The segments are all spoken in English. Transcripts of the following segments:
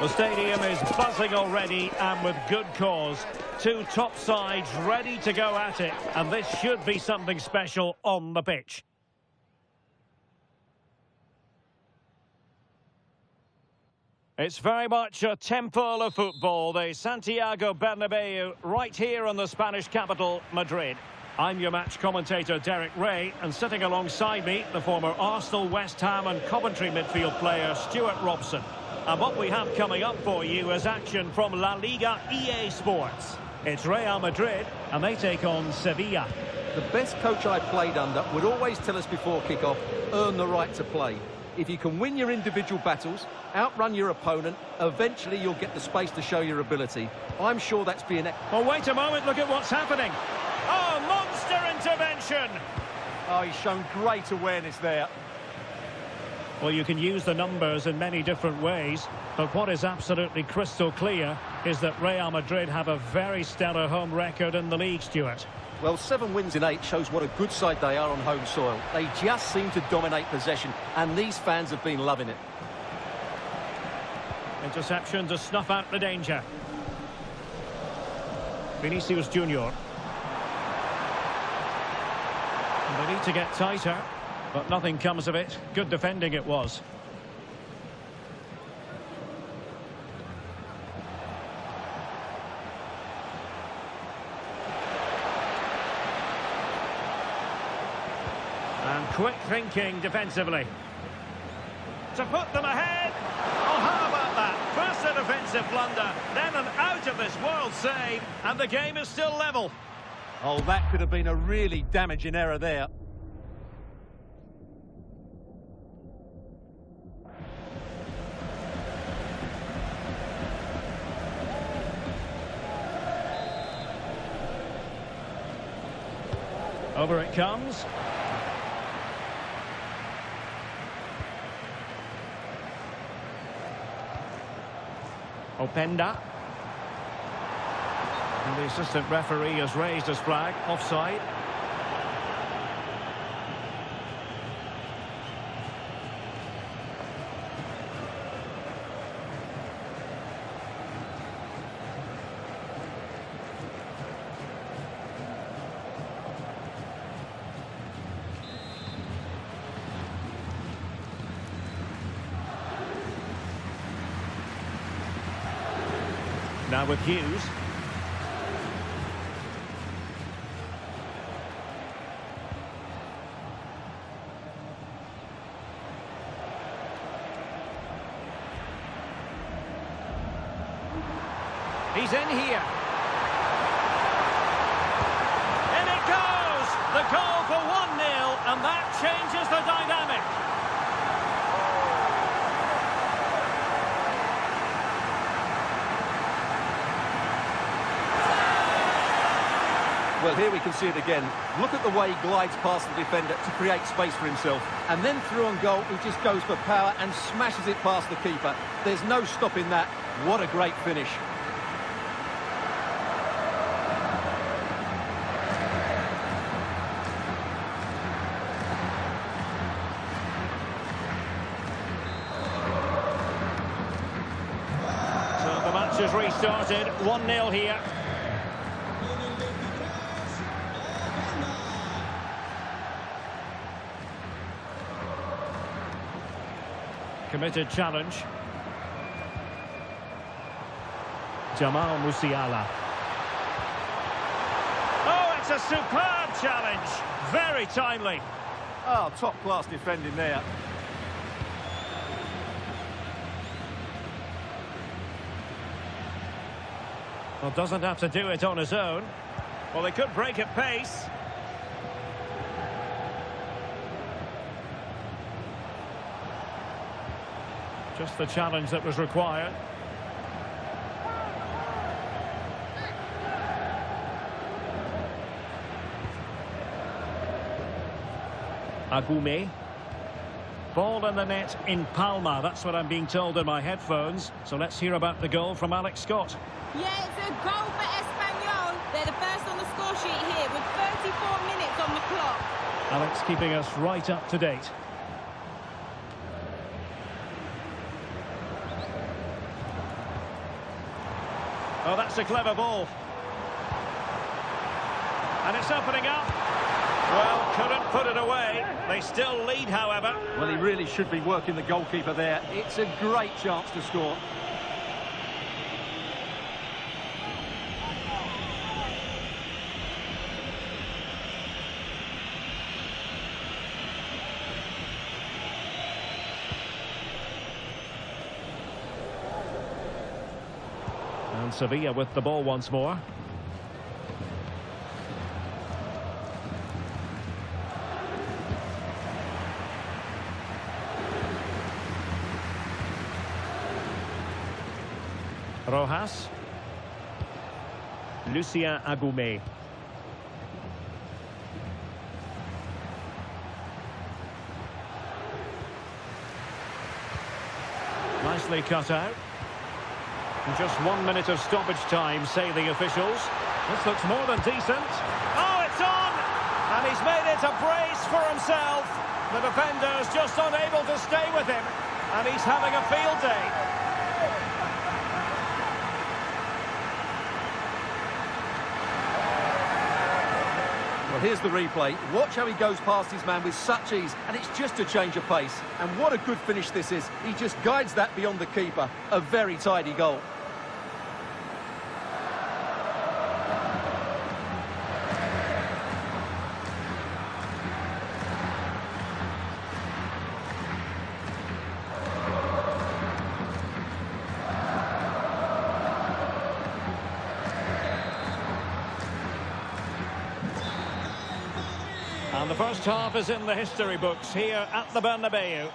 The stadium is buzzing already, and with good cause. Two top sides ready to go at it, and this should be something special on the pitch. It's very much a temple of football, the Santiago Bernabeu, right here in the Spanish capital, Madrid. I'm your match commentator, Derek Ray, and sitting alongside me, the former Arsenal, West Ham and Coventry midfield player, Stuart Robson. And what we have coming up for you is action from La Liga EA Sports. It's Real Madrid, and they take on Sevilla. The best coach I played under would always tell us before kick-off, earn the right to play. If you can win your individual battles, outrun your opponent, eventually you'll get the space to show your ability. I'm sure that's being... Oh, wait a moment, look at what's happening. Oh, monster intervention! Oh, he's shown great awareness there. Well, you can use the numbers in many different ways, but what is absolutely crystal clear is that Real Madrid have a very stellar home record in the league, Stuart. Well, 7 wins in 8 shows what a good side they are on home soil. They just seem to dominate possession, and these fans have been loving it. Interception to snuff out the danger. Vinicius Junior. They need to get tighter, but nothing comes of it. Good defending it was. And quick thinking defensively. To put them ahead. Oh, how about that? First a defensive blunder, then an out-of-this-world save, and the game is still level. Oh, that could have been a really damaging error there. Over it comes. Openda. And the assistant referee has raised his flag, offside. Now with Hughes. He's in here. In it goes! The goal for 1-0, and that changes the dynamic. Well, here we can see it again. Look at the way he glides past the defender to create space for himself. And then through on goal, he just goes for power and smashes it past the keeper. There's no stopping that. What a great finish. So the match has restarted. 1-0 here. Committed challenge. Jamal Musiala. Oh, it's a superb challenge. Very timely. Oh, top-class defending there. Well, doesn't have to do it on his own. Well, they could break at pace. Just the challenge that was required. Agume. Ball in the net in Palma. That's what I'm being told in my headphones. So let's hear about the goal from Alex Scott. Yeah, it's a goal for Espanyol. They're the first on the score sheet here with 34 minutes on the clock. Alex keeping us right up to date. Oh, that's a clever ball. And it's opening up. Well, couldn't put it away. They still lead, however. Well, he really should be working the goalkeeper there. It's a great chance to score. And Sevilla with the ball once more. Rojas. Lucien Agoumé. Nicely cut out. And just 1 minute of stoppage time, say the officials. This looks more than decent. Oh, it's on! And he's made it a brace for himself. The defender's just unable to stay with him. And he's having a field day. Well, here's the replay. Watch how he goes past his man with such ease, and it's just a change of pace. And what a good finish this is. He just guides that beyond the keeper. A very tidy goal. And the first half is in the history books here at the Bernabeu.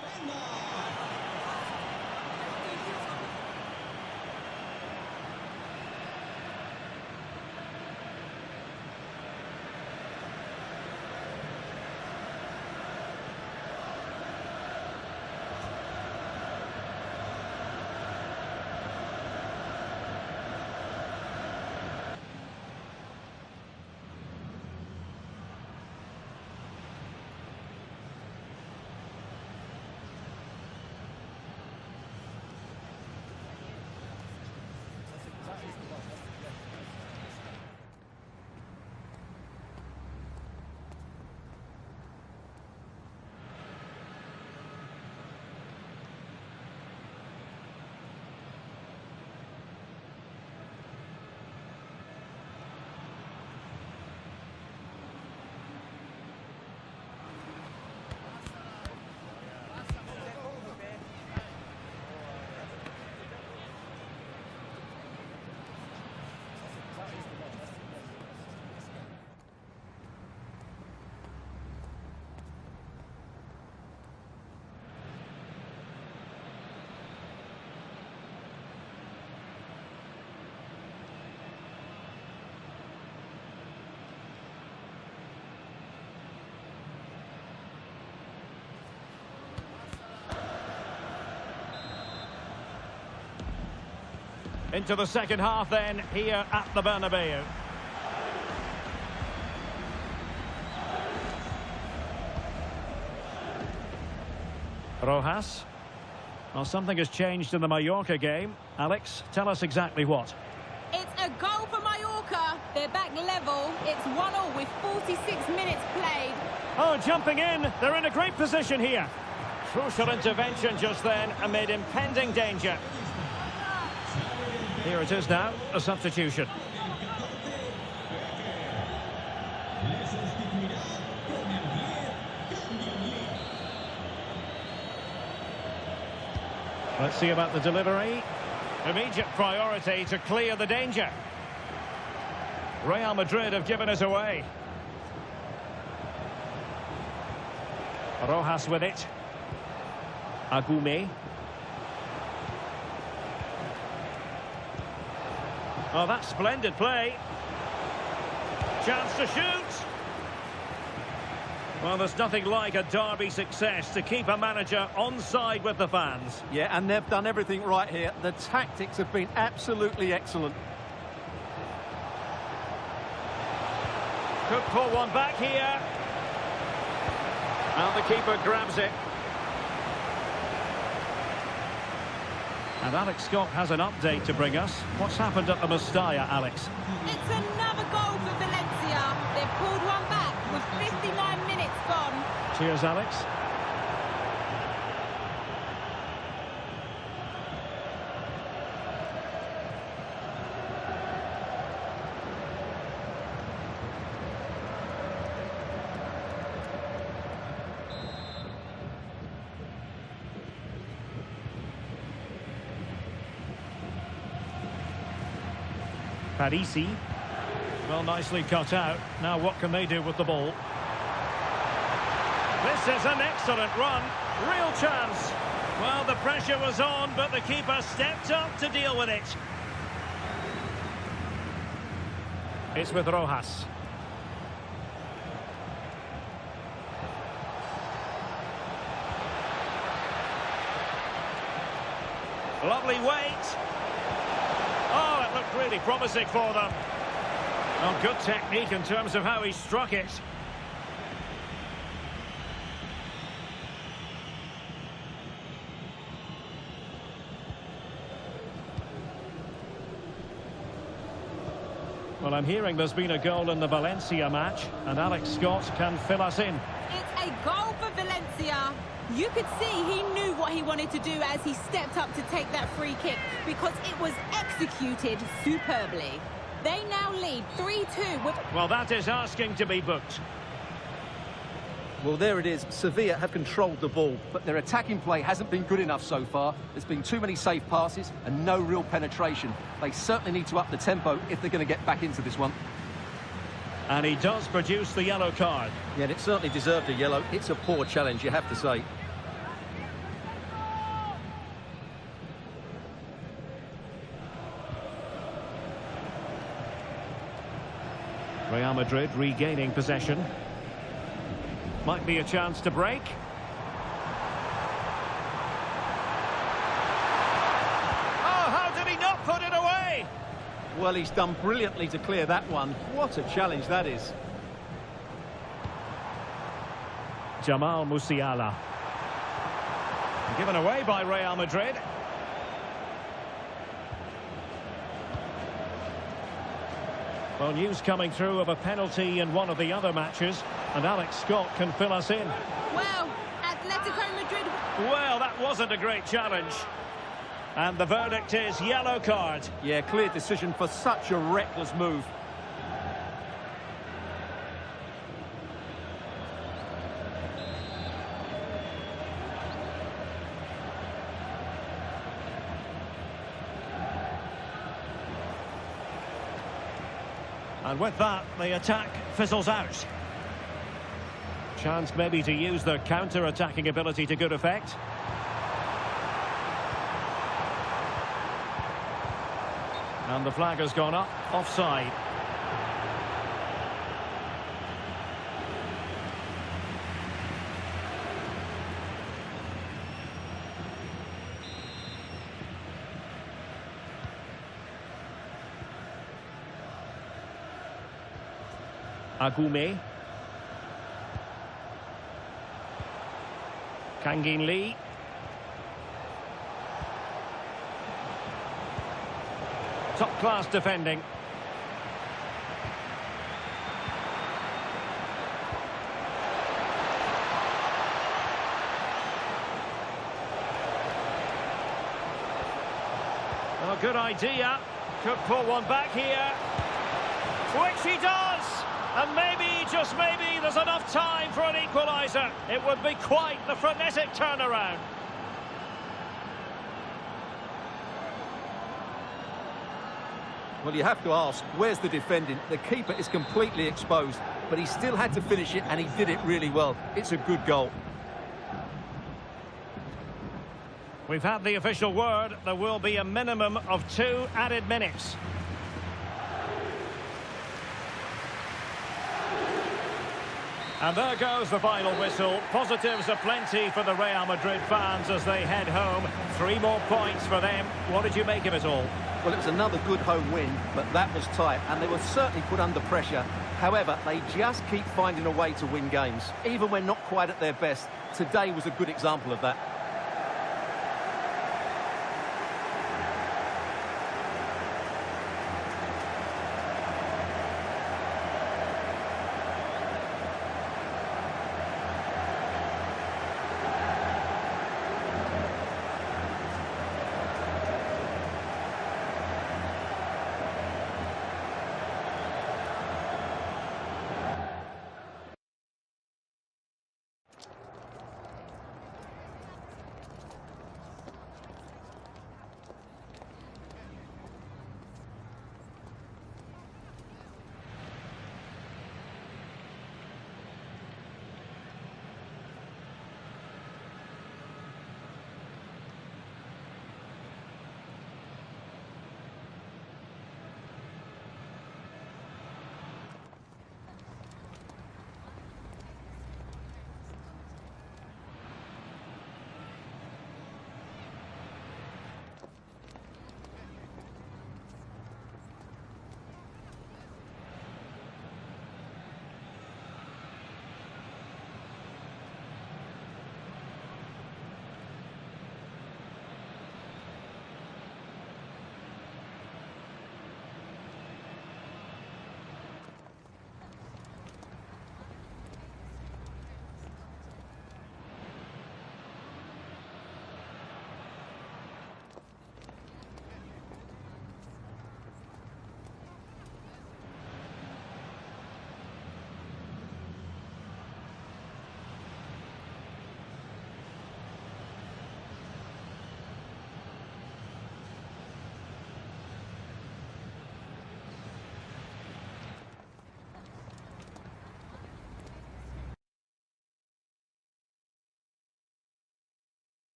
Into the second half then, here at the Bernabeu. Rojas. Well, something has changed in the Mallorca game. Alex, tell us exactly what. It's a goal for Mallorca. They're back level. It's 1-1 with 46 minutes played. Oh, jumping in. They're in a great position here. Crucial intervention just then amid impending danger. Here it is now, a substitution. Let's see about the delivery. Immediate priority to clear the danger. Real Madrid have given us away. Rojas with it. Agoumé. Oh, that's splendid play. Chance to shoot. Well, there's nothing like a derby success to keep a manager on side with the fans. Yeah, and they've done everything right here. The tactics have been absolutely excellent. Could pull one back here. And the keeper grabs it. And Alex Scott has an update to bring us. What's happened at the Mestalla, Alex? It's another goal for Valencia. They've pulled one back with 59 minutes gone. Cheers, Alex. Parisi. Well, nicely cut out. Now what can they do with the ball? This is an excellent run. Real chance. Well, the pressure was on, but the keeper stepped up to deal with it. It's with Rojas. Lovely weight. Oh, it looked really promising for them. Well, good technique in terms of how he struck it. Well, I'm hearing there's been a goal in the Valencia match, and Alex Scott can fill us in. It's a goal for Valencia. You could see he knew what he wanted to do as he stepped up to take that free kick, because it was executed superbly. They now lead 3-2 with... Well, that is asking to be booked. Well, there it is. Sevilla have controlled the ball, but their attacking play hasn't been good enough so far. There's been too many safe passes and no real penetration. They certainly need to up the tempo if they're going to get back into this one. And he does produce the yellow card. Yeah, and it certainly deserved a yellow. It's a poor challenge, you have to say. Real Madrid regaining possession. Might be a chance to break. Oh, how did he not put it away? Well, he's done brilliantly to clear that one. What a challenge that is. Jamal Musiala. Given away by Real Madrid. Well, news coming through of a penalty in one of the other matches, and Alex Scott can fill us in. Well, Atletico Madrid... Well, that wasn't a great challenge. And the verdict is yellow card. Yeah, clear decision for such a reckless move. And with that, the attack fizzles out. Chance maybe to use their counter-attacking ability to good effect. And the flag has gone up, offside. Agume. Kangin Lee. Top-class defending. Oh, good idea. Could pull one back here. Which he does! And maybe, just maybe, there's enough time for an equaliser. It would be quite the frenetic turnaround. Well, you have to ask, where's the defending? The keeper is completely exposed, but he still had to finish it, and he did it really well. It's a good goal. We've had the official word. There will be a minimum of 2 added minutes. And there goes the final whistle. Positives aplenty for the Real Madrid fans as they head home. 3 more points for them. What did you make of it all? Well, it was another good home win, but that was tight, and they were certainly put under pressure. However, they just keep finding a way to win games, even when not quite at their best. Today was a good example of that.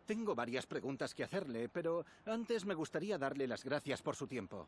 Tengo varias preguntas que hacerle, pero antes me gustaría darle las gracias por su tiempo.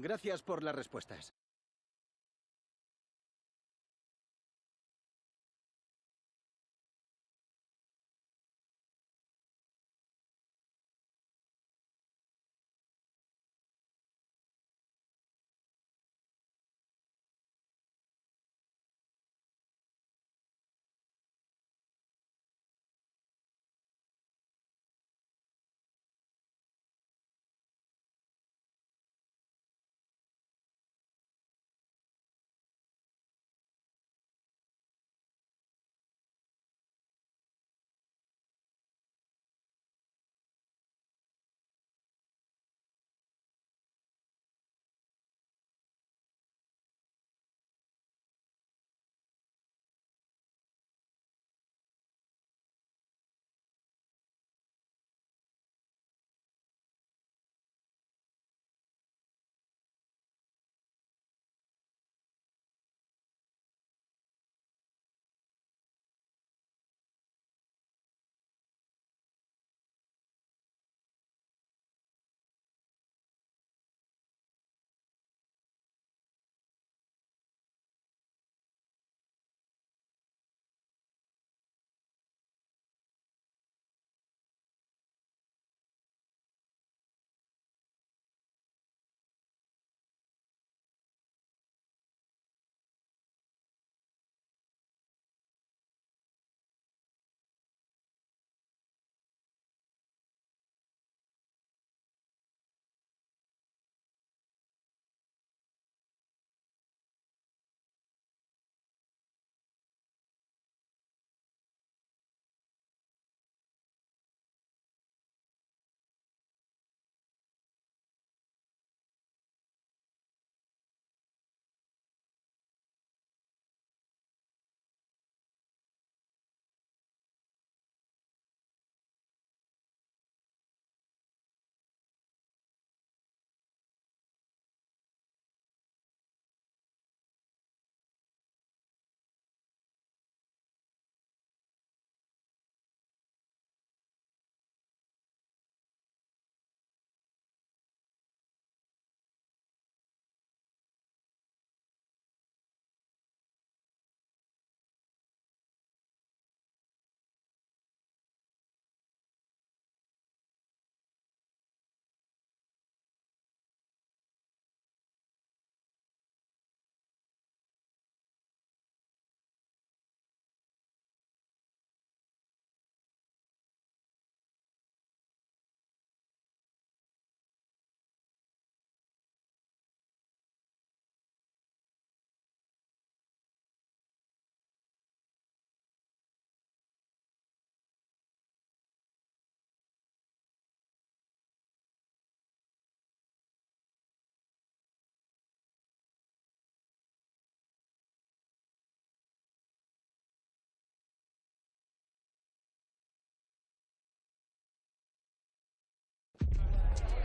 Gracias por las respuestas.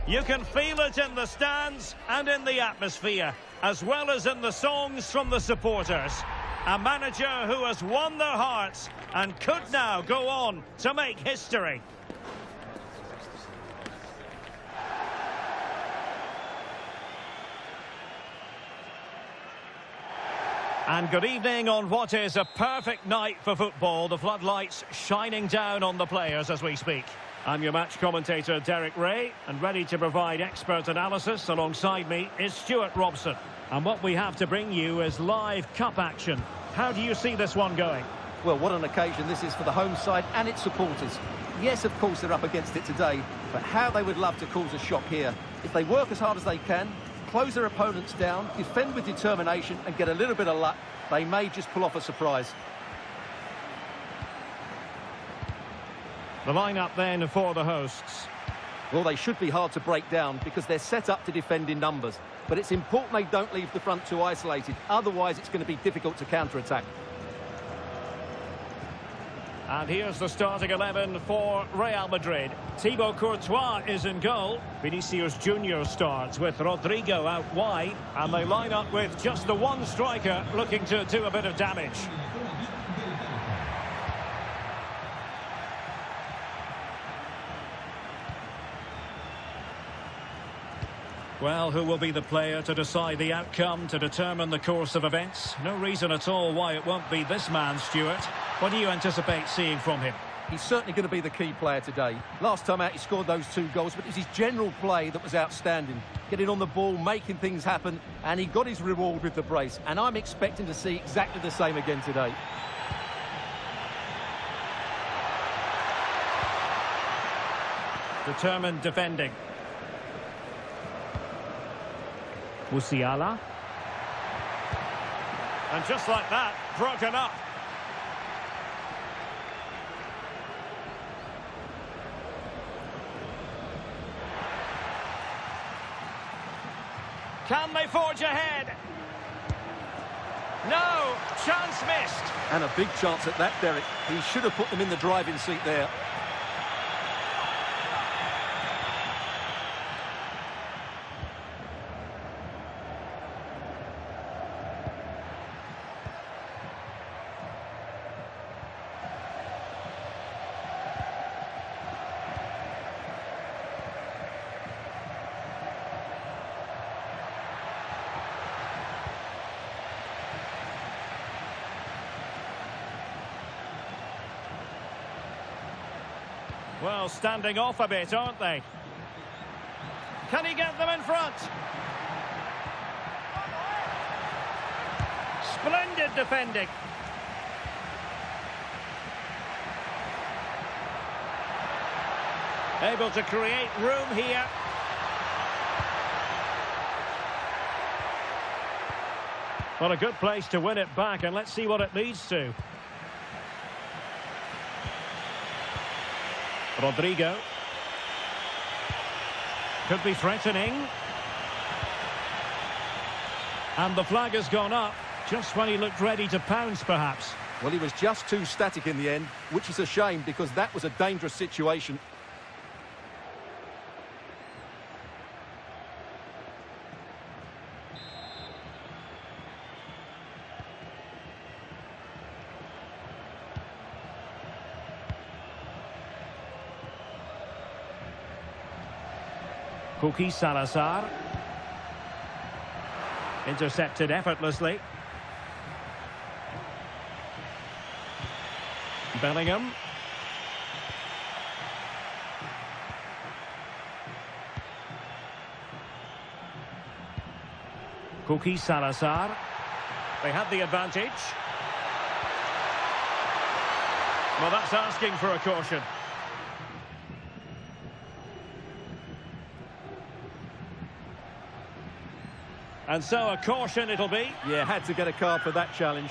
You can feel it in the stands and in the atmosphere, as well as in the songs from the supporters. A manager who has won their hearts and could now go on to make history. And good evening on what is a perfect night for football. The floodlights shining down on the players as we speak. I'm your match commentator, Derek Ray, and ready to provide expert analysis alongside me is Stuart Robson. And what we have to bring you is live cup action. How do you see this one going? Well, what an occasion this is for the home side and its supporters. Yes, of course, they're up against it today, but how they would love to cause a shock here. If they work as hard as they can, close their opponents down, defend with determination and get a little bit of luck, they may just pull off a surprise. The lineup then for the hosts. Well, they should be hard to break down because they're set up to defend in numbers. But it's important they don't leave the front two isolated. Otherwise, it's going to be difficult to counter-attack. And here's the starting 11 for Real Madrid. Thibaut Courtois is in goal. Vinicius Junior starts with Rodrigo out wide. And they line up with just the one striker looking to do a bit of damage. Well, who will be the player to decide the outcome, to determine the course of events? No reason at all why it won't be this man, Stuart. What do you anticipate seeing from him? He's certainly going to be the key player today. Last time out, he scored those 2 goals, but it was his general play that was outstanding. Getting on the ball, making things happen, and he got his reward with the brace. And I'm expecting to see exactly the same again today. Determined defending. Musiala. And just like that, broken up. Can they forge ahead? No, chance missed. And a big chance at that, Derek. He should have put them in the driving seat there. Well, standing off a bit, aren't they? Can he get them in front? Splendid defending. Able to create room here. Well, a good place to win it back, and let's see what it leads to. Rodrigo. Could be threatening. And the flag has gone up, just when he looked ready to pounce, perhaps. Well, he was just too static in the end, which is a shame because that was a dangerous situation. Cookie Salazar. Intercepted effortlessly. Bellingham. Cookie Salazar. They had the advantage. Well, that's asking for a caution. And so a caution it'll be. Yeah, had to get a card for that challenge.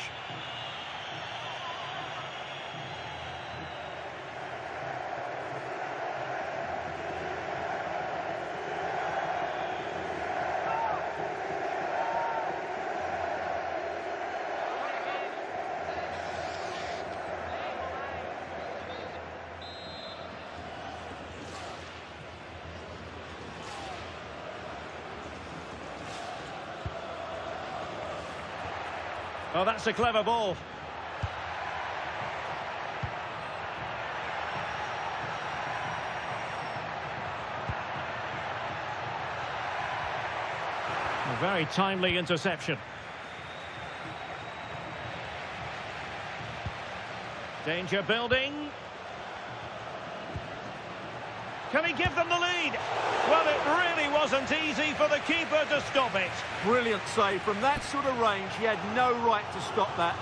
Oh, that's a clever ball. A very timely interception. Danger building. Can he give them the lead? Well, it really wasn't easy for the keeper to stop it. Brilliant save. From that sort of range, he had no right to stop that.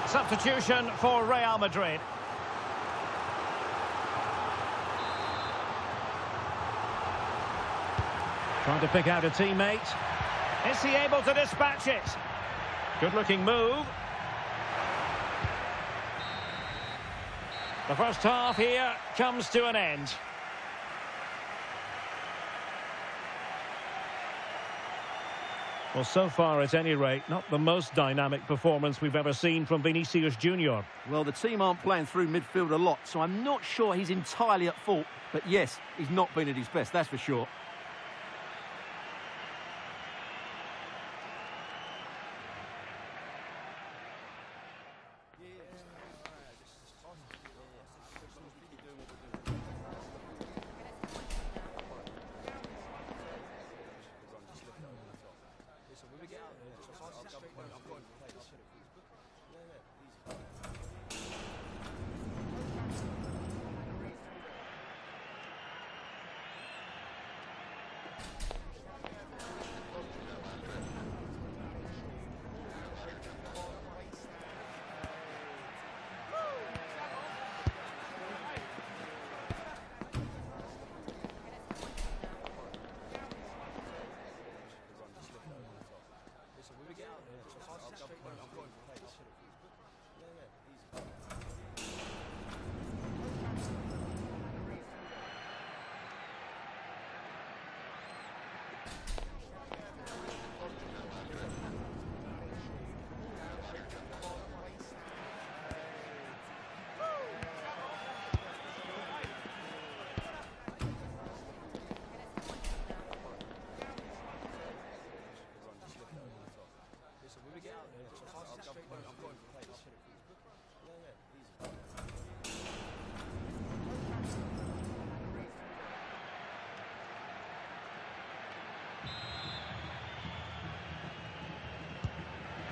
Substitution for Real Madrid. Trying to pick out a teammate. Is he able to dispatch it? Good-looking move. The first half here comes to an end. Well, so far, at any rate, not the most dynamic performance we've ever seen from Vinicius Junior. Well, the team aren't playing through midfield a lot, so I'm not sure he's entirely at fault. But yes, he's not been at his best, that's for sure.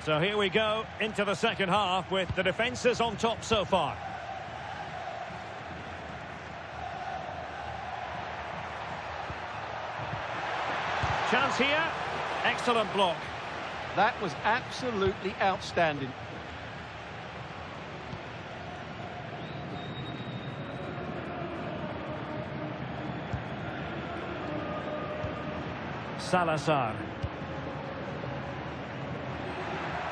So here we go into the second half with the defences on top so far. Chance here. Excellent block. That was absolutely outstanding. Salazar.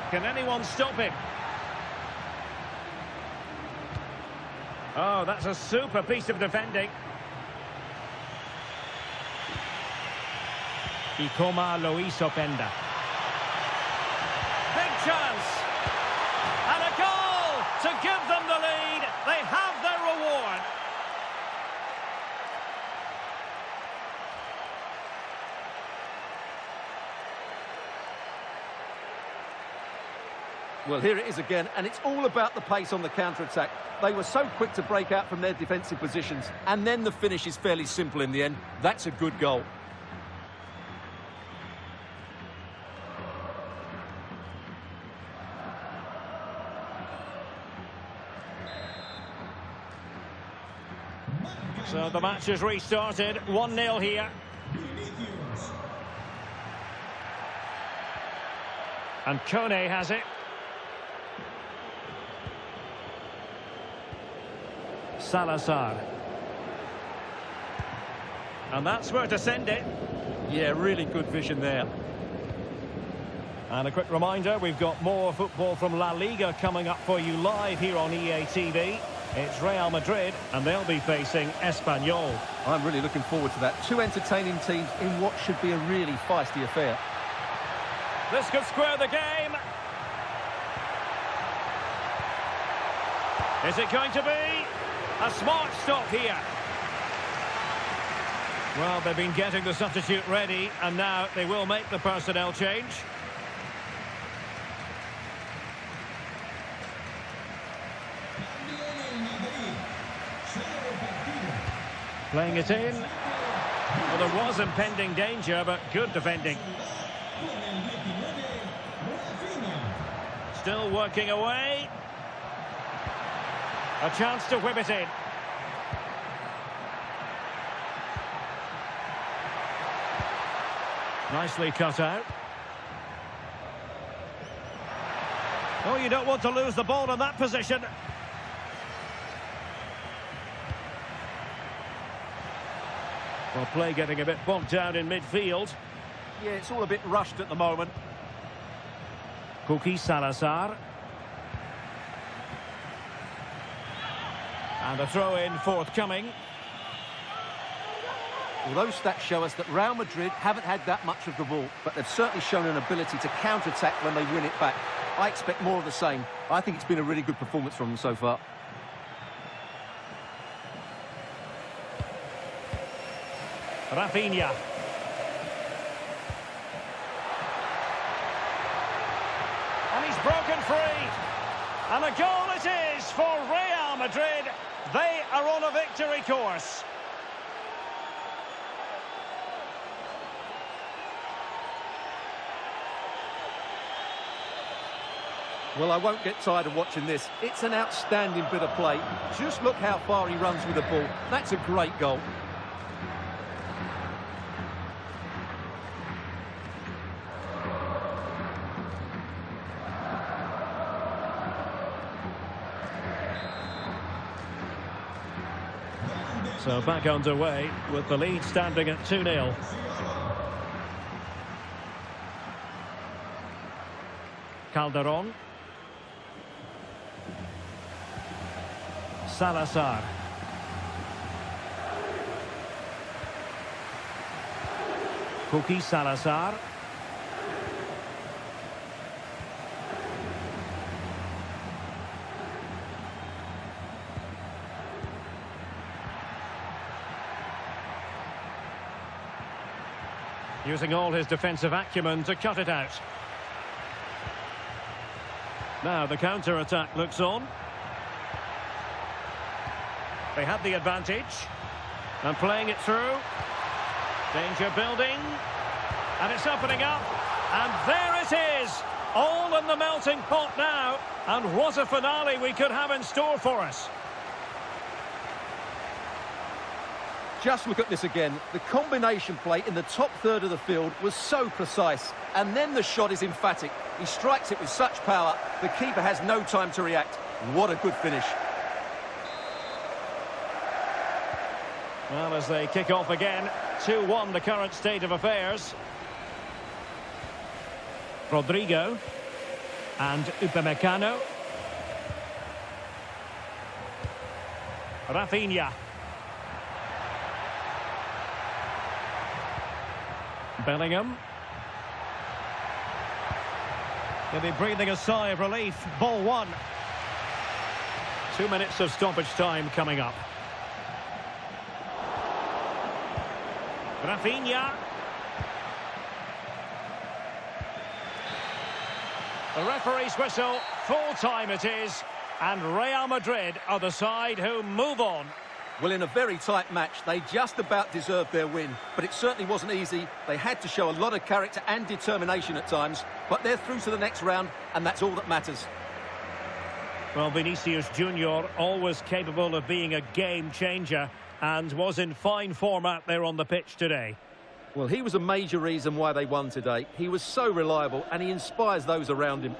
Can anyone stop him? Oh, that's a super piece of defending. Y como lo hizo Penda. Big chance. And a goal to give them the lead. They have their reward. Well, here it is again, and it's all about the pace on the counter-attack. They were so quick to break out from their defensive positions, and then the finish is fairly simple in the end. That's a good goal. So the match has restarted, 1-0 here. And Kone has it. Salazar. And that's where to send it. Yeah, really good vision there. And a quick reminder, we've got more football from La Liga coming up for you live here on EA TV. It's Real Madrid, and they'll be facing Espanyol. I'm really looking forward to that. Two entertaining teams in what should be a really feisty affair. This could square the game. Is it going to be a smart stop here? Well, they've been getting the substitute ready, and now they will make the personnel change. Playing it in. Well, there was impending danger, but good defending. Still working away. A chance to whip it in. Nicely cut out. Oh, you don't want to lose the ball in that position. Well, play getting a bit bogged down in midfield. Yeah, it's all a bit rushed at the moment. Cookie Salazar. And a throw-in forthcoming. Well, those stats show us that Real Madrid haven't had that much of the ball, but they've certainly shown an ability to counter-attack when they win it back. I expect more of the same. I think it's been a really good performance from them so far. Rafinha. And he's broken free. And a goal it is for Real Madrid. They are on a victory course. Well, I won't get tired of watching this. It's an outstanding bit of play. Just look how far he runs with the ball. That's a great goal. So back underway with the lead standing at 2-0. Calderon. Salazar. Cookie Salazar. Using all his defensive acumen to cut it out. Now the counter-attack looks on. They had the advantage. And playing it through. Danger building. And it's opening up. And there it is. All in the melting pot now. And what a finale we could have in store for us. Just look at this again. The combination play in the top third of the field was so precise. And then the shot is emphatic. He strikes it with such power. The keeper has no time to react. What a good finish. Well, as they kick off again, 2-1 the current state of affairs. Rodrigo and Upamecano. Rafinha. Bellingham. He'll be breathing a sigh of relief. Ball one. 2 minutes of stoppage time coming up. Rafinha. The referee's whistle, full time it is, and Real Madrid are the side who move on. Well, in a very tight match, they just about deserved their win, but it certainly wasn't easy. They had to show a lot of character and determination at times, but they're through to the next round, and that's all that matters. Well, Vinicius Junior, always capable of being a game changer, and was in fine form out there on the pitch today. Well, he was a major reason why they won today. He was so reliable, and he inspires those around him.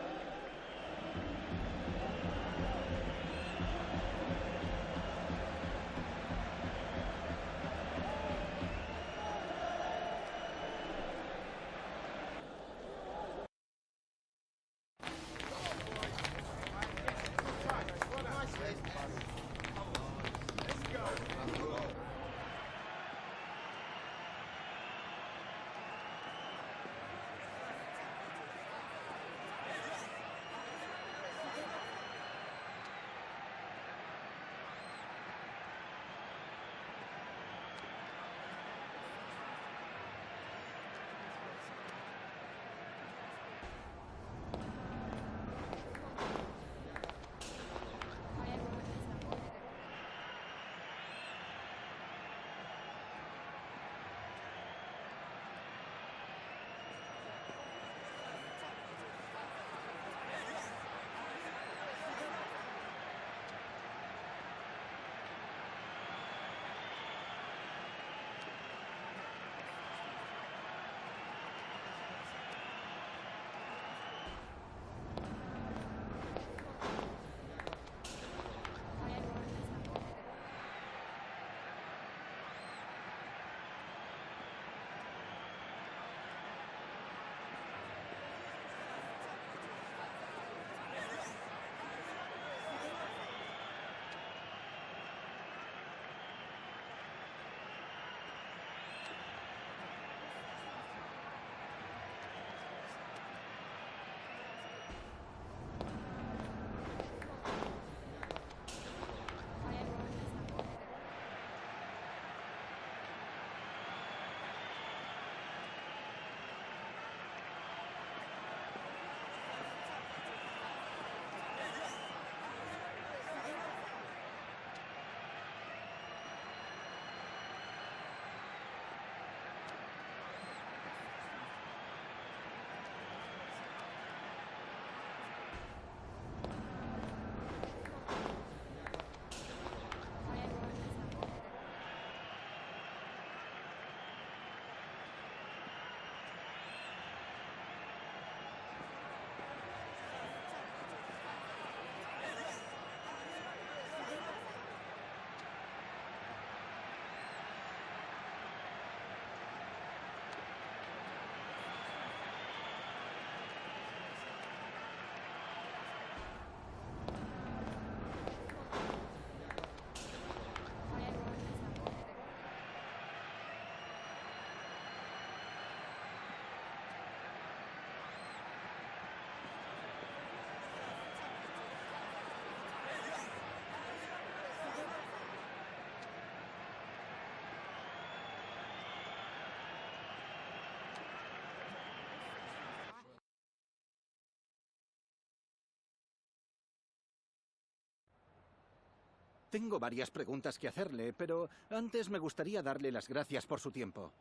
Tengo varias preguntas que hacerle, pero antes me gustaría darle las gracias por su tiempo.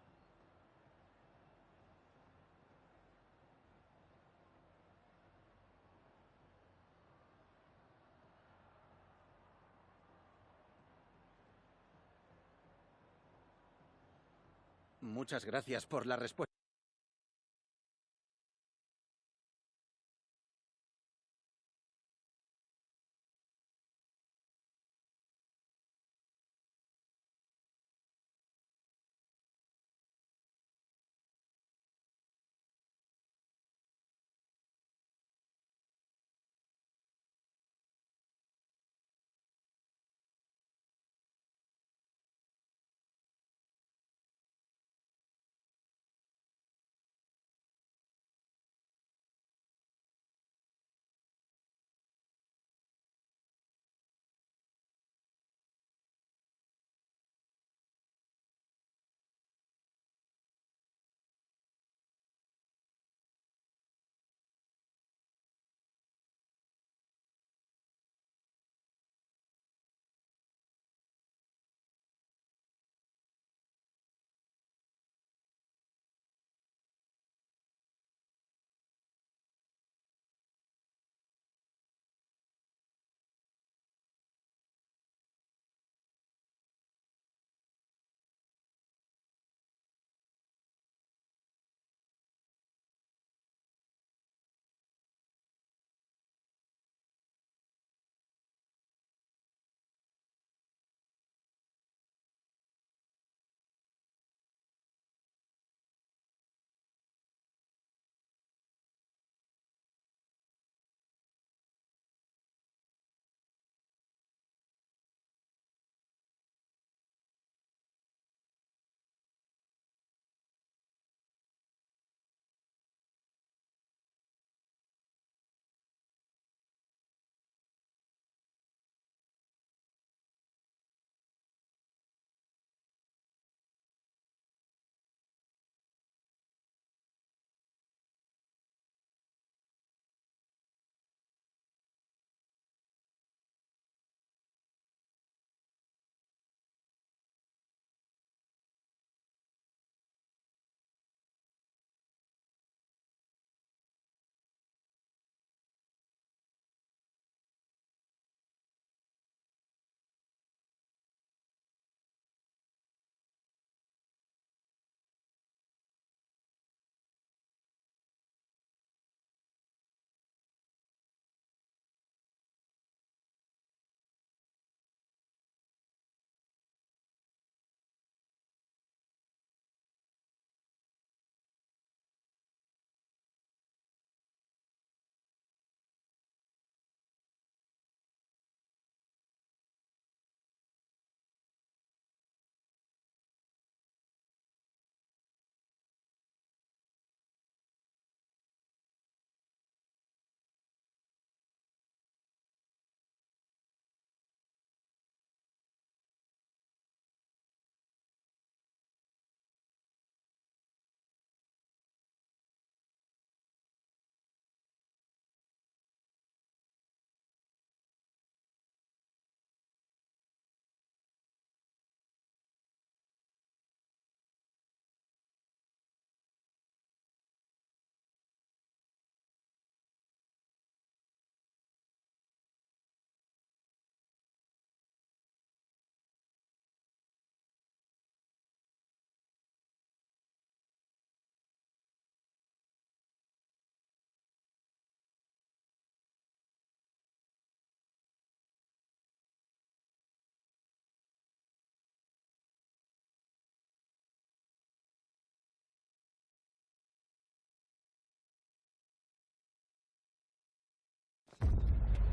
Muchas gracias por la respuesta.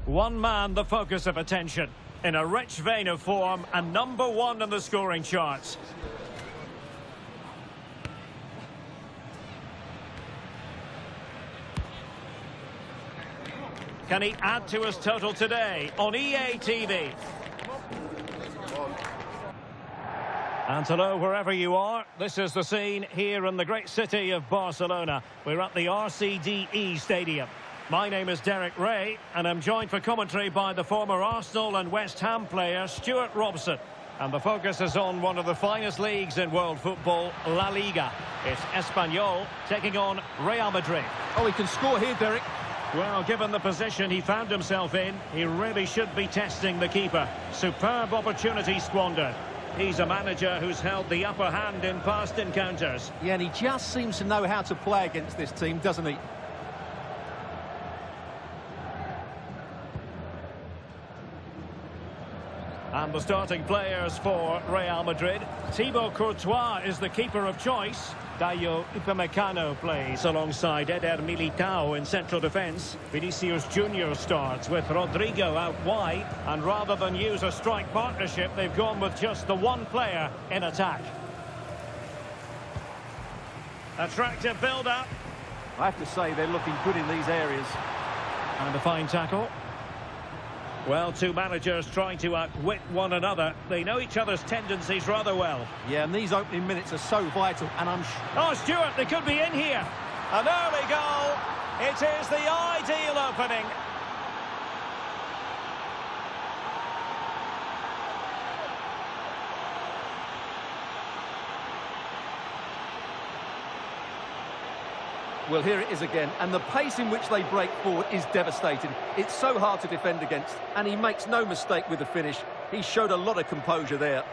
One man the focus of attention, in a rich vein of form and #1 in the scoring charts. Can he add to his total today on EA TV? And hello, wherever you are, this is the scene here in the great city of Barcelona. We're at the RCDE Stadium. My name is Derek Ray, and I'm joined for commentary by the former Arsenal and West Ham player Stuart Robson. And the focus is on one of the finest leagues in world football, La Liga. It's Espanyol taking on Real Madrid. Oh, he can score here, Derek. Well, given the position he found himself in, he really should be testing the keeper. Superb opportunity squandered. He's a manager who's held the upper hand in past encounters. Yeah, and he just seems to know how to play against this team, doesn't he? And the starting players for Real Madrid. Thibaut Courtois is the keeper of choice. Dayo Upamecano plays alongside Eder Militao in central defence. Vinicius Junior starts with Rodrigo out wide. And rather than use a strike partnership, they've gone with just the one player in attack. Attractive build-up. I have to say they're looking good in these areas. And a fine tackle. Well, two managers trying to outwit one another. They know each other's tendencies rather well. Yeah, and these opening minutes are so vital, and Oh, Stuart, they could be in here. An early goal. It is the ideal opening. Well, here it is again, and the pace in which they break forward is devastating. It's so hard to defend against, and he makes no mistake with the finish. He showed a lot of composure there.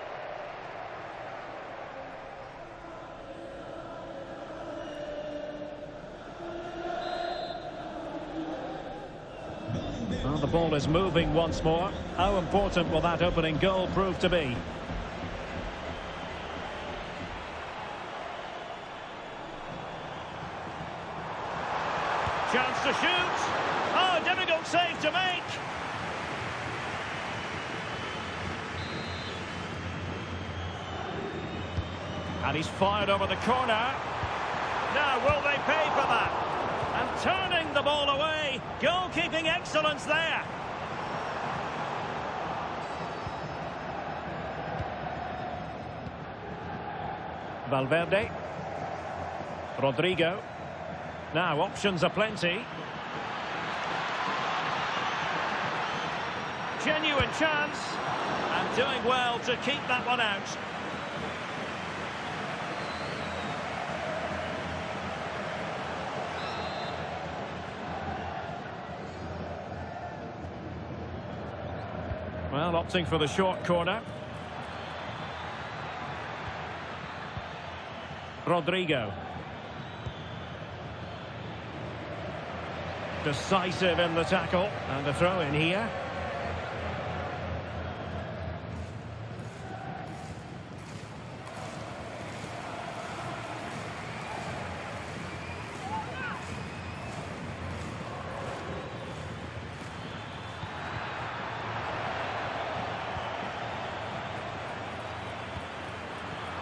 Well, the ball is moving once more. How important will that opening goal prove to be? Chance to shoot. Oh, difficult save to make. And he's fired over the corner. Now, will they pay for that? And turning the ball away. Goalkeeping excellence there. Valverde. Rodrigo. Now, options are plenty. Genuine chance. And doing well to keep that one out. Well, opting for the short corner. Rodrigo. Decisive in the tackle, and a throw in here.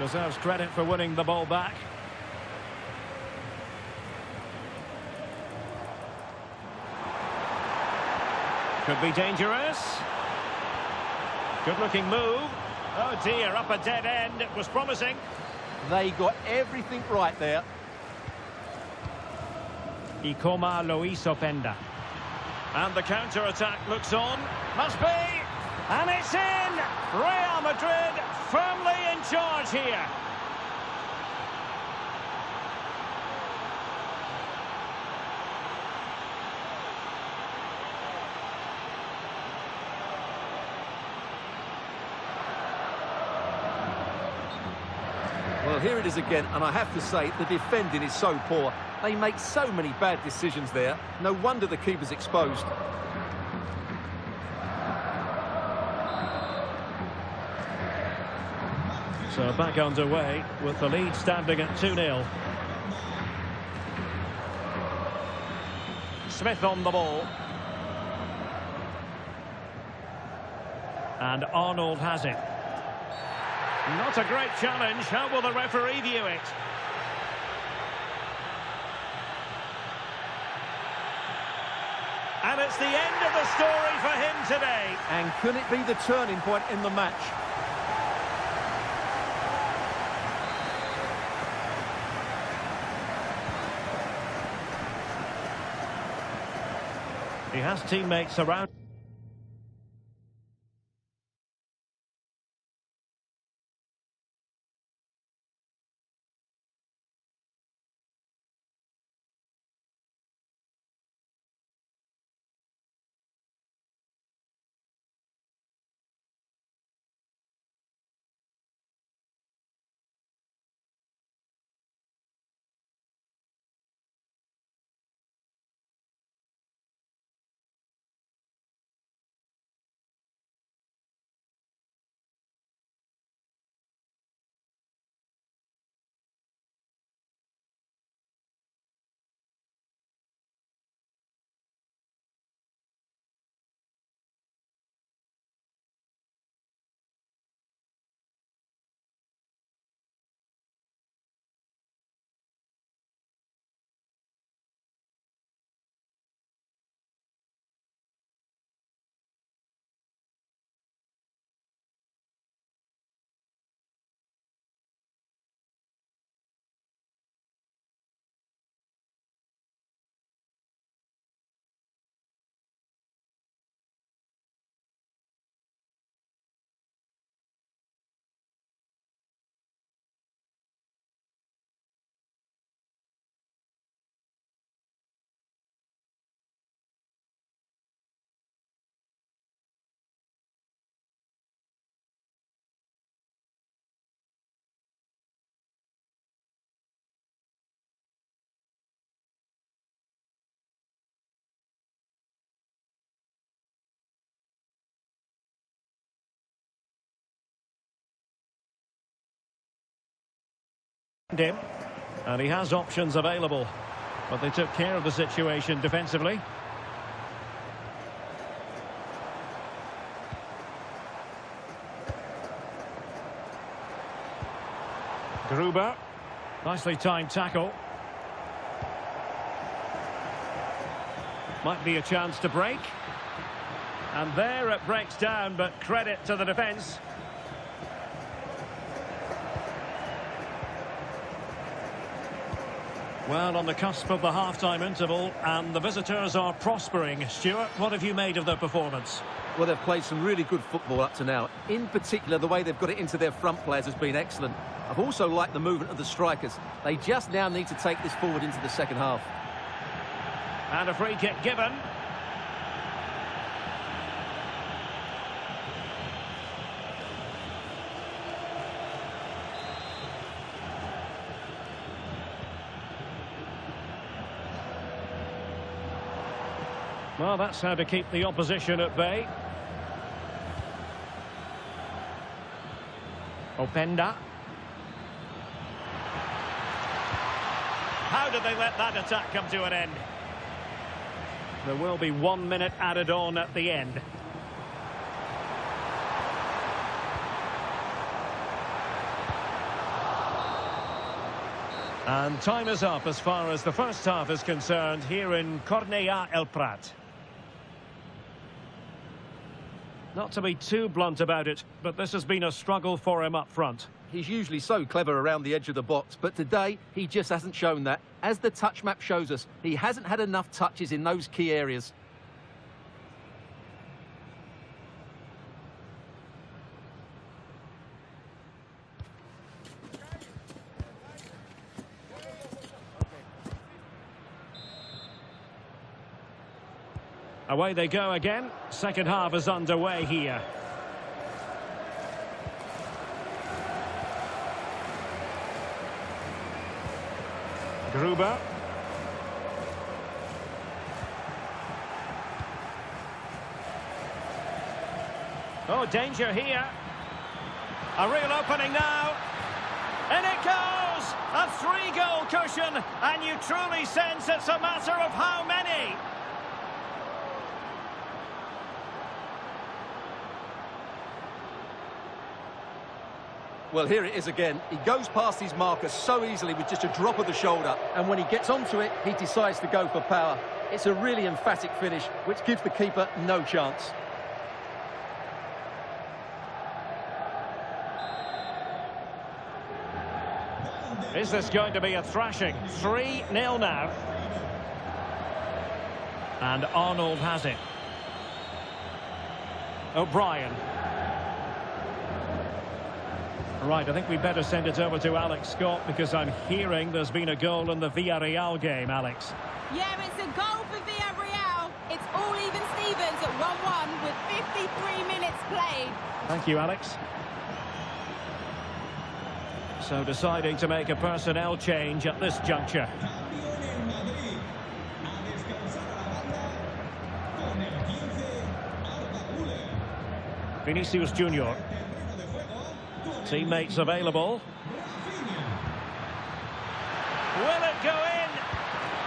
Deserves credit for winning the ball back. Could be dangerous. Good-looking move. Oh dear, up a dead end. It was promising. They got everything right there. Y como lo hizo Penda. And the counter-attack looks on. Must be. And it's in. Real Madrid firmly in charge here. Well, here it is again, and I have to say, the defending is so poor. They make so many bad decisions there. No wonder the keeper's exposed. So back underway with the lead standing at 2-0. Smith on the ball. And Arnold has it. Not a great challenge. How will the referee view it? And it's the end of the story for him today. And could it be the turning point in the match? He has teammates around. Him, and he has options available, but they took care of the situation defensively. Gruber, nicely timed tackle. Might be a chance to break, and there it breaks down, but credit to the defence. Well, on the cusp of the half-time interval, and the visitors are prospering. Stuart, what have you made of their performance? Well, they've played some really good football up to now. In particular, the way they've got it into their front players has been excellent. I've also liked the movement of the strikers. They just now need to take this forward into the second half. And a free kick given. Well, that's how to keep the opposition at bay. Openda. How did they let that attack come to an end? There will be 1 minute added on at the end. And time is up as far as the first half is concerned here in Cornellà El Prat. Not to be too blunt about it, but this has been a struggle for him up front. He's usually so clever around the edge of the box, but today he just hasn't shown that. As the touch map shows us, he hasn't had enough touches in those key areas. Away they go again. Second half is underway here. Gruber. Oh, danger here. A real opening now. And it goes! A 3-goal cushion, and you truly sense it's a matter of how many. Well, here it is again. He goes past his marker so easily with just a drop of the shoulder. And when he gets onto it, he decides to go for power. It's a really emphatic finish, which gives the keeper no chance. Is this going to be a thrashing? 3-0 now. And Arnold has it. O'Brien. Right, I think we'd better send it over to Alex Scott, because I'm hearing there's been a goal in the Villarreal game, Alex. Yeah, it's a goal for Villarreal. It's all even Stevens at 1-1 with 53 minutes played. Thank you, Alex. So deciding to make a personnel change at this juncture. Vinicius Junior. Teammates available. Will it go in?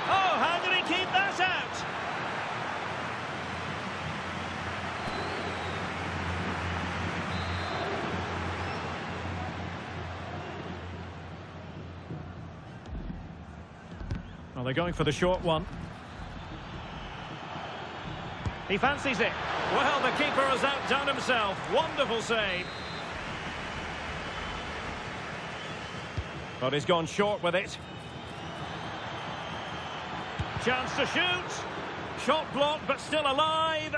Oh, how did he keep that out? Well, they're going for the short one. He fancies it. Well, the keeper has outdone himself. Wonderful save. But he's gone short with it. Chance to shoot. Shot blocked, but still alive.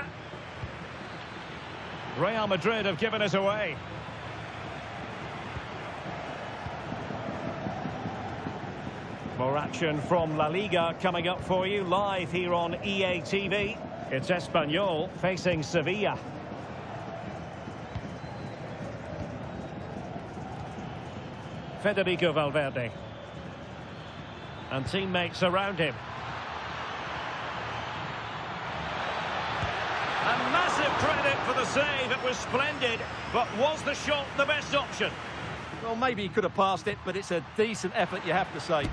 Real Madrid have given it away. More action from La Liga coming up for you live here on EA TV. It's Espanyol facing Sevilla. Federico Valverde. And teammates around him. A massive credit for the save. It was splendid. But was the shot the best option? Well, maybe he could have passed it, but it's a decent effort, you have to say.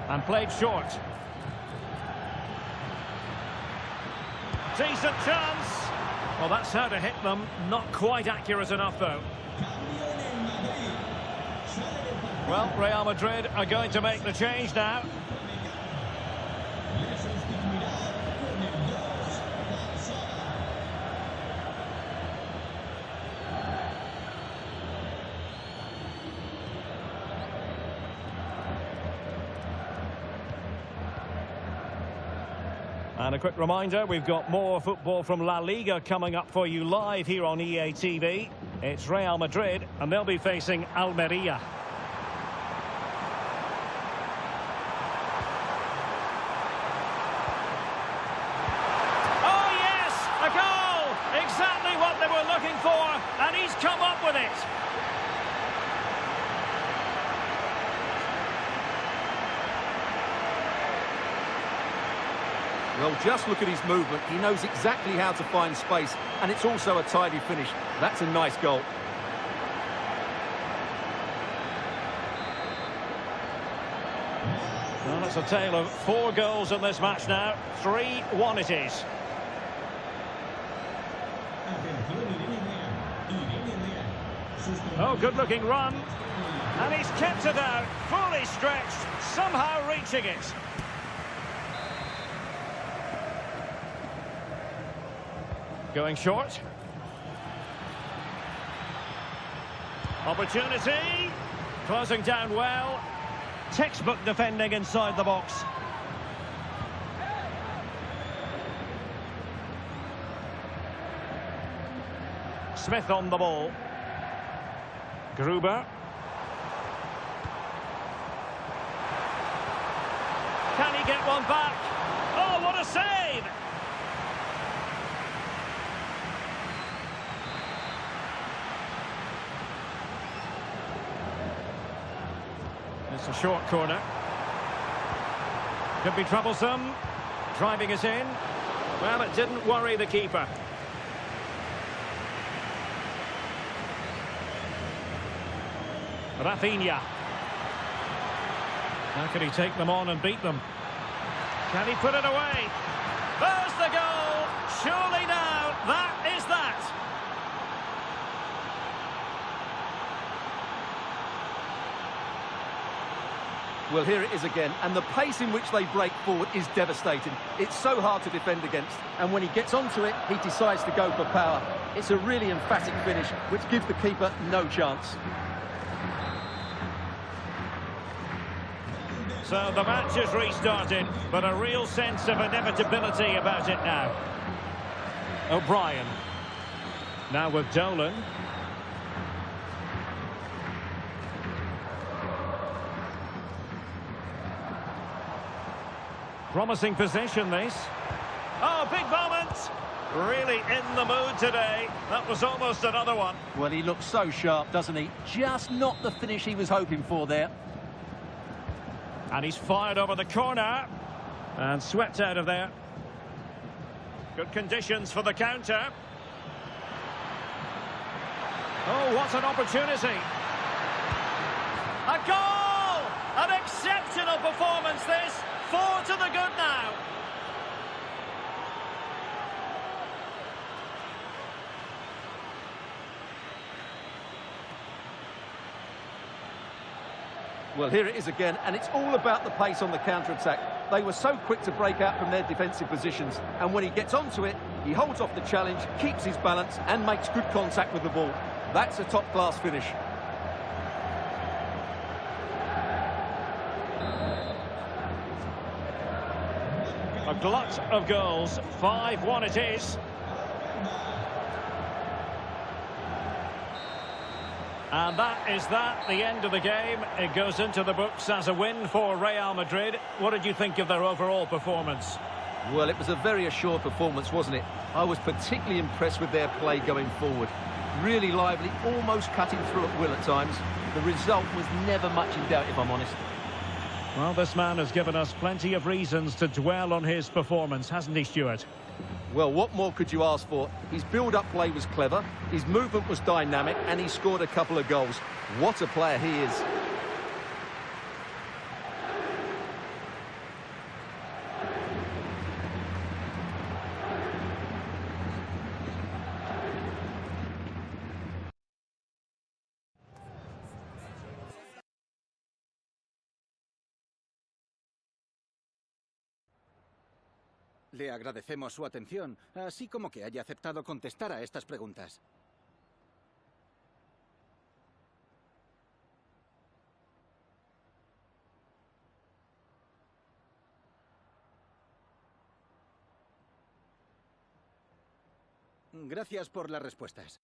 And played short. Decent chance. Well, that's how to hit them. Not quite accurate enough, though. Well, Real Madrid are going to make the change now. And a quick reminder, we've got more football from La Liga coming up for you live here on EA TV. It's Real Madrid, and they'll be facing Almeria. Oh yes, a goal! Exactly what they were looking for, and he's come up with it. Well, just look at his movement. He knows exactly how to find space, and it's also a tidy finish. That's a nice goal. Well, it's a tale of 4 goals in this match now. 3-1 it is. Oh, good-looking run. And he's kept it out, fully stretched, somehow reaching it. Going short. Opportunity. Closing down well. Textbook defending inside the box. Smith on the ball. Gruber. Can he get one back? Oh, what a save! It's a short corner. Could be troublesome. Driving us in. Well, it didn't worry the keeper. Rafinha. How can he take them on and beat them? Can he put it away? There's the goal! Surely now, that is that! Well, here it is again, and the pace in which they break forward is devastating. It's so hard to defend against, and when he gets onto it, he decides to go for power. It's a really emphatic finish, which gives the keeper no chance. So the match has restarted, but a real sense of inevitability about it now. O'Brien. Now with Dolan. Promising position, this. Oh, big moment! Really in the mood today. That was almost another one. Well, he looks so sharp, doesn't he? Just not the finish he was hoping for there. And he's fired over the corner. And swept out of there. Good conditions for the counter. Oh, what an opportunity. A goal! An exceptional performance, this. 4 to the good now. Well, here it is again, and it's all about the pace on the counter-attack. They were so quick to break out from their defensive positions, and when he gets onto it, he holds off the challenge, keeps his balance, and makes good contact with the ball. That's a top-class finish. A glut of goals. 5-1 it is. And that is the end of the game. It goes into the books as a win for Real Madrid. What did you think of their overall performance? Well, it was a very assured performance, wasn't it? I was particularly impressed with their play going forward. Really lively, almost cutting through at will at times. The result was never much in doubt, if I'm honest. Well, this man has given us plenty of reasons to dwell on his performance, hasn't he, Stuart? Well, what more could you ask for? His build-up play was clever, his movement was dynamic, and he scored a couple of goals. What a player he is. Le agradecemos su atención, así como que haya aceptado contestar a estas preguntas. Gracias por las respuestas.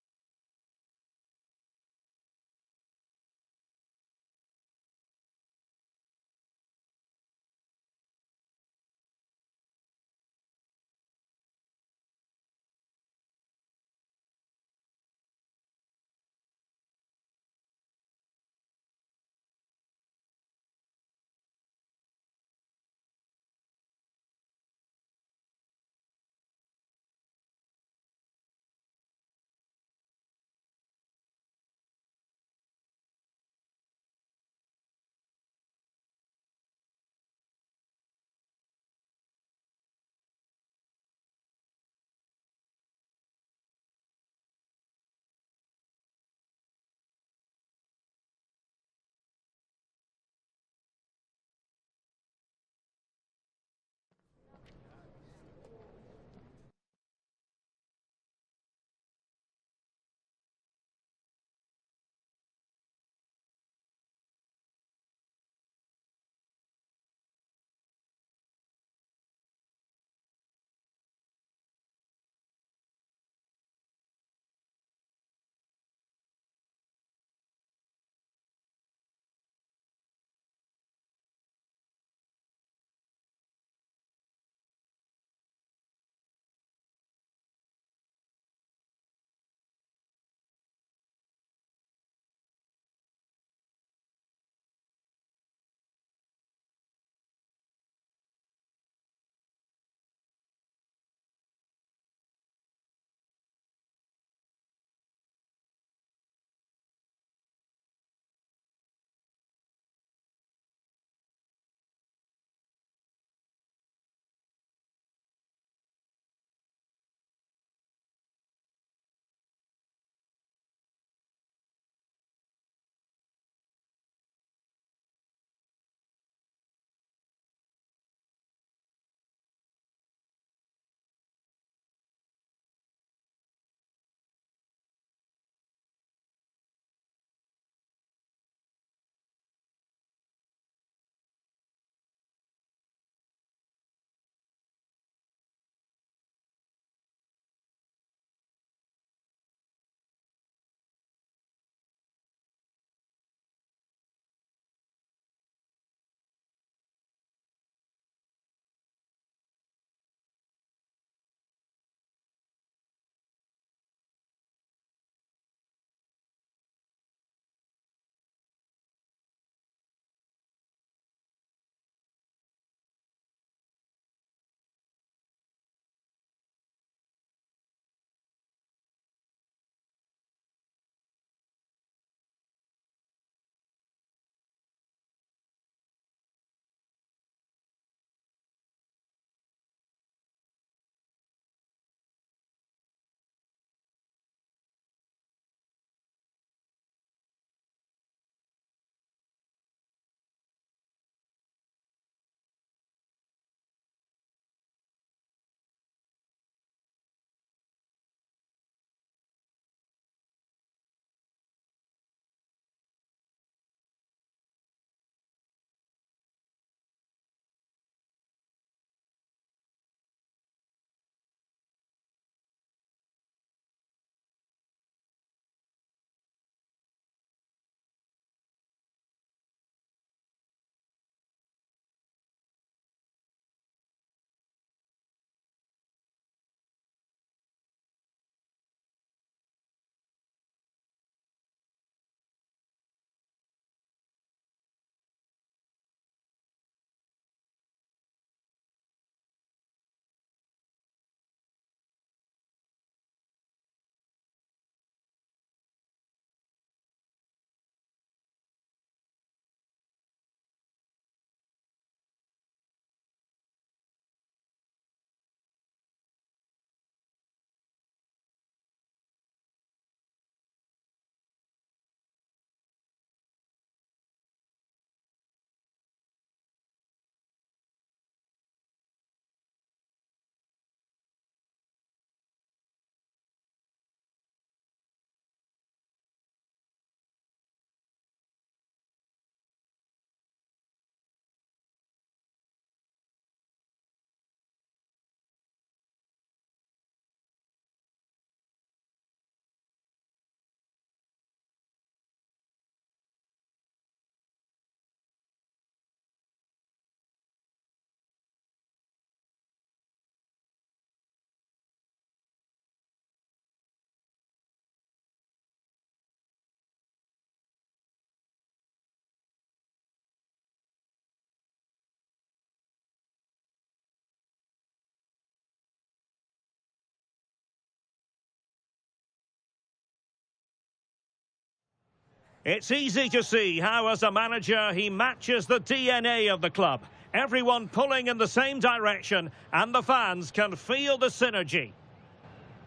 It's easy to see how, as a manager, he matches the DNA of the club. Everyone pulling in the same direction, and the fans can feel the synergy.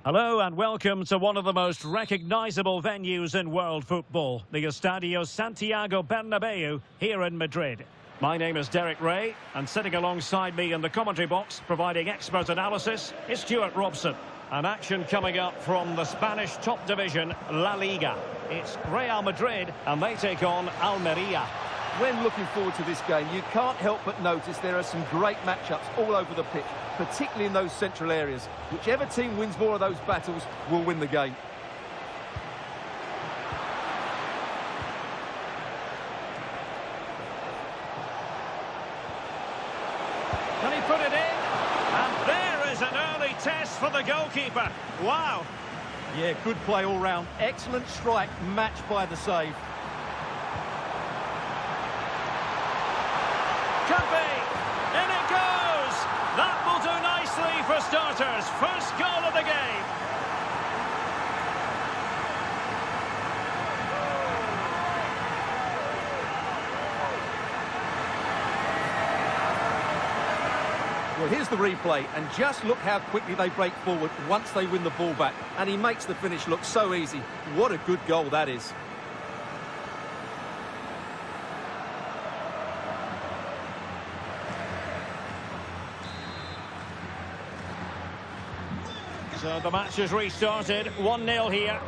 Hello and welcome to one of the most recognisable venues in world football, the Estadio Santiago Bernabeu here in Madrid. My name is Derek Ray, and sitting alongside me in the commentary box, providing expert analysis, is Stuart Robson. An action coming up from the Spanish top division, La Liga. It's Real Madrid, and they take on Almeria. When looking forward to this game, you can't help but notice there are some great matchups all over the pitch, particularly in those central areas. Whichever team wins more of those battles will win the game. Can he put it in? And there is an early test for the goalkeeper. Wow. Yeah, good play all round. Excellent strike, matched by the save. Could be. In it goes. That will do nicely for starters. First goal of the game. Well, here's the replay, and just look how quickly they break forward once they win the ball back. And he makes the finish look so easy. What a good goal that is. So the match has restarted. 1-0 here.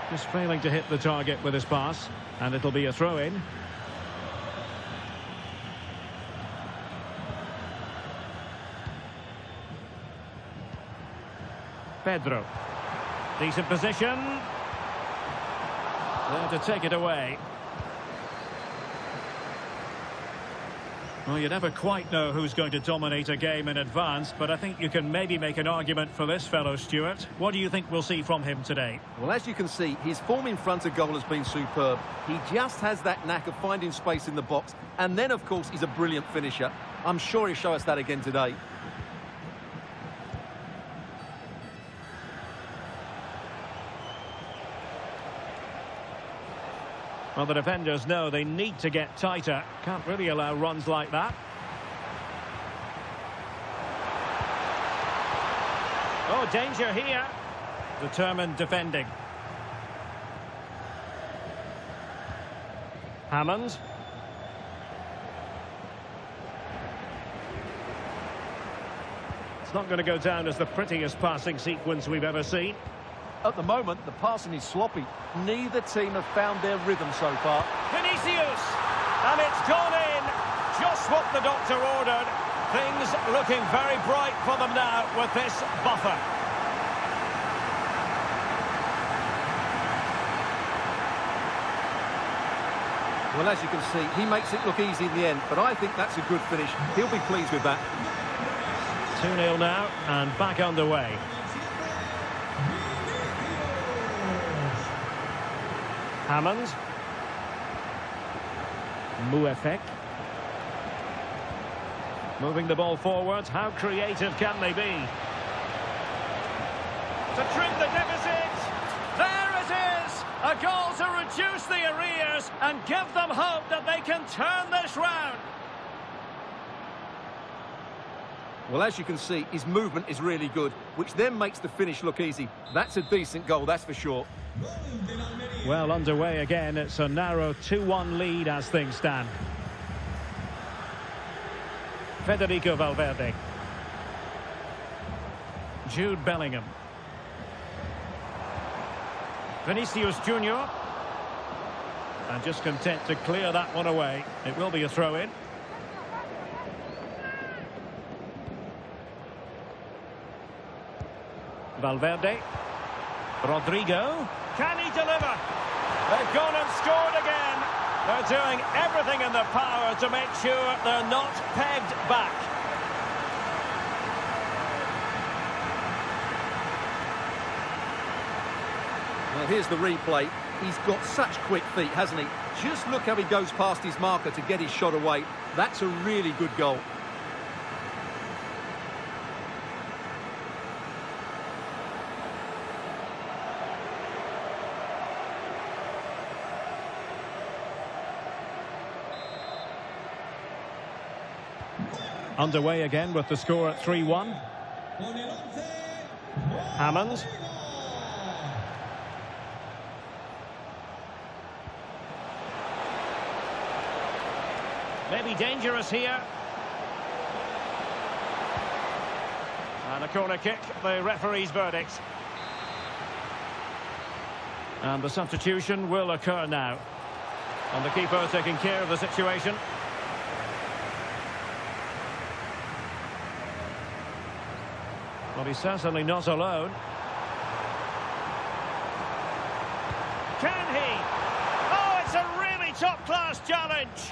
Just failing to hit the target with his pass, and it'll be a throw-in. Pedro. Decent position. There to take it away. Well, you never quite know who's going to dominate a game in advance, but I think you can maybe make an argument for this fellow, Stuart. What do you think we'll see from him today? Well, as you can see, his form in front of goal has been superb. He just has that knack of finding space in the box, and then, of course, he's a brilliant finisher. I'm sure he'll show us that again today. Well, the defenders know they need to get tighter. Can't really allow runs like that. Oh, danger here. Determined defending. Hammond. It's not going to go down as the prettiest passing sequence we've ever seen. At the moment, the passing is sloppy. Neither team have found their rhythm so far. Vinicius! And it's gone in. Just what the doctor ordered. Things looking very bright for them now with this buffer. Well, as you can see, he makes it look easy in the end, but I think that's a good finish. He'll be pleased with that. 2-0 now, and back underway. Hammond. Muefek. Moving the ball forward. How creative can they be? To trim the deficit. There it is! A goal to reduce the arrears and give them hope that they can turn this round. Well, as you can see, his movement is really good, which then makes the finish look easy. That's a decent goal, that's for sure. Well, underway again. It's a narrow 2-1 lead as things stand. Federico Valverde. Jude Bellingham. Vinicius Junior. And just content to clear that one away. It will be a throw-in. Valverde. Rodrigo. Can he deliver? They've gone and scored again. They're doing everything in their power to make sure they're not pegged back. Well, here's the replay. He's got such quick feet, hasn't he? Just look how he goes past his marker to get his shot away. That's a really good goal. Underway again with the score at 3-1. Hammond. Maybe dangerous here. And a corner kick, the referee's verdict. And the substitution will occur now. And the keeper taking care of the situation. Well, he's certainly not alone. Can he? Oh, it's a really top-class challenge.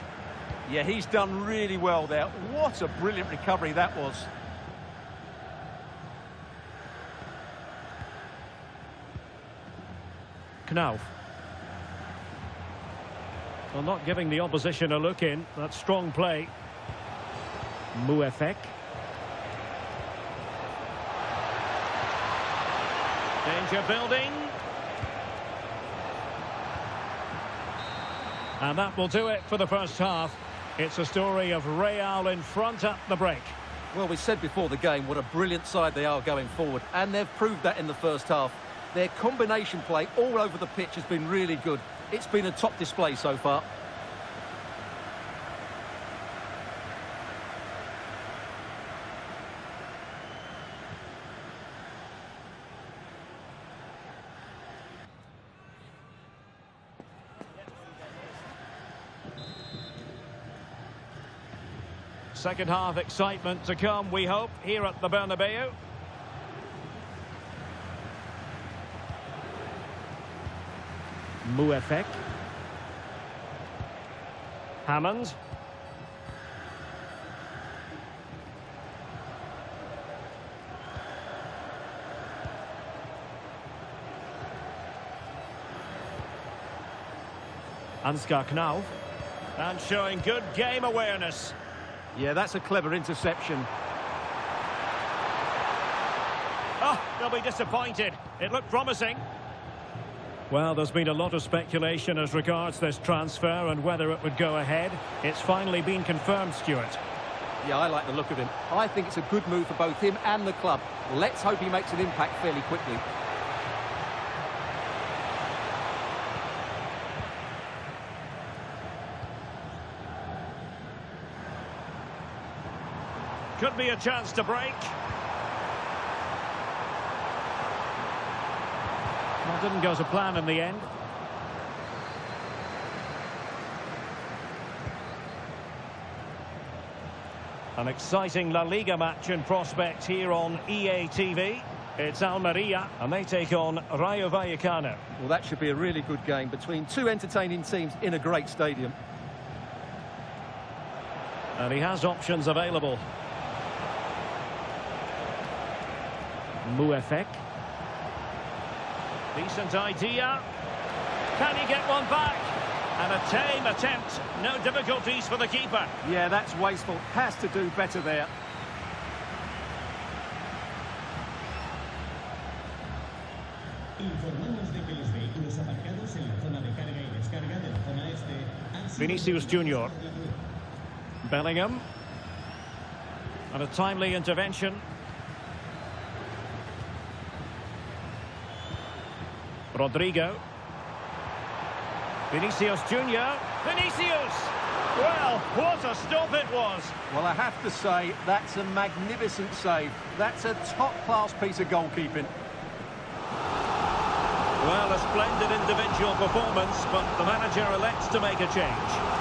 Yeah, he's done really well there. What a brilliant recovery that was. Knauf. Well, not giving the opposition a look in. That's strong play. Muefek. Danger building. And that will do it for the first half. It's a story of Real in front at the break. Well, we said before the game what a brilliant side they are going forward, and they've proved that in the first half. Their combination play all over the pitch has been really good. It's been a top display so far. Second half excitement to come, we hope, here at the Bernabeu. Muefek. Hammond. Ansgar Knauf. And showing good game awareness. Yeah, that's a clever interception. Oh, they'll be disappointed. It looked promising. Well, there's been a lot of speculation as regards this transfer and whether it would go ahead. It's finally been confirmed, Stuart. Yeah, I like the look of him. I think it's a good move for both him and the club. Let's hope he makes an impact fairly quickly. Could be a chance to break. Well, didn't go to plan in the end. An exciting La Liga match in prospect here on EA-TV. It's Almeria, and they take on Rayo Vallecano. Well, that should be a really good game between two entertaining teams in a great stadium. And he has options available. Muefek. Decent idea. Can he get one back? And a tame attempt. No difficulties for the keeper. Yeah, that's wasteful. Has to do better there. Vinicius Junior. Bellingham. And a timely intervention. Rodrigo. Vinicius Junior. Vinicius! Well, what a stop it was. Well, I have to say, that's a magnificent save. That's a top-class piece of goalkeeping. Well, a splendid individual performance, but the manager elects to make a change.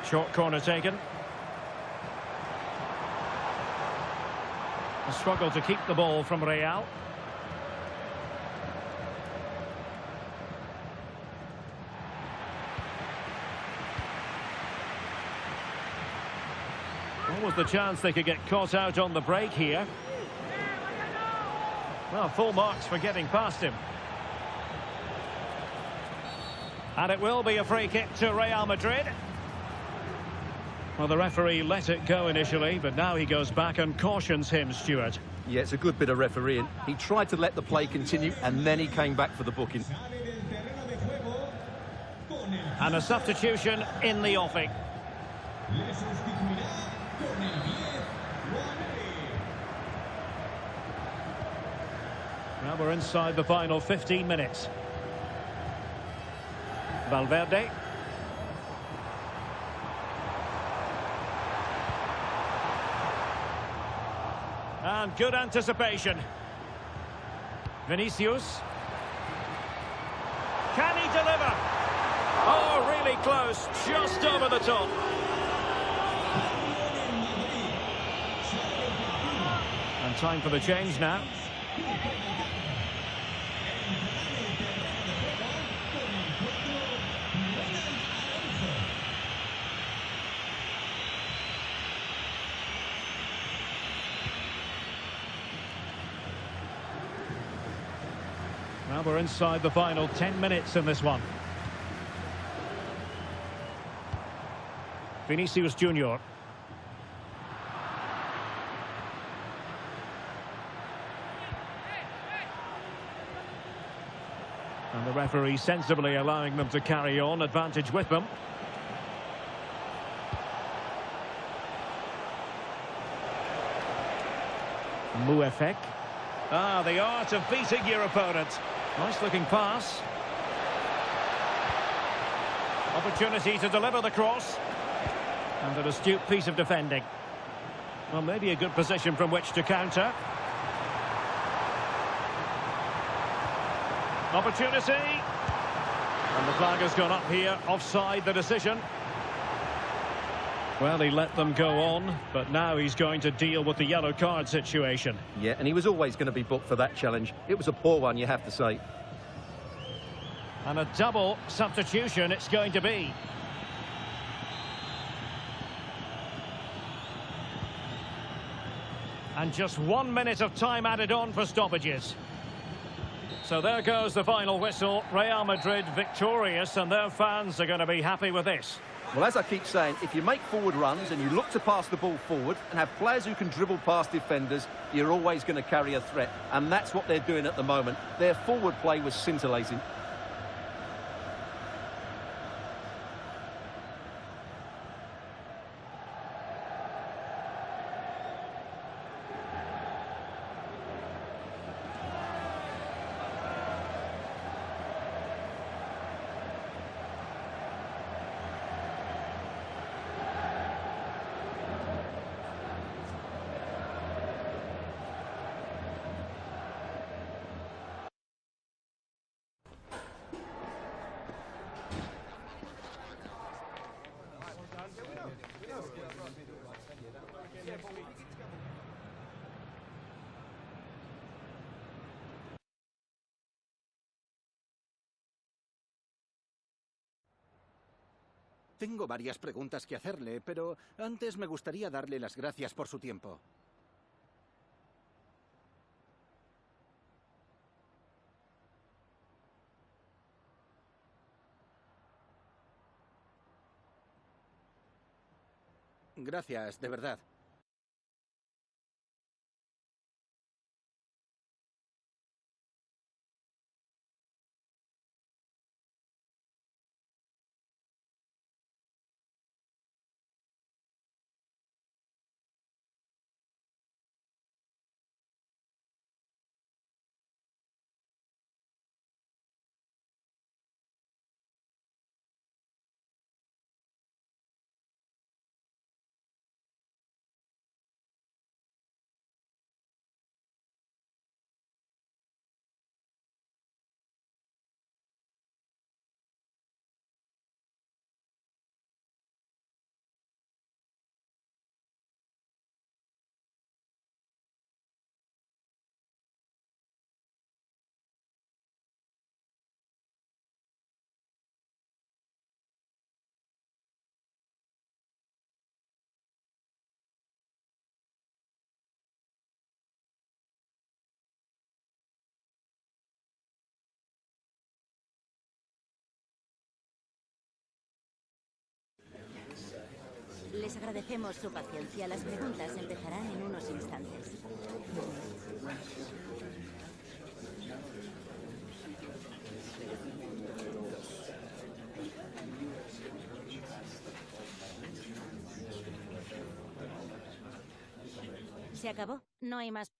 Short corner taken. A struggle to keep the ball from Real. What was the chance they could get caught out on the break here? Well, full marks for getting past him. And it will be a free kick to Real Madrid. Well, the referee let it go initially, but now he goes back and cautions him, Stuart. Yeah, it's a good bit of refereeing. He tried to let the play continue, and then he came back for the booking. And a substitution in the offing. Now we're inside the final 15 minutes. Valverde. And good anticipation. Vinicius. Can he deliver? Oh, really close, just over the top. And time for the change now. Now we're inside the final 10 minutes in this one. Vinicius Junior. And the referee sensibly allowing them to carry on, advantage with them. Muefek. Ah, the art of beating your opponent. Nice looking pass. Opportunity to deliver the cross. And an astute piece of defending. Well, maybe a good position from which to counter. Opportunity. And the flag has gone up here. Offside the decision. Well, he let them go on, but now he's going to deal with the yellow card situation. Yeah, and he was always going to be booked for that challenge. It was a poor one, you have to say. And a double substitution it's going to be. And just 1 minute of time added on for stoppages. So there goes the final whistle. Real Madrid victorious, and their fans are going to be happy with this. Well, as I keep saying, if you make forward runs and you look to pass the ball forward and have players who can dribble past defenders, you're always going to carry a threat. And that's what they're doing at the moment. Their forward play was scintillating. Tengo varias preguntas que hacerle, pero antes me gustaría darle las gracias por su tiempo. Gracias, de verdad. Les agradecemos su paciencia. Las preguntas empezarán en unos instantes. ¿Se acabó? No hay más.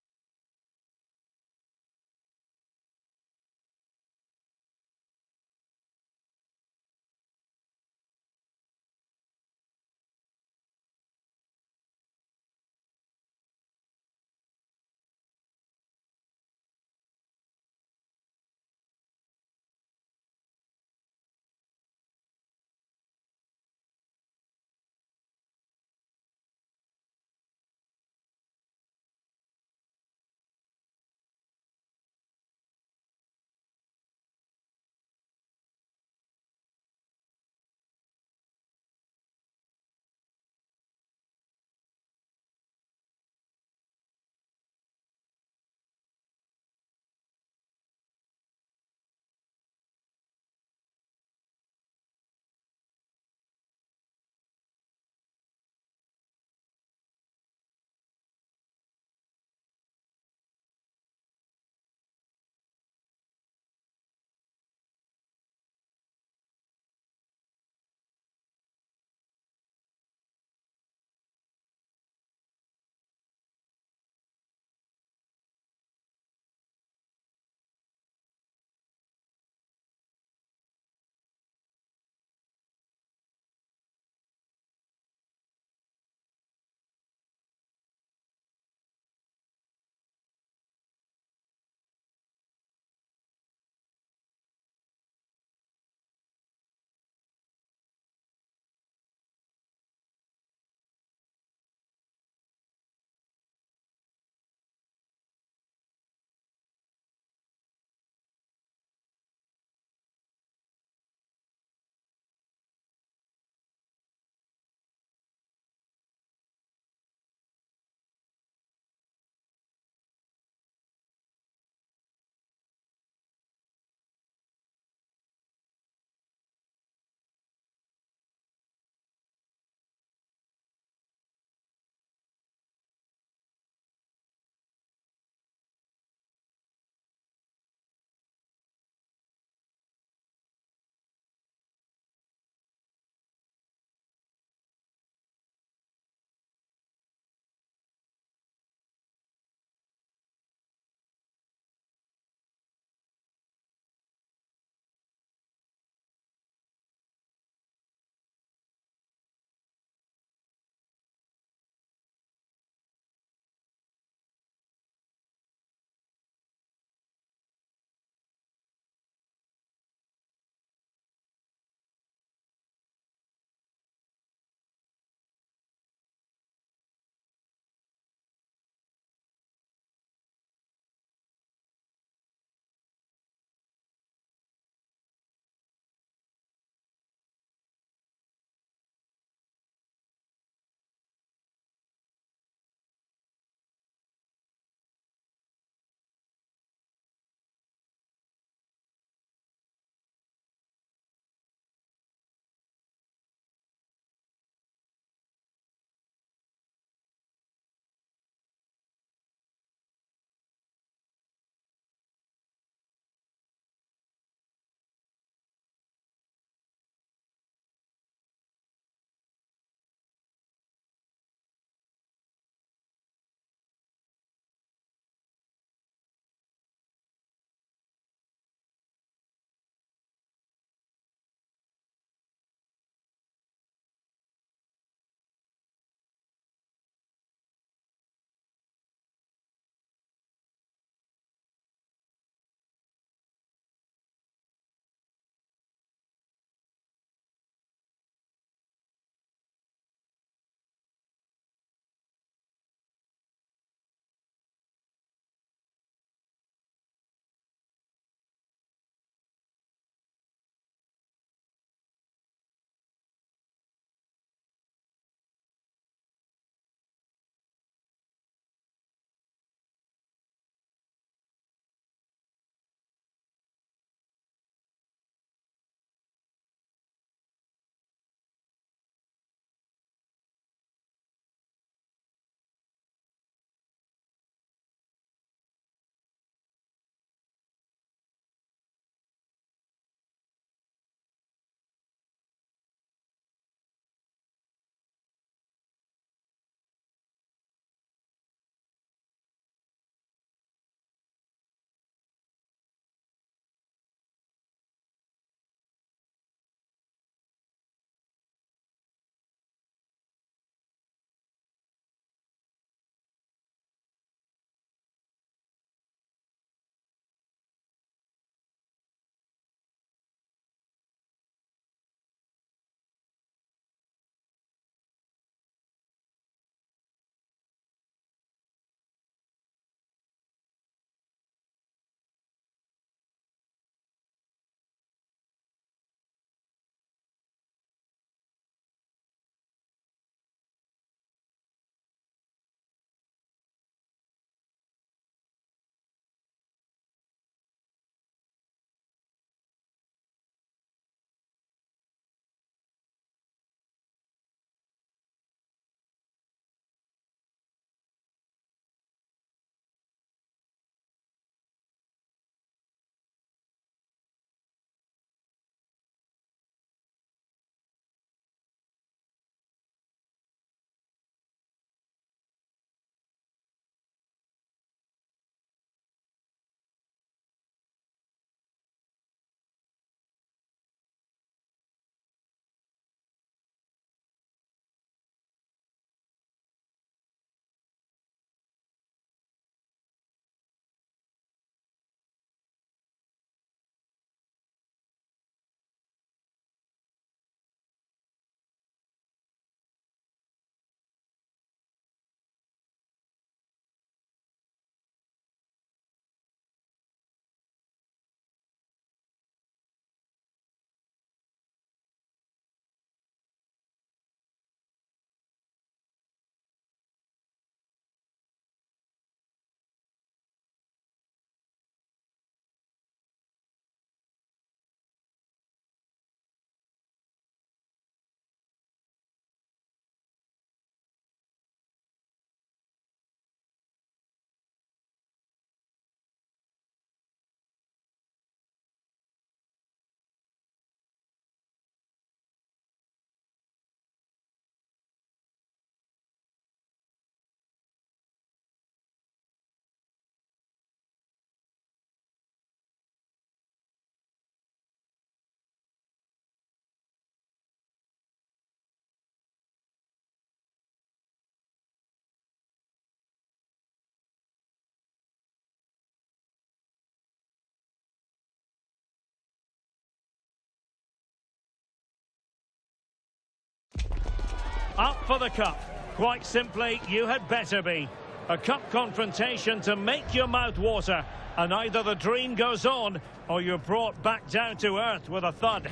up for the cup. Quite simply, you had better be. A cup confrontation to make your mouth water, and either the dream goes on or you're brought back down to earth with a thud.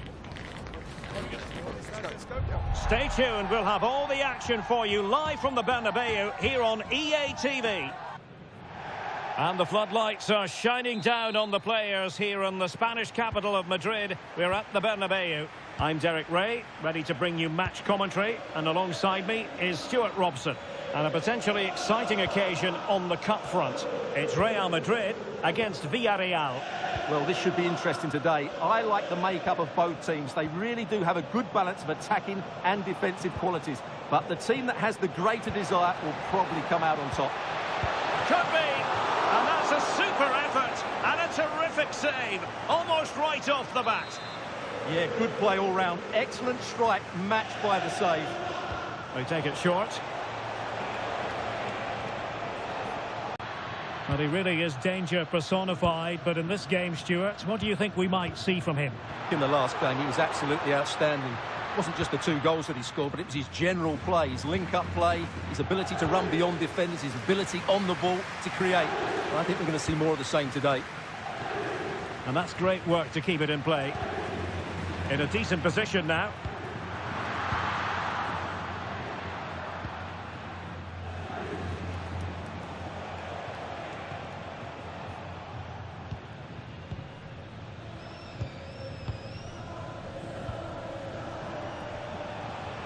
Stay tuned, we'll have all the action for you live from the Bernabeu here on EA TV. And the floodlights are shining down on the players here in the Spanish capital of Madrid. We're at the Bernabeu. I'm Derek Ray, ready to bring you match commentary, and alongside me is Stuart Robson. And a potentially exciting occasion on the cup front. It's Real Madrid against Villarreal. Well, this should be interesting today. I like the makeup of both teams. They really do have a good balance of attacking and defensive qualities. But the team that has the greater desire will probably come out on top. Could be. And that's a super effort. And a terrific save. Almost right off the bat. Yeah, good play all round. Excellent strike, matched by the save. They take it short. Well, he really is danger personified, but in this game, Stuart, what do you think we might see from him? In the last game, he was absolutely outstanding. It wasn't just the 2 goals that he scored, but it was his general play, his link-up play, his ability to run beyond defenders, his ability on the ball to create. Well, I think we're going to see more of the same today. And that's great work to keep it in play. In a decent position now.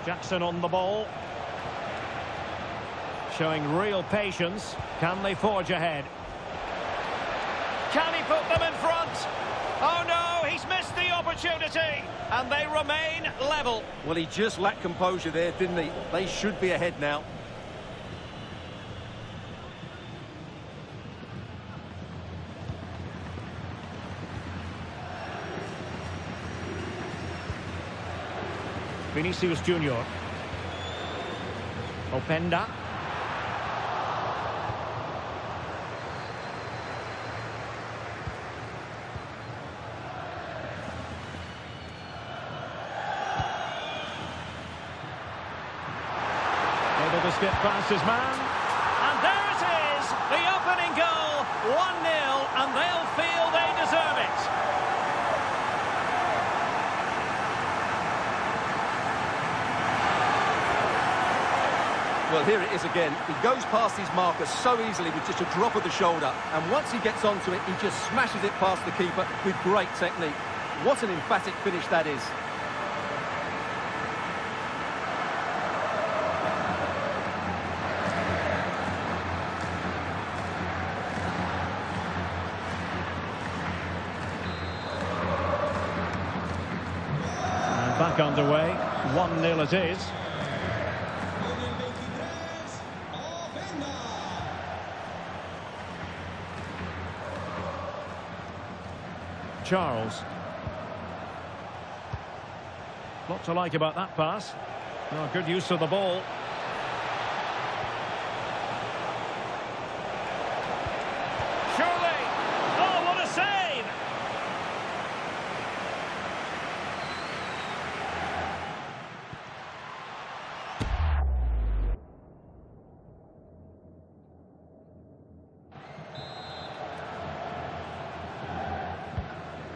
Jackson on the ball. Showing real patience. Can they forge ahead? Can he put them in front? Oh no, he's missed the opportunity. And they remain level. Well, he just lacked composure there, didn't he? They should be ahead now. Vinicius Junior. Openda. Able to skip past his man. And there it is! The opening goal! 1-0, and they'll feel they deserve it. Well, here it is again. He goes past his marker so easily with just a drop of the shoulder. And once he gets onto it, he just smashes it past the keeper with great technique. What an emphatic finish that is. And back underway. 1-0 it is. Charles. Lot to like about that pass. Oh, good use of the ball. Surely! Oh, what a save!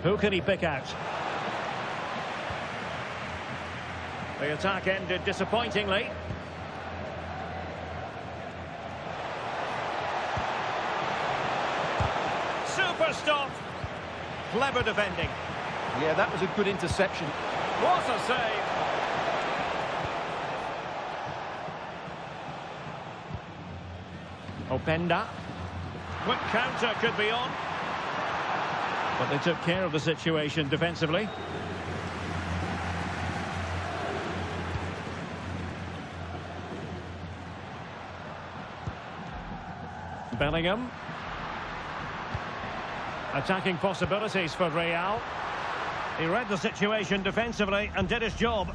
Who can he pick out? The attack ended disappointingly. Super stop! Clever defending. Yeah, that was a good interception. What a save! Openda. Quick counter could be on. But they took care of the situation defensively. Bellingham. Attacking possibilities for Real. He read the situation defensively and did his job.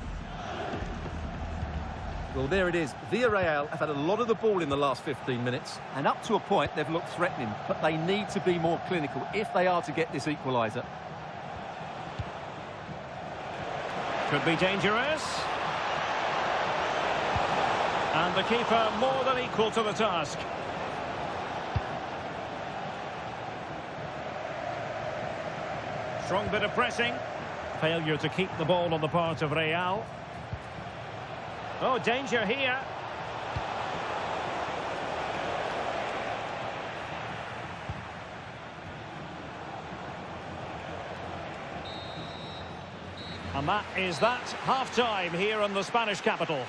Well, there it is. Villarreal have had a lot of the ball in the last 15 minutes, and up to a point they've looked threatening, but they need to be more clinical if they are to get this equaliser. Could be dangerous. And the keeper more than equal to the task. Strong bit of pressing. Failure to keep the ball on the part of Real. Oh, danger here. And that is that. Half-time here in the Spanish capital.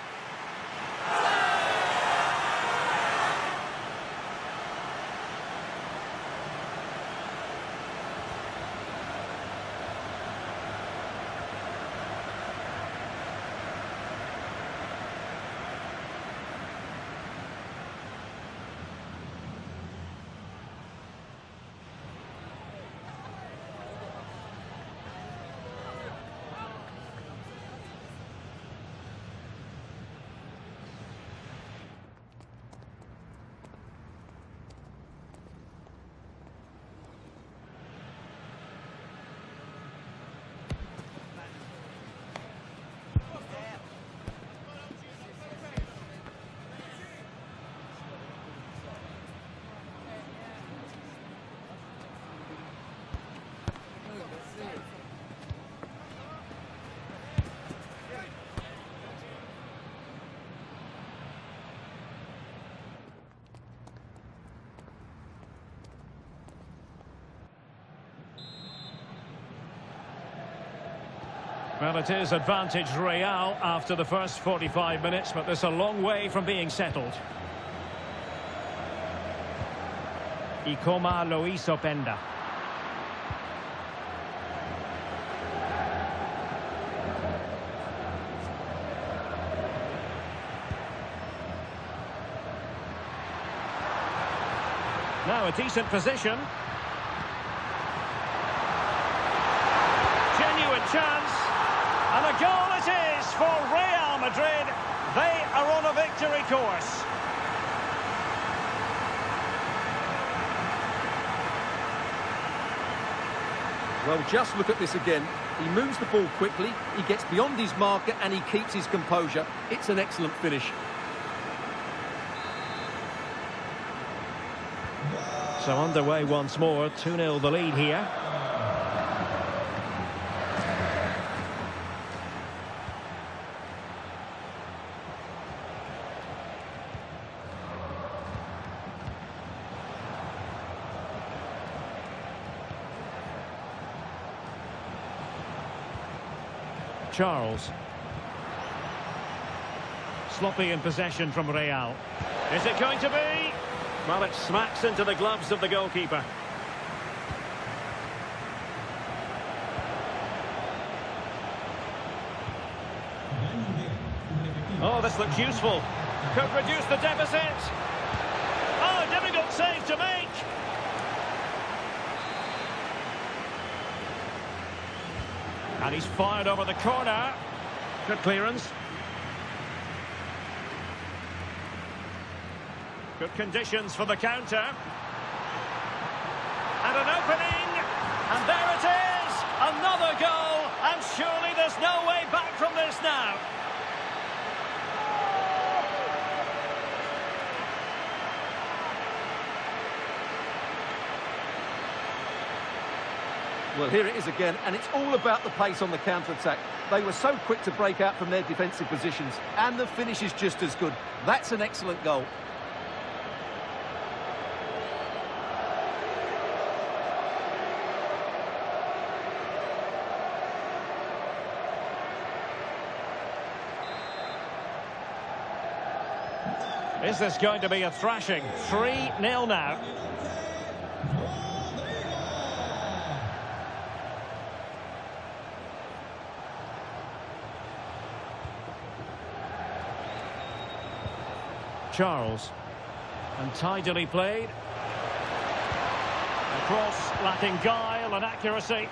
Well, it is advantage Real after the first 45 minutes, but there's a long way from being settled. Y como lo hizo Penda. Now a decent position. Genuine chance. And a goal it is for Real Madrid. They are on a victory course. Well, just look at this again. He moves the ball quickly, he gets beyond his marker and he keeps his composure. It's an excellent finish. So underway once more, 2-0 the lead here. Charles. Sloppy in possession from Real. Is it going to be? Well, it smacks into the gloves of the goalkeeper. Oh, this looks useful. Could reduce the deficit. Oh, difficult save to make. And he's fired over the corner. Good clearance. Good conditions for the counter. And an opening. And there it is. Another goal. And surely there's no way back from this now. Well, here it is again, and it's all about the pace on the counter-attack. They were so quick to break out from their defensive positions, and the finish is just as good. That's an excellent goal. Is this going to be a thrashing? 3-0 now. Charles. And tidily played. A cross lacking guile and accuracy.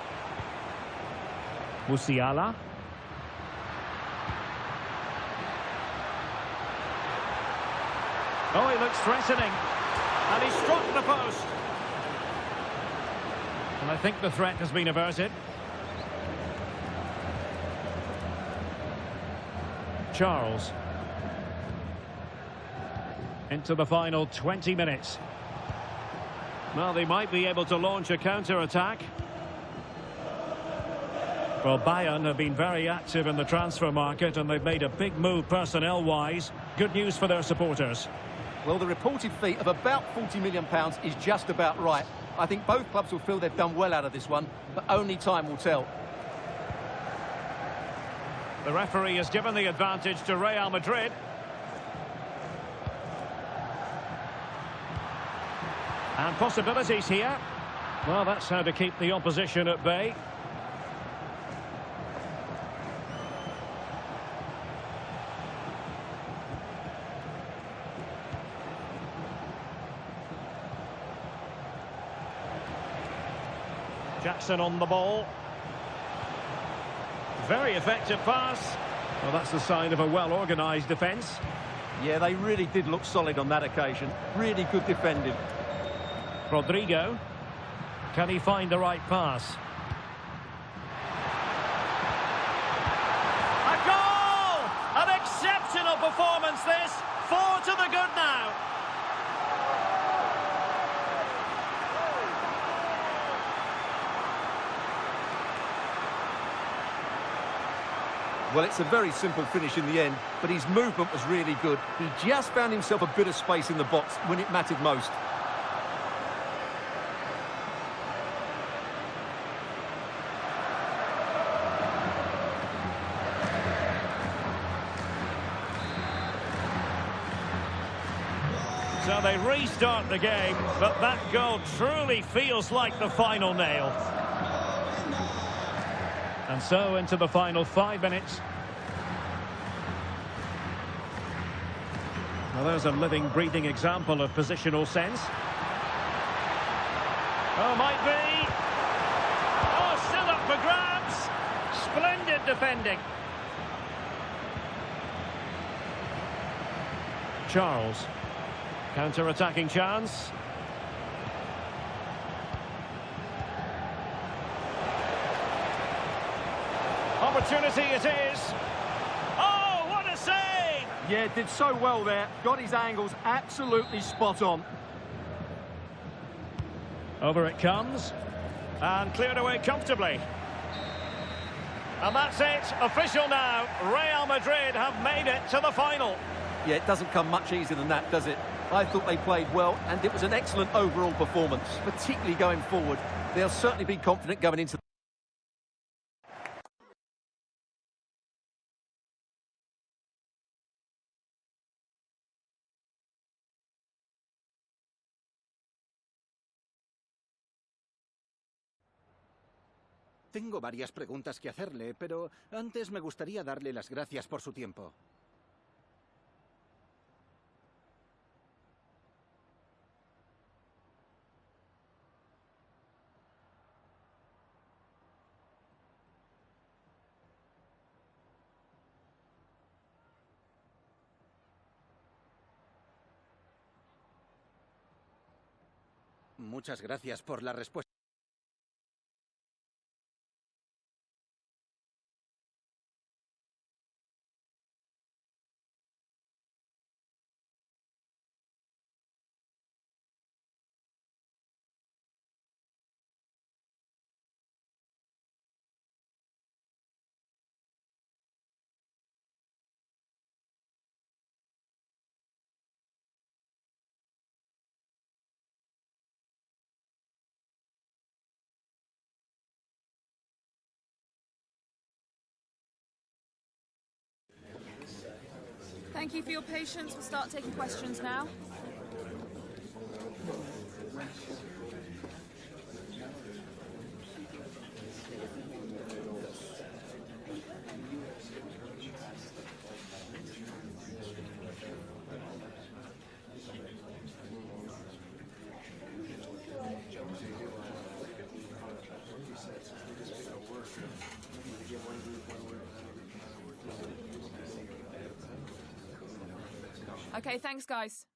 Musiala. Oh, he looks threatening. And he struck the post. And I think the threat has been averted. Into the final 20 minutes. Well, they might be able to launch a counter-attack. Well, Bayern have been very active in the transfer market and they've made a big move personnel-wise. Good news for their supporters. Well, the reported fee of about £40 million is just about right. I think both clubs will feel they've done well out of this one, but only time will tell. The referee has given the advantage to Real Madrid. And possibilities here. Well, that's how to keep the opposition at bay. Jackson on the ball. Very effective pass. Well, that's the sign of a well-organised defence. Yeah, they really did look solid on that occasion. Really good defending. Rodrigo. Can he find the right pass? A goal! An exceptional performance this. 4 to the good now. Well, it's a very simple finish in the end, but his movement was really good. He just found himself a bit of space in the box when it mattered most. So they restart the game, but that goal truly feels like the final nail. And so into the final 5 minutes. Well, there's a living, breathing example of positional sense. Oh, might be. Oh, still up for grabs. Splendid defending. Charles. Counter-attacking chance. Opportunity it is. Oh, what a save! Yeah, did so well there. Got his angles absolutely spot on. Over it comes. And cleared away comfortably. And that's it. Official now. Real Madrid have made it to the final. Yeah, it doesn't come much easier than that, does it? I thought they played well, and it was an excellent overall performance, particularly going forward. They'll certainly be confident going into Tengo varias preguntas que hacerle, pero antes me gustaría darle las gracias por su tiempo. Muchas gracias por la respuesta. Thank you for your patience. We'll start taking questions now. Okay, thanks, guys.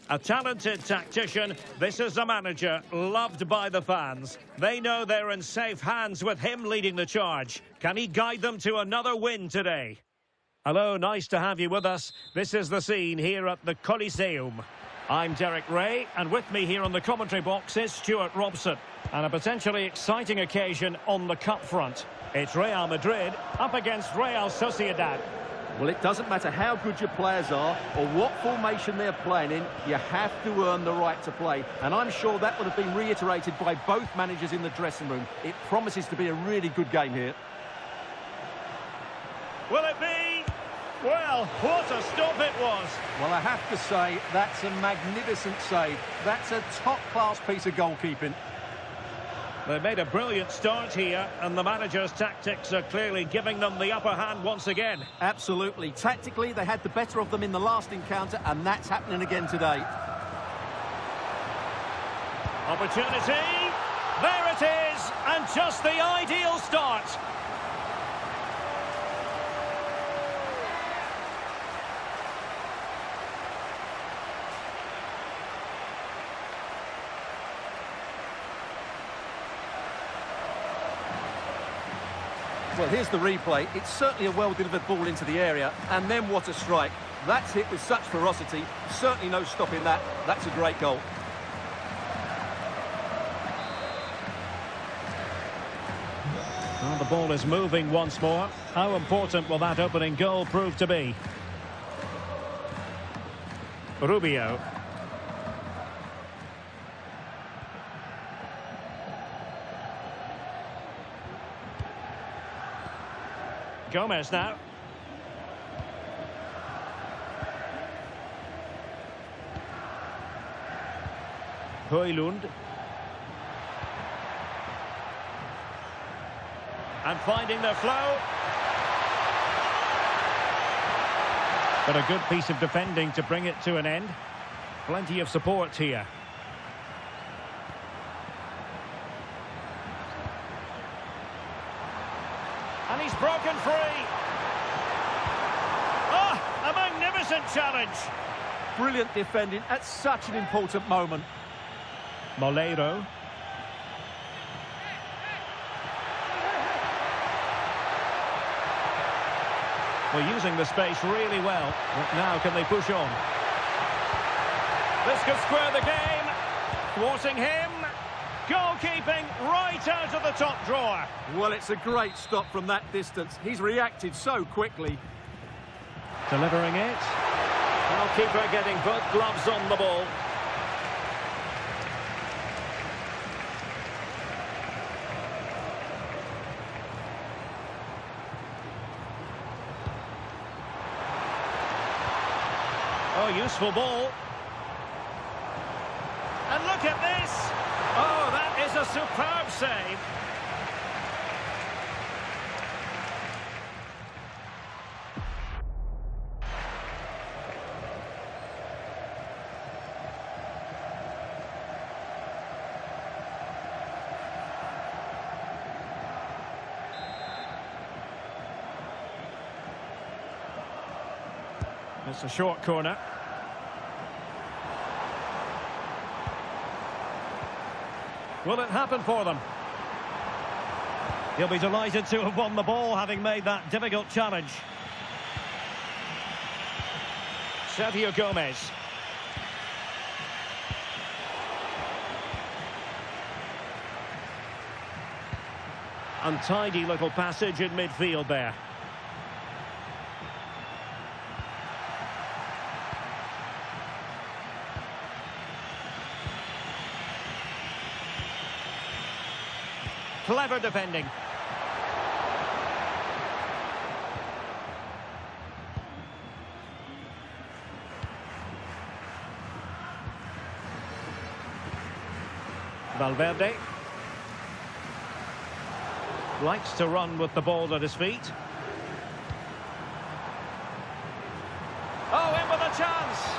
A talented tactician, this is a manager loved by the fans. They know they're in safe hands with him leading the charge. Can he guide them to another win today? Hello, nice to have you with us. This is the scene here at the Coliseum. I'm Derek Ray, and with me here on the commentary box is Stuart Robson. And a potentially exciting occasion on the cup front. It's Real Madrid up against Real Sociedad. Well, it doesn't matter how good your players are or what formation they're playing in, you have to earn the right to play. And I'm sure that would have been reiterated by both managers in the dressing room. It promises to be a really good game here. Will it be? Well, what a stop it was. Well, I have to say, that's a magnificent save. That's a top-class piece of goalkeeping. They made a brilliant start here, and the manager's tactics are clearly giving them the upper hand once again. Absolutely. Tactically, they had the better of them in the last encounter, and that's happening again today. Opportunity. There it is, and just the ideal start. Well, here's the replay. It's certainly a well-delivered ball into the area, and then what a strike. That's hit with such ferocity. Certainly no stopping that. That's a great goal. Well, the ball is moving once more. How important will that opening goal prove to be? Rubio. Gomez now. Højlund. And finding the flow. But a good piece of defending to bring it to an end. Plenty of support here. And he's broken free. Oh, a magnificent challenge. Brilliant defending at such an important moment. Moleiro. Well, using the space really well. But now can they push on? This could square the game. Thwarting him. Goalkeeping right out of the top drawer. Well, it's a great stop from that distance. He's reacted so quickly. Delivering it. Goalkeeper getting both gloves on the ball. Oh, useful ball. And look at this. Oh, that is a superb save. It's a short corner. Will it happen for them? He'll be delighted to have won the ball, having made that difficult challenge. Sergio Gomez. Untidy little passage in midfield there. Clever defending. Valverde. Likes to run with the ball at his feet. Oh, in with a chance.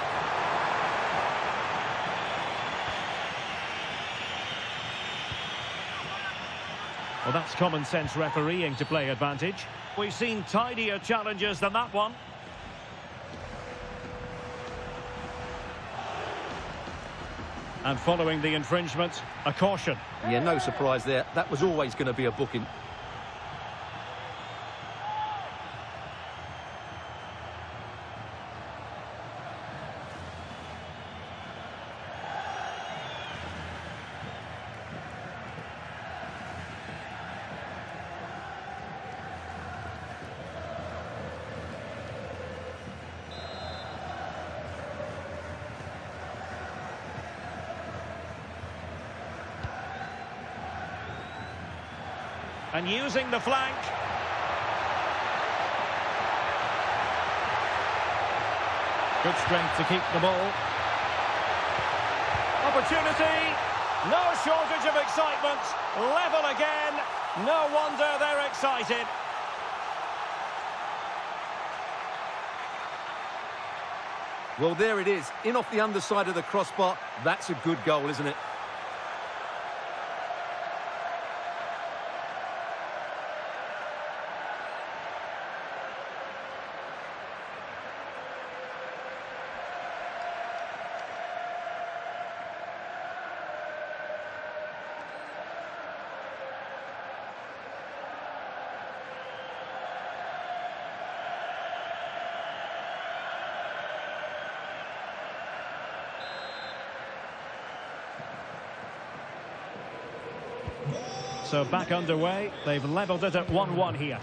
Well, that's common sense refereeing to play advantage. We've seen tidier challenges than that one. And following the infringement, a caution. Yeah, no surprise there. That was always going to be a booking. And using the flank. Good strength to keep the ball. Opportunity. No shortage of excitement. Level again. No wonder they're excited. Well, there it is. In off the underside of the crossbar. That's a good goal, isn't it? So back underway. They've levelled it at 1-1 here.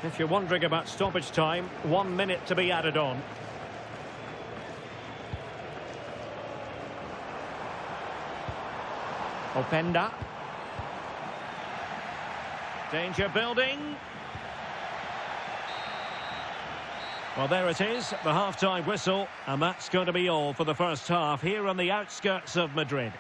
If you're wondering about stoppage time, 1 minute to be added on. Openda. Danger building. Well, there it is, the half-time whistle, and that's going to be all for the first half here on the outskirts of Madrid.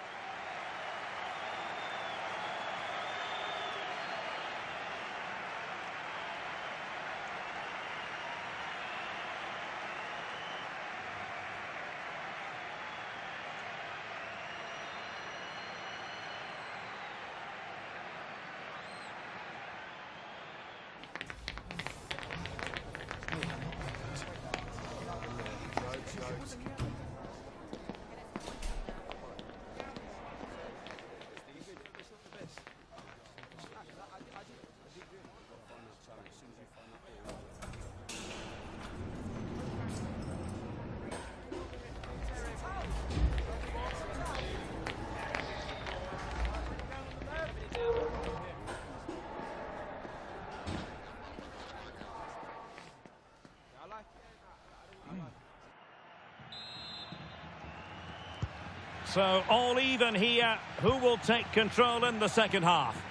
So, all even here. Who will take control in the second half?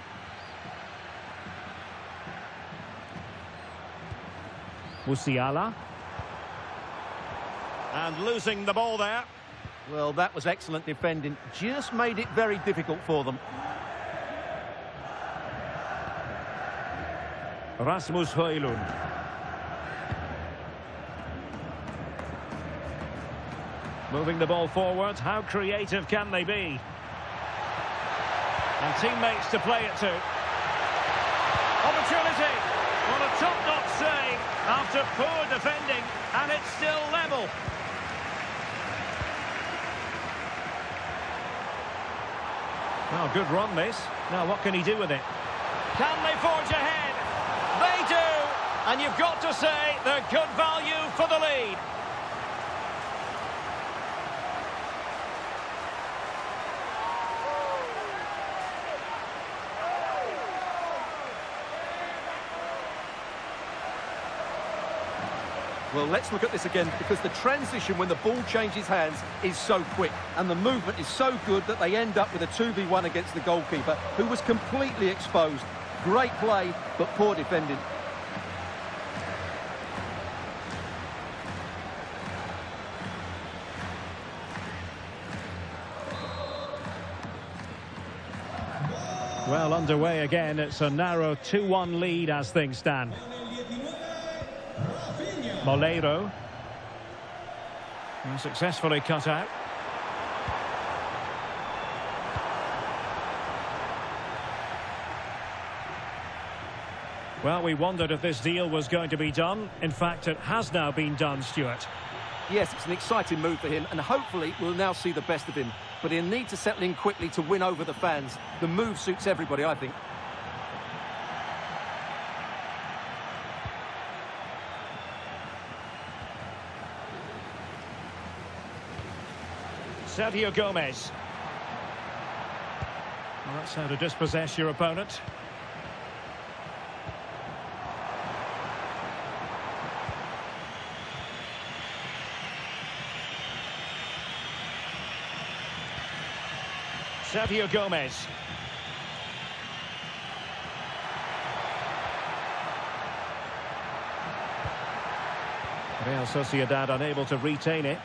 Musiala. And losing the ball there. Well, that was excellent defending. Just made it very difficult for them. Rasmus Højlund. Moving the ball forward, how creative can they be? And teammates to play it to. Opportunity! What a top-notch save after poor defending, and it's still level. Well, good run this. Now what can he do with it? Can they forge ahead? They do! And you've got to say they're good value for the lead. Well, let's look at this again, because the transition when the ball changes hands is so quick, and the movement is so good that they end up with a 2v1 against the goalkeeper, who was completely exposed. Great play, but poor defending. Well, underway again. It's a narrow 2-1 lead as things stand. Moleiro. Successfully cut out. Well, we wondered if this deal was going to be done. In fact, it has now been done, Stuart. Yes, it's an exciting move for him, and hopefully we'll now see the best of him. But he'll need to settle in quickly to win over the fans. The move suits everybody, I think. Sergio Gomez. Well, that's how to dispossess your opponent. Sergio Gomez. Real Sociedad unable to retain it.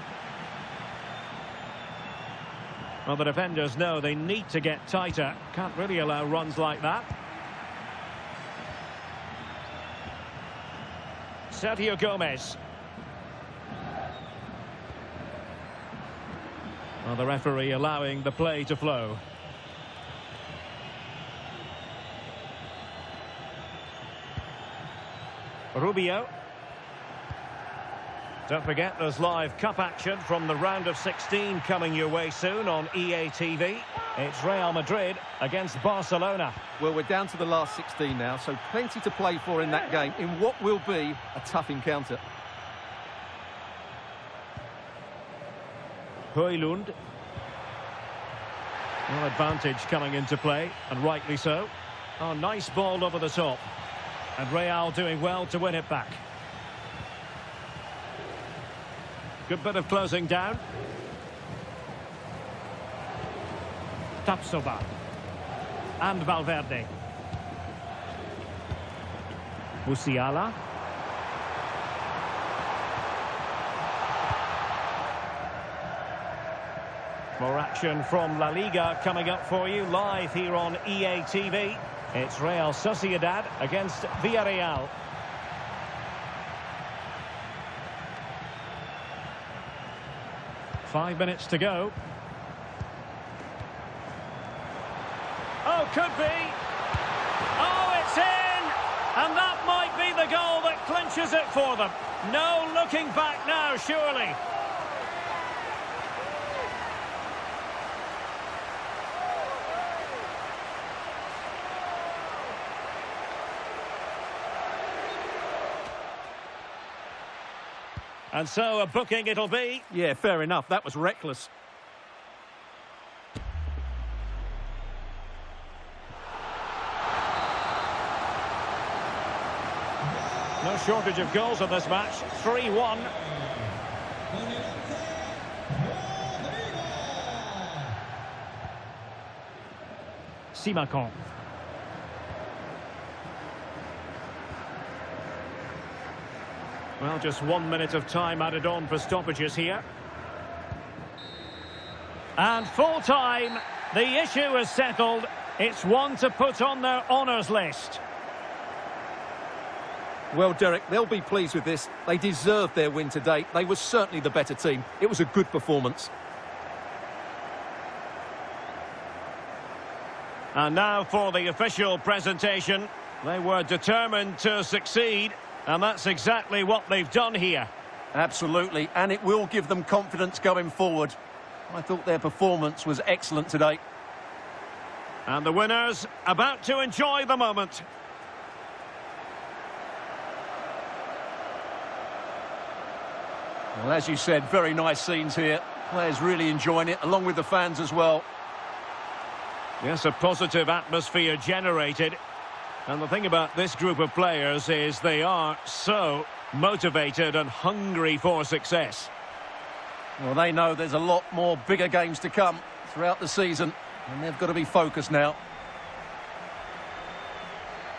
Well, the defenders know they need to get tighter. Can't really allow runs like that. Sergio Gomez. Well, the referee allowing the play to flow. Rubio. Don't forget, there's live cup action from the round of 16 coming your way soon on EA TV. It's Real Madrid against Barcelona. Well, we're down to the last 16 now, so plenty to play for in that game, in what will be a tough encounter. Højlund. Well, advantage coming into play, and rightly so. Oh, nice ball over the top. And Real doing well to win it back. Good bit of closing down. Tapsoba. And Valverde. Musiala. More action from La Liga coming up for you live here on EA TV. It's Real Sociedad against Villarreal. Five minutes to go. Oh, could be. Oh, it's in! And that might be the goal that clinches it for them. No looking back now, surely. And so a booking it'll be. Yeah, fair enough. That was reckless. No shortage of goals in this match. 3-1. Simakon. Well, just 1 minute of time added on for stoppages here. And full time, the issue is settled. It's one to put on their honours list. Well, Derek, they'll be pleased with this. They deserved their win today. They were certainly the better team. It was a good performance. And now for the official presentation. They were determined to succeed. And that's exactly what they've done here. Absolutely, and it will give them confidence going forward. I thought their performance was excellent today. And the winners about to enjoy the moment. Well, as you said, very nice scenes here. Players really enjoying it, along with the fans as well. Yes, a positive atmosphere generated. And the thing about this group of players is they are so motivated and hungry for success. Well, they know there's a lot more bigger games to come throughout the season, and they've got to be focused now.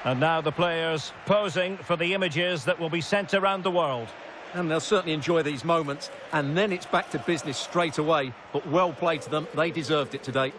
And now the players posing for the images that will be sent around the world. And they'll certainly enjoy these moments, and then it's back to business straight away. But well played to them, they deserved it today.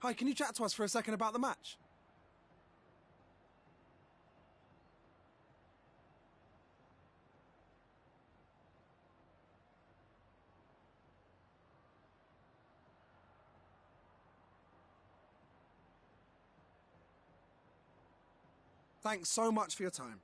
Hi, can you chat to us for a second about the match? Thanks so much for your time.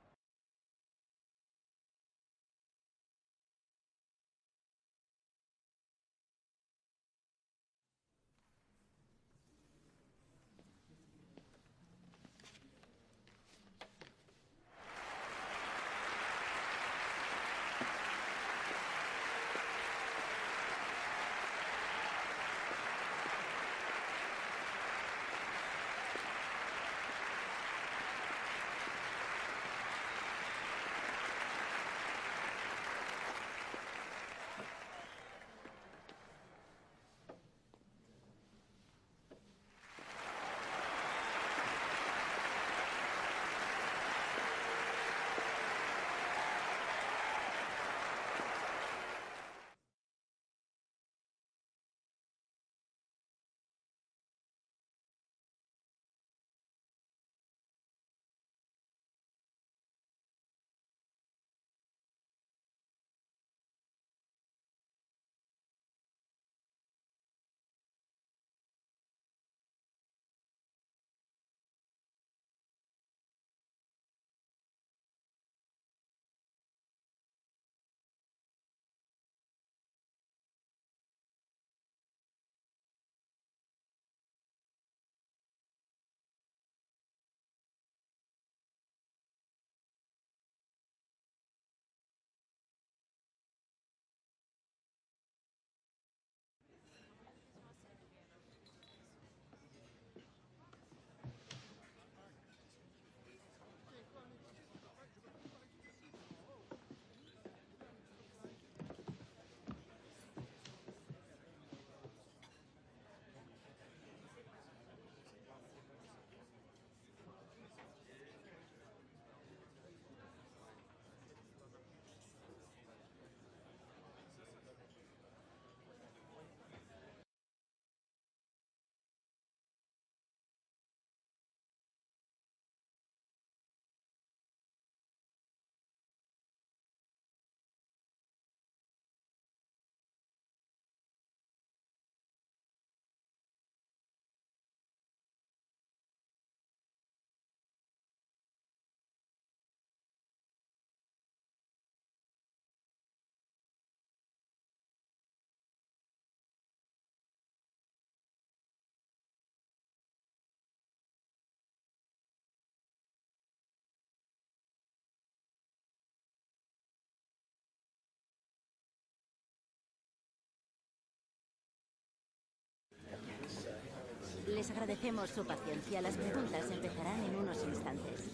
Les agradecemos su paciencia. Las preguntas empezarán en unos instantes.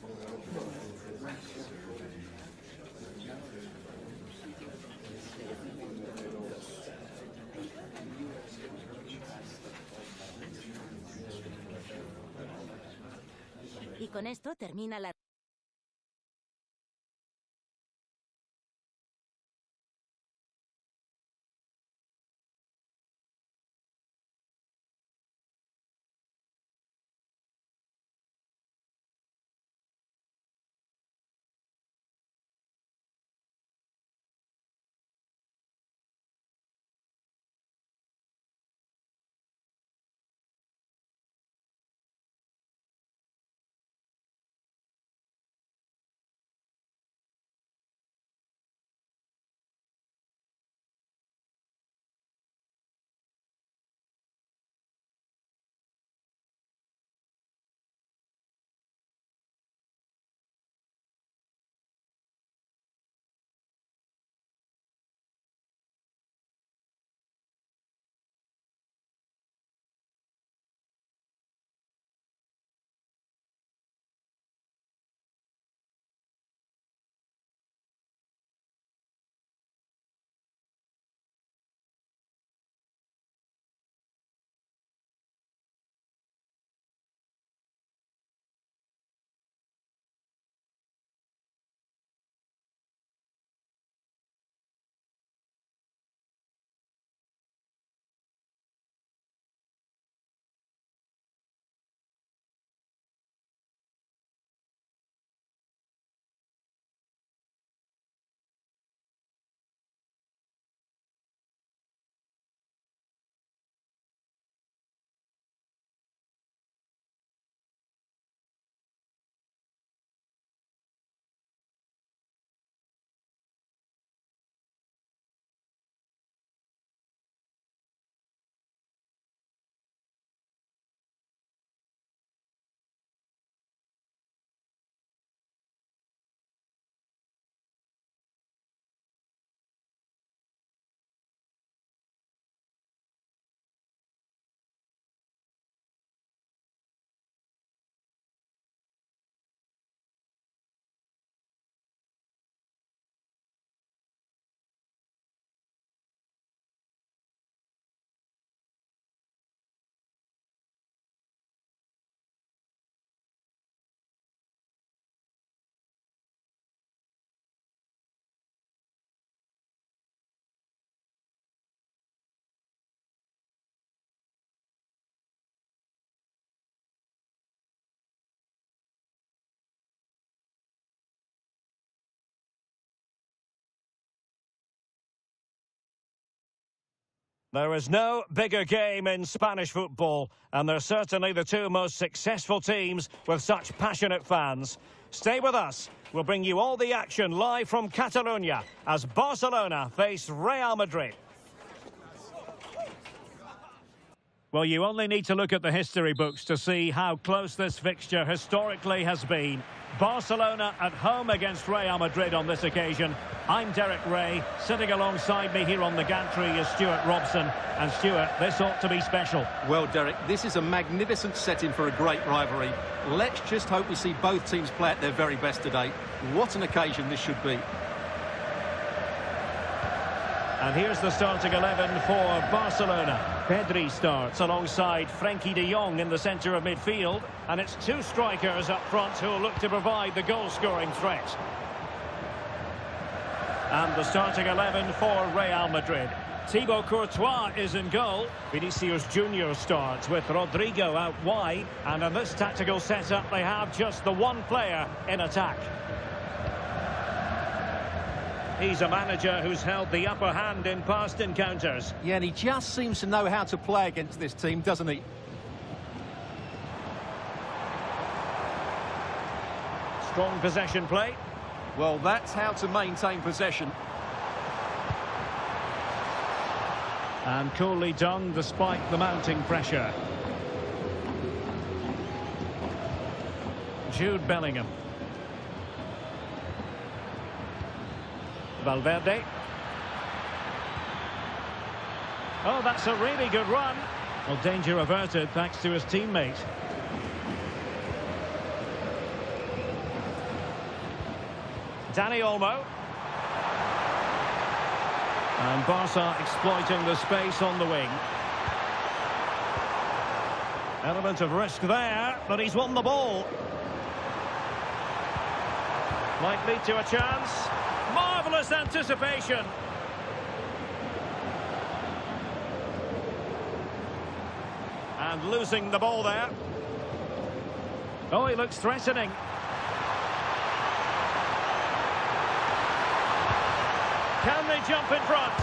Y con esto termina la There is no bigger game in Spanish football, and they're certainly the two most successful teams with such passionate fans. Stay with us. We'll bring you all the action live from Catalonia as Barcelona face Real Madrid. Well, you only need to look at the history books to see how close this fixture historically has been. Barcelona at home against Real Madrid on this occasion. I'm Derek Ray. Sitting alongside me here on the gantry is Stuart Robson. And Stuart, this ought to be special. Well, Derek, this is a magnificent setting for a great rivalry. Let's just hope we see both teams play at their very best today. What an occasion this should be. And here's the starting 11 for Barcelona. Pedri starts alongside Frenkie de Jong in the centre of midfield. And it's two strikers up front who will look to provide the goal-scoring threat. And the starting 11 for Real Madrid. Thibaut Courtois is in goal. Vinicius Junior starts with Rodrigo out wide. And in this tactical setup, they have just the one player in attack. He's a manager who's held the upper hand in past encounters. Yeah, and he just seems to know how to play against this team, doesn't he? Strong possession play. Well, that's how to maintain possession. And coolly done despite the mounting pressure. Jude Bellingham. Valverde. Oh, that's a really good run. Well, danger averted thanks to his teammate. Dani Olmo. And Barca exploiting the space on the wing. Element of risk there, but he's won the ball. Might lead to a chance. Marvellous anticipation. And losing the ball there. Oh, he looks threatening. Can they jump in front?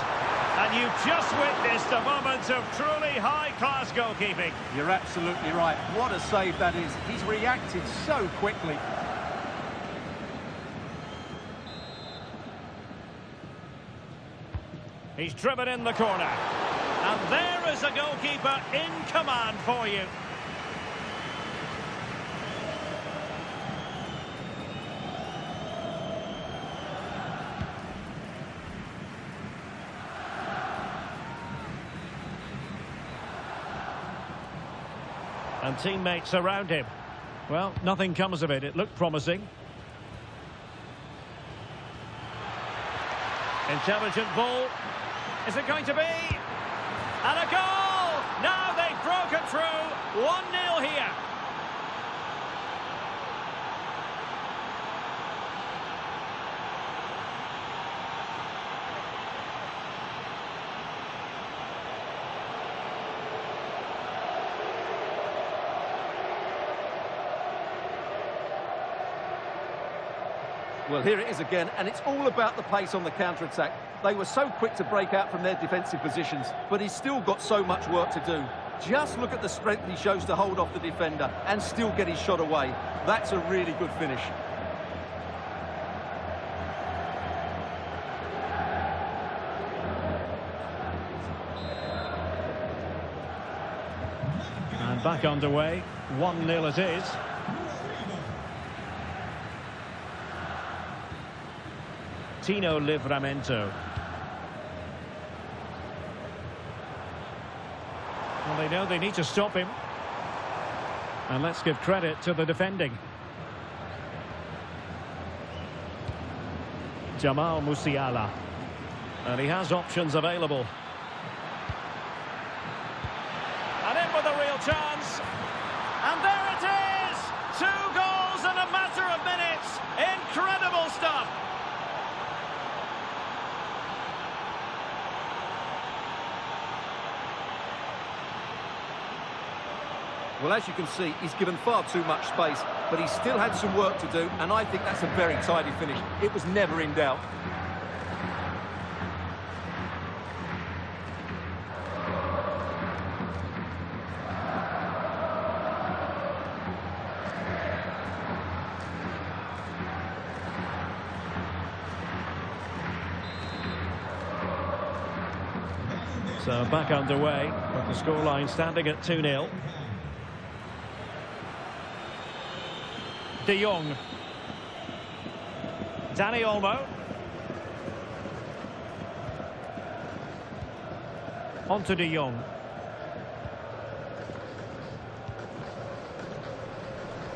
And you've just witnessed a moment of truly high-class goalkeeping. You're absolutely right. What a save that is. He's reacted so quickly. He's driven in the corner. And there is a goalkeeper in command for you. And teammates around him. Well, nothing comes of it. It looked promising. Intelligent ball. Is it going to be? And a goal! Now they've broken through. 1-0 here. Well, here it is again, and it's all about the pace on the counter-attack. They were so quick to break out from their defensive positions, but he's still got so much work to do. Just look at the strength he shows to hold off the defender and still get his shot away. That's a really good finish. And back underway. 1-0 it is. Tino Livramento. Well, they know they need to stop him. And let's give credit to the defending. Jamal Musiala. And he has options available. And in with a real chance. And there it is! 2 goals in a matter of minutes. Incredible stuff. Well, as you can see, he's given far too much space, but he still had some work to do, and I think that's a very tidy finish. It was never in doubt. So back underway, with the scoreline standing at 2-0. De Jong. Dani Olmo. On to De Jong.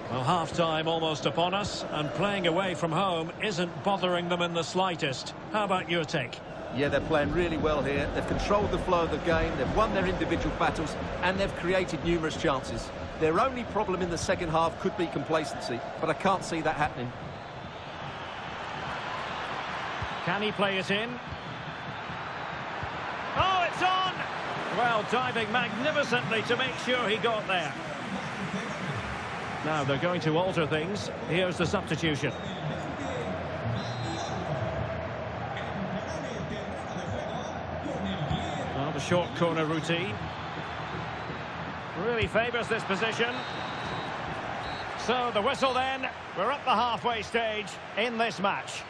Well, half-time almost upon us, and playing away from home isn't bothering them in the slightest. How about your take? Yeah, they're playing really well here. They've controlled the flow of the game, they've won their individual battles, and they've created numerous chances. Their only problem in the second half could be complacency, but I can't see that happening. Can he play it in? Oh, it's on! Well, diving magnificently to make sure he got there. Now they're going to alter things. Here's the substitution. Well, the short corner routine really favours this position. So the whistle then. We're at the halfway stage in this match.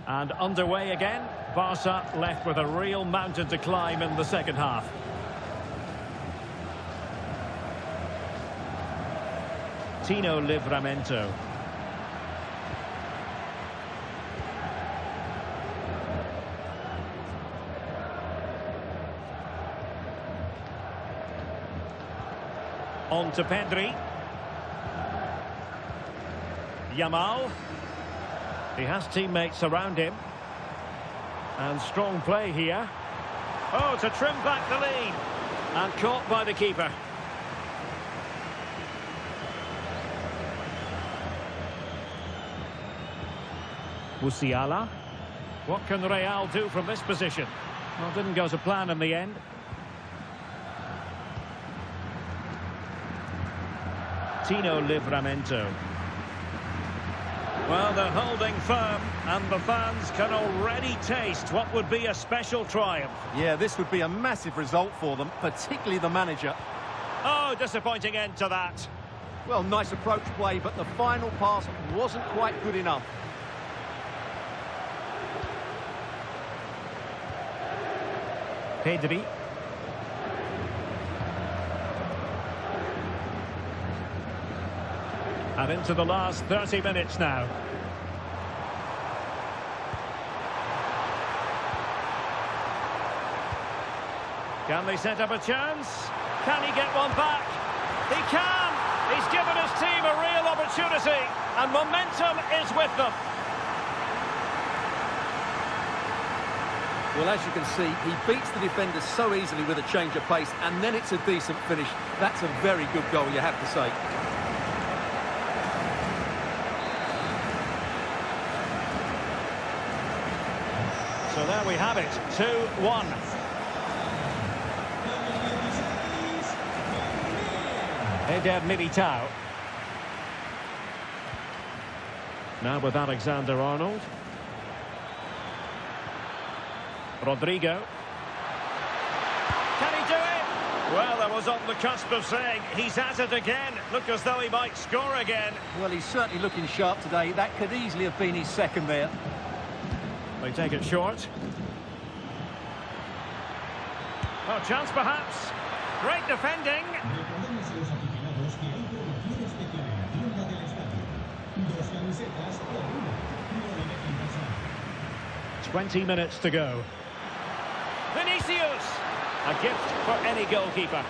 And underway again. Barca left with a real mountain to climb in the second half. Tino Livramento. On to Pedri. Yamal. He has teammates around him. And strong play here. Oh, to trim back the lead. And caught by the keeper. Musiala. What can Real do from this position? Well, didn't go to plan in the end. Tino Livramento. Well, they're holding firm, and the fans can already taste what would be a special triumph. Yeah, this would be a massive result for them, particularly the manager. Oh, disappointing end to that. Well, nice approach play, but the final pass wasn't quite good enough. Pedri. And into the last 30 minutes now. Can they set up a chance? Can he get one back? He can! He's given his team a real opportunity, and momentum is with them. Well, as you can see, he beats the defenders so easily with a change of pace, and then it's a decent finish. That's a very good goal, you have to say. So there we have it, 2-1. Eder Militao. Now with Alexander-Arnold. Rodrigo. Can he do it? Well, I was on the cusp of saying he's at it again. Look as though he might score again. Well, he's certainly looking sharp today. That could easily have been his second there. They take it short. Oh, chance perhaps. Great defending. 20 minutes to go. Vinicius! A gift for any goalkeeper.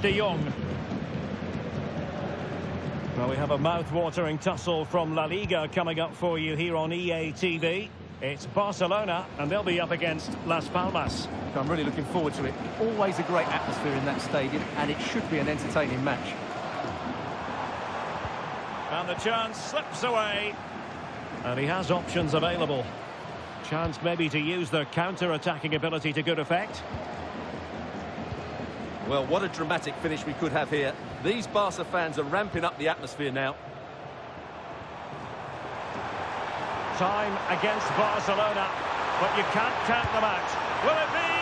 De Jong. Well, we have a mouth-watering tussle from La Liga coming up for you here on EA TV. It's Barcelona, and they'll be up against Las Palmas. I'm really looking forward to it. Always a great atmosphere in that stadium, and it should be an entertaining match. And the chance slips away. And he has options available. Chance maybe to use their counter-attacking ability to good effect. Well, what a dramatic finish we could have here. These Barca fans are ramping up the atmosphere now. Time against Barcelona, but you can't count them out. Will it be?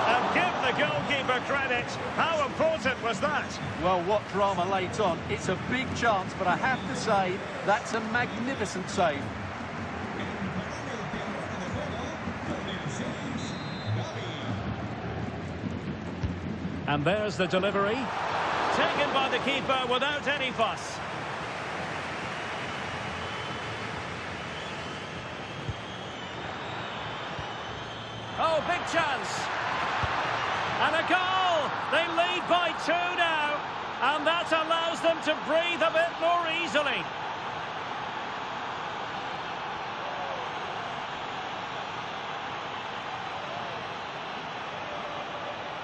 And give the goalkeeper credit. How important was that? Well, what drama late on. It's a big chance, but I have to say, that's a magnificent save. And there's the delivery. Taken by the keeper without any fuss. Oh, big chance. And a goal! They lead by 2 now. And that allows them to breathe a bit more easily.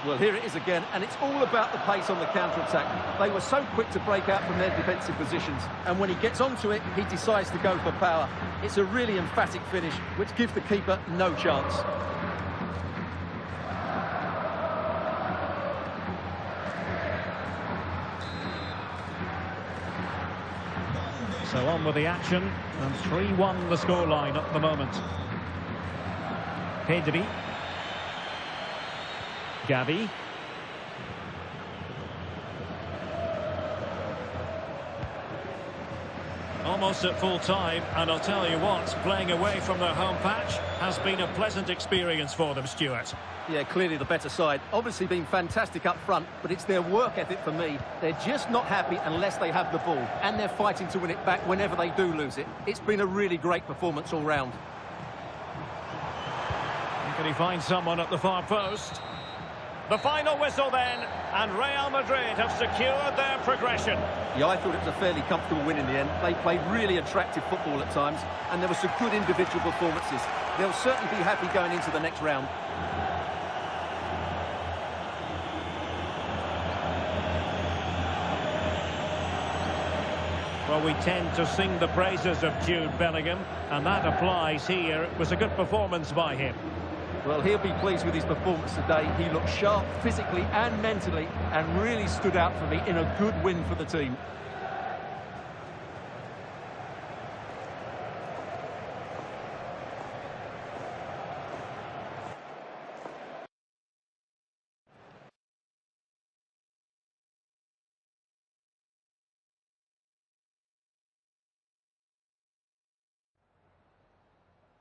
Well, here it is again, and it's all about the pace on the counter-attack. They were so quick to break out from their defensive positions, and when he gets onto it, he decides to go for power. It's a really emphatic finish, which gives the keeper no chance. So on with the action, and 3-1 the scoreline at the moment. Pedri. Gavi. Almost at full time, and I'll tell you what, playing away from their home patch has been a pleasant experience for them, Stuart. Yeah, clearly the better side. Obviously been fantastic up front, but it's their work ethic for me. They're just not happy unless they have the ball, and they're fighting to win it back whenever they do lose it. It's been a really great performance all round. Can he find someone at the far post? The final whistle then, and Real Madrid have secured their progression. Yeah, I thought it was a fairly comfortable win in the end. They played really attractive football at times, and there were some good individual performances. They'll certainly be happy going into the next round. Well, we tend to sing the praises of Jude Bellingham, and that applies here. It was a good performance by him. Well, he'll be pleased with his performance today. He looked sharp physically and mentally and really stood out for me in a good win for the team.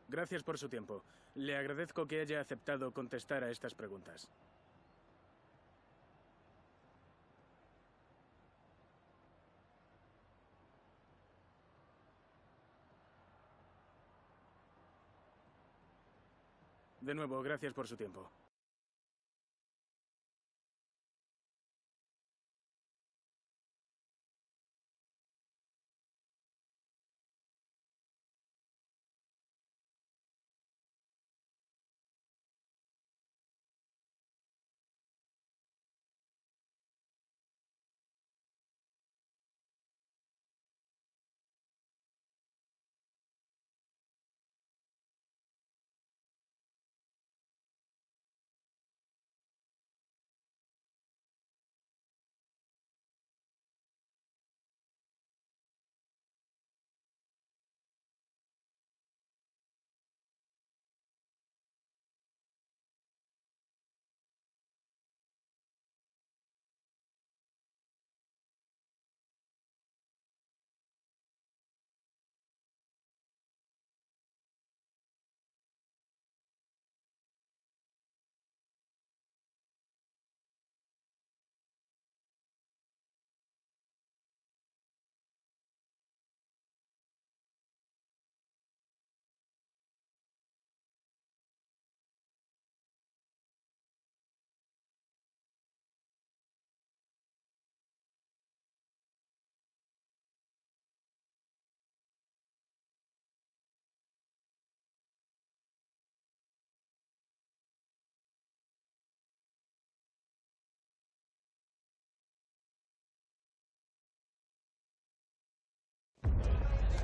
Gracias por su tiempo. Le agradezco que haya aceptado contestar a estas preguntas. De nuevo, gracias por su tiempo.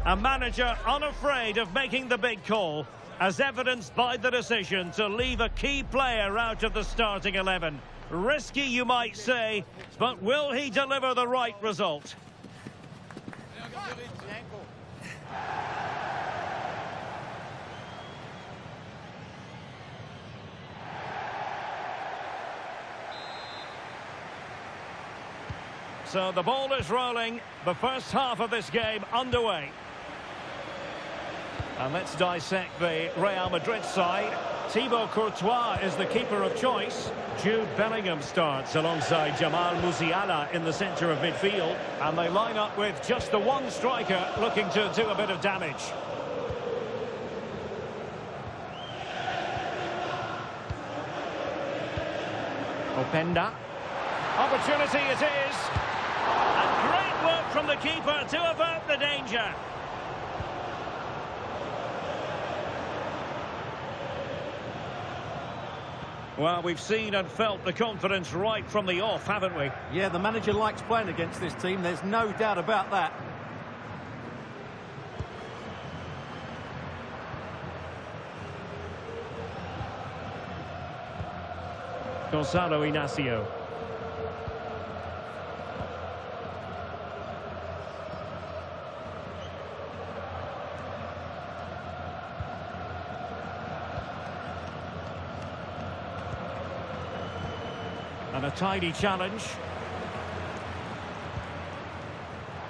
A manager unafraid of making the big call, as evidenced by the decision to leave a key player out of the starting 11. Risky, you might say, but will he deliver the right result? So the ball is rolling, the first half of this game underway. And let's dissect the Real Madrid side. Thibaut Courtois is the keeper of choice. Jude Bellingham starts alongside Jamal Musiala in the centre of midfield. And they line up with just the one striker looking to do a bit of damage. Openda. Opportunity it is. And great work from the keeper to avert the danger. Well, we've seen and felt the confidence right from the off, haven't we? Yeah, the manager likes playing against this team, there's no doubt about that. Gonzalo Inacio. And a tidy challenge.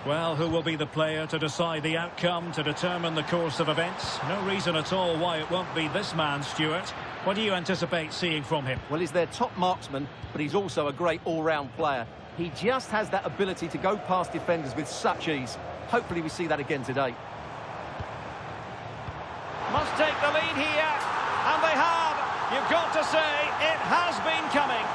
Well, who will be the player to decide the outcome, to determine the course of events? No reason at all why it won't be this man, Stuart. What do you anticipate seeing from him? Well, he's their top marksman, but he's also a great all-round player. He just has that ability to go past defenders with such ease. Hopefully we see that again today. Must take the lead here, and they have. You've got to say, it has been coming.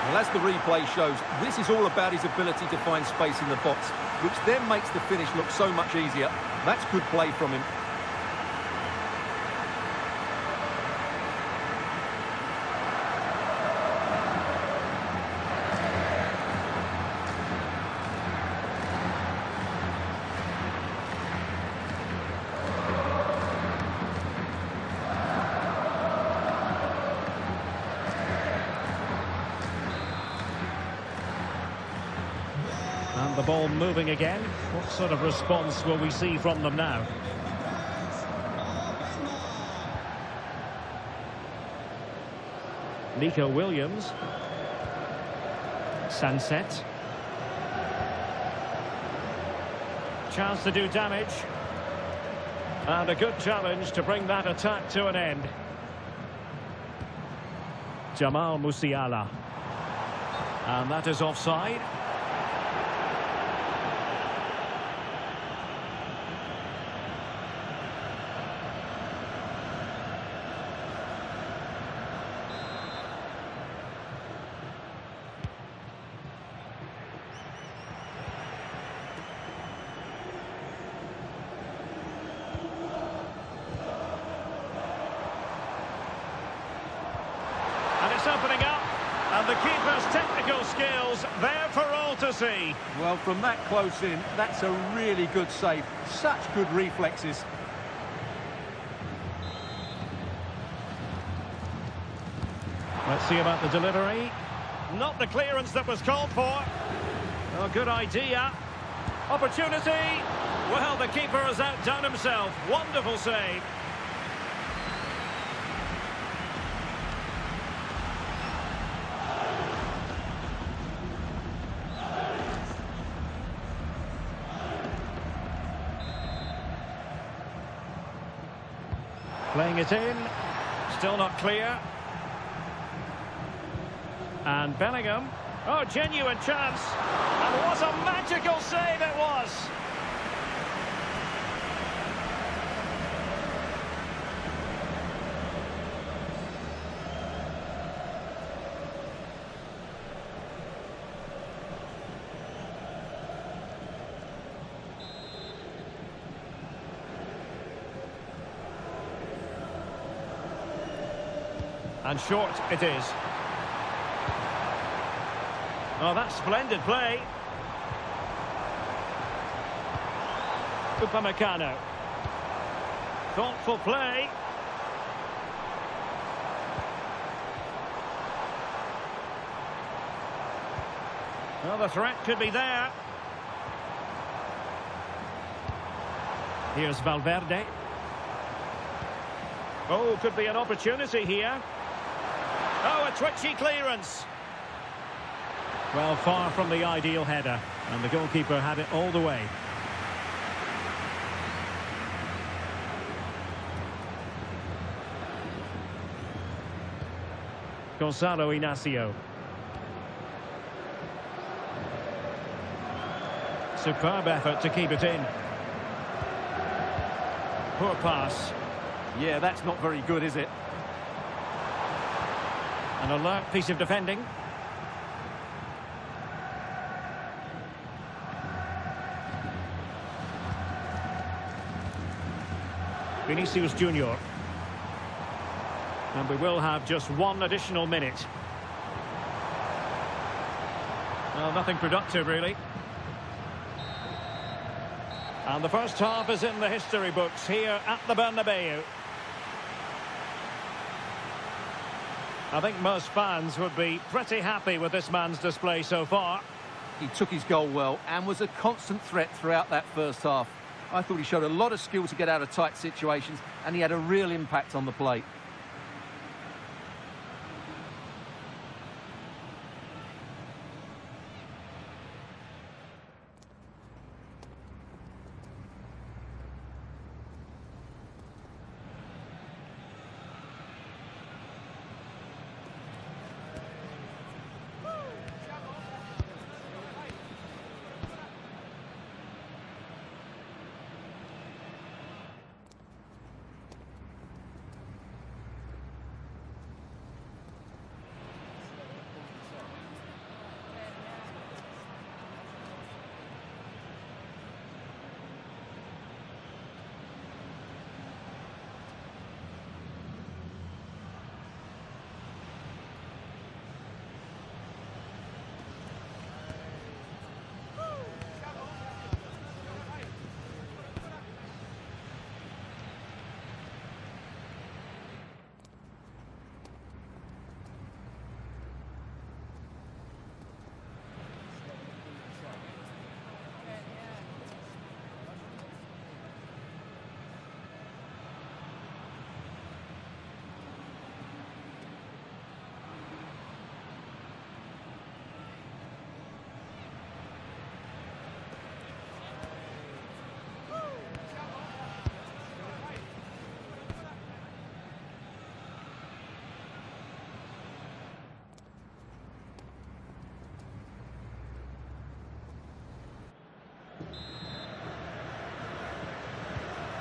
Well, as the replay shows, this is all about his ability to find space in the box, which then makes the finish look so much easier. That's good play from him. And the ball moving again. What sort of response will we see from them now? Nico Williams. Sunset. Chance to do damage. And a good challenge to bring that attack to an end. Jamal Musiala. And that is offside. Opening up, and the keeper's technical skills there for all to see. Well, from that close in, that's a really good save. Such good reflexes. Let's see about the delivery. Not the clearance that was called for. Oh, good idea. Opportunity. Well, the keeper has outdone himself. Wonderful save. Playing it in, still not clear. And Bellingham, oh, genuine chance. And what a magical save it was. And short it is. Oh, that's splendid play. Upamecano. Thoughtful play. Well, the threat could be there. Here's Valverde. Oh, could be an opportunity here. Oh, a twitchy clearance. Well, far from the ideal header. And the goalkeeper had it all the way. Gonzalo Inacio. Superb effort to keep it in. Poor pass. Yeah, that's not very good, is it? An alert piece of defending. Vinicius Junior. And we will have just one additional minute. Well, nothing productive, really. And the first half is in the history books here at the Bernabeu. I think most fans would be pretty happy with this man's display so far. He took his goal well and was a constant threat throughout that first half. I thought he showed a lot of skill to get out of tight situations, and he had a real impact on the plate.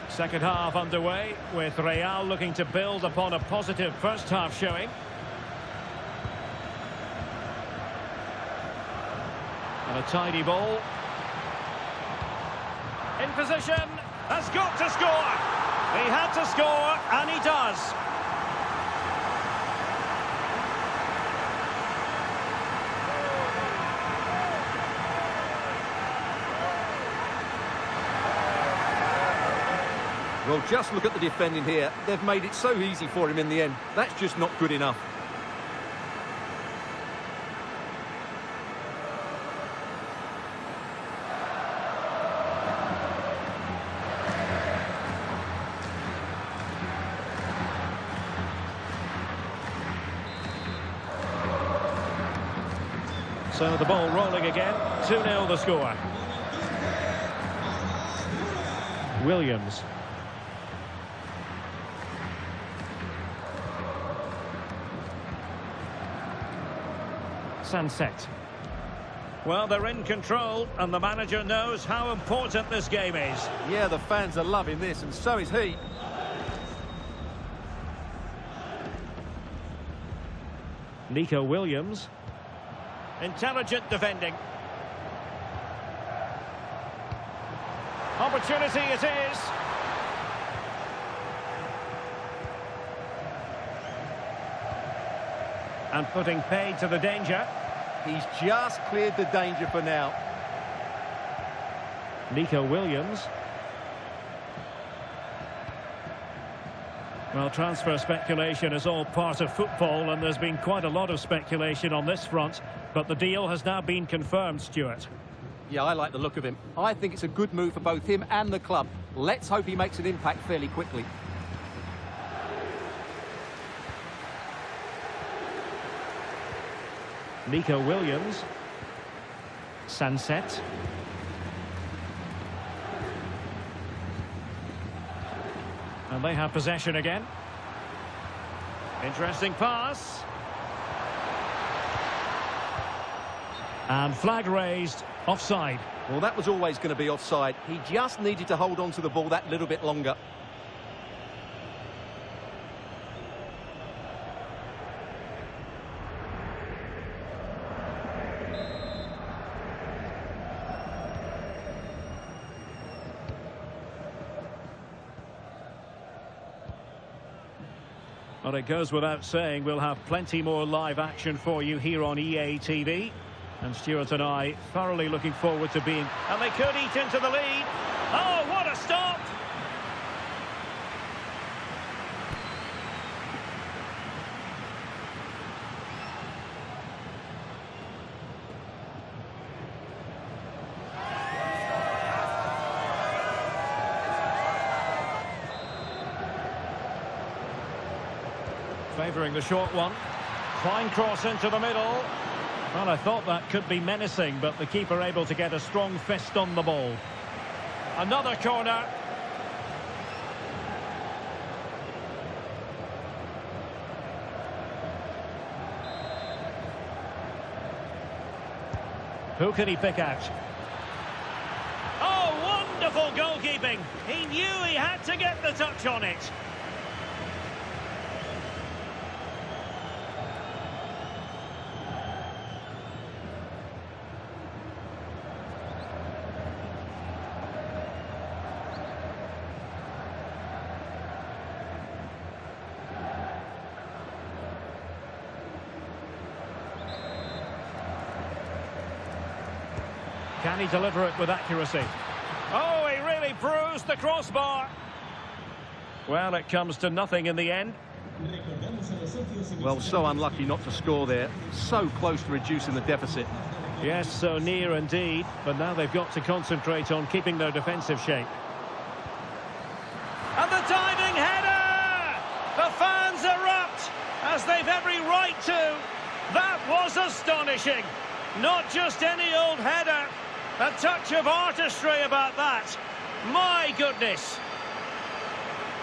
Second half underway, with Real looking to build upon a positive first half showing. And a tidy ball. In position, has got to score. He had to score, and he does. Well, just look at the defending here. They've made it so easy for him in the end. That's just not good enough. So the ball rolling again. 2-0 the score. Williams. Sunset. Well, they're in control, and the manager knows how important this game is. Yeah, the fans are loving this, and so is he. Nico Williams. Intelligent defending. Opportunity it is. And putting paid to the danger. He's just cleared the danger for now. Nico Williams. Well, transfer speculation is all part of football, and there's been quite a lot of speculation on this front, but the deal has now been confirmed, Stuart. Yeah, I like the look of him. I think it's a good move for both him and the club. Let's hope he makes an impact fairly quickly. Nico Williams. Sunset. And they have possession again. Interesting pass. And flag raised, offside. Well, that was always going to be offside. He just needed to hold on to the ball that little bit longer. Well, it goes without saying, we'll have plenty more live action for you here on EA TV. And Stuart and I thoroughly looking forward to being... And they could eat into the lead. Oh, what a stop! Favouring the short one. Fine cross into the middle. Well, I thought that could be menacing, but the keeper able to get a strong fist on the ball. Another corner. Who can he pick out? Oh, wonderful goalkeeping. He knew he had to get the touch on it. Can he deliver it with accuracy? Oh, he really bruised the crossbar. Well, it comes to nothing in the end. Well, so unlucky not to score there. So close to reducing the deficit. Yes, so near indeed. But now they've got to concentrate on keeping their defensive shape. And the diving header! The fans erupt, as they've every right to. That was astonishing. Not just any old header. A touch of artistry about that. My goodness.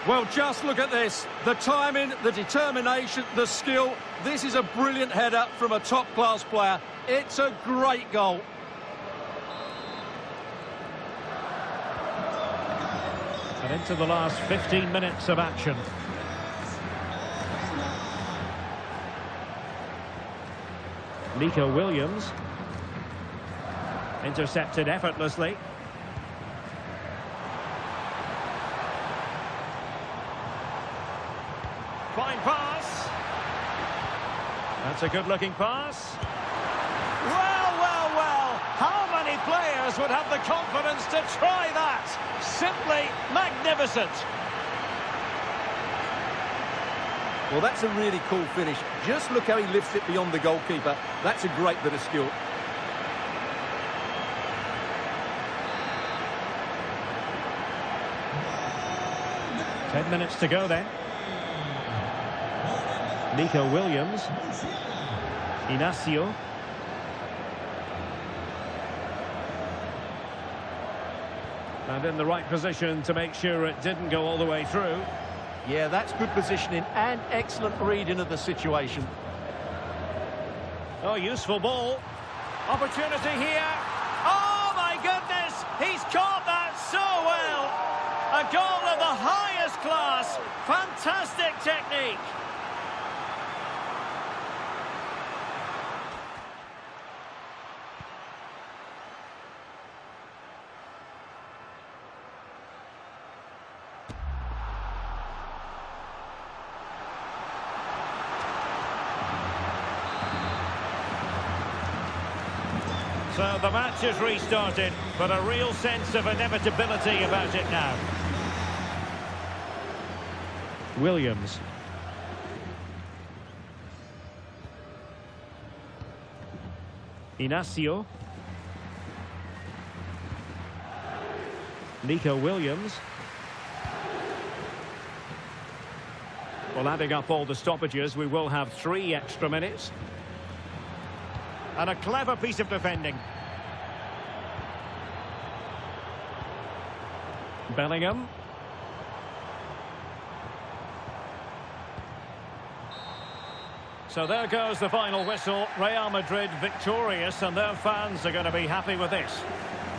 Well, just look at this. The timing, the determination, the skill. This is a brilliant header from a top-class player. It's a great goal. And into the last 15 minutes of action. Nico Williams. Intercepted effortlessly. Fine pass. That's a good-looking pass. Well, well, well. How many players would have the confidence to try that? Simply magnificent. Well, that's a really cool finish. Just look how he lifts it beyond the goalkeeper. That's a great bit of skill. Ten minutes to go then. Nico Williams. Inacio. And in the right position to make sure it didn't go all the way through. Yeah, that's good positioning and excellent reading of the situation. Oh, useful ball. Opportunity here. Oh, my goodness. He's caught that so well. A goal of the highest class. Fantastic technique. So the match has restarted, but a real sense of inevitability about it now. Williams. Inacio. Nico Williams. Well, adding up all the stoppages, we will have 3 extra minutes. And a clever piece of defending. Bellingham. So there goes the final whistle. Real Madrid victorious, and their fans are going to be happy with this.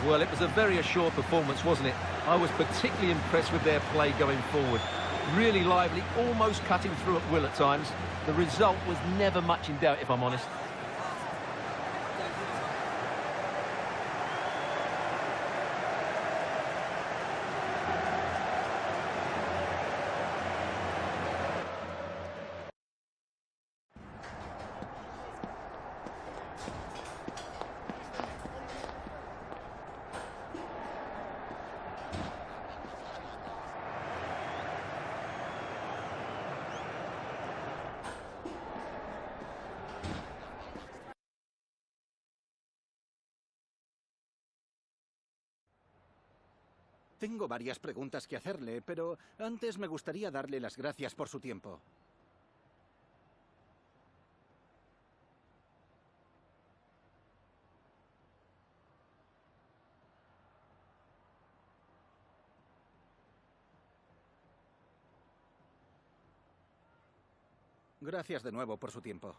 Well, it was a very assured performance, wasn't it? I was particularly impressed with their play going forward. Really lively, almost cutting through at will at times. The result was never much in doubt, if I'm honest. Tengo varias preguntas que hacerle, pero antes me gustaría darle las gracias por su tiempo. Gracias de nuevo por su tiempo.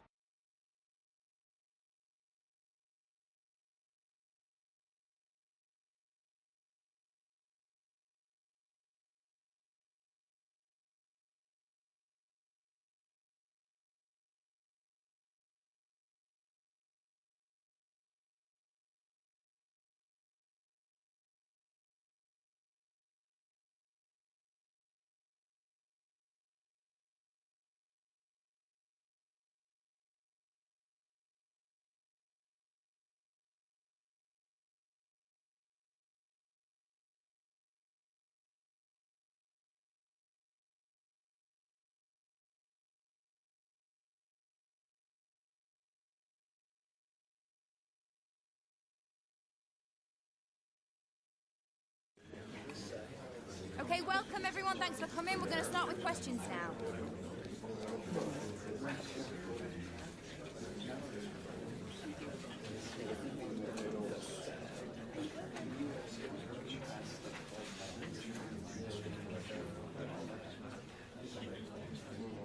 Okay, welcome everyone. Thanks for coming. We're going to start with questions now.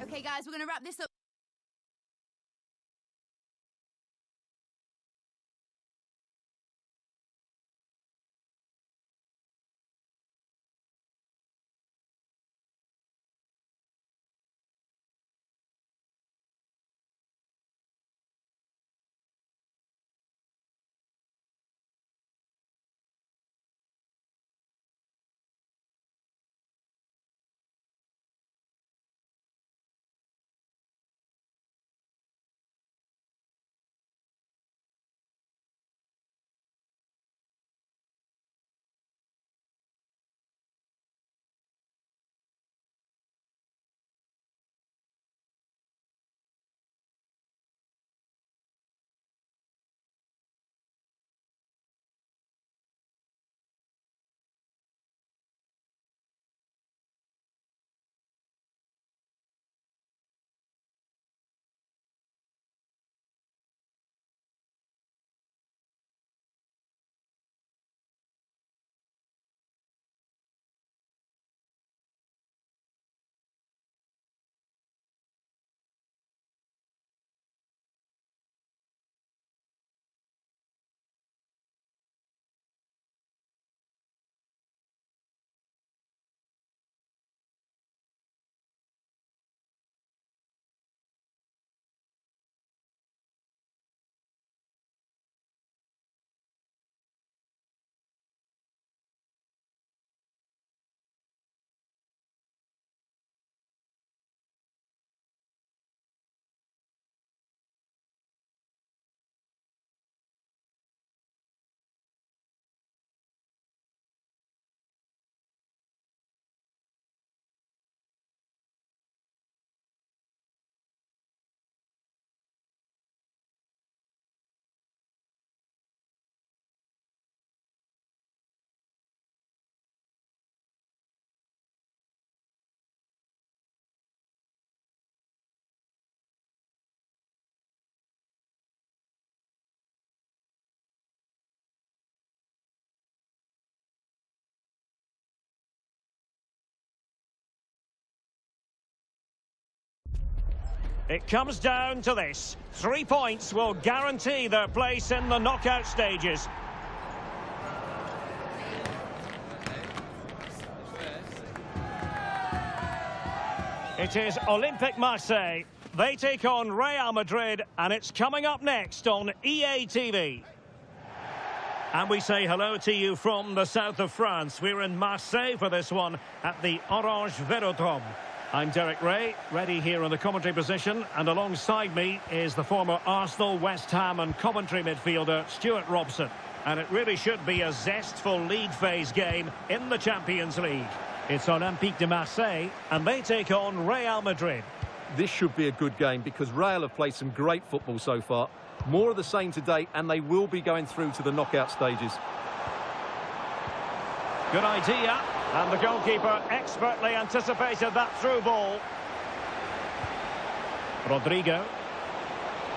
Okay, guys, we're going to wrap this up. It comes down to this. 3 points will guarantee their place in the knockout stages. It is Olympique Marseille. They take on Real Madrid, and it's coming up next on EA TV. And we say hello to you from the south of France. We're in Marseille for this one at the Orange Velodrome. I'm Derek Ray, ready here in the commentary position, and alongside me is the former Arsenal, West Ham and Coventry midfielder Stuart Robson. And it really should be a zestful league phase game in the Champions League. It's Olympique de Marseille, and they take on Real Madrid. This should be a good game because Real have played some great football so far. More of the same today, and they will be going through to the knockout stages. Good idea, and the goalkeeper expertly anticipated that through ball. Rodrigo.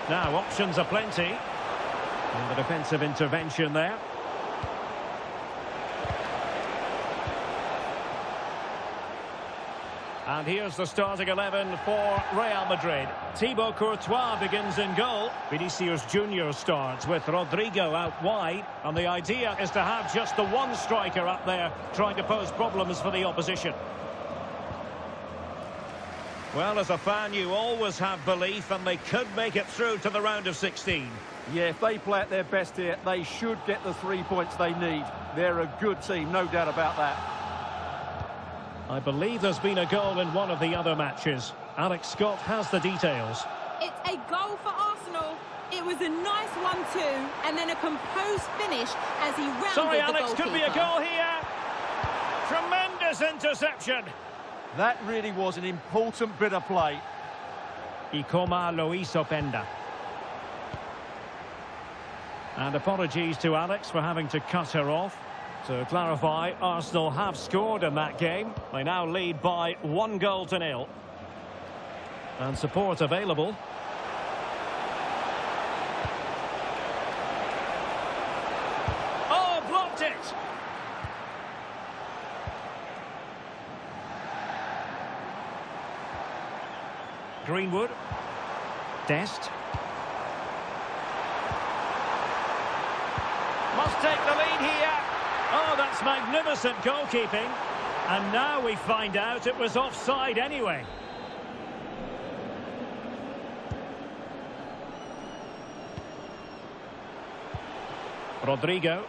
Now options are plenty. And the defensive intervention there. And here's the starting 11 for Real Madrid. Thibaut Courtois begins in goal. Vinicius Junior starts with Rodrigo out wide. And the idea is to have just the one striker up there trying to pose problems for the opposition. Well, as a fan, you always have belief, and they could make it through to the round of 16. Yeah, if they play at their best here, they should get the 3 points they need. They're a good team, no doubt about that. I believe there's been a goal in one of the other matches. Alex Scott has the details. It's a goal for Arsenal. It was a nice 1-2 and then a composed finish as he rounded Sorry, the Alex, goalkeeper. could be a goal here. Tremendous interception. That really was an important bit of play. Y como lo hizo Penda. And apologies to Alex for having to cut her off. To clarify, Arsenal have scored in that game. They now lead by 1-0. And support available. Oh, blocked it! Greenwood. Dest. Must take the lead here. Oh, that's magnificent goalkeeping. And now we find out it was offside anyway. Rodrigo.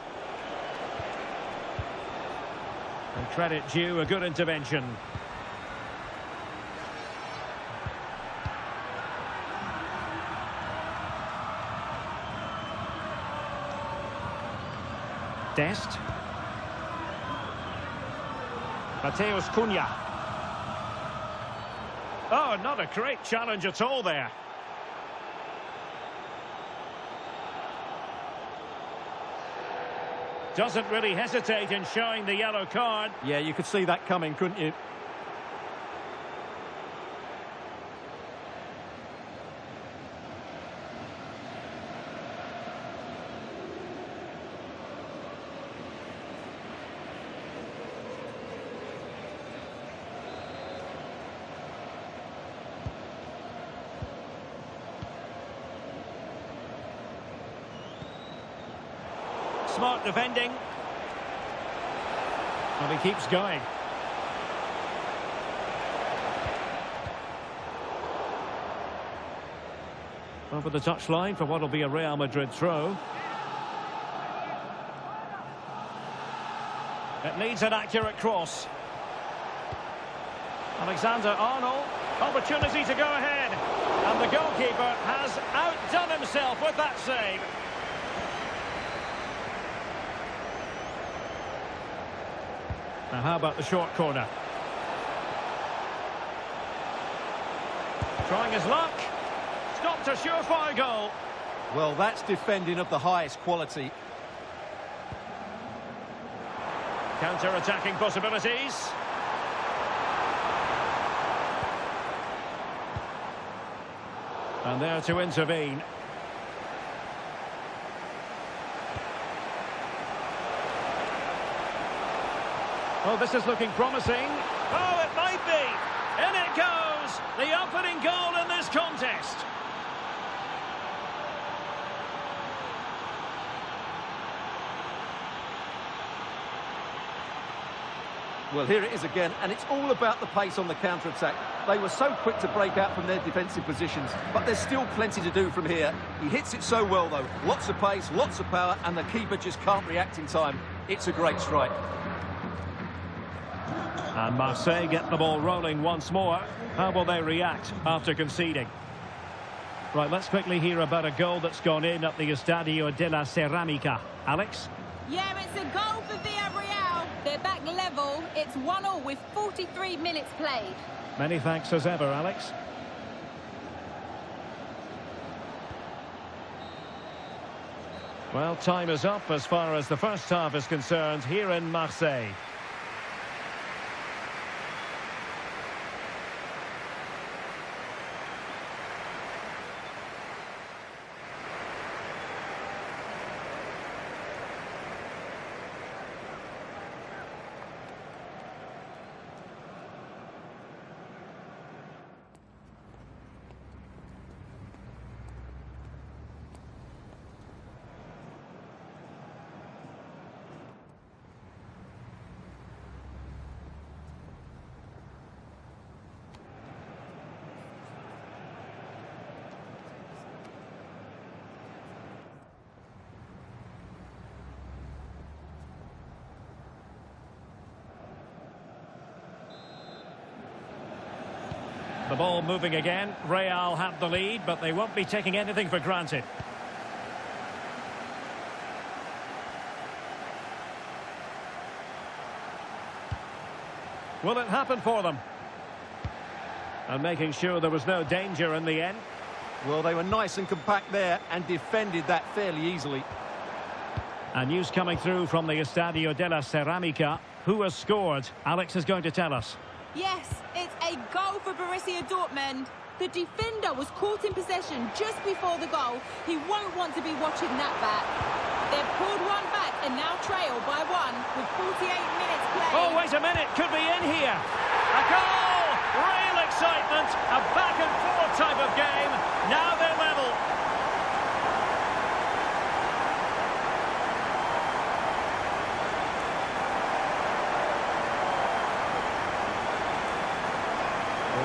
And credit due, a good intervention. Dest. Mateus Cunha. Oh, not a great challenge at all there. Doesn't really hesitate in showing the yellow card. Yeah, you could see that coming, couldn't you? Smart defending. And he keeps going. Over the touchline for what will be a Real Madrid throw. It needs an accurate cross. Alexander-Arnold. Opportunity to go ahead. And the goalkeeper has outdone himself with that save. Now, how about the short corner? Trying his luck. Stopped a surefire goal. Well, that's defending of the highest quality. Counter-attacking possibilities. And there to intervene. Oh, this is looking promising. Oh, it might be. In it goes. is the opening goal in this contest. Well, here it is again, and it's all about the pace on the counter-attack. They were so quick to break out from their defensive positions, but there's still plenty to do from here. He hits it so well, though. Lots of pace, lots of power, and the keeper just can't react in time. It's a great strike. And Marseille get the ball rolling once more. How will they react after conceding? Right, let's quickly hear about a goal that's gone in at the Estadio de la Ceramica. Alex? Yeah, it's a goal for Villarreal. They're back level. It's 1-1 with 43 minutes played. Many thanks as ever, Alex. Well, time is up as far as the first half is concerned here in Marseille. The ball moving again. Real have the lead, but they won't be taking anything for granted. Will it happen for them? And making sure there was no danger in the end. Well, they were nice and compact there and defended that fairly easily. And news coming through from the Estadio de la Ceramica. Who has scored? Alex is going to tell us. Yes, it's a goal for Borussia Dortmund. The defender was caught in possession just before the goal. He won't want to be watching that back. They've pulled one back and now trail by 1 with 48 minutes played. Oh, wait a minute, could be in here. A goal! Real excitement, a back and forth type of game. Now they're level.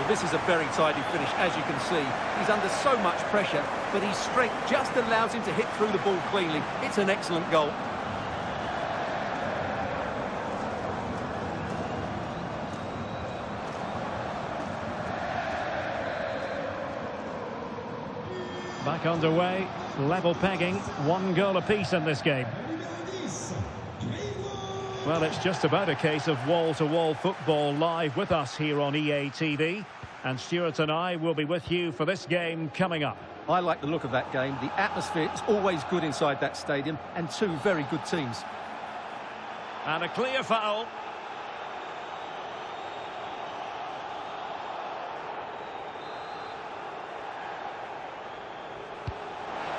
This is a very tidy finish, as you can see. He's under so much pressure, but his strength just allows him to hit through the ball cleanly. It's an excellent goal. Back underway, level pegging, 1 goal apiece in this game. Well, it's just about a case of wall-to-wall football live with us here on EA TV. And Stuart and I will be with you for this game coming up. I like the look of that game. The atmosphere is always good inside that stadium, and 2 very good teams. And a clear foul.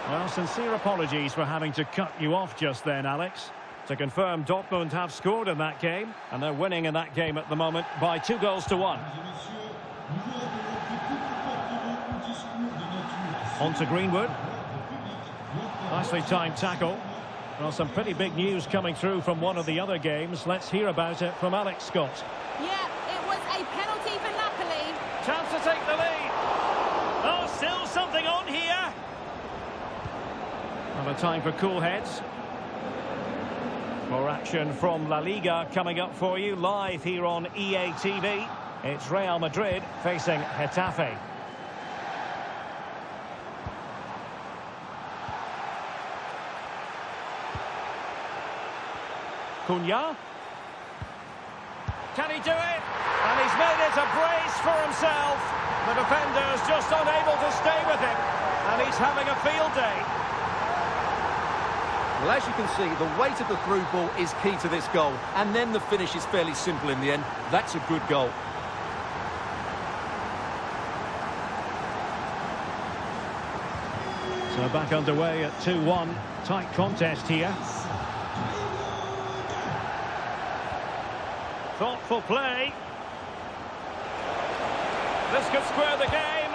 Well, sincere apologies for having to cut you off just then, Alex. To confirm, Dortmund have scored in that game, and they're winning in that game at the moment by 2-1. On to Greenwood. Nicely timed tackle. Well, some pretty big news coming through from one of the other games. Let's hear about it from Alex Scott. Yeah, it was a penalty for Napoli. Chance to take the lead. Oh, still something on here. And a time for cool heads. More action from La Liga coming up for you live here on EA TV. It's Real Madrid facing Getafe. Cunha. Can he do it? And he's made it a brace for himself. The defender's just unable to stay with him. And he's having a field day. Well, as you can see, the weight of the through ball is key to this goal. And then the finish is fairly simple in the end. That's a good goal. So back underway at 2-1. Tight contest here. Thoughtful play. This could square the game.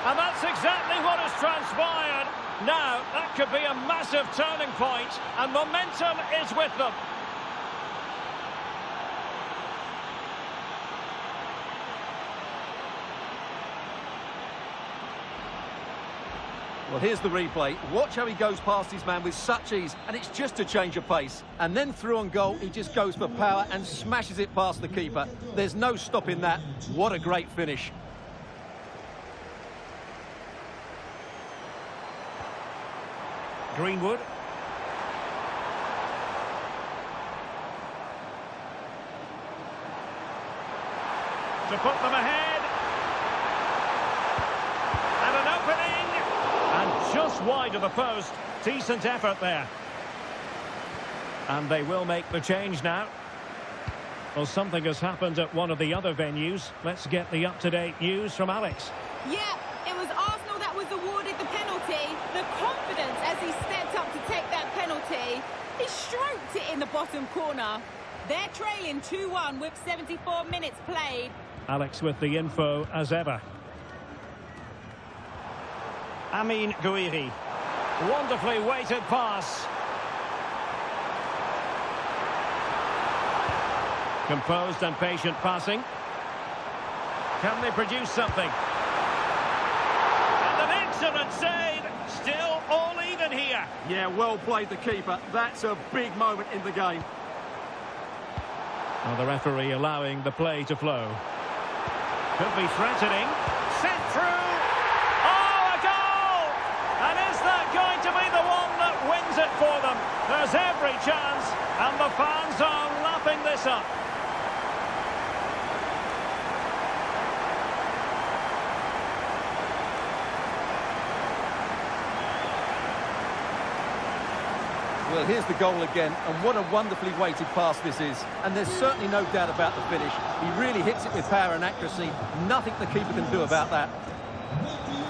And that's exactly what has transpired. Now, that could be a massive turning point, and momentum is with them. Well, here's the replay. Watch how he goes past his man with such ease, and it's just a change of pace. And then through on goal, he just goes for power and smashes it past the keeper. There's no stopping that. What a great finish. Greenwood. To put them ahead. And an opening. And just wide of the post. Decent effort there. And they will make the change now. Well, something has happened at one of the other venues. Let's get the up-to-date news from Alex. Yeah, it was Arsenal that was awarded the penalty. The confidence as he stepped up to take that penalty. He stroked it in the bottom corner. They're trailing 2-1 with 74 minutes played. Alex with the info as ever. Amin Gouiri. Wonderfully weighted pass. Composed and patient passing. Can they produce something? And an excellent save. Still all even here. Yeah, well played, the keeper. That's a big moment in the game. Well, the referee allowing the play to flow. Could be threatening. Sent through. Oh, a goal! And is that going to be the one that wins it for them? There's every chance, and the fans are lapping this up. Well, here's the goal again, and what a wonderfully weighted pass this is. And there's certainly no doubt about the finish. He really hits it with power and accuracy. Nothing the keeper can do about that.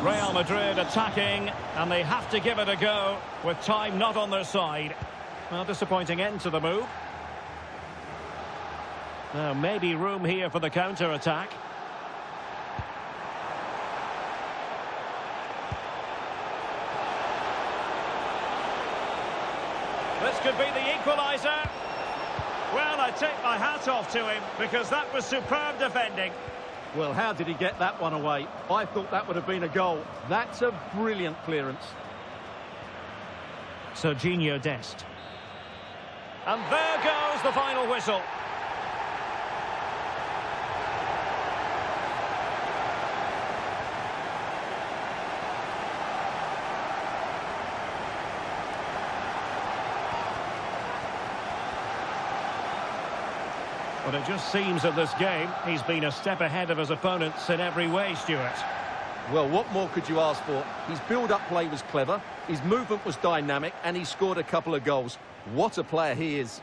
Real Madrid attacking, and they have to give it a go with time not on their side. Well, disappointing end to the move. Now, maybe room here for the counter-attack. This could be the equaliser. Well, I take my hat off to him because that was superb defending. Well, how did he get that one away? I thought that would have been a goal. That's a brilliant clearance. Serginho Dest. And there goes the final whistle. But it just seems in this game, he's been a step ahead of his opponents in every way, Stuart. Well, what more could you ask for? His build-up play was clever, his movement was dynamic, and he scored a couple of goals. What a player he is.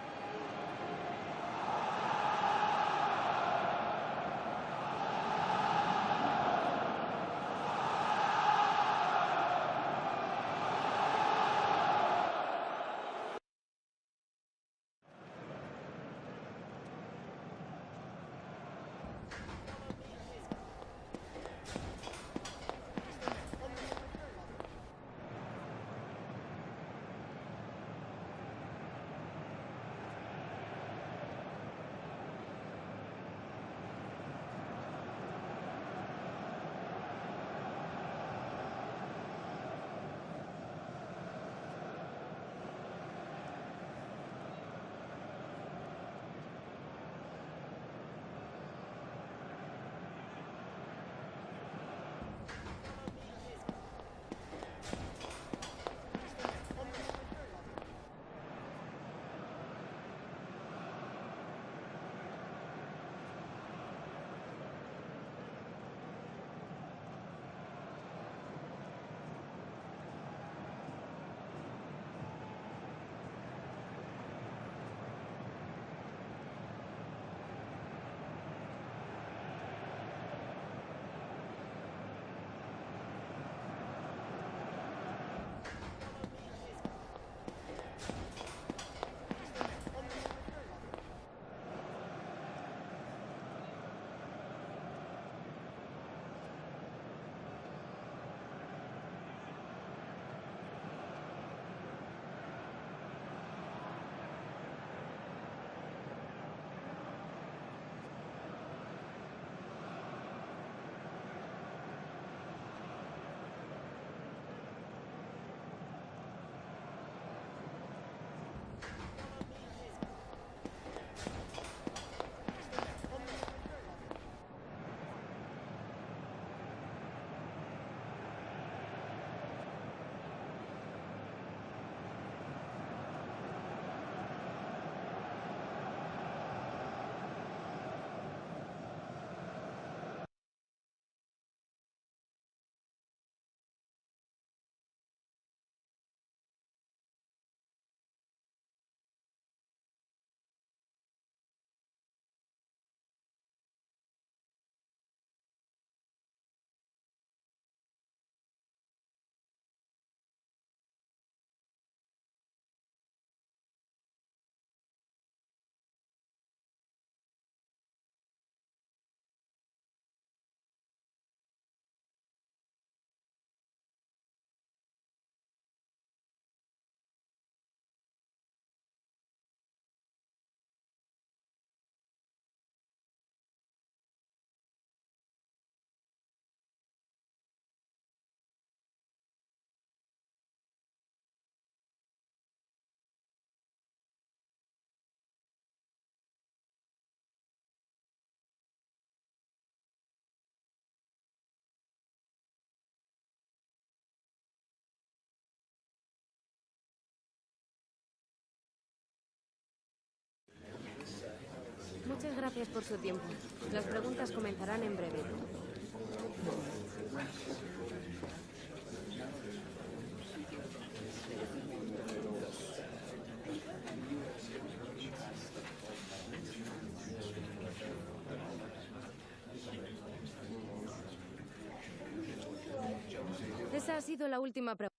gracias por su tiempo. Las preguntas comenzarán en breve. Esa ha sido la última pregunta.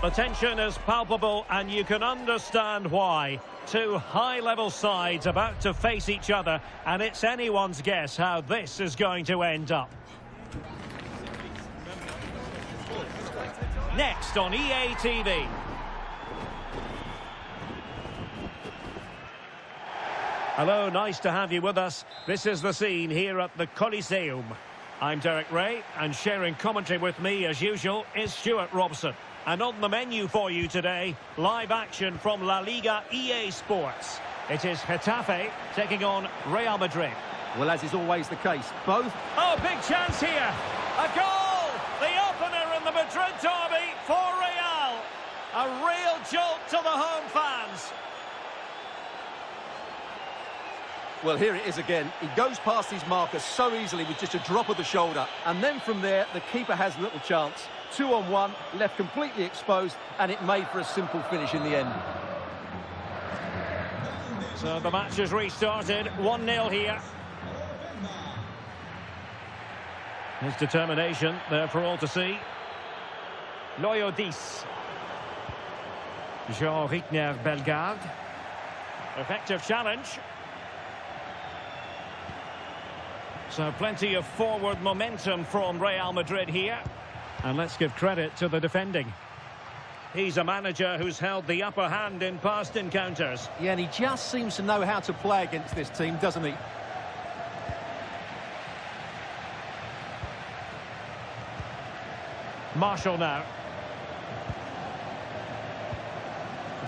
The tension is palpable and you can understand why. Two high-level sides about to face each other, and it's anyone's guess how this is going to end up. Next on EA TV. Hello, nice to have you with us. This is the scene here at the Coliseum. I'm Derek Ray, and sharing commentary with me, as usual, is Stuart Robson. And on the menu for you today, live action from La Liga EA Sports. It is Getafe taking on Real Madrid. Well, as is always the case, both... Oh, big chance here! A goal! The opener in the Madrid derby for Real. A real jolt to the home fans. Well, here it is again. He goes past his marker so easily with just a drop of the shoulder. And then from there, the keeper has little chance. 2-on-1, left completely exposed, and it made for a simple finish in the end. So the match has restarted. 1-0 here. His determination there for all to see. Loyodis. Jean-Rickner Bellegarde. Effective challenge. So plenty of forward momentum from Real Madrid here. And let's give credit to the defending. He's a manager who's held the upper hand in past encounters. Yeah, and he just seems to know how to play against this team, doesn't he? Marshall now.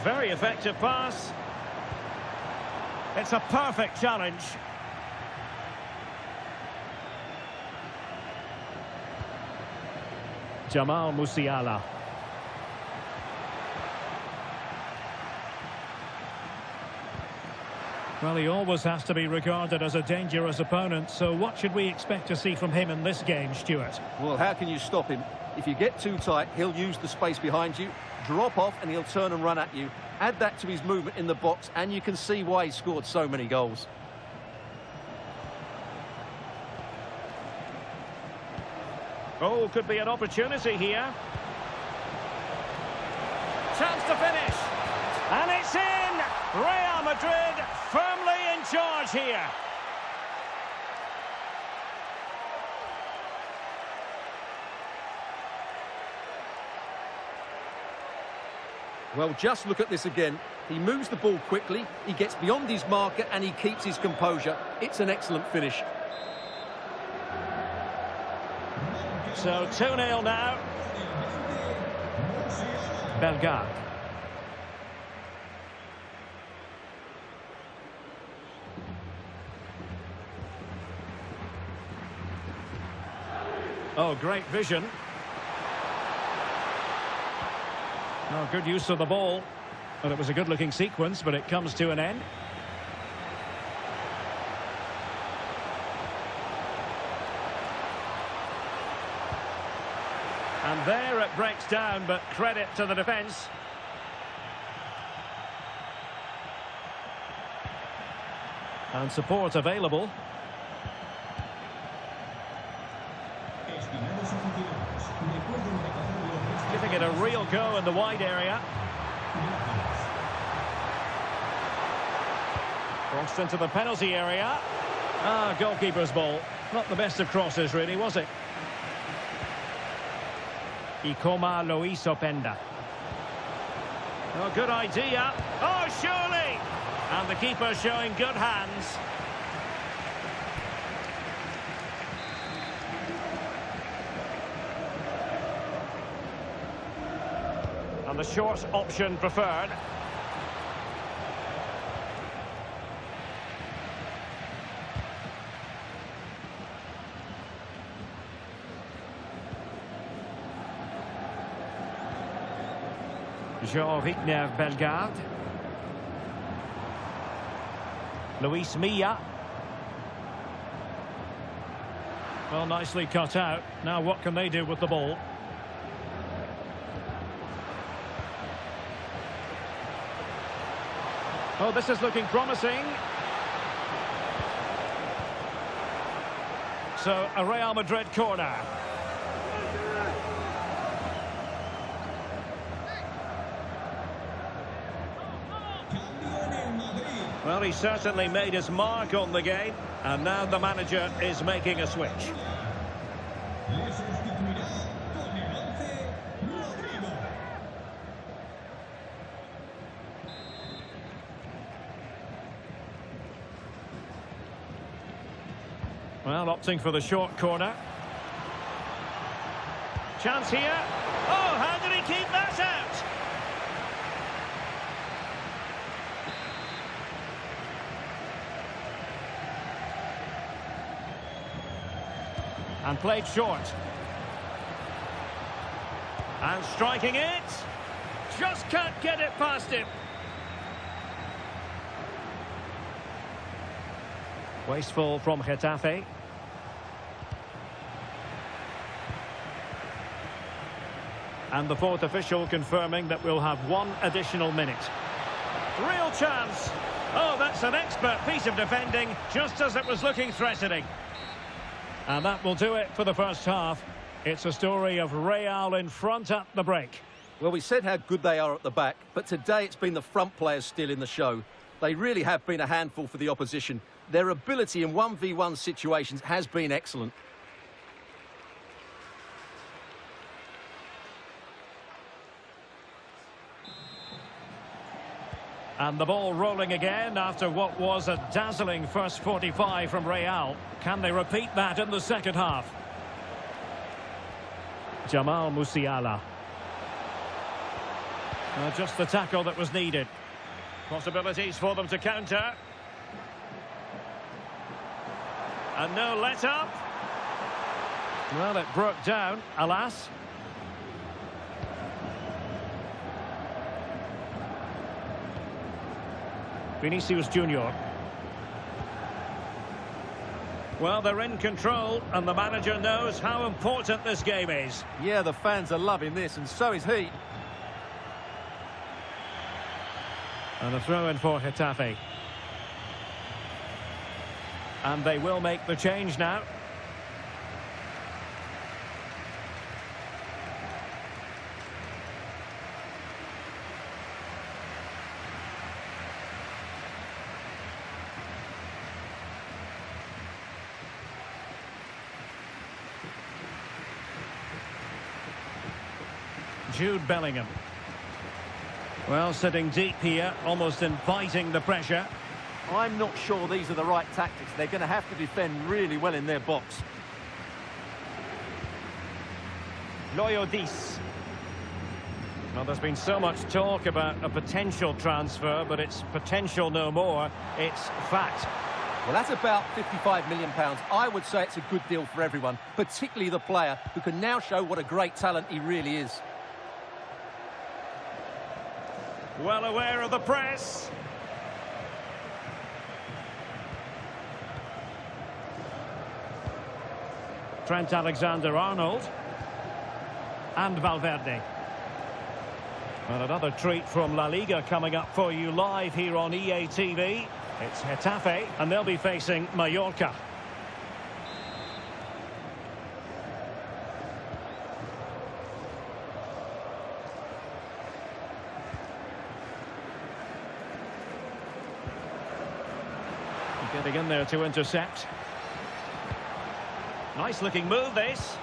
Very effective pass. It's a perfect challenge. Jamal Musiala. Well, he always has to be regarded as a dangerous opponent, so what should we expect to see from him in this game, Stuart? Well, how can you stop him? If you get too tight, he'll use the space behind you, drop off, and he'll turn and run at you. Add that to his movement in the box, and you can see why he scored so many goals. Oh, could be an opportunity here. Chance to finish. And it's in! Real Madrid firmly in charge here. Well, just look at this again. He moves the ball quickly, he gets beyond his marker, and he keeps his composure. It's an excellent finish. So 2-0 now. Bellegarde. Oh, great vision. Oh, good use of the ball. Well, it was a good-looking sequence, but it comes to an end. And there it breaks down, but credit to the defence. And support available. Giving it a real go in the wide area. Crossed into the penalty area. Ah, goalkeeper's ball. Not the best of crosses, really, was it? Ikoma Luis Openda. Oh, good idea. Oh, surely! And the keeper showing good hands. And the short option preferred. Jean-Rickner Bellegarde. Luis Milla. Well, nicely cut out. Now what can they do with the ball? Oh, this is looking promising. So, a Real Madrid corner. Well, he certainly made his mark on the game, and now the manager is making a switch. Well, opting for the short corner. Chance here. Oh, how did he keep that out? And played short. And striking it. Just can't get it past him. Wasteful from Getafe. And the fourth official confirming that we'll have one additional minute. Real chance. Oh, that's an expert piece of defending, just as it was looking threatening. And that will do it for the first half. It's a story of Real in front at the break. Well, we said how good they are at the back, but today it's been the front players still in the show. They really have been a handful for the opposition. Their ability in 1v1 situations has been excellent. And the ball rolling again after what was a dazzling first 45 from Real. Can they repeat that in the second half? Jamal Musiala. Just the tackle that was needed. Possibilities for them to counter. And no let-up. Well, it broke down, alas. Vinicius Junior. Well, they're in control, and the manager knows how important this game is. Yeah, the fans are loving this, and so is he. And a throw-in for Getafe. And they will make the change now. Jude Bellingham. Well, sitting deep here, almost inviting the pressure. I'm not sure these are the right tactics. They're going to have to defend really well in their box. Loyodis. Well, there's been so much talk about a potential transfer, but it's potential no more. It's fact. Well, that's about £55 million. I would say it's a good deal for everyone, particularly the player who can now show what a great talent he really is. Well aware of the press. Trent Alexander-Arnold. And Valverde. Well, another treat from La Liga coming up for you live here on EA TV. It's Getafe, and they'll be facing Mallorca. Getting in there to intercept. Nice looking move, this.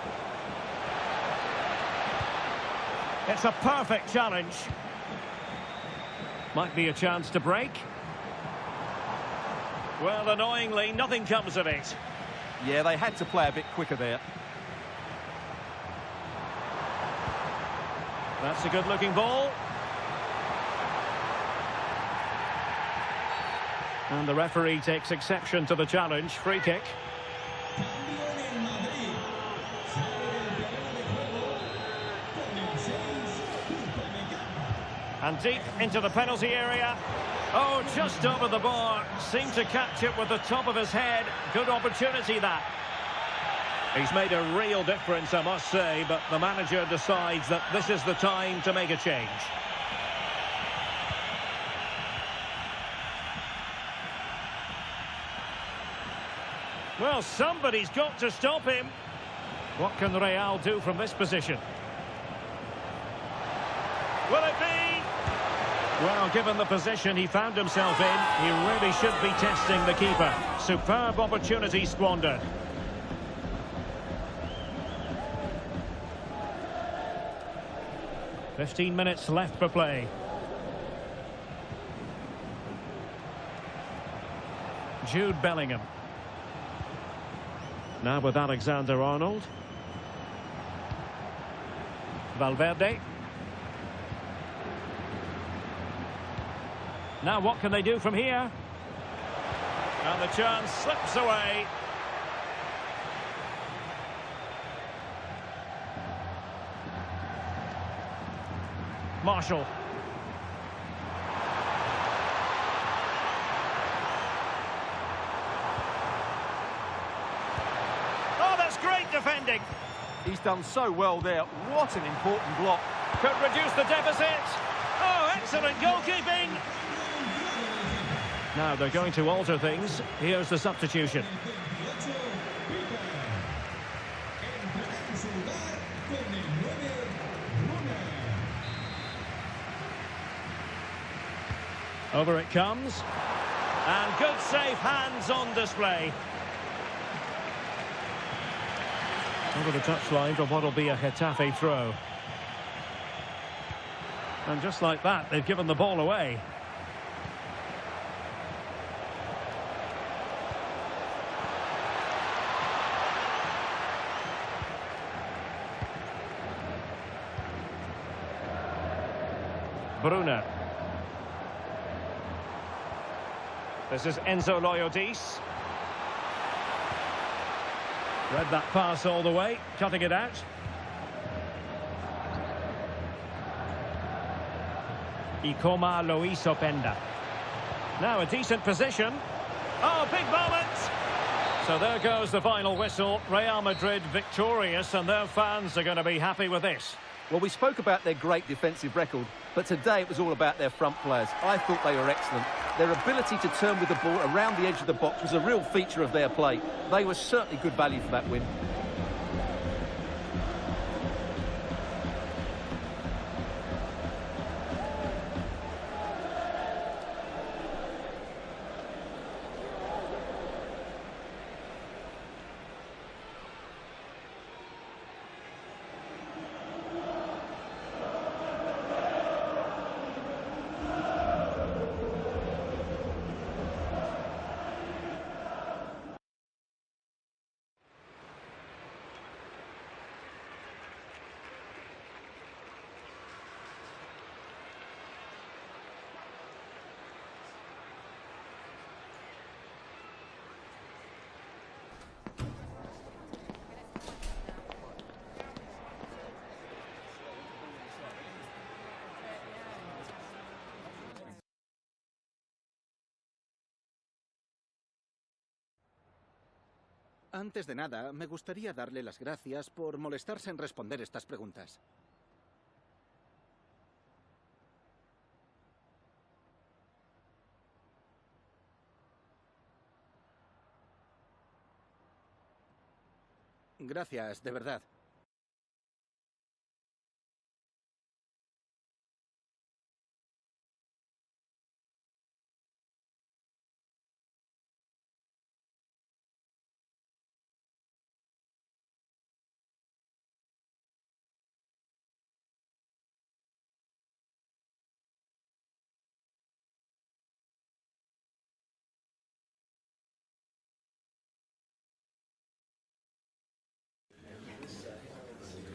It's a perfect challenge. Might be a chance to break. Well, annoyingly, nothing comes of it. Yeah, they had to play a bit quicker there. That's a good looking ball. And the referee takes exception to the challenge. Free kick. And deep into the penalty area. Oh, just over the bar. Seemed to catch it with the top of his head. Good opportunity, that. He's made a real difference, I must say, but the manager decides that this is the time to make a change. Well, somebody's got to stop him. What can Real do from this position? Will it be? Well, given the position he found himself in, he really should be testing the keeper. Superb opportunity squandered. "15 minutes left for play. Jude Bellingham. Now with Alexander-Arnold. Valverde. Now what can they do from here? And the chance slips away. Marshall. Oh, that's great defending. He's done so well there. What an important block. Could reduce the deficit. Oh, excellent goalkeeping. Now they're going to alter things. Here's the substitution. Over it comes. And good safe hands on display. Over the touchline for what'll be a Getafe throw. And just like that, they've given the ball away. Bruna. This is Enzo Loyodis. Read that pass all the way, cutting it out. Ikoma Luis Openda. Now a decent position. Oh, big moment! So there goes the final whistle. Real Madrid victorious, and their fans are going to be happy with this. Well, we spoke about their great defensive record, but today it was all about their front players. I thought they were excellent. Their ability to turn with the ball around the edge of the box was a real feature of their play. They were certainly good value for that win. Antes de nada, me gustaría darle las gracias por molestarse en responder estas preguntas. Gracias, de verdad.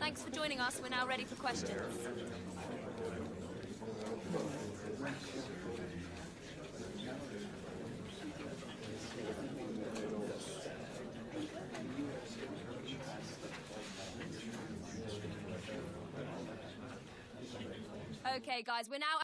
Thanks for joining us. We're now ready for questions. Okay, guys, we're now...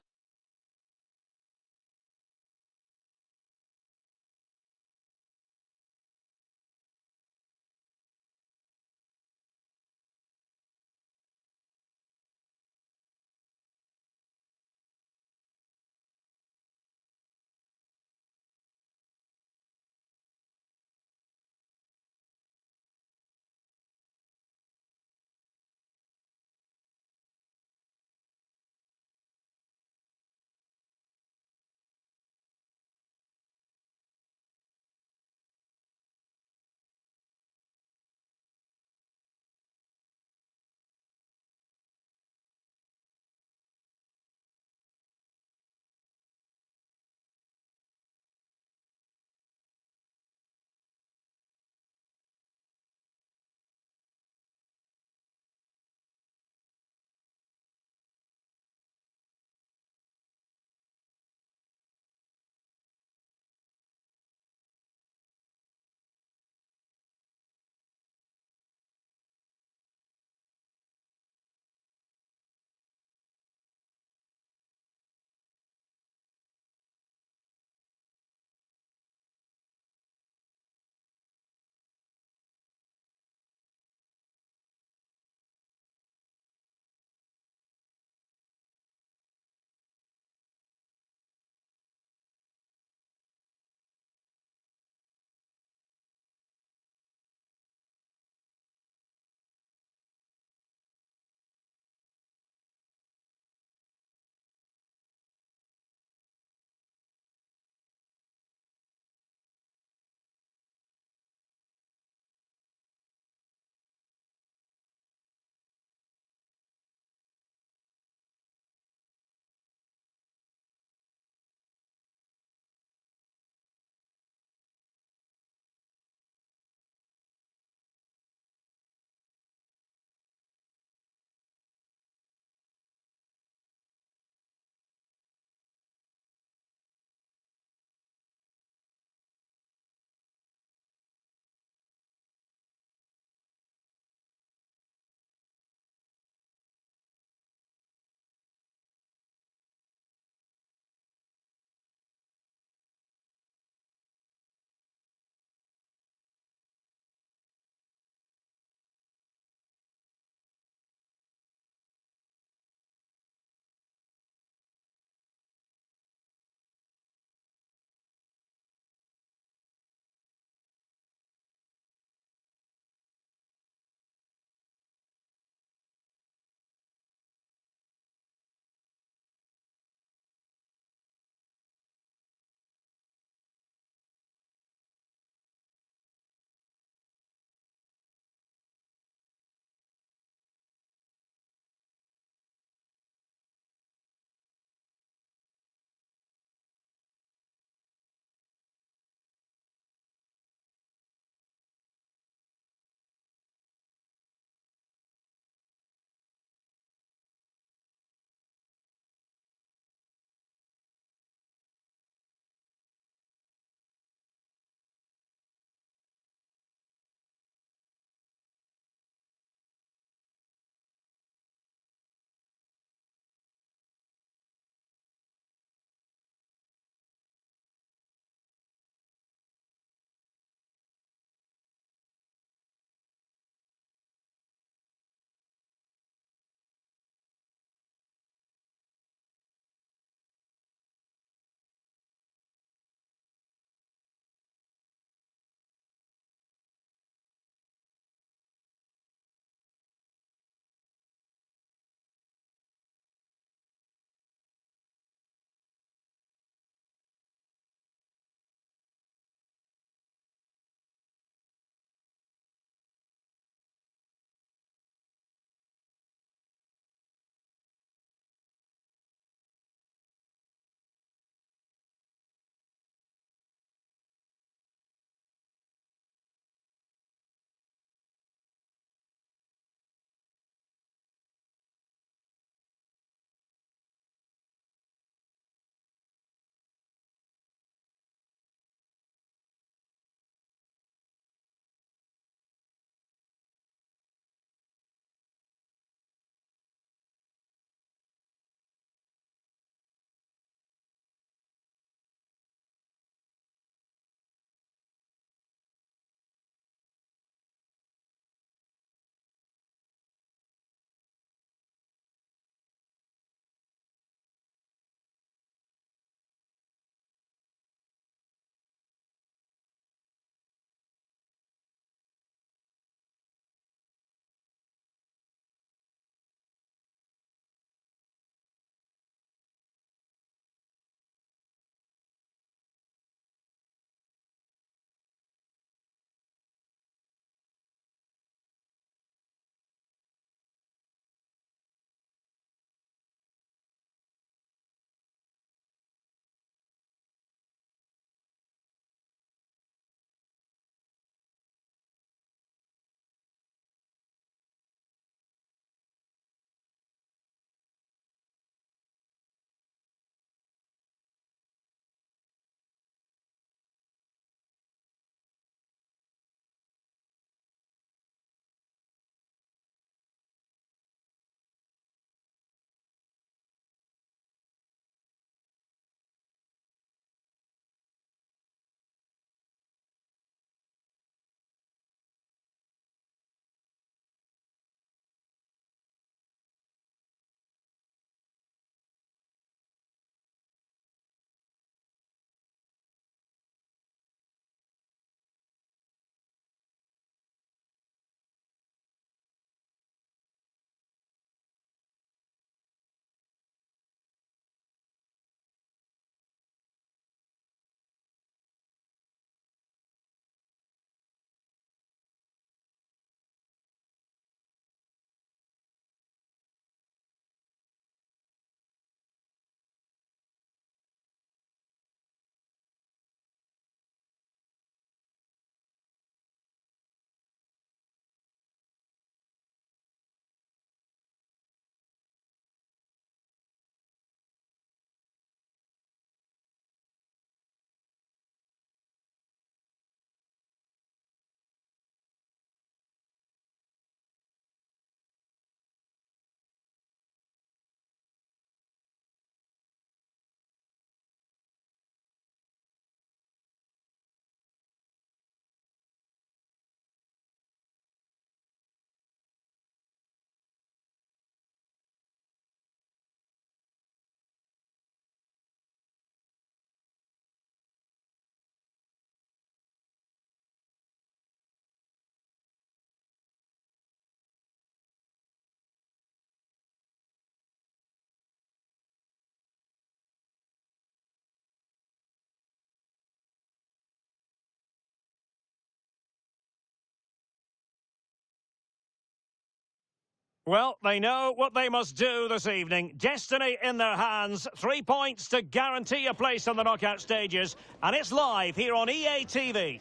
Well, they know what they must do this evening. Destiny in their hands. 3 points to guarantee a place in the knockout stages. And it's live here on EA TV.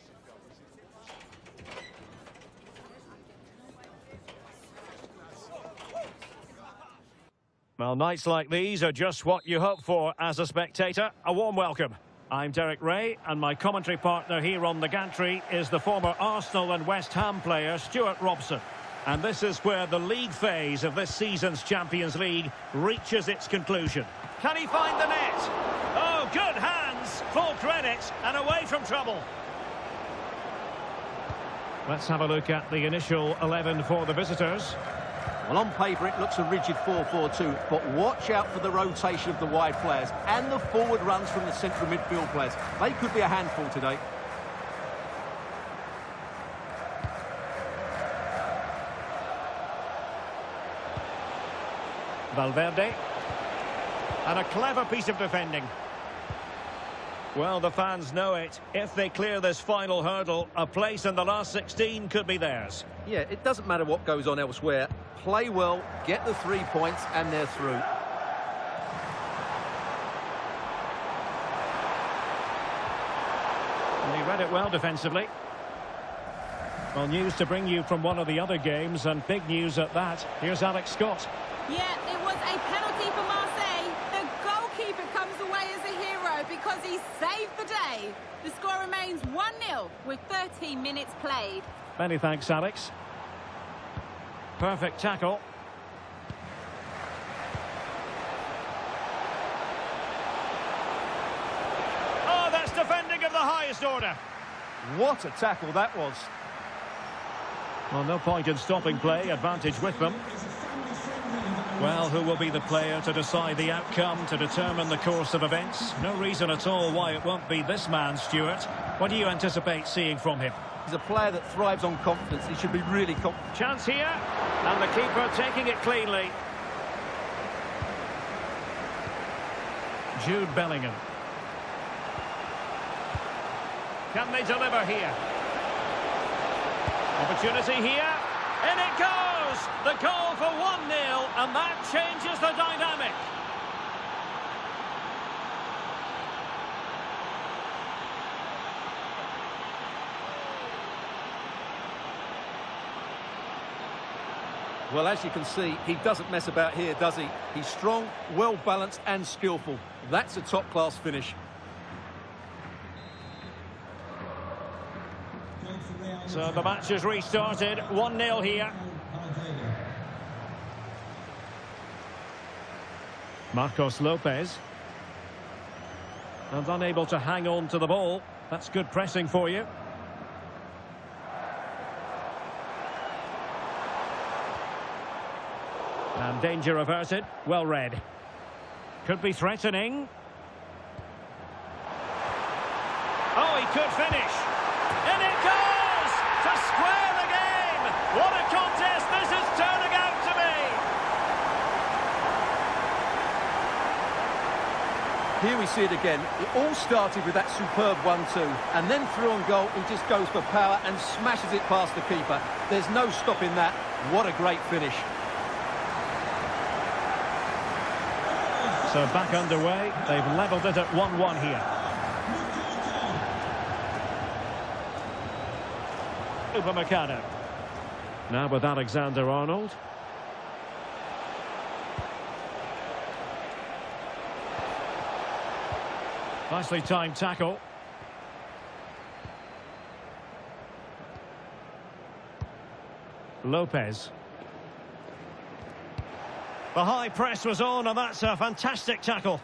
Well, nights like these are just what you hope for as a spectator. A warm welcome. I'm Derek Ray, and my commentary partner here on the gantry is the former Arsenal and West Ham player Stuart Robson. And this is where the league phase of this season's Champions League reaches its conclusion. Can he find the net? Oh, good hands, full credit, and away from trouble. Let's have a look at the initial 11 for the visitors. Well, on paper, it looks a rigid 4-4-2, but watch out for the rotation of the wide players and the forward runs from the central midfield players. They could be a handful today. Valverde. And a clever piece of defending. Well, the fans know it. If they clear this final hurdle, a place in the last 16 could be theirs. Yeah, it doesn't matter what goes on elsewhere. Play well, get the 3 points, and they're through. And he read it well defensively. Well, news to bring you from one of the other games, and big news at that. Here's Alex Scott. Yeah, it was a penalty for Marseille. The goalkeeper comes away as a hero because he saved the day. The score remains 1-0 with 13 minutes played. Many thanks, Alex. Perfect tackle. Oh, that's defending of the highest order. What a tackle that was. Well, no point in stopping play. Advantage with them. Well, who will be the player to decide the outcome, to determine the course of events? No reason at all why it won't be this man, Stuart. What do you anticipate seeing from him? He's a player that thrives on confidence. He should be really confident. Chance here, and the keeper taking it cleanly. Jude Bellingham. Can they deliver here? Opportunity here. In it goes! The goal for 1-0, and that changes the dynamic. Well, as you can see, he doesn't mess about here, does he? He's strong, well-balanced and skillful. That's a top-class finish. So the match has restarted. 1-0 here. Marcos Lopez. And unable to hang on to the ball. That's good pressing for you. And danger averted. Well read. Could be threatening. Oh, he could finish. In it goes! To square the game! What a contest this is turning out to be! Here we see it again. It all started with that superb 1-2, and then through on goal, he just goes for power and smashes it past the keeper. There's no stopping that. What a great finish. So back underway. They've levelled it at 1-1 here. Upamecano. Now with Alexander-Arnold. Nicely timed tackle. Lopez. The high press was on, and that's a fantastic tackle.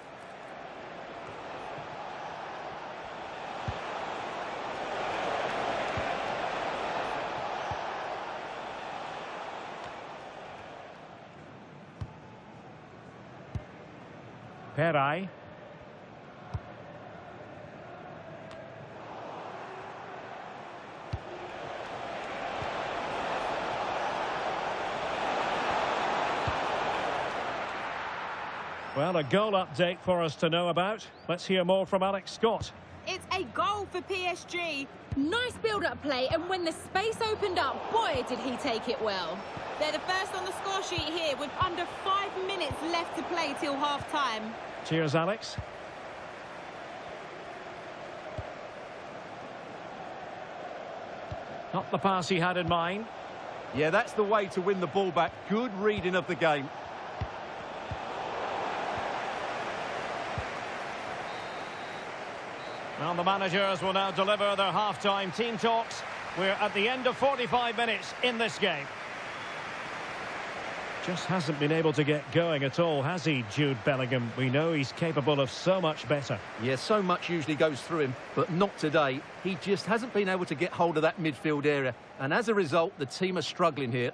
Perai. Well, a goal update for us to know about. Let's hear more from Alex Scott. It's a goal for PSG. Nice build-up play, and when the space opened up, boy, did he take it well. They're the first on the score sheet here with under 5 minutes left to play till half-time. Cheers, Alex. Not the pass he had in mind. Yeah, that's the way to win the ball back. Good reading of the game. Well, the managers will now deliver their half-time team talks. We're at the end of 45 minutes in this game. Just hasn't been able to get going at all, has he, Jude Bellingham? We know he's capable of so much better. Yeah, so much usually goes through him, but not today. He just hasn't been able to get hold of that midfield area. And as a result, the team are struggling here.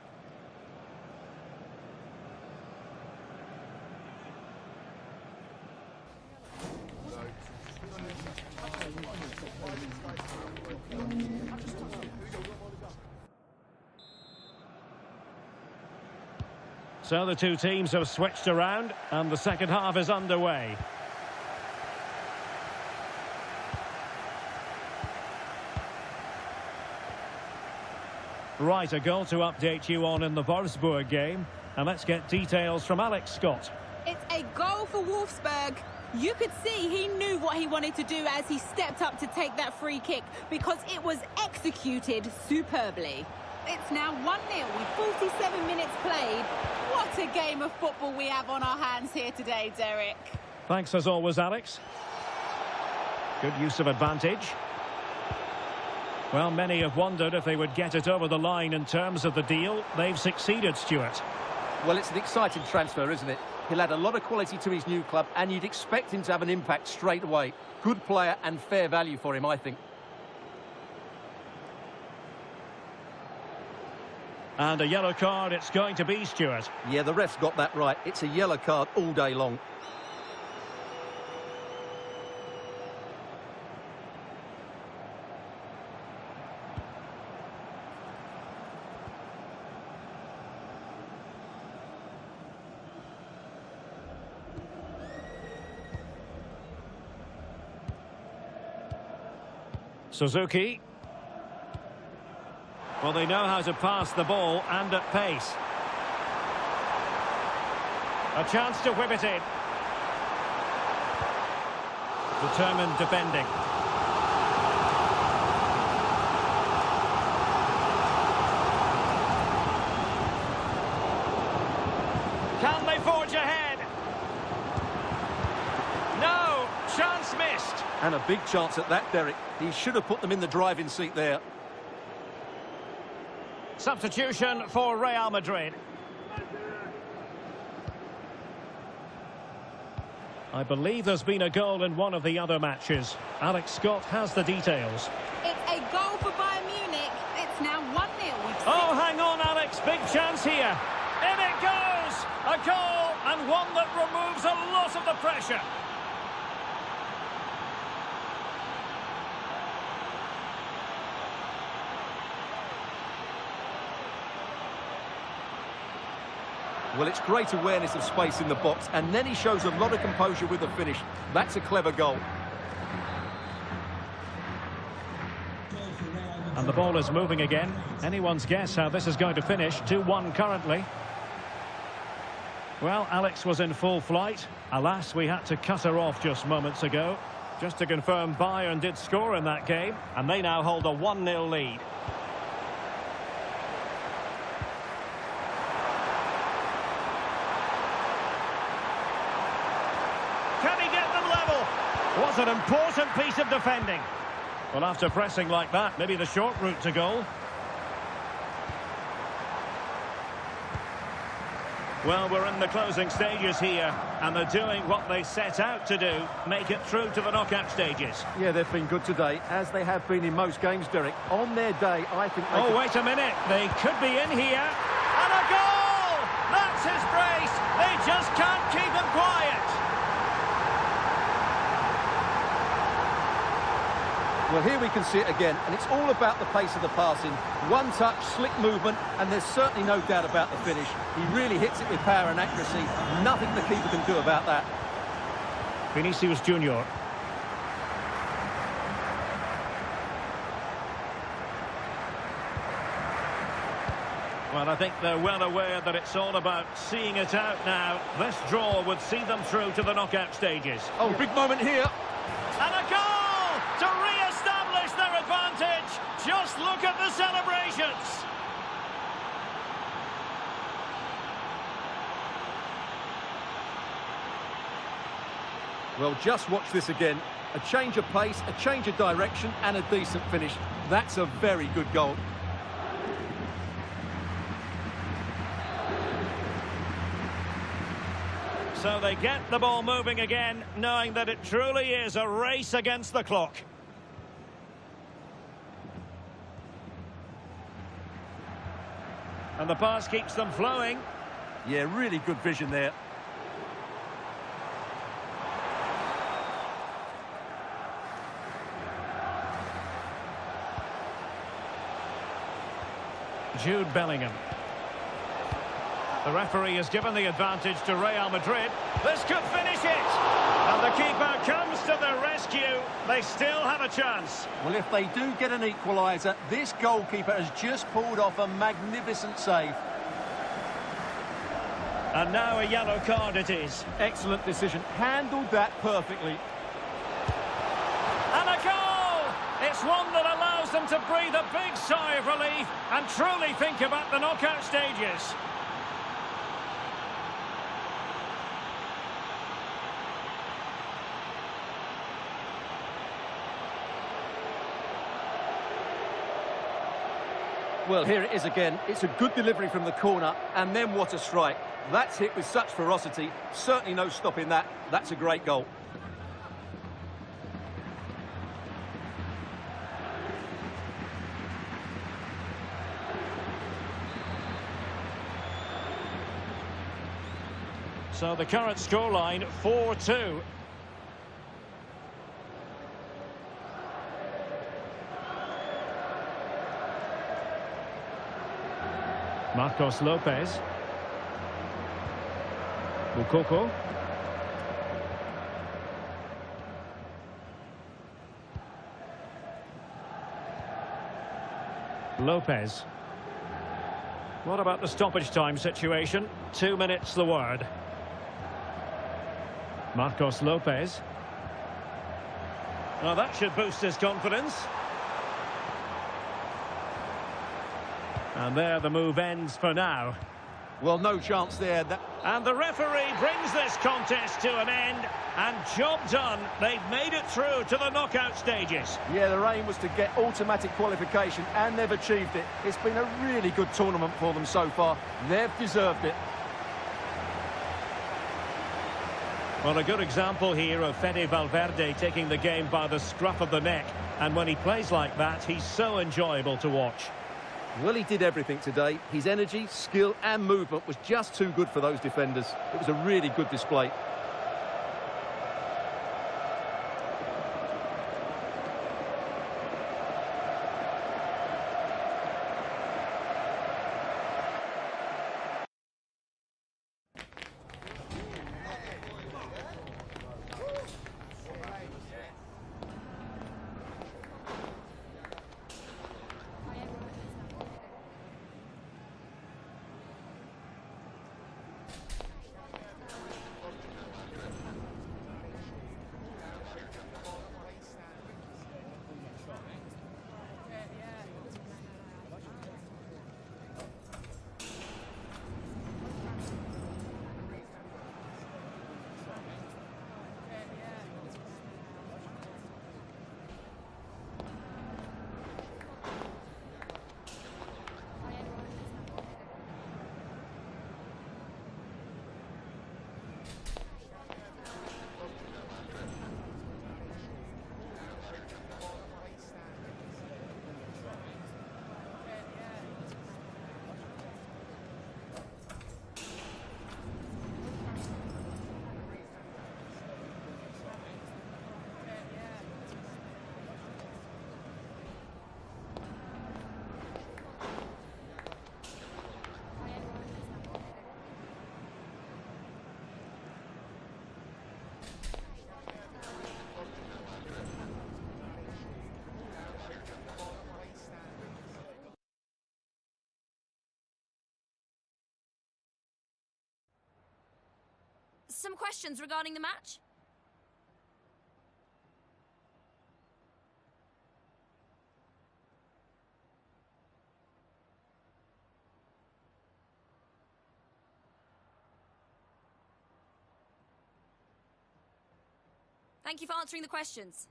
So the two teams have switched around and the second half is underway. Right, a goal to update you on in the Wolfsburg game. And let's get details from Alex Scott. It's a goal for Wolfsburg. You could see he knew what he wanted to do as he stepped up to take that free kick because it was executed superbly. It's now 1-0 with 47 minutes played. What a game of football we have on our hands here today, Derek. Thanks as always, Alex. Good use of advantage. Well, many have wondered if they would get it over the line in terms of the deal. They've succeeded, Stuart. Well, it's an exciting transfer, isn't it? He'll add a lot of quality to his new club, and you'd expect him to have an impact straight away. Good player and fair value for him, I think. And a yellow card it's going to be, Stuart. Yeah, the ref's got that right. It's a yellow card all day long. Suzuki. Well, they know how to pass the ball and at pace. A chance to whip it in. Determined defending. Can they forge ahead? No, chance missed. And a big chance at that, Derek. He should have put them in the driving seat there. Substitution for Real Madrid. I believe there's been a goal in one of the other matches. Alex Scott has the details. It's a goal for Bayern Munich. It's now 1-0. Oh, hang on, Alex. Big chance here. In it goes! A goal, and one that removes a lot of the pressure. Well, it's great awareness of space in the box, and then he shows a lot of composure with the finish. That's a clever goal. And the ball is moving again. Anyone's guess how this is going to finish. 2-1 currently. Well, Alex was in full flight. Alas, we had to cut her off just moments ago. Just to confirm, Bayern did score in that game, and they now hold a 1-0 lead. Can he get them level? Was an important piece of defending. Well, after pressing like that, maybe the short route to goal. Well, we're in the closing stages here, and they're doing what they set out to do, make it through to the knockout stages. Yeah, they've been good today, as they have been in most games, Derek. On their day, I think they Oh, wait a minute. They could be in here. And a goal! That's his brace. They just can't keep him quiet. Well, here we can see it again, and it's all about the pace of the passing. One touch, slick movement, and there's certainly no doubt about the finish. He really hits it with power and accuracy. Nothing the keeper can do about that. Vinicius Junior. Well, I think they're well aware that it's all about seeing it out now. This draw would see them through to the knockout stages. Oh, big moment here. And a goal to re-establish their advantage. Just look at the celebrations. Well, just watch this again. A change of pace, a change of direction, and a decent finish. That's a very good goal. So they get the ball moving again, knowing that it truly is a race against the clock. And the pass keeps them flowing. Yeah, really good vision there. Jude Bellingham. The referee has given the advantage to Real Madrid. This could finish it. And the keeper comes to the rescue. They still have a chance. Well, if they do get an equaliser, this goalkeeper has just pulled off a magnificent save. And now a yellow card it is. Excellent decision. Handled that perfectly. And a goal! It's one that allows them to breathe a big sigh of relief and truly think about the knockout stages. Well, here it is again. It's a good delivery from the corner, and then what a strike. That's hit with such ferocity. Certainly no stopping that. That's a great goal. So the current scoreline, 4-2. Marcos Lopez. Mukoko. Lopez. What about the stoppage time situation? 2 minutes the word. Marcos Lopez. Well, that should boost his confidence. And there the move ends for now. Well, no chance there. And the referee brings this contest to an end. And job done. They've made it through to the knockout stages. Yeah, their aim was to get automatic qualification, and they've achieved it. It's been a really good tournament for them so far. They've deserved it. Well, a good example here of Fede Valverde taking the game by the scruff of the neck. And when he plays like that, he's so enjoyable to watch. Well, he did everything today. His energy, skill and movement was just too good for those defenders. It was a really good display. some questions regarding the match? Thank you for answering the questions.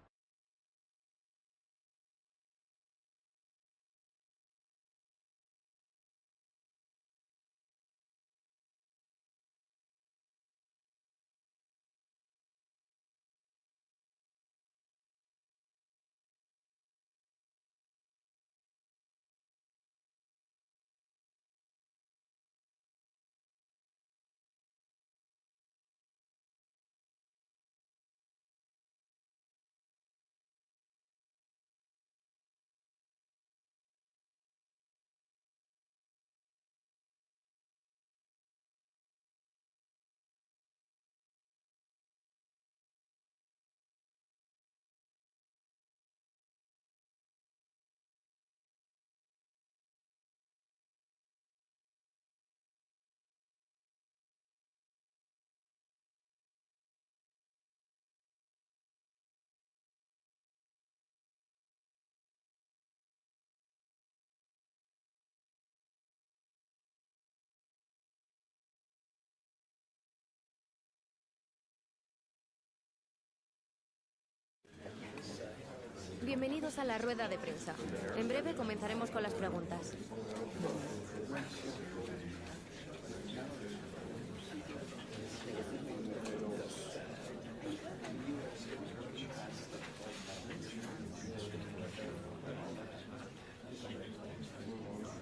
Bienvenidos a la rueda de prensa. En breve comenzaremos con las preguntas.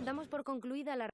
Damos por concluida la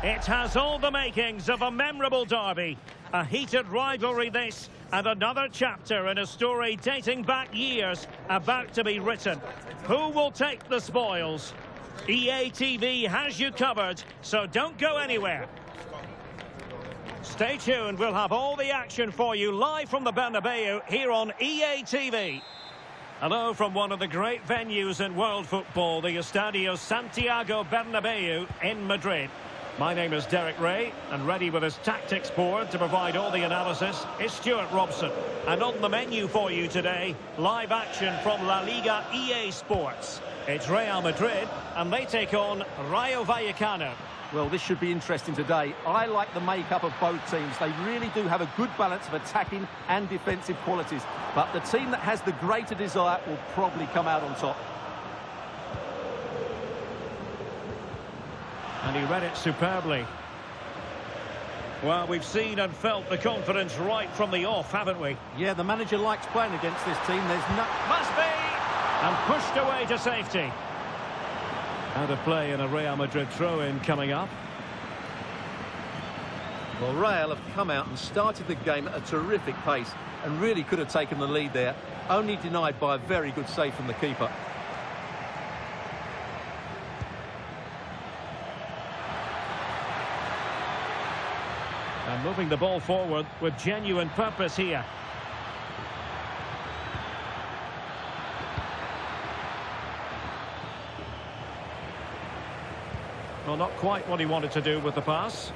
It has all the makings of a memorable derby. A heated rivalry this, and another chapter in a story dating back years about to be written. Who will take the spoils? EA TV has you covered, so don't go anywhere. Stay tuned, we'll have all the action for you live from the Bernabeu here on EA TV. Hello from one of the great venues in world football, the Estadio Santiago Bernabeu in Madrid. My name is Derek Ray, and ready with his tactics board to provide all the analysis is Stuart Robson. And on the menu for you today, live action from La Liga EA Sports. It's Real Madrid, and they take on Rayo Vallecano. Well, this should be interesting today. I like the makeup of both teams. They really do have a good balance of attacking and defensive qualities. But the team that has the greater desire will probably come out on top. And he read it superbly. Well, we've seen and felt the confidence right from the off, haven't we? Yeah, the manager likes playing against this team. There's no... Must be! And pushed away to safety. Out of play in a Real Madrid throw-in coming up. Well, Real have come out and started the game at a terrific pace and really could have taken the lead there, only denied by a very good save from the keeper. And moving the ball forward with genuine purpose here. Well, not quite what he wanted to do with the pass.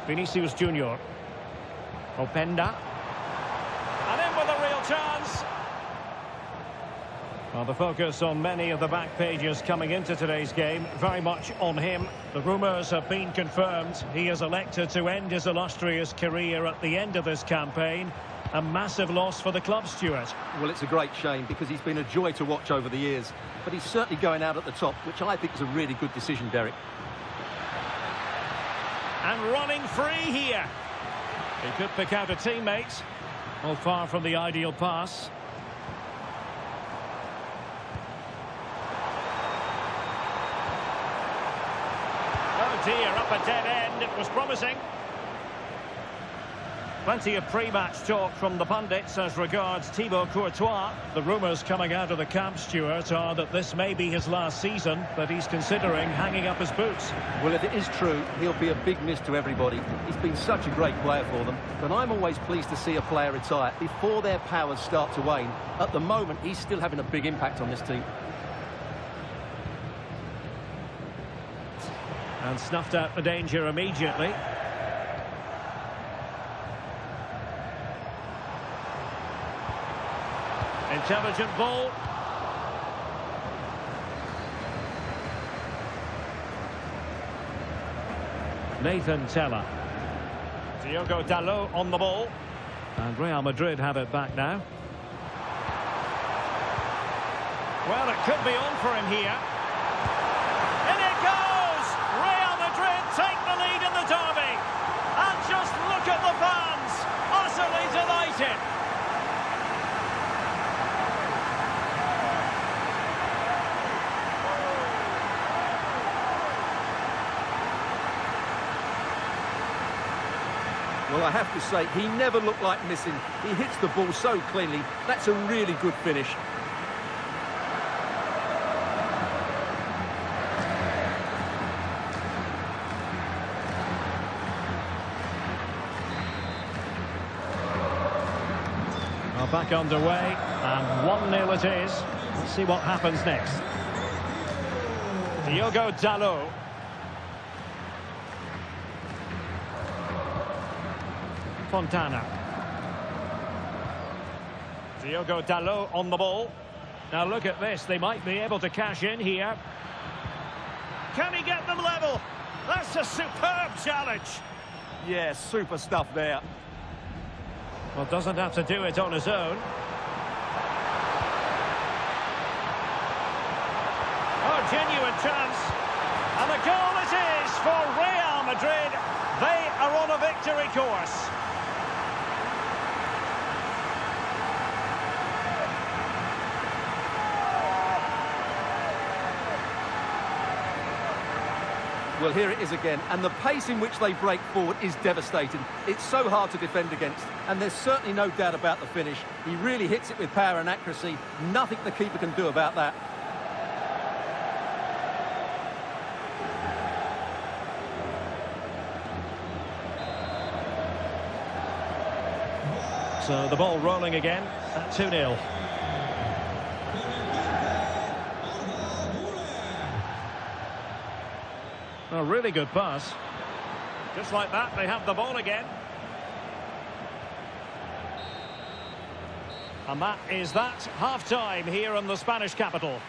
Vinicius Junior. Openda. And in with a real chance. Well, the focus on many of the back pages coming into today's game, very much on him. The rumours have been confirmed. He has elected to end his illustrious career at the end of this campaign. A massive loss for the club, Stuart. Well, it's a great shame because he's been a joy to watch over the years. But he's certainly going out at the top, which I think is a really good decision, Derek. And running free here. He could pick out a teammate. Well, far from the ideal pass. Oh dear, up a dead end. It was promising. Plenty of pre-match talk from the pundits as regards Thibaut Courtois. The rumours coming out of the camp, Stuart, are that this may be his last season, but he's considering hanging up his boots. Well, if it is true, he'll be a big miss to everybody. He's been such a great player for them, but I'm always pleased to see a player retire before their powers start to wane. At the moment, he's still having a big impact on this team. And snuffed out the danger immediately. Intelligent ball. Nathan Teller. Diogo Dalot on the ball. And Real Madrid have it back now. Well, it could be on for him here. In it goes! Real Madrid take the lead in the derby. And just look at the fans. Utterly delighted. Well, I have to say, he never looked like missing. He hits the ball so cleanly. That's a really good finish. Well, back underway, and 1-0 it is. Let's see what happens next. Diogo Dalot. Fontana. Diogo Dalot on the ball. Now look at this, they might be able to cash in here. Can he get them level? That's a superb challenge. Yeah, super stuff there. Well, doesn't have to do it on his own. Oh, genuine chance. And a goal it is for Real Madrid. They are on a victory course. Well, here it is again, and the pace in which they break forward is devastating. It's so hard to defend against, and there's certainly no doubt about the finish. He really hits it with power and accuracy. Nothing the keeper can do about that. So the ball rolling again at 2-0. A really good pass. Just like that, they have the ball again. And that is that. Half-time here in the Spanish capital.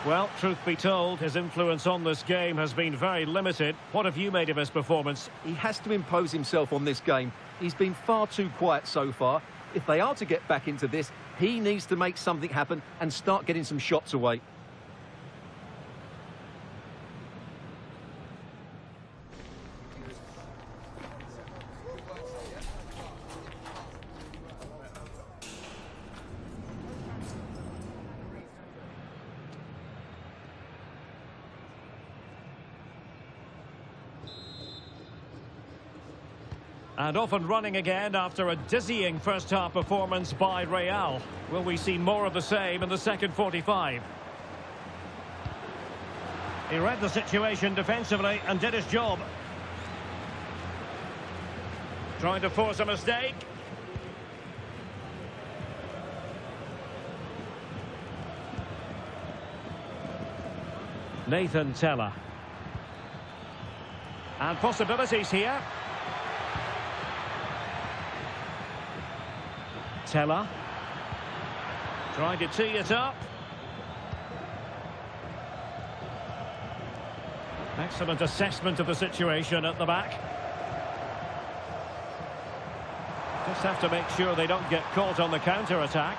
Well, truth be told, his influence on this game has been very limited. What have you made of his performance? He has to impose himself on this game. He's been far too quiet so far. If they are to get back into this, he needs to make something happen and start getting some shots away. And off and running again after a dizzying first-half performance by Real. Will we see more of the same in the second 45? He read the situation defensively and did his job. Trying to force a mistake. Nathan Teller. And possibilities here. Teller. Trying to tee it up. Excellent assessment of the situation at the back. Just have to make sure they don't get caught on the counter-attack.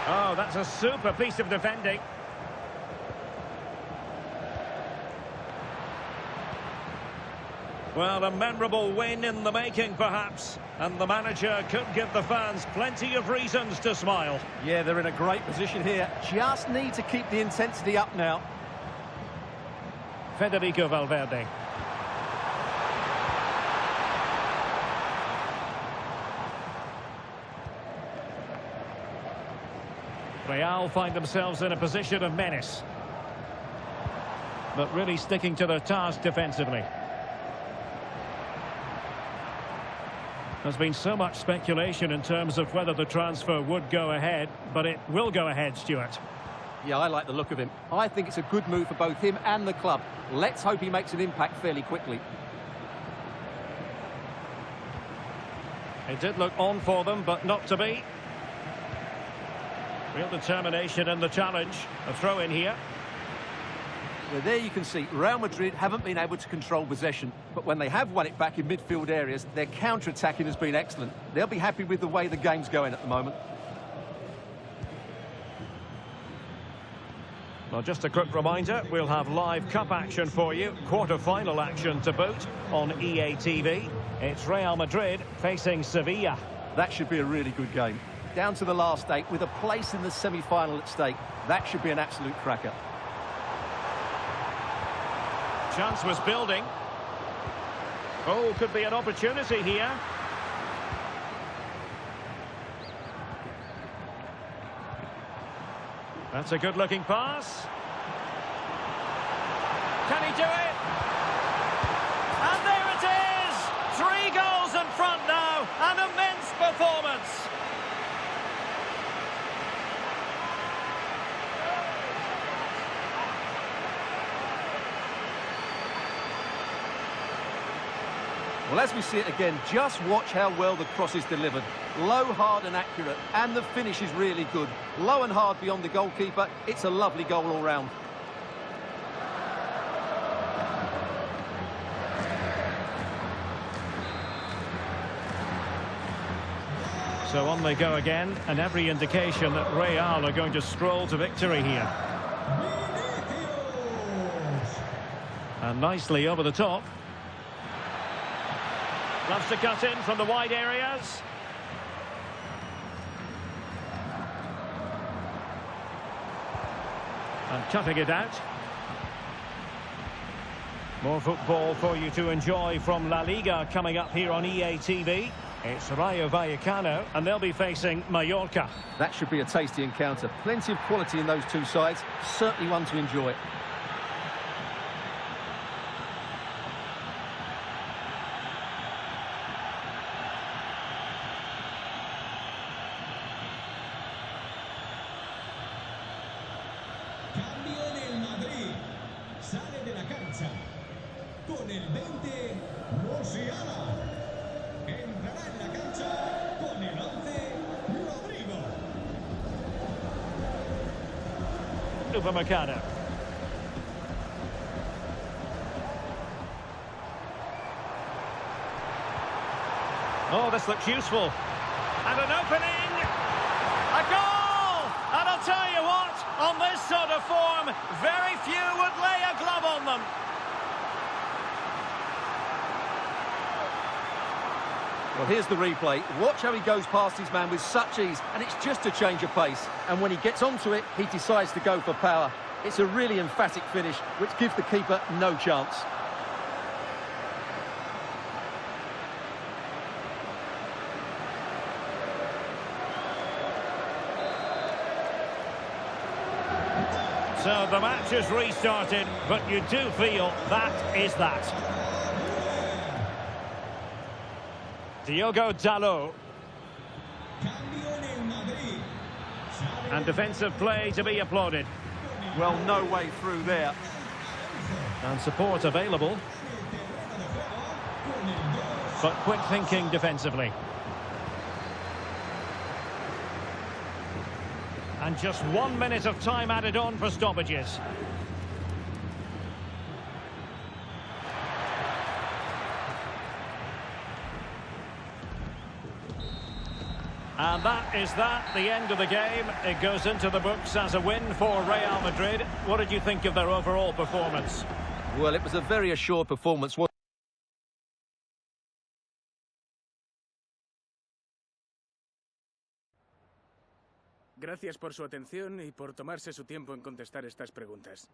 Oh, that's a super piece of defending. Well, a memorable win in the making, perhaps. And the manager could give the fans plenty of reasons to smile. Yeah, they're in a great position here. Just need to keep the intensity up now. Federico Valverde. Real find themselves in a position of menace. But really sticking to their task defensively. There's been so much speculation in terms of whether the transfer would go ahead, but it will go ahead, Stuart. Yeah, I like the look of him. I think it's a good move for both him and the club. Let's hope he makes an impact fairly quickly. It did look on for them, but not to be. Real determination in the challenge. A throw in here. Well, there you can see Real Madrid haven't been able to control possession, but when they have won it back in midfield areas, their counter-attacking has been excellent. They'll be happy with the way the game's going at the moment. Well, just a quick reminder, we'll have live cup action for you, quarter-final action to boot on EA TV. It's Real Madrid facing Sevilla. That should be a really good game. Down to the last 8 with a place in the semi-final at stake. That should be an absolute cracker. Chance was building. Oh, could be an opportunity here. That's a good-looking pass. Can he do it? And there it is! 3 goals in front now. An immense performance. Well, as we see it again, just watch how well the cross is delivered. Low, hard and accurate, and the finish is really good. Low and hard beyond the goalkeeper. It's a lovely goal all round. So on they go again, and every indication that Real are going to stroll to victory here. And nicely over the top. Loves to cut in from the wide areas. And cutting it out. More football for you to enjoy from La Liga coming up here on EA TV. It's Rayo Vallecano, and they'll be facing Mallorca. That should be a tasty encounter. Plenty of quality in those two sides. Certainly one to enjoy. Cambio en el Madrid. Sale de la cancha. Con el 20, YBTV. Entrará en la cancha con el 11, Rodrigo. Upamecano. Oh, this looks useful. And an opening. A goal! And I'll tell you what, on this sort of form, very few would lay a glove on them. Well, here's the replay. Watch how he goes past his man with such ease, and it's just a change of pace. And when he gets onto it, he decides to go for power. It's a really emphatic finish, which gives the keeper no chance. So the match has restarted, but you do feel that is that. Diogo Dalot. And defensive play to be applauded. Well, no way through there. And support available. But quick thinking defensively. And just 1 minute of time added on for stoppages. And that is the end of the game. It goes into the books as a win for Real Madrid. What did you think of their overall performance? Well, it was a very assured performance. Gracias por su atención y por tomarse su tiempo en contestar estas preguntas.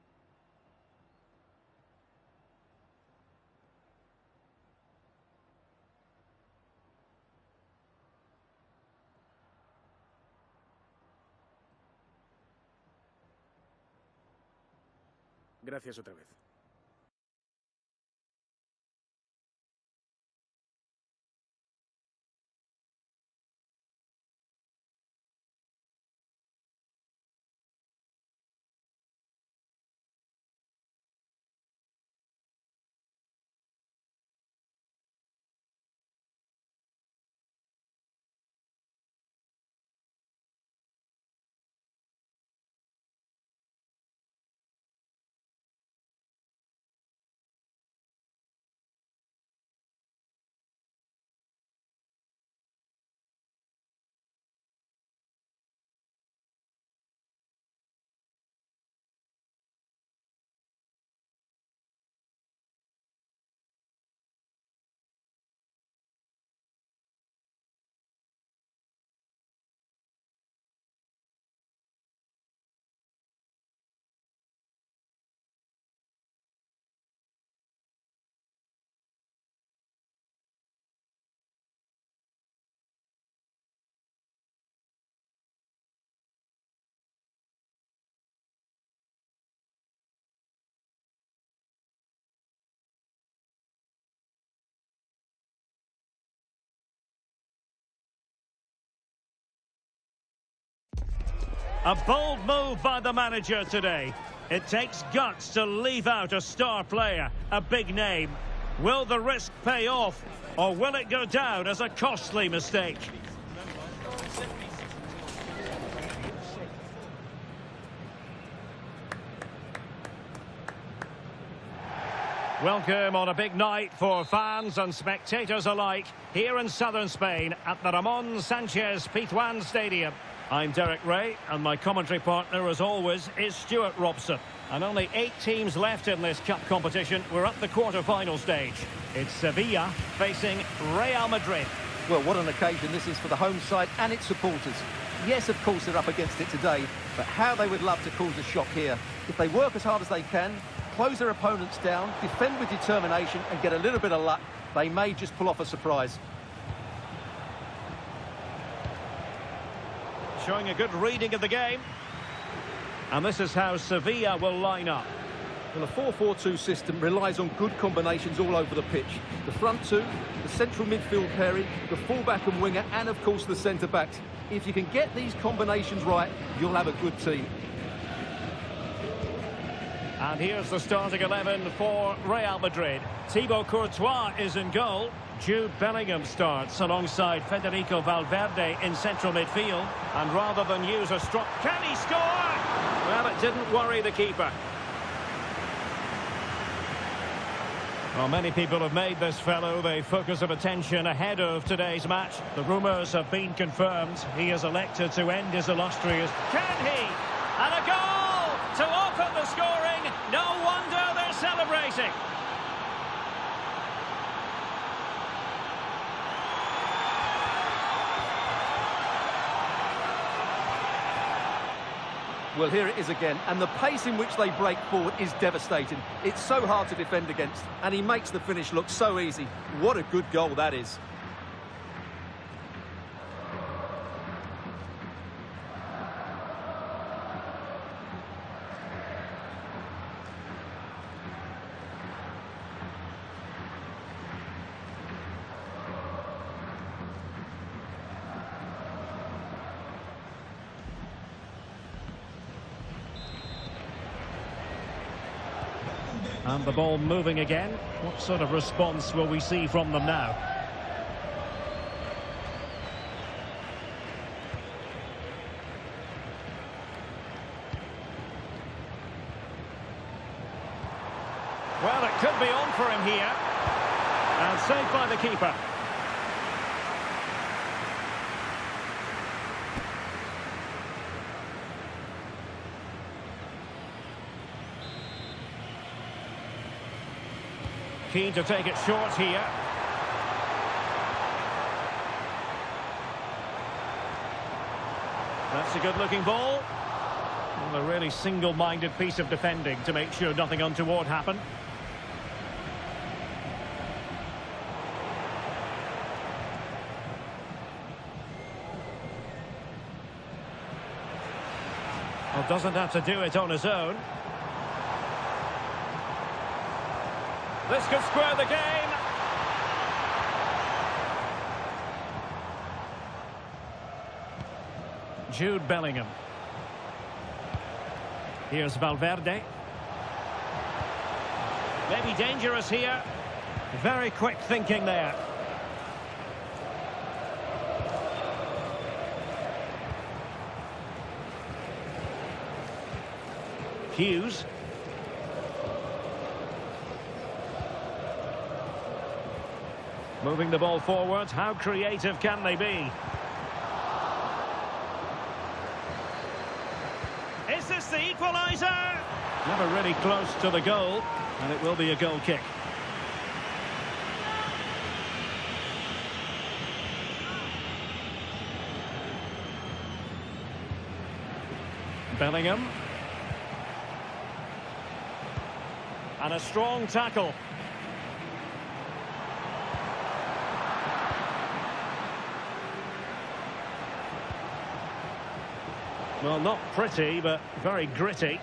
Gracias otra vez. A bold move by the manager today. It takes guts to leave out a star player, a big name. Will the risk pay off, or will it go down as a costly mistake? Welcome on a big night for fans and spectators alike here in southern Spain at the Ramon Sanchez Pizjuan Stadium. I'm Derek Ray, and my commentary partner, as always, is Stuart Robson. And only 8 teams left in this cup competition. We're at the quarter-final stage. It's Sevilla facing Real Madrid. Well, what an occasion this is for the home side and its supporters. Yes, of course, they're up against it today, but how they would love to cause a shock here. If they work as hard as they can, close their opponents down, defend with determination and get a little bit of luck, they may just pull off a surprise. Showing a good reading of the game. And this is how Sevilla will line up. Well, a 4-4-2 system relies on good combinations all over the pitch. The front two, the central midfield pairing, the fullback and winger, and of course the centre-backs. If you can get these combinations right, you'll have a good team. And here's the starting 11 for Real Madrid. Thibaut Courtois is in goal. Jude Bellingham starts alongside Federico Valverde in central midfield. And rather than use a strike, can he score? Well, it didn't worry the keeper. Well, many people have made this fellow the focus of attention ahead of today's match. The rumours have been confirmed. He has elected to end his illustrious... Can he? And a goal to open the scoring. No wonder they're celebrating. Well, here it is again, and the pace in which they break forward is devastating. It's so hard to defend against, and he makes the finish look so easy. What a good goal that is. And the ball moving again. What sort of response will we see from them now? Well, it could be on for him here. And saved by the keeper. Keen to take it short here. That's a good-looking ball. Well, a really single-minded piece of defending to make sure nothing untoward happened. Well, doesn't have to do it on his own. This could square the game. Jude Bellingham. Here's Valverde. Maybe dangerous here. Very quick thinking there. Hughes. Moving the ball forward. How creative can they be? Is this the equaliser? Never really close to the goal, and it will be a goal kick. Bellingham. And a strong tackle. Well, not pretty, but very gritty.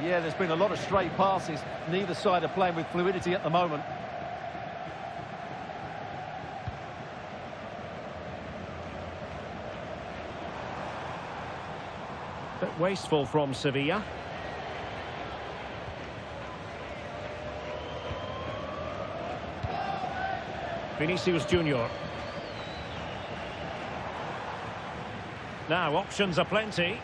Yeah, there's been a lot of stray passes. Neither side are playing with fluidity at the moment. Bit wasteful from Sevilla. Vinicius Junior. Now, options are plenty.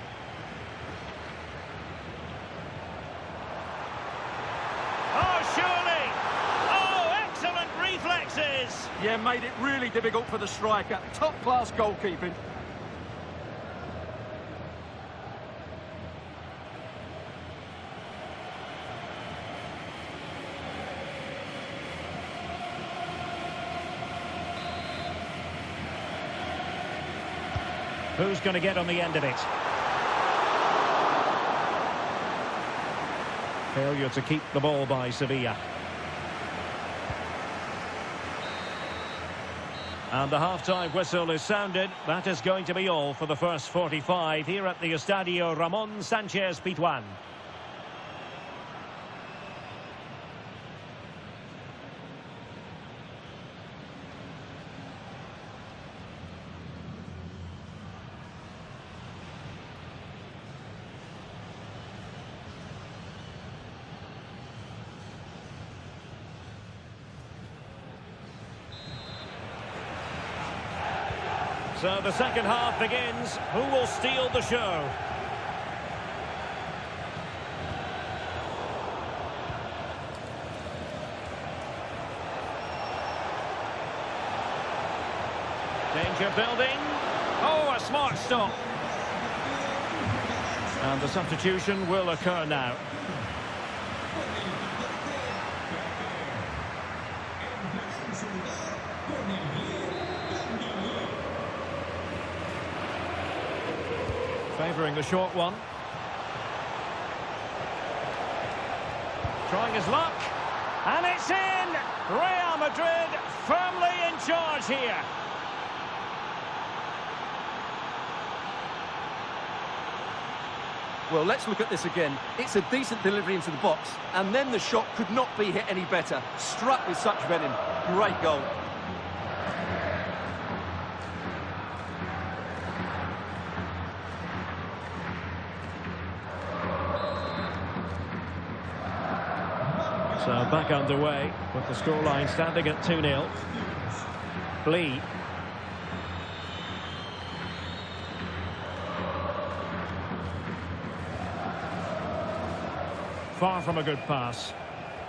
Oh, surely! Oh, excellent reflexes! Yeah, made it really difficult for the striker. Top-class goalkeeping. Who's going to get on the end of it? Failure to keep the ball by Sevilla. And the half-time whistle is sounded. That is going to be all for the first 45 here at the Estadio Ramón Sánchez Pizjuán. So the second half begins. Who will steal the show? Danger building. Oh, a smart stop. And the substitution will occur now. Favouring the short one. Trying his luck. And it's in! Real Madrid firmly in charge here. Well, let's look at this again. It's a decent delivery into the box, and then the shot could not be hit any better. Struck with such venom. Great goal. So back underway with the scoreline standing at 2-0. Lee. Far from a good pass.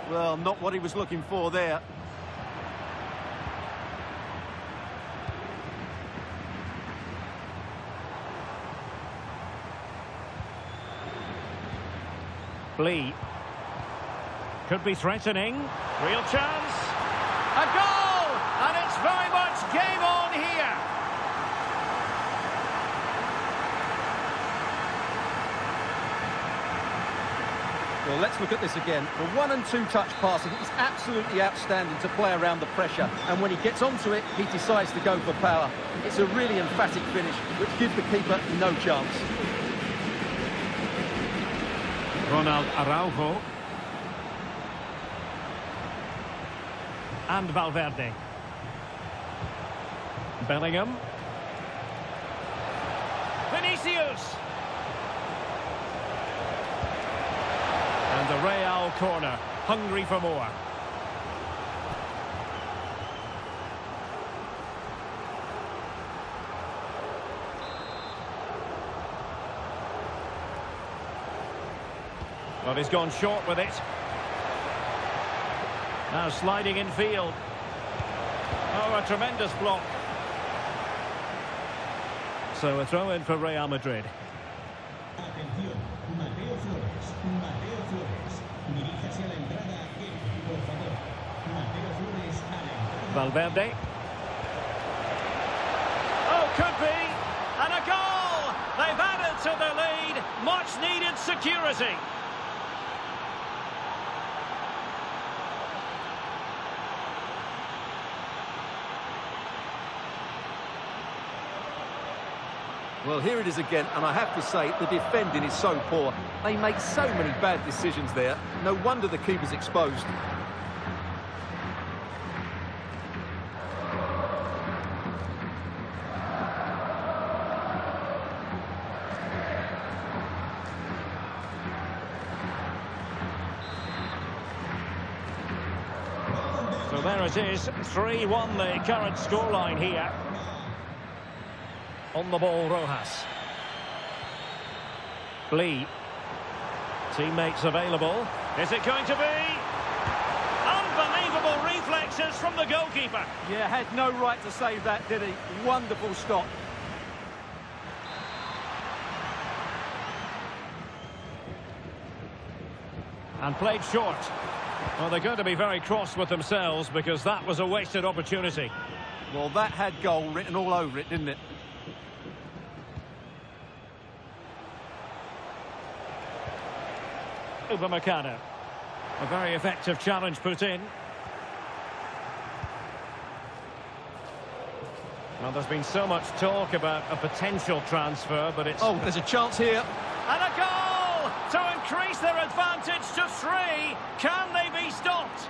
Well, not what he was looking for there. Lee. Could be threatening. Real chance. A goal! And it's very much game on here. Well, let's look at this again. The 1- and 2-touch passing is absolutely outstanding to play around the pressure. And when he gets onto it, he decides to go for power. It's a really emphatic finish, which gives the keeper no chance. Ronald Araujo. And Valverde. Bellingham. Vinicius. And the Real corner, hungry for more. Well, he's gone short with it. Now sliding in field. Oh, a tremendous block. So a throw in for Real Madrid. Atención, Mateo Flores. Mateo Flores. Diríjase a la entrada aquí, por favor. Mateo Flores a la entrada. Valverde. Oh, could be. And a goal! They've added to the lead. Much needed security. Well, here it is again, and I have to say, the defending is so poor. They make so many bad decisions there. No wonder the keeper's exposed. So there it is, 3-1 the current scoreline here. On the ball, Rojas. Lee. Teammates available. Is it going to be? Unbelievable reflexes from the goalkeeper. Yeah, had no right to save that, did he? Wonderful stop. And played short. Well, they're going to be very cross with themselves because that was a wasted opportunity. Well, that had goal written all over it, didn't it? Upamecano. A very effective challenge put in. Well, there's been so much talk about a potential transfer, but it's... Oh, there's a chance here. And a goal to increase their advantage to 3. Can they be stopped?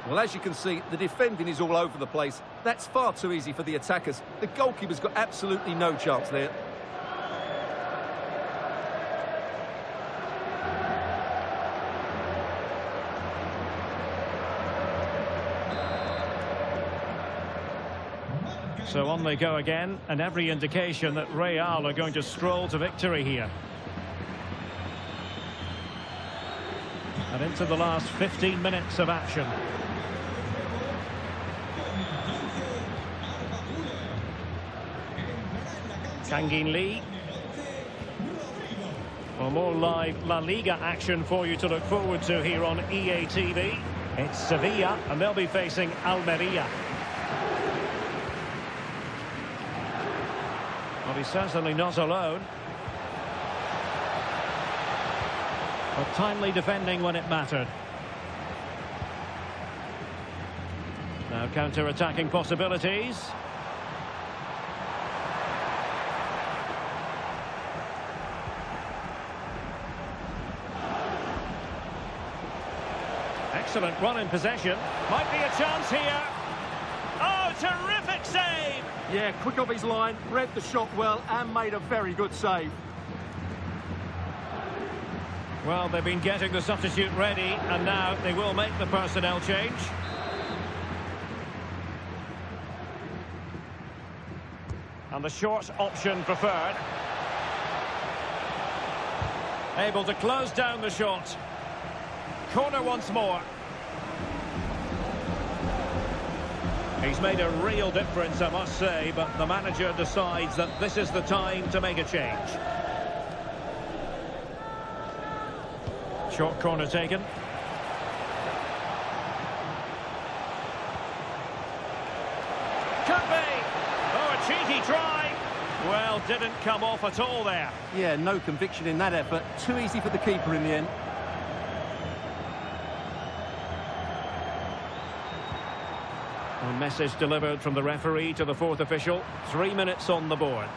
Well, as you can see, the defending is all over the place. That's far too easy for the attackers. The goalkeeper's got absolutely no chance there. So on they go again, and every indication that Real are going to stroll to victory here. And into the last 15 minutes of action. Kangin Lee. Well, more live La Liga action for you to look forward to here on EA TV. It's Sevilla, and they'll be facing Almeria. Well, he's certainly not alone. But timely defending when it mattered. Now counter-attacking possibilities. Excellent run in possession. Might be a chance here. Oh, terrific save! Yeah, quick off his line, read the shot well and made a very good save. Well, they've been getting the substitute ready, and now they will make the personnel change. And the short option preferred. Able to close down the shot. Corner once more. He's made a real difference, I must say, but the manager decides that this is the time to make a change. Short corner taken. Could be! Oh, a cheeky try! Well, didn't come off at all there. Yeah, no conviction in that effort. Too easy for the keeper in the end. A message delivered from the referee to the fourth official. 3 minutes on the board.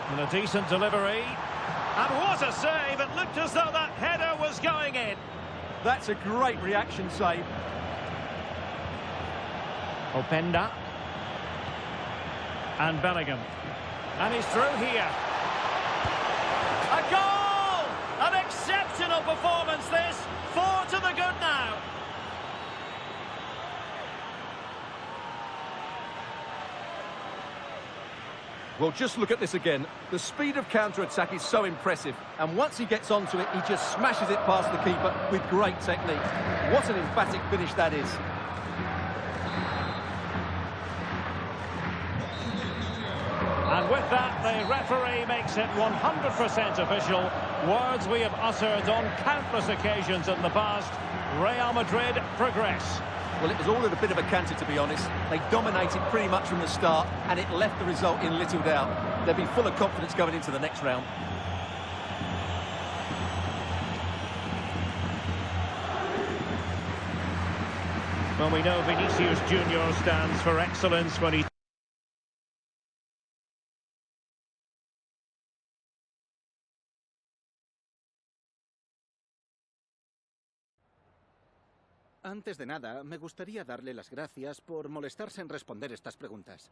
And a decent delivery. And what a save! It looked as though that header was going in. That's a great reaction save. Openda. And Bellingham. And he's through here. A goal! An exceptional performance this. 4 to the good now. Well, just look at this again. The speed of counter-attack is so impressive. And once he gets onto it, he just smashes it past the keeper with great technique. What an emphatic finish that is. And with that, the referee makes it 100% official. Words we have uttered on countless occasions in the past. Real Madrid progress. Well, it was all at a bit of a canter, to be honest. They dominated pretty much from the start, and it left the result in little doubt. They'll be full of confidence going into the next round. Well, we know Vinicius Junior stands for excellence when he... Antes de nada, me gustaría darle las gracias por molestarse en responder estas preguntas.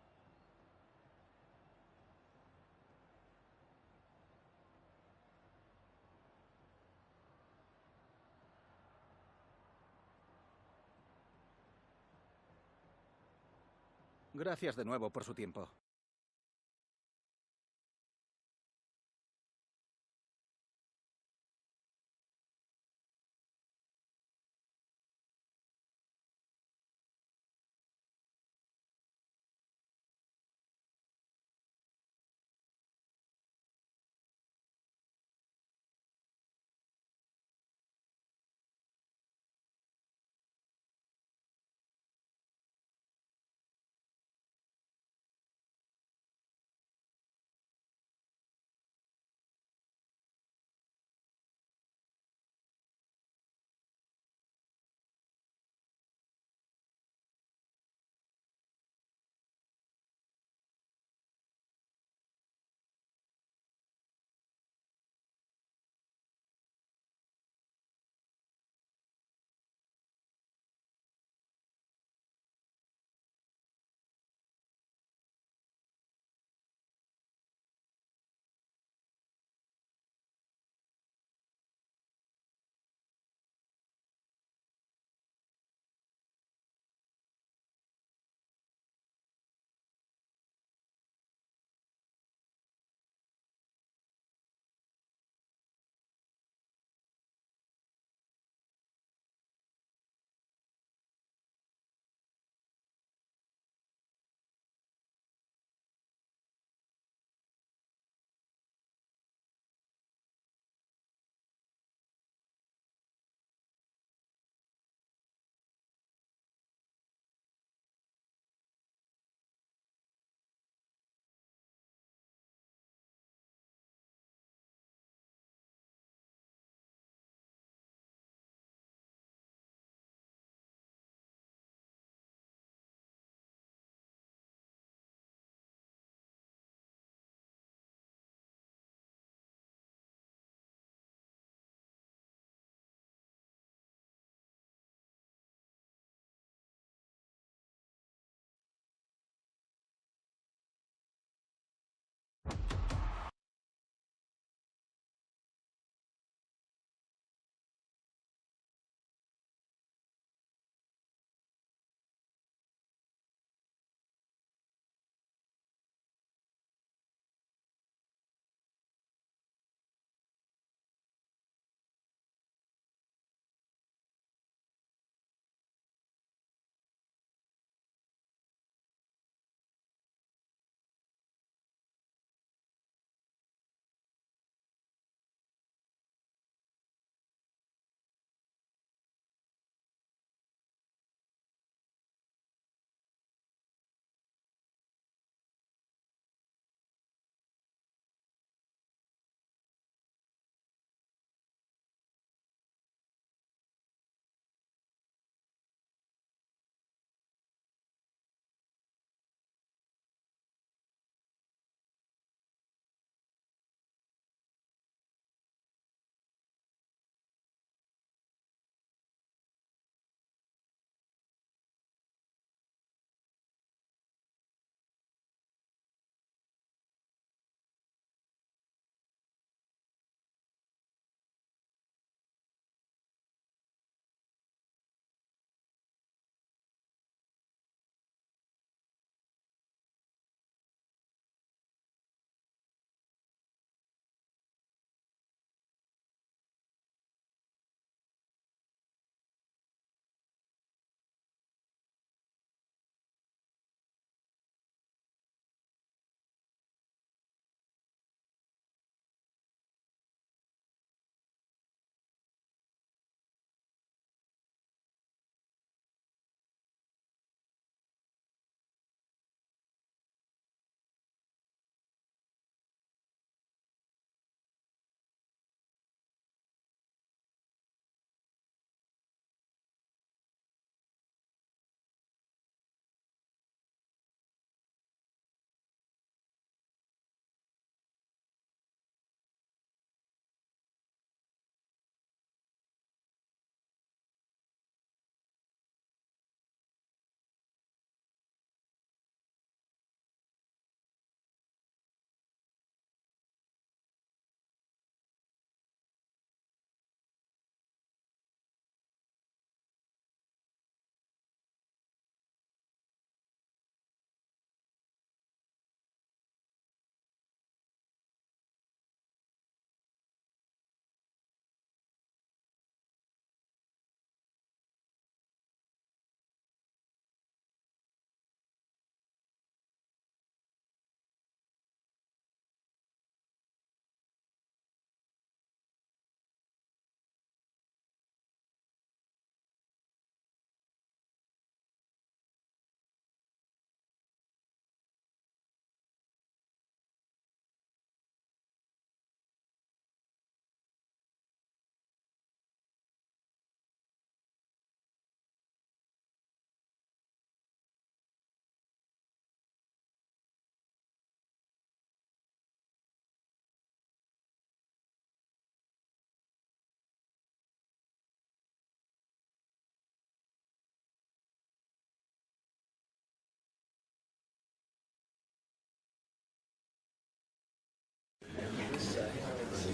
Gracias de nuevo por su tiempo.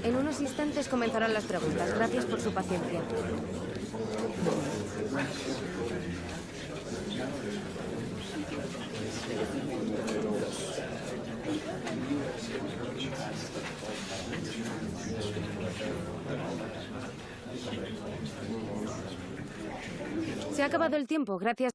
En unos instantes comenzarán las preguntas. Gracias por su paciencia. Se ha acabado el tiempo. Gracias.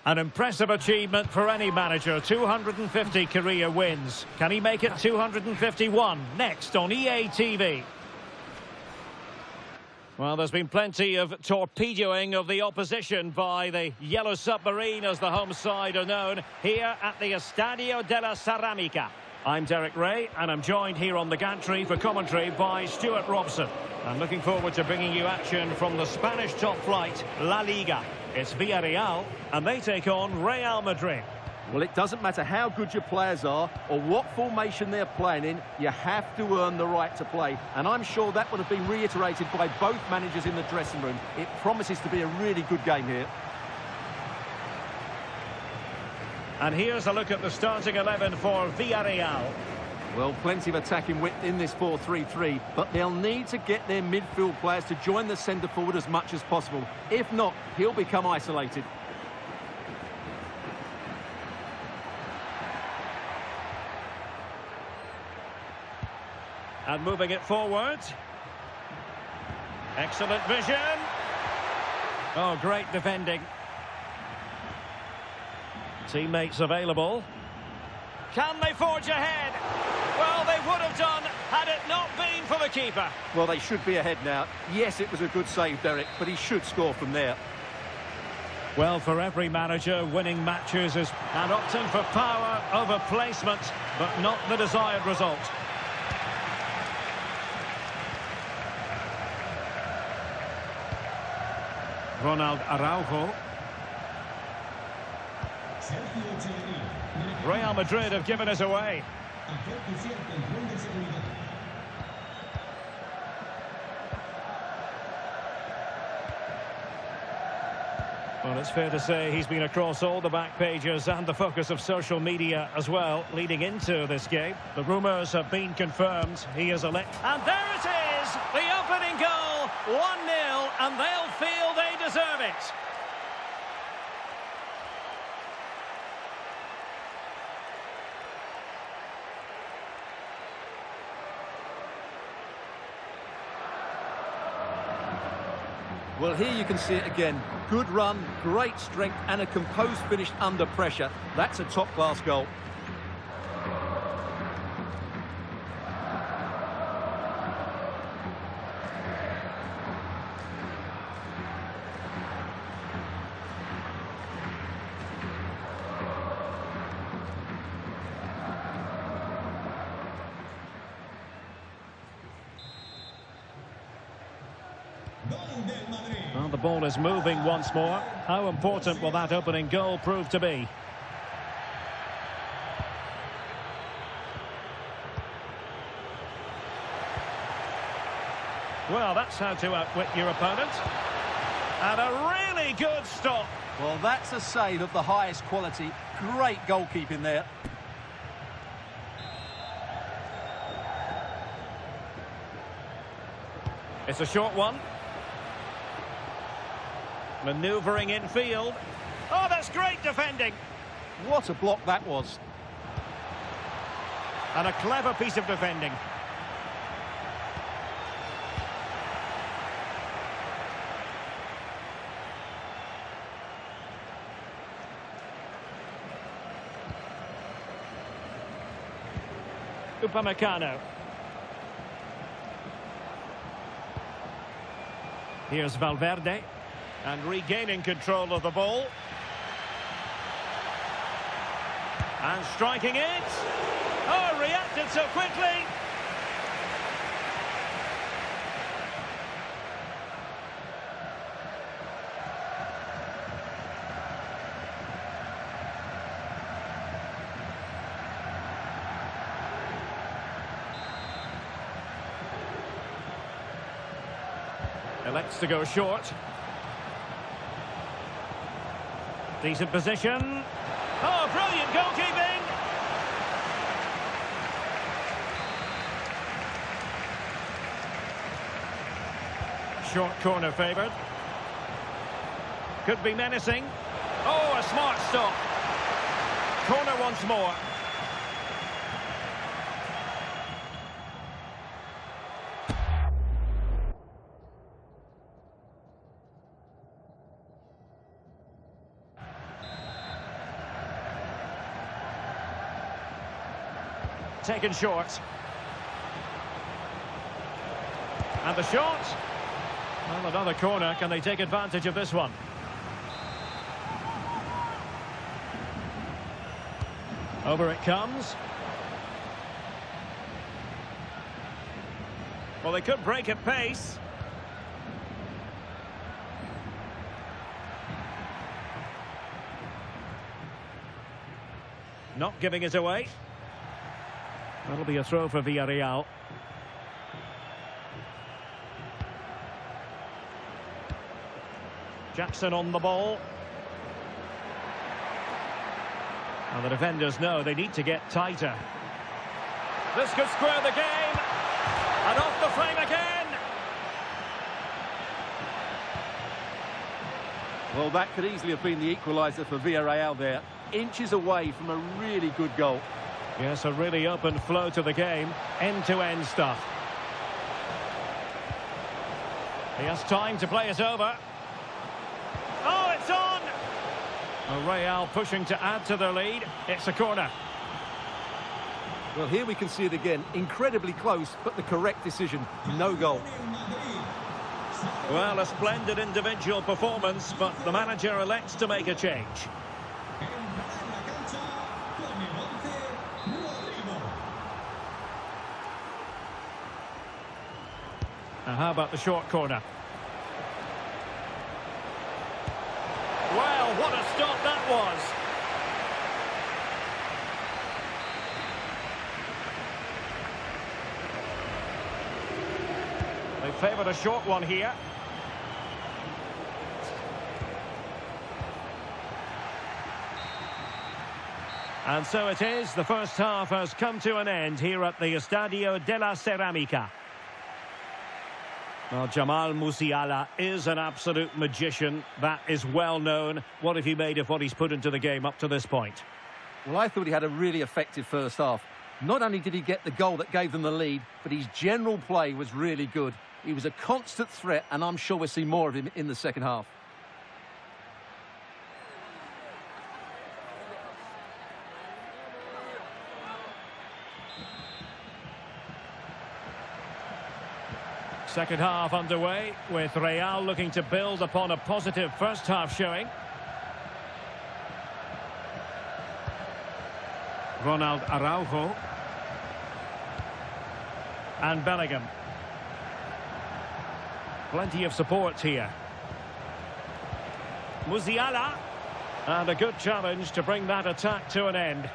An impressive achievement for any manager, 250 career wins. Can he make it 251? Next on EA TV. Well, there's been plenty of torpedoing of the opposition by the Yellow Submarine, as the home side are known, here at the Estadio de la Ceramica. I'm Derek Ray, and I'm joined here on the gantry for commentary by Stuart Robson. I'm looking forward to bringing you action from the Spanish top flight, La Liga. It's Villarreal, and they take on Real Madrid. Well, it doesn't matter how good your players are or what formation they're playing in, you have to earn the right to play. And I'm sure that would have been reiterated by both managers in the dressing room. It promises to be a really good game here. And here's a look at the starting 11 for Villarreal. Well, plenty of attacking width in this 4-3-3, but they'll need to get their midfield players to join the centre forward as much as possible. If not, he'll become isolated. And moving it forward. Excellent vision. Oh, great defending. Teammates available. Can they forge ahead? Well, they would have done had it not been for the keeper. Well, they should be ahead now. Yes, it was a good save, Derek, but he should score from there. Well, for every manager, winning matches is and opting for power over placement, but not the desired result. Ronald Araujo. Real Madrid have given us away. Well, it's fair to say he's been across all the back pages and the focus of social media as well, leading into this game. The rumours have been confirmed. He is elect. And there it is! The opening goal! 1-0, and they'll feel they deserve it. Well, here you can see it again. Good run, great strength, and a composed finish under pressure. That's a top-class goal. Well, the ball is moving once more. How important will that opening goal prove to be? Well, that's how to outwit your opponent. And a really good stop. Well, that's a save of the highest quality. Great goalkeeping there. It's a short one. Manoeuvring infield. Oh, that's great defending. What a block that was. And a clever piece of defending. Upamecano. Here's Valverde. And regaining control of the ball. And striking it. Oh, reacted so quickly. Elects to go short. Decent position. Oh, brilliant goalkeeping. Short corner favoured. Could be menacing. Oh, a smart stop. Corner once more. Taken short. And the shot. Well, another corner. Can they take advantage of this one? Over it comes. Well, they could break at pace. Not giving it away. That'll be a throw for Villarreal. Jackson on the ball. And the defenders know they need to get tighter. This could square the game. And off the frame again. Well, that could easily have been the equaliser for Villarreal there. Inches away from a really good goal. Yes, a really open flow to the game. End-to-end stuff. He has time to play it over. Oh, it's on! Real pushing to add to their lead. It's a corner. Well, here we can see it again. Incredibly close, but the correct decision. No goal. Well, a splendid individual performance, but the manager elects to make a change. Now, how about the short corner? Well, what a stop that was. They favoured a short one here. And so it is. The first half has come to an end here at the Estadio de la Ceramica. Well, Jamal Musiala is an absolute magician. That is well known. What have you made of what he's put into the game up to this point? Well, I thought he had a really effective first half. Not only did he get the goal that gave them the lead, but his general play was really good. He was a constant threat, and I'm sure we'll see more of him in the second half. Second half underway, with Real looking to build upon a positive first half showing. Ronald Araujo. And Bellingham. Plenty of support here. Musiala. And a good challenge to bring that attack to an end.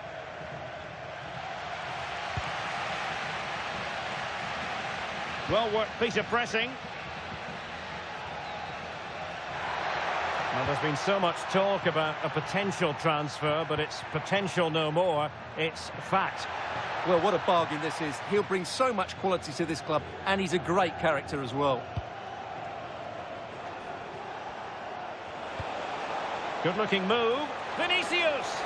Well worked piece of pressing. Well, there's been so much talk about a potential transfer, but it's potential no more. It's fact. Well, what a bargain this is. He'll bring so much quality to this club, and he's a great character as well. Good-looking move. Vinicius.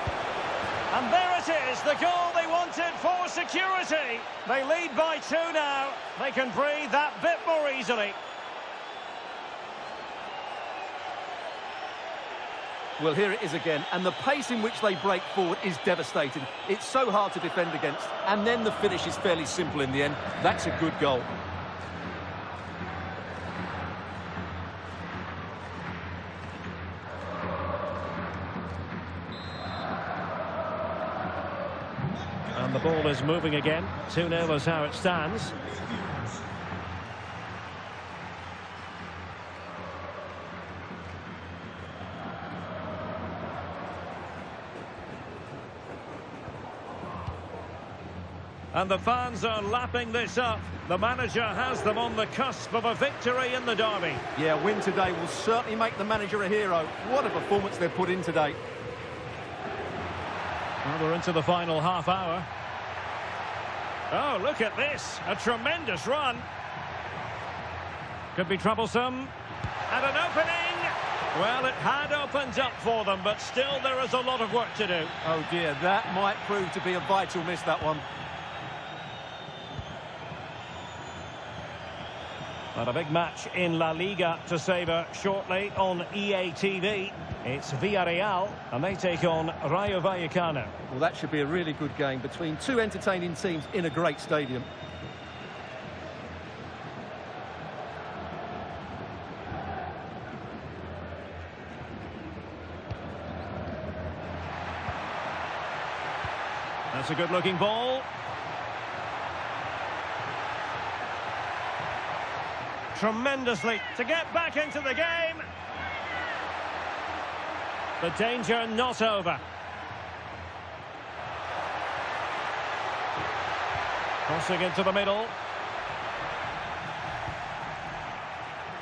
And there it is, the goal they wanted for security. They lead by 2 now. They can breathe that bit more easily. Well, here it is again, and the pace in which they break forward is devastating. It's so hard to defend against, and then the finish is fairly simple in the end. That's a good goal. And the ball is moving again. 2-0 is how it stands. And the fans are lapping this up. The manager has them on the cusp of a victory in the derby. Yeah, win today will certainly make the manager a hero. What a performance they've put in today. Well, we're into the final half hour. Oh, look at this. A tremendous run. Could be troublesome. And an opening. Well, it had opened up for them, but still there is a lot of work to do. Oh, dear, that might prove to be a vital miss, that one. And a big match in La Liga to savour shortly on EA TV. It's Villarreal, and they take on Rayo Vallecano. Well, that should be a really good game between two entertaining teams in a great stadium. That's a good-looking ball. Tremendously to get back into the game. The danger not over. Crossing into the middle.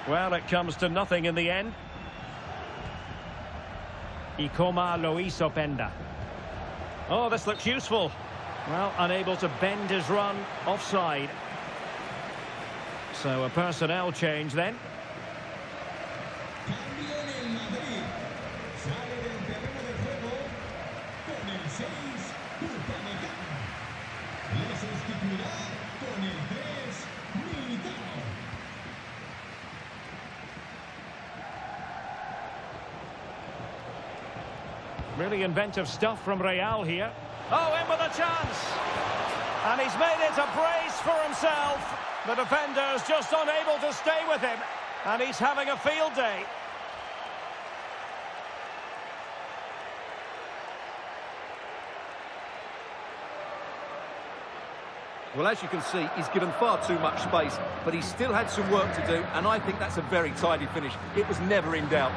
Well, it comes to nothing in the end. Y como lo hizo Penda. Oh, this looks useful. Well, unable to bend his run, offside. So a personnel change then. Cambio en el Madrid. Sale del terreno de juego con el 6, Upamecano. Le sustituirá con el 3, Militao. Really inventive stuff from Real here. Oh, in with a chance. And he's made it a brace for himself. The defender's just unable to stay with him. And he's having a field day. Well, as you can see, he's given far too much space, but he still had some work to do, and I think that's a very tidy finish. It was never in doubt.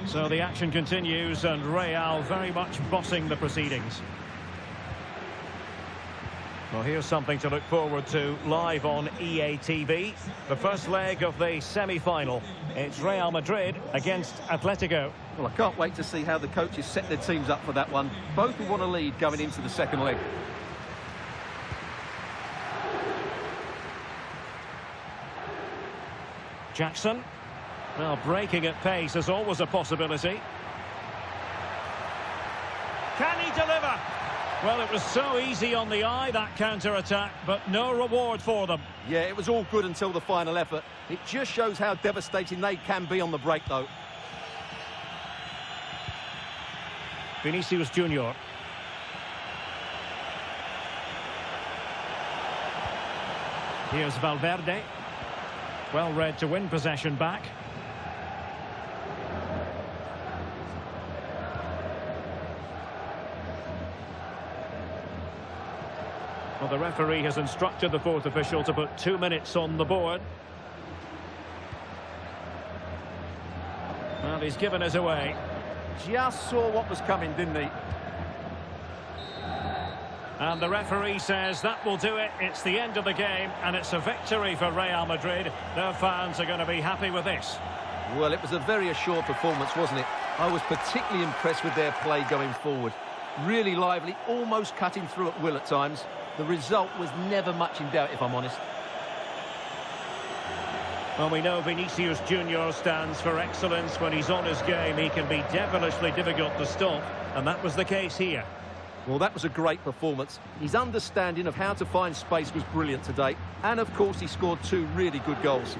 So the action continues and Real very much bossing the proceedings. Well, here's something to look forward to live on EA TV. The first leg of the semi-final. It's Real Madrid against Atletico. Well, I can't wait to see how the coaches set their teams up for that one. Both will want to lead going into the second leg. Jackson. Well, breaking at pace is always a possibility. Can he deliver? Well, it was so easy on the eye, that counter-attack, but no reward for them. Yeah, it was all good until the final effort. It just shows how devastating they can be on the break, though. Vinicius Junior. Here's Valverde. Well read to win possession back. Well, the referee has instructed the fourth official to put 2 minutes on the board. Well, he's given us away. Just saw what was coming, didn't he? And the referee says that will do it. It's the end of the game, and it's a victory for Real Madrid. Their fans are going to be happy with this. Well, it was a very assured performance, wasn't it? I was particularly impressed with their play going forward. Really lively, almost cutting through at will at times. The result was never much in doubt, if I'm honest. Well, we know Vinicius Junior stands for excellence. When he's on his game, he can be devilishly difficult to stop, and that was the case here. Well, that was a great performance. His understanding of how to find space was brilliant today. And, of course, he scored 2 really good goals.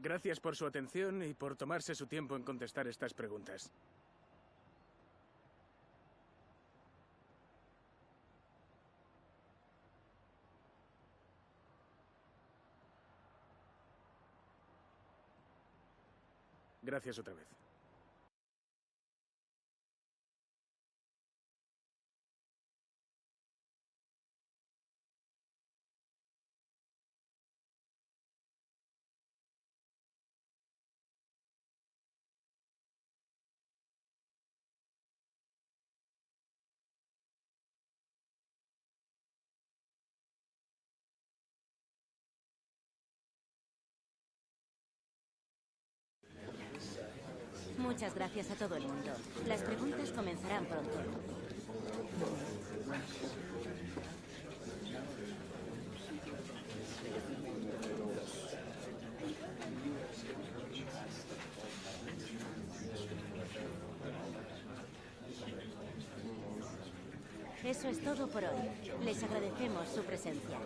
Gracias por su atención y por tomarse su tiempo en contestar estas preguntas. Gracias otra vez. Muchas gracias a todo el mundo. Las preguntas comenzarán pronto. Eso es todo por hoy. Les agradecemos su presencia.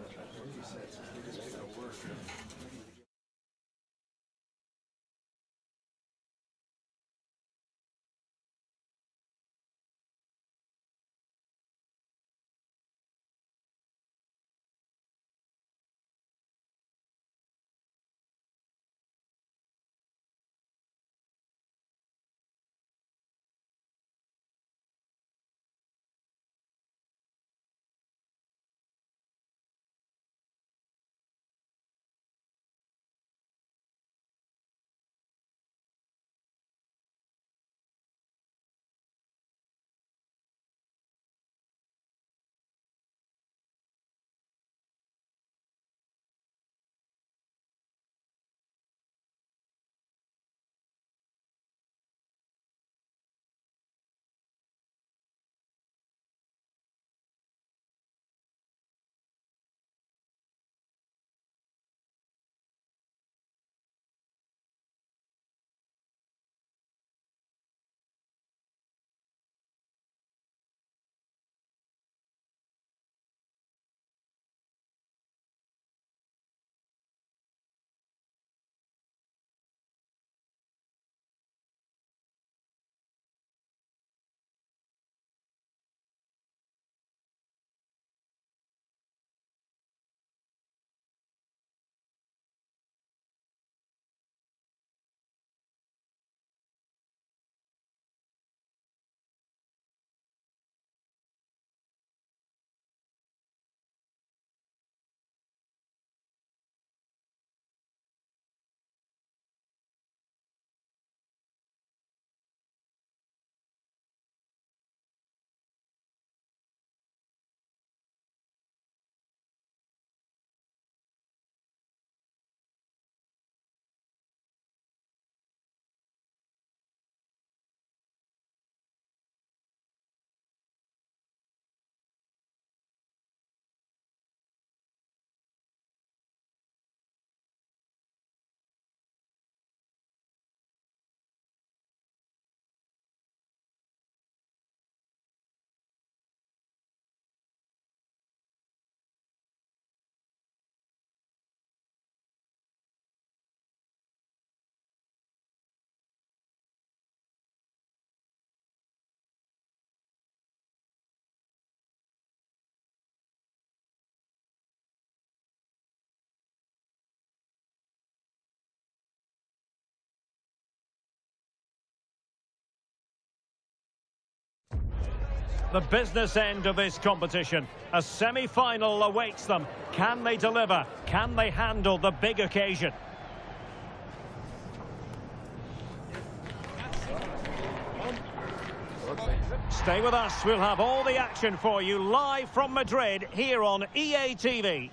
The business end of this competition. A semi-final awaits them. Can they deliver? Can they handle the big occasion? Stay with us. We'll have all the action for you live from Madrid here on EA TV.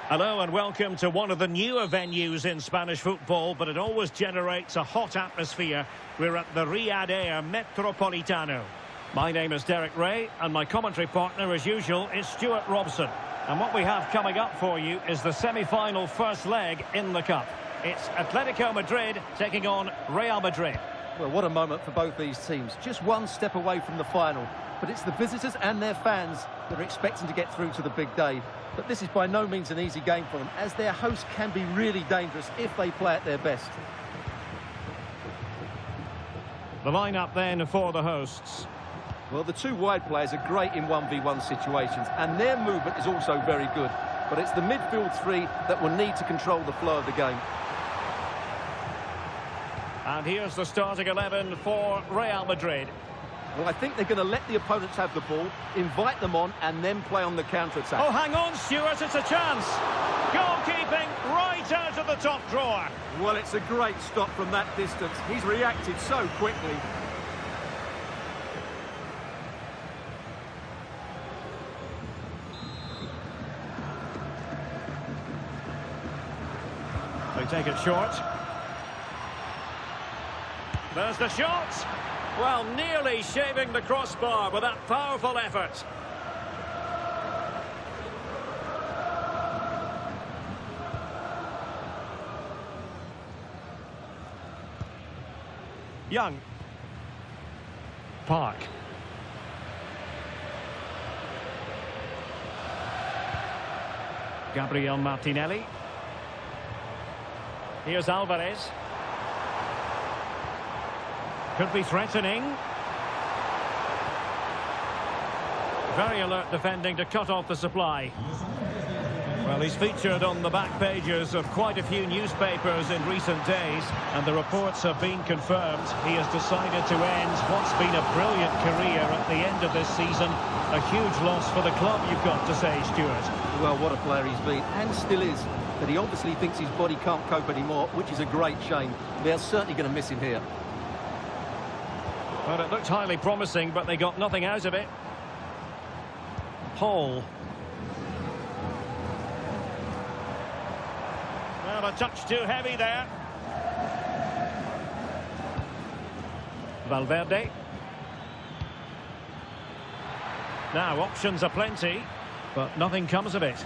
Hello and welcome to one of the newer venues in Spanish football, but it always generates a hot atmosphere. We're at the Riyadh Air Metropolitano. My name is Derek Ray, and my commentary partner, as usual, is Stuart Robson. And what we have coming up for you is the semi-final first leg in the Cup. It's Atletico Madrid taking on Real Madrid. Well, what a moment for both these teams. Just one step away from the final. But it's the visitors and their fans that are expecting to get through to the big day. But this is by no means an easy game for them, as their hosts can be really dangerous if they play at their best. The lineup then for the hosts. Well, the two wide players are great in 1v1 situations, and their movement is also very good. But it's the midfield three that will need to control the flow of the game. And here's the starting 11 for Real Madrid. Well, I think they're going to let the opponents have the ball, invite them on, and then play on the counter-attack. Oh, hang on, Stuart, it's a chance. Goalkeeping right out of the top drawer. Well, it's a great stop from that distance. He's reacted so quickly. They take it short. There's the shot. Well, nearly shaving the crossbar with that powerful effort. Young. Park. Gabriel Martinelli. Here's Alvarez. Could be threatening. Very alert defending to cut off the supply. Well, he's featured on the back pages of quite a few newspapers in recent days, and the reports have been confirmed. He has decided to end what's been a brilliant career at the end of this season. A huge loss for the club, you've got to say, Stuart. Well, what a player he's been, and still is. But he obviously thinks his body can't cope anymore, which is a great shame. They're certainly going to miss him here. Well, it looked highly promising, but they got nothing out of it. Paul. Well, a touch too heavy there. Valverde. Now, options are plenty, but nothing comes of it.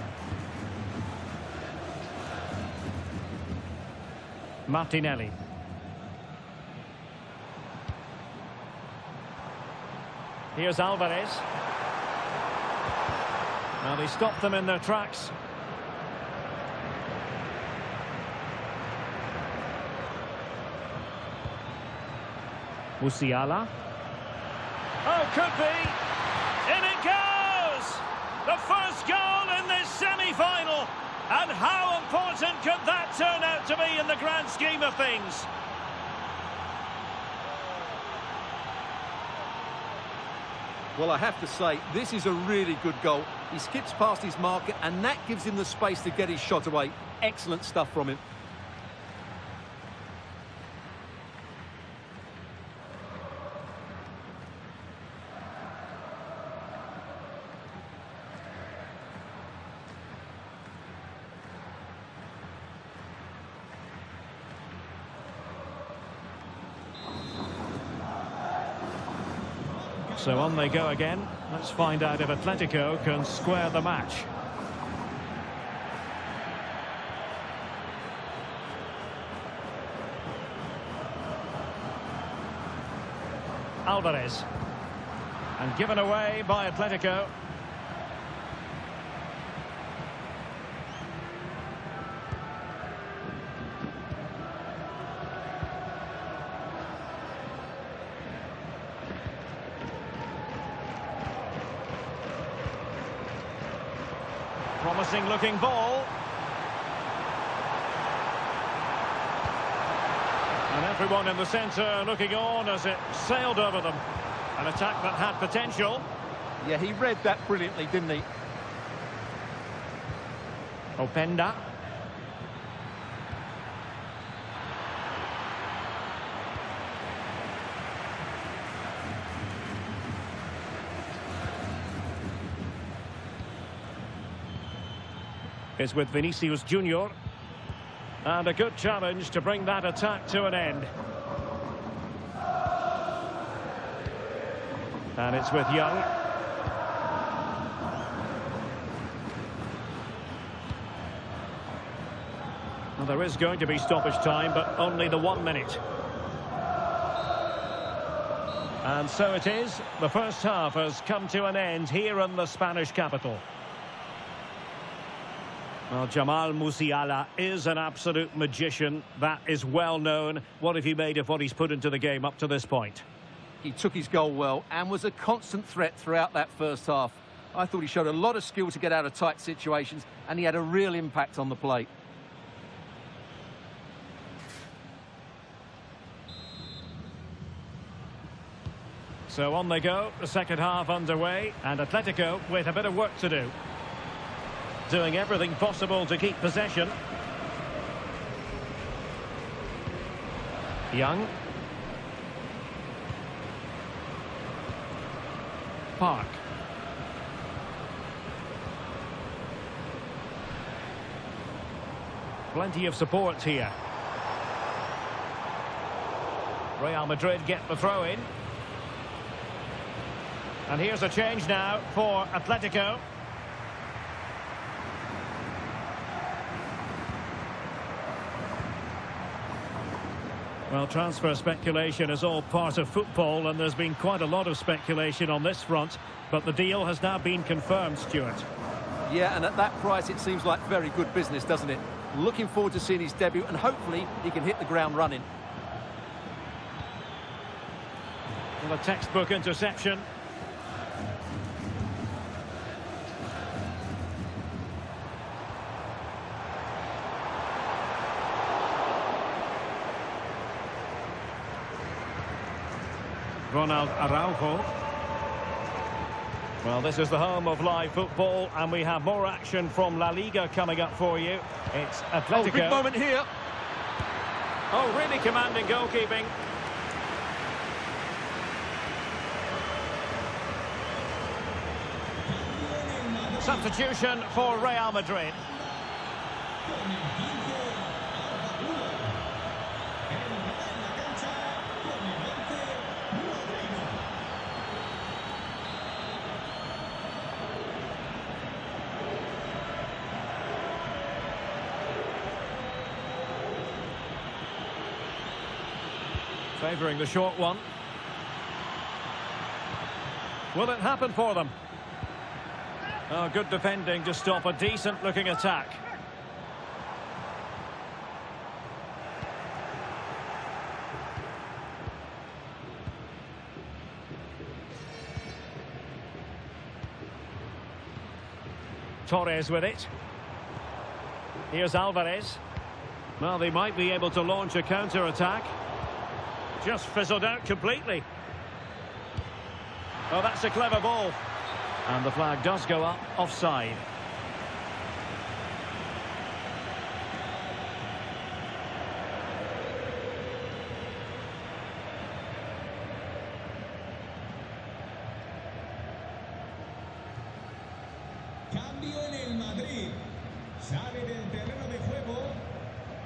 Martinelli. Here's Alvarez. Well, he stopped them in their tracks. Musiala. Oh, could be. In it goes! The first goal in this semi-final. And how important could that turn out to be in the grand scheme of things? Well, I have to say, this is a really good goal. He skips past his marker, and that gives him the space to get his shot away. Excellent stuff from him. So on they go again. Let's find out if Atletico can square the match. Alvarez. And given away by Atletico. Promising looking ball. And everyone in the centre looking on as it sailed over them. An attack that had potential. Yeah, he read that brilliantly, didn't he? Openda. Is with Vinicius Junior. And a good challenge to bring that attack to an end. And it's with Young. Well, there is going to be stoppage time, but only the 1 minute. And so it is. The first half has come to an end here in the Spanish capital. Well, Jamal Musiala is an absolute magician. That is well known. What have you made of what he's put into the game up to this point? He took his goal well and was a constant threat throughout that first half. I thought he showed a lot of skill to get out of tight situations, and he had a real impact on the plate. So on they go, the second half underway, and Atletico with a bit of work to do. Doing everything possible to keep possession. Young. Park. Plenty of support here. Real Madrid get the throw in. And here's a change now for Atletico. Well, transfer speculation is all part of football, and there's been quite a lot of speculation on this front, but the deal has now been confirmed, Stuart. Yeah, and at that price it seems like very good business, doesn't it? Looking forward to seeing his debut, and hopefully he can hit the ground running. Well, a textbook interception. Ronald Araujo. Well, this is the home of live football, and we have more action from La Liga coming up for you. It's Atletico. Oh, big moment here. Oh, really commanding goalkeeping. Substitution for Real Madrid. Favouring the short one. Will it happen for them? Oh, good defending to stop a decent-looking attack. Torres with it. Here's Alvarez. Well, they might be able to launch a counter-attack. Just fizzled out completely. Oh, that's a clever ball. And the flag does go up, offside. Cambio en el Madrid. Sale del terreno de juego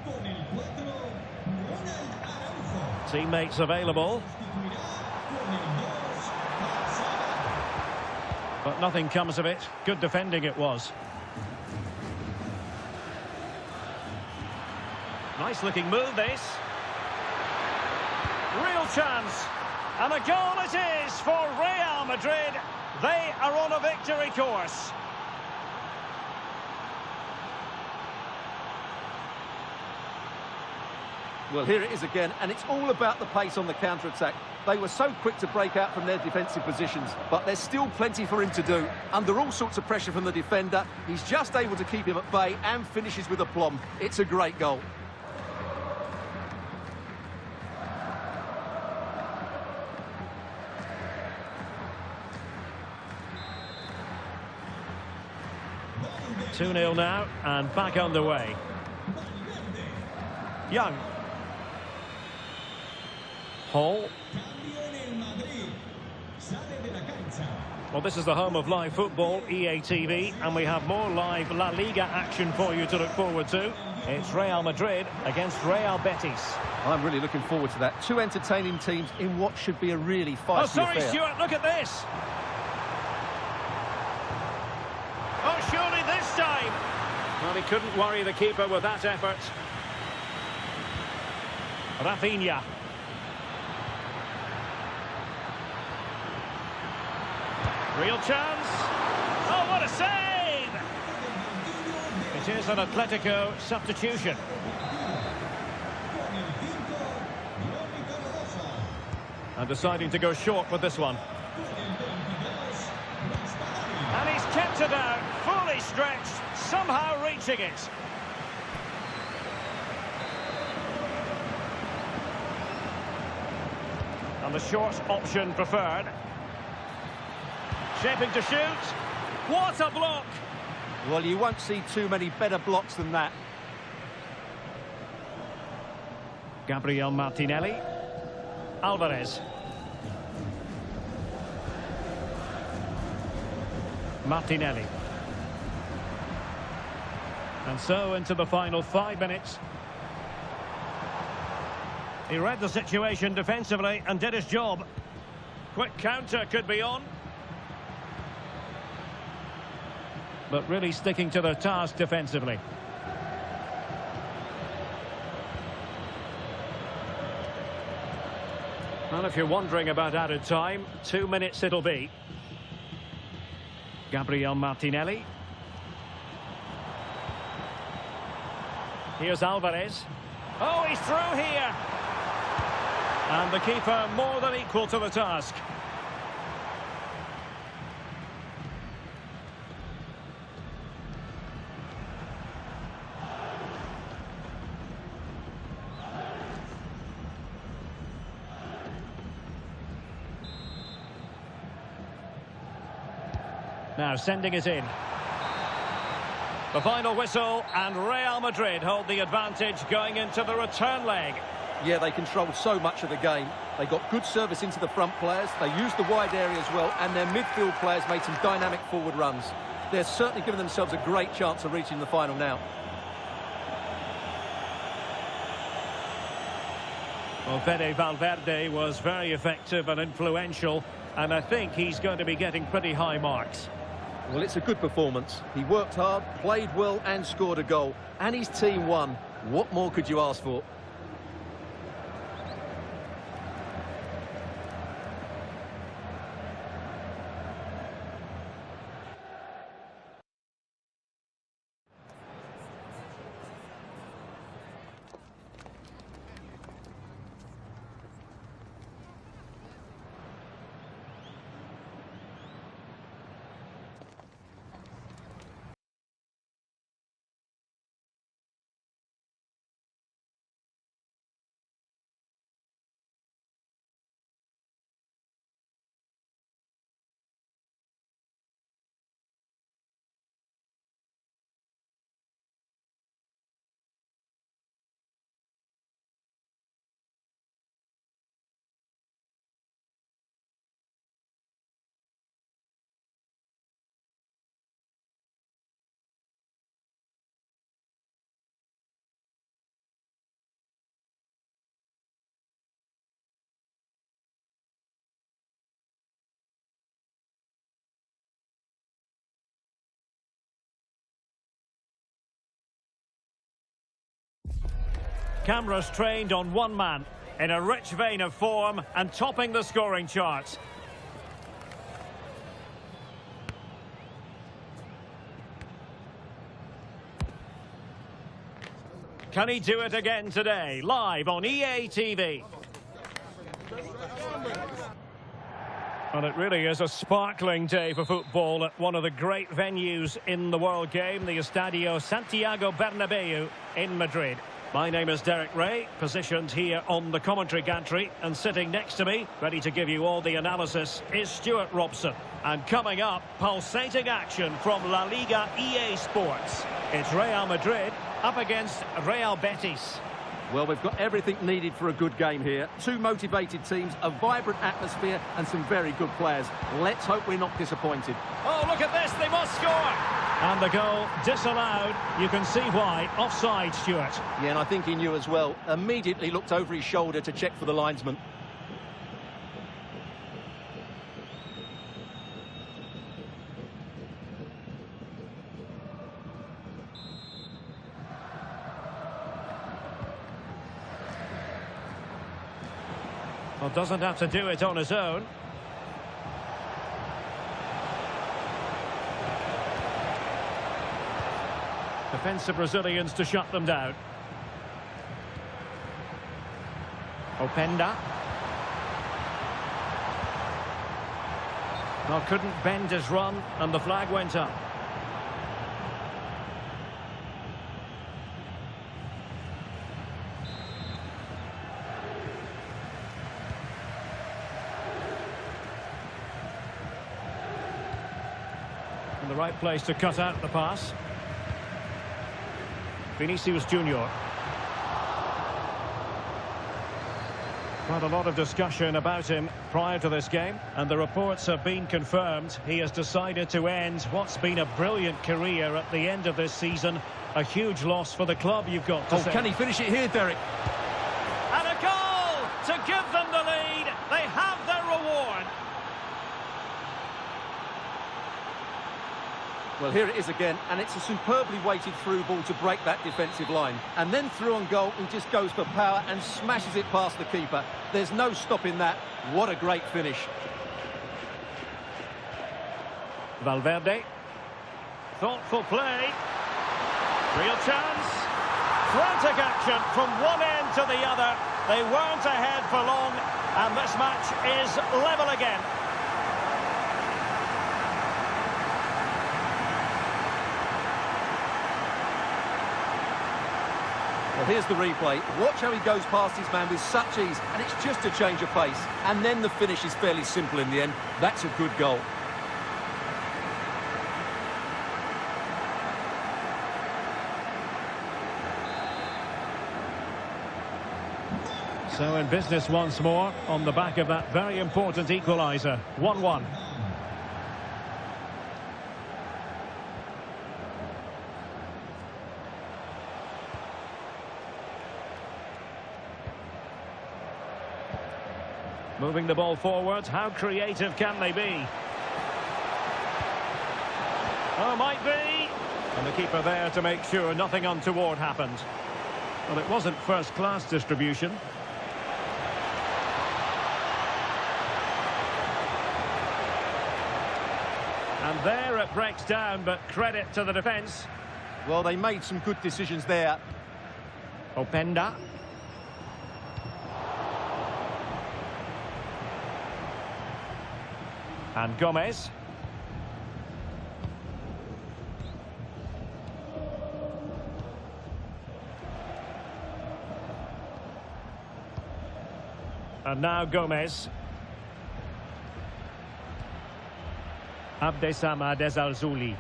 con el 4, Ronald Araujo. Teammates available. But nothing comes of it. Good defending it was. Nice looking move, this. Real chance. And a goal it is for Real Madrid. They are on a victory course. Well, here it is again, and it's all about the pace on the counter-attack. They were so quick to break out from their defensive positions, but there's still plenty for him to do. Under all sorts of pressure from the defender, he's just able to keep him at bay and finishes with aplomb. It's a great goal. Valverde. 2-0 now, and back underway. Young. Hall. Well, this is the home of live football, EA TV, and we have more live La Liga action for you to look forward to. It's Real Madrid against Real Betis. I'm really looking forward to that. Two entertaining teams in what should be a really feisty Oh, sorry, affair. Stuart, look at this. Oh, surely this time. Well, he couldn't worry the keeper with that effort. Rafinha. Real chance. Oh, what a save! It is an Atletico substitution. And deciding to go short with this one. And he's kept it out, fully stretched, somehow reaching it. And the short option preferred. Shaping to shoot. What a block! Well, you won't see too many better blocks than that. Gabriel Martinelli. Alvarez. Martinelli. And so into the final 5 minutes. He read the situation defensively and did his job. Quick counter could be on. But really sticking to their task defensively. Well, if you're wondering about added time, 2 minutes it'll be. Gabriel Martinelli. Here's Alvarez. Oh, he's through here. And the keeper more than equal to the task. Now sending it in. The final whistle, and Real Madrid hold the advantage going into the return leg. Yeah, they controlled so much of the game. They got good service into the front players, they used the wide area as well, and their midfield players made some dynamic forward runs. They're certainly giving themselves a great chance of reaching the final now. Well, Fede Valverde was very effective and influential, and I think he's going to be getting pretty high marks. Well, it's a good performance. He worked hard, played well and scored a goal. And his team won. What more could you ask for? Cameras trained on one man, in a rich vein of form and topping the scoring charts. Can he do it again today? Live on EA TV. And it really is a sparkling day for football at one of the great venues in the world game, the Estadio Santiago Bernabéu in Madrid. My name is Derek Ray, positioned here on the commentary gantry, and sitting next to me, ready to give you all the analysis, is Stuart Robson. And coming up, pulsating action from La Liga EA Sports. It's Real Madrid up against Real Betis. Well, we've got everything needed for a good game here. Two motivated teams, a vibrant atmosphere and some very good players. Let's hope we're not disappointed. Oh, look at this, they must score! And the goal disallowed. You can see why. Offside, Stuart. Yeah, and I think he knew as well. Immediately looked over his shoulder to check for the linesman. Well, doesn't have to do it on his own. Defensive Brazilians to shut them down. Openda. Well, couldn't bend his run, and the flag went up. In the right place to cut out the pass. Vinicius Junior. Quite a lot of discussion about him prior to this game, and the reports have been confirmed. He has decided to end what's been a brilliant career at the end of this season. A huge loss for the club, you've got to say. Can he finish it here, Derek? And a goal to give them the lead. They have their reward. Well, here it is again, and it's a superbly weighted through ball to break that defensive line. And then through on goal, he just goes for power and smashes it past the keeper. There's no stopping that. What a great finish. Valverde. Thoughtful play. Real chance. Frantic action from one end to the other. They weren't ahead for long, and this match is level again. Well, here's the replay. Watch how he goes past his man with such ease, and it's just a change of pace. And then the finish is fairly simple in the end. That's a good goal. So in business once more, on the back of that very important equaliser. 1-1. Moving the ball forward, how creative can they be? Oh, might be! And the keeper there to make sure nothing untoward happened. Well, it wasn't first-class distribution. And there it breaks down, but credit to the defence. Well, they made some good decisions there. Openda. And Gomez. And now Gomez. Abdesama Desalzuli.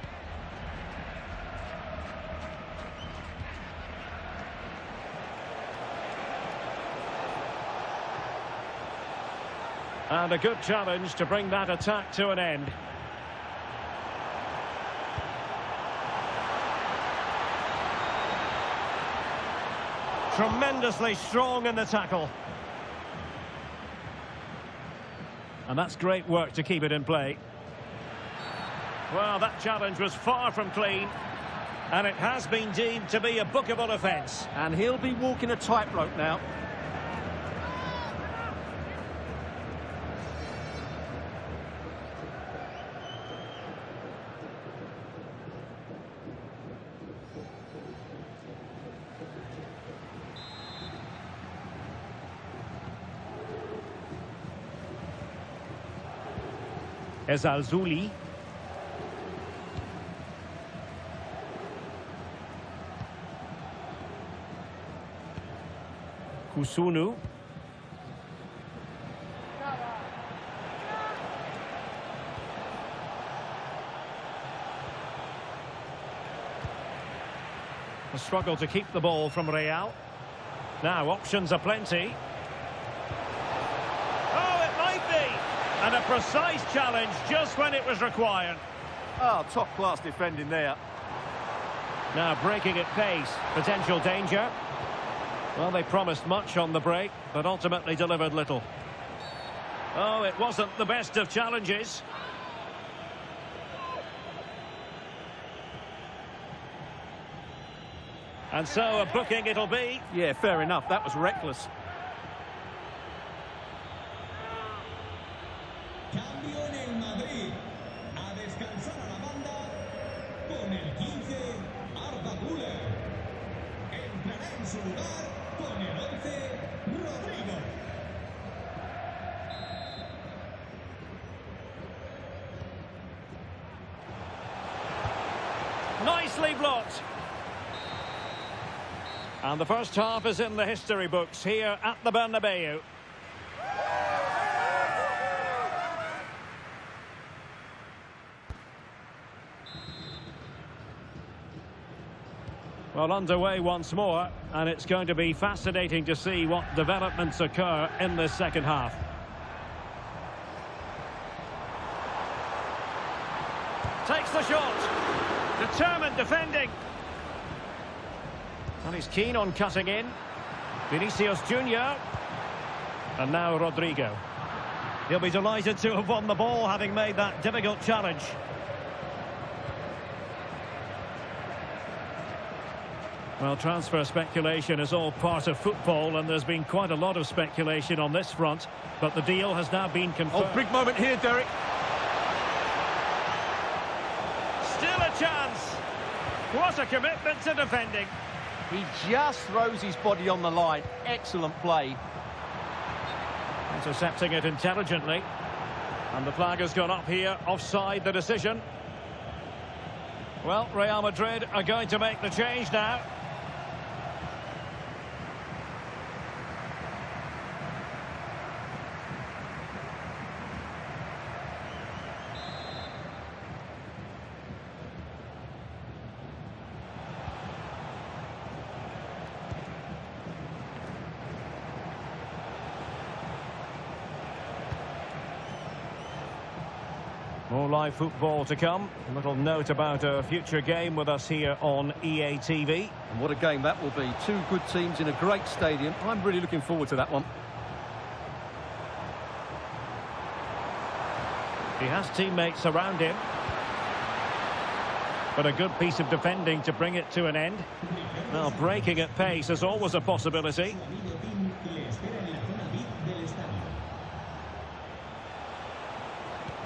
And a good challenge to bring that attack to an end. Tremendously strong in the tackle. And that's great work to keep it in play. Well, that challenge was far from clean. And it has been deemed to be a bookable offence. And he'll be walking a tightrope now. Desalzuli. Kusunu. A struggle to keep the ball from Real. Now options are plenty. Oh, it might be! And a precise challenge just when it was required. Oh, top-class defending there. Now breaking at pace. Potential danger. Well, they promised much on the break, but ultimately delivered little. Oh, it wasn't the best of challenges. And so a booking it'll be. Yeah, fair enough. That was reckless. Cambio en el Madrid. A descansar a la banda con el 15 Entrará en su lugar con el 11, Rodrigo. Nicely blocked. And the first half is in the history books here at the Bernabeu. Well, underway once more, and it's going to be fascinating to see what developments occur in this second half. Takes the shot. Determined defending. And he's keen on cutting in. Vinicius Junior. And now Rodrigo. He'll be delighted to have won the ball, having made that difficult challenge. Well, transfer speculation is all part of football, and there's been quite a lot of speculation on this front, but the deal has now been confirmed. Oh, big moment here, Derek. Still a chance. What a commitment to defending. He just throws his body on the line. Excellent play. Intercepting it intelligently. And the flag has gone up here, offside the decision. Well, Real Madrid are going to make the change now. More live football to come. A little note about a future game with us here on EA TV. And what a game that will be. Two good teams in a great stadium. I'm really looking forward to that one. He has teammates around him. But a good piece of defending to bring it to an end. Now, breaking at pace is always a possibility.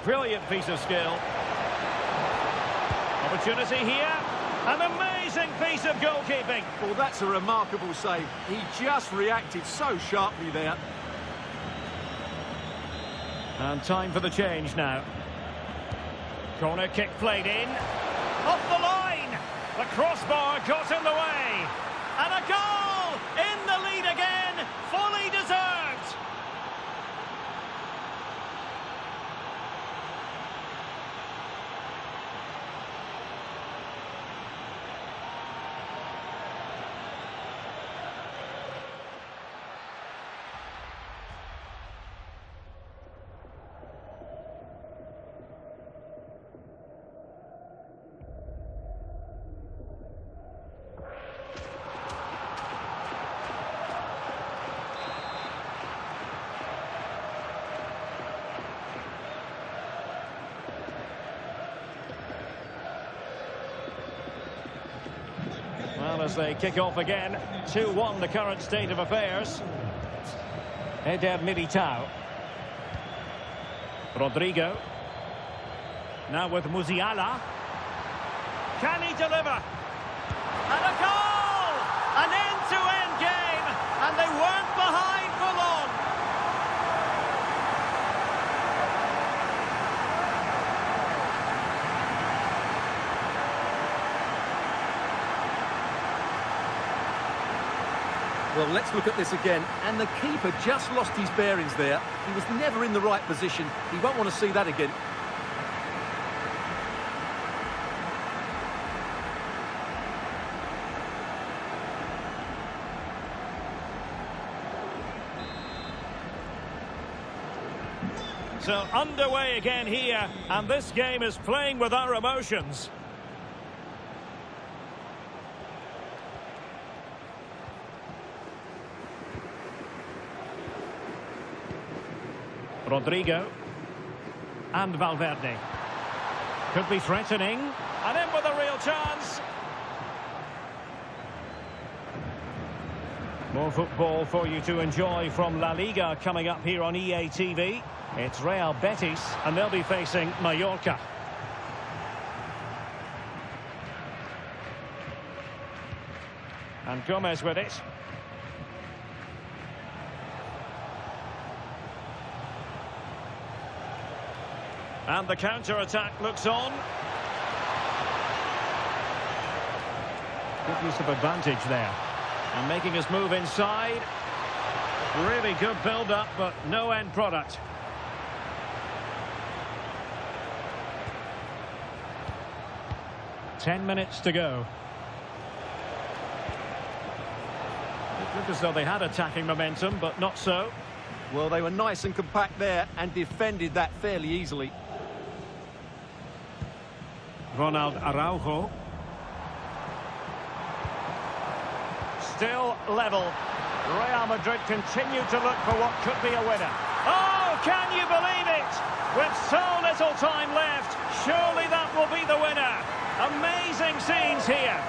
Brilliant piece of skill. Opportunity here. An amazing piece of goalkeeping. Well, that's a remarkable save. He just reacted so sharply there. And time for the change now. Corner kick played in. Off the line. The crossbar got in the way. And a goal! In the lead again. Fully deserved. Well, as they kick off again, 2-1 the current state of affairs. Eder Militao. Rodrigo. Now with Musiala. Can he deliver? And a goal! An end-to-end game, and they weren't behind for long. Well, let's look at this again. And the keeper just lost his bearings there. He was never in the right position. He won't want to see that again. So underway again here, and this game is playing with our emotions. Rodrigo and Valverde could be threatening, and in with a real chance. More football for you to enjoy from La Liga coming up here on EA TV. It's Real Betis, and they'll be facing Mallorca. And Gomez with it. And the counter-attack looks on. Good use of advantage there. And making his move inside. Really good build-up, but no end product. Ten minutes to go. It looked as though they had attacking momentum, but not so. Well, they were nice and compact there and defended that fairly easily. Ronald Araujo. Still level. Real Madrid continue to look for what could be a winner. Oh, can you believe it? With so little time left, surely that will be the winner. Amazing scenes here.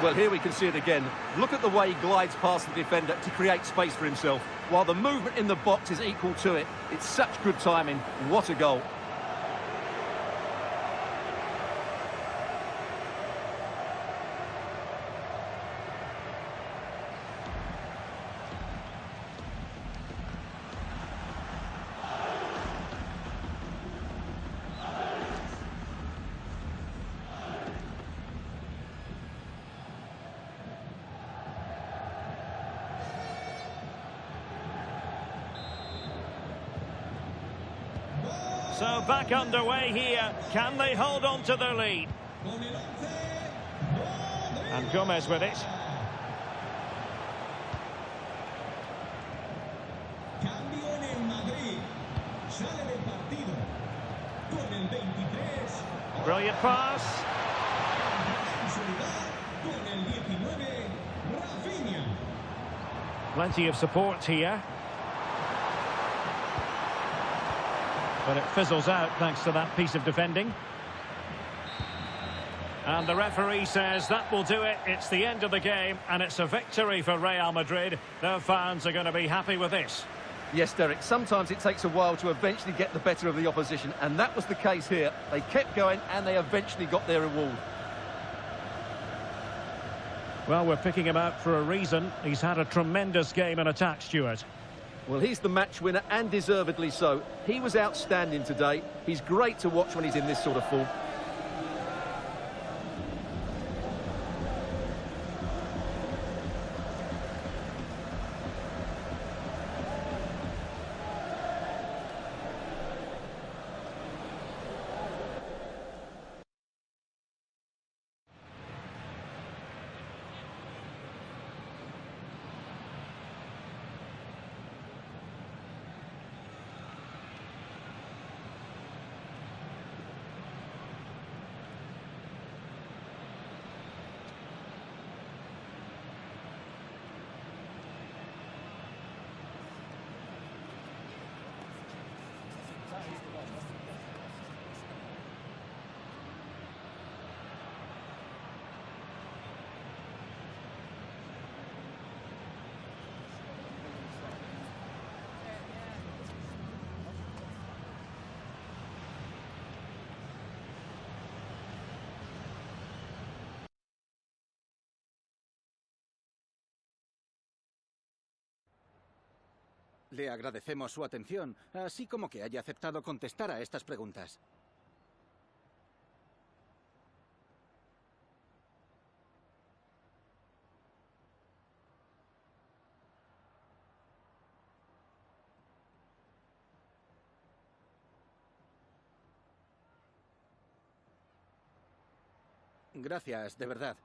Well, here we can see it again. Look at the way he glides past the defender to create space for himself, while the movement in the box is equal to it. It's such good timing. What a goal. So back underway here. Can they hold on to their lead? And Gomez with it. Cambio en el Madrid. Sale del partido. Con el 23. Brilliant pass. En su lugar, con el 19. Rafinha. Plenty of support here. But it fizzles out thanks to that piece of defending. And the referee says that will do it. It's the end of the game, and it's a victory for Real Madrid. Their fans are going to be happy with this. Yes, Derek, sometimes it takes a while to eventually get the better of the opposition, and that was the case here. They kept going, and they eventually got their reward. Well, we're picking him out for a reason. He's had a tremendous game in attack, Stuart. Well, he's the match winner, and deservedly so. He was outstanding today. He's great to watch when he's in this sort of form. Le agradecemos su atención, así como que haya aceptado contestar a estas preguntas. Gracias, de verdad.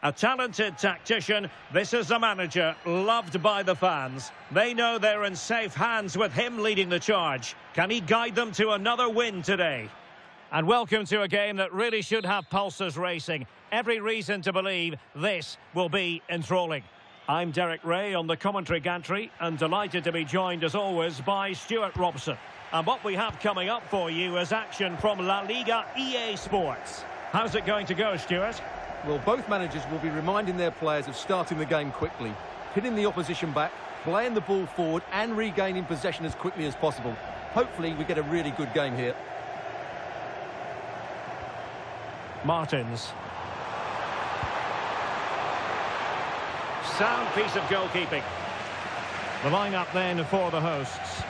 A talented tactician, this is a manager loved by the fans. They know they're in safe hands with him leading the charge. Can he guide them to another win today? And welcome to a game that really should have pulses racing. Every reason to believe this will be enthralling. I'm Derek Ray on the commentary gantry and delighted to be joined as always by Stuart Robson. And what we have coming up for you is action from La Liga EA Sports. How's it going to go, Stuart? Well, both managers will be reminding their players of starting the game quickly, hitting the opposition back, playing the ball forward and regaining possession as quickly as possible. Hopefully we get a really good game here. Martins. Sound piece of goalkeeping. The lineup then for the hosts.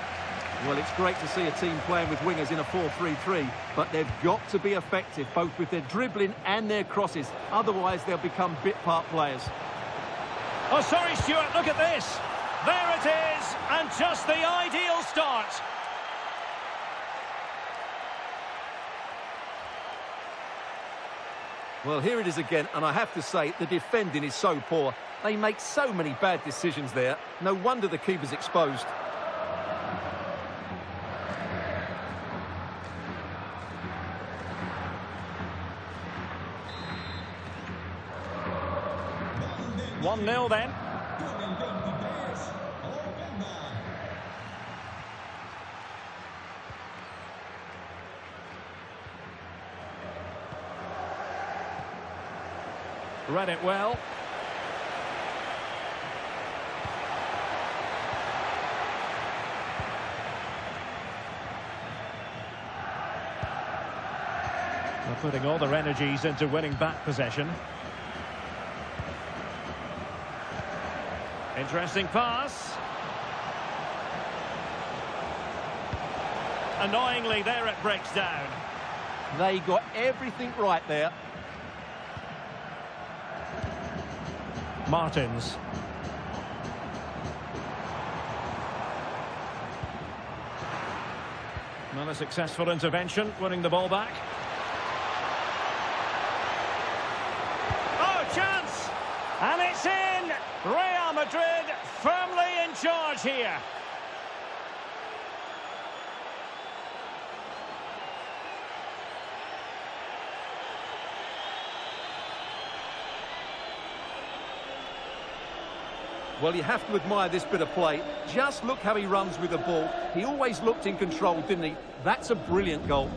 Well, it's great to see a team playing with wingers in a 4-3-3, but they've got to be effective, both with their dribbling and their crosses. Otherwise, they'll become bit-part players. Oh, sorry, Stuart, look at this. There it is, and just the ideal start. Well, here it is again, and I have to say, the defending is so poor. They make so many bad decisions there. No wonder the keeper's exposed. One 0 then. Read it well. They're putting all their energies into winning back possession. Interesting pass. Annoyingly, there it breaks down. They got everything right there. Martins. Not a successful intervention, winning the ball back. Oh, chance! And it's in! Real Madrid firmly in charge here. Well, you have to admire this bit of play. Just look how he runs with the ball. He always looked in control, didn't he? That's a brilliant goal.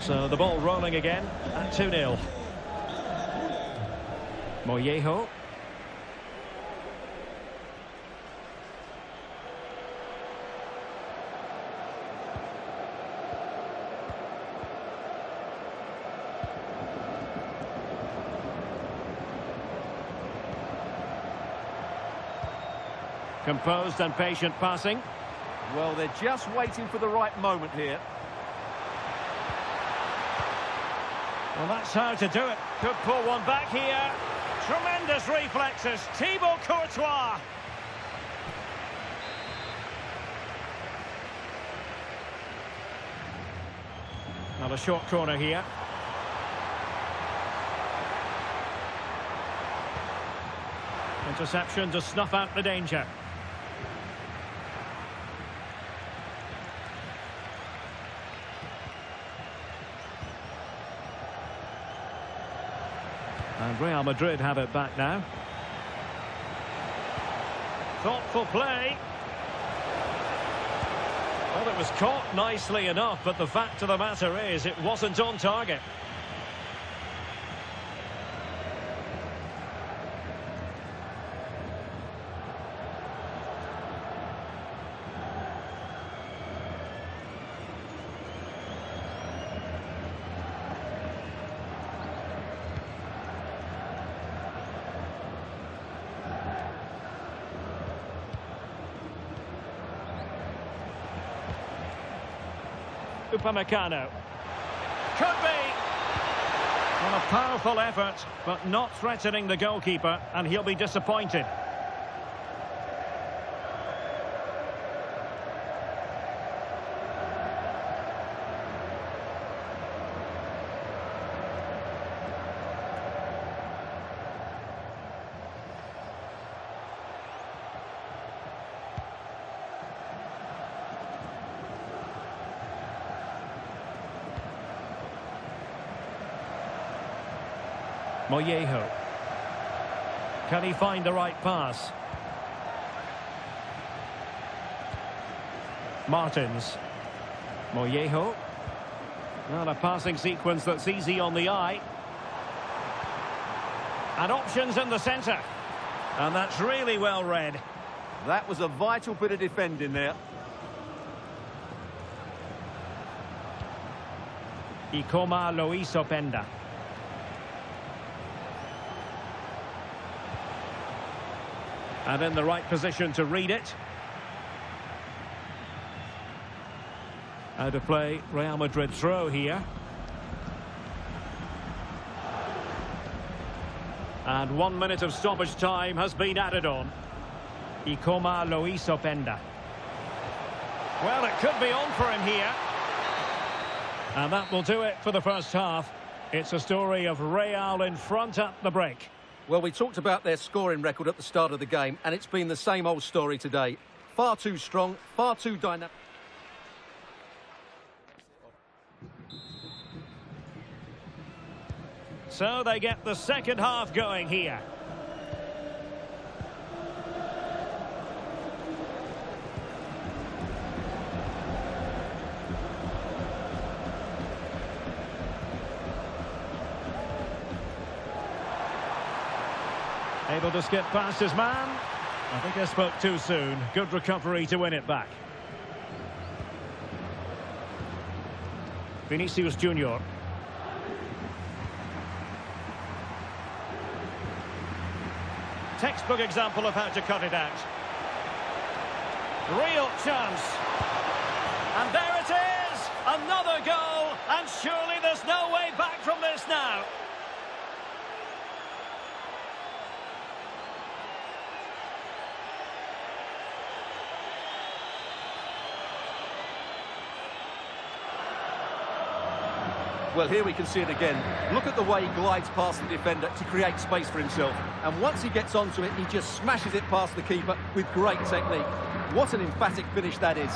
So the ball rolling again at 2-0. Mollejo. Composed and patient passing. Well, they're just waiting for the right moment here. Well, that's how to do it. Could pull one back here. Tremendous reflexes. Thibaut Courtois. Now a short corner here. Interception to snuff out the danger. And Real Madrid have it back now. Thoughtful play. Well, it was caught nicely enough, but the fact of the matter is it wasn't on target. Upamecano. Could be. Well, a powerful effort, but not threatening the goalkeeper, and he'll be disappointed. Mollejo. Can he find the right pass? Martins. Mollejo. Not a passing sequence that's easy on the eye. And options in the centre. And that's really well read. That was a vital bit of defending there. Ikoma lo hizo Penda. And in the right position to read it. Out of play, Real Madrid throw here. And 1 minute of stoppage time has been added on. Ikoma lo hizo Penda. Well, it could be on for him here. And that will do it for the first half. It's a story of Real in front at the break. Well, we talked about their scoring record at the start of the game, and it's been the same old story today. Far too strong, far too dynamic. So they get the second half going here. Able to skip past his man. I think I spoke too soon. Good recovery to win it back. Vinicius Junior. Textbook example of how to cut it out. Real chance. And there it is! Another goal! And surely there's no way back from this now. Well, here we can see it again. Look at the way he glides past the defender to create space for himself. And once he gets onto it, he just smashes it past the keeper with great technique. What an emphatic finish that is.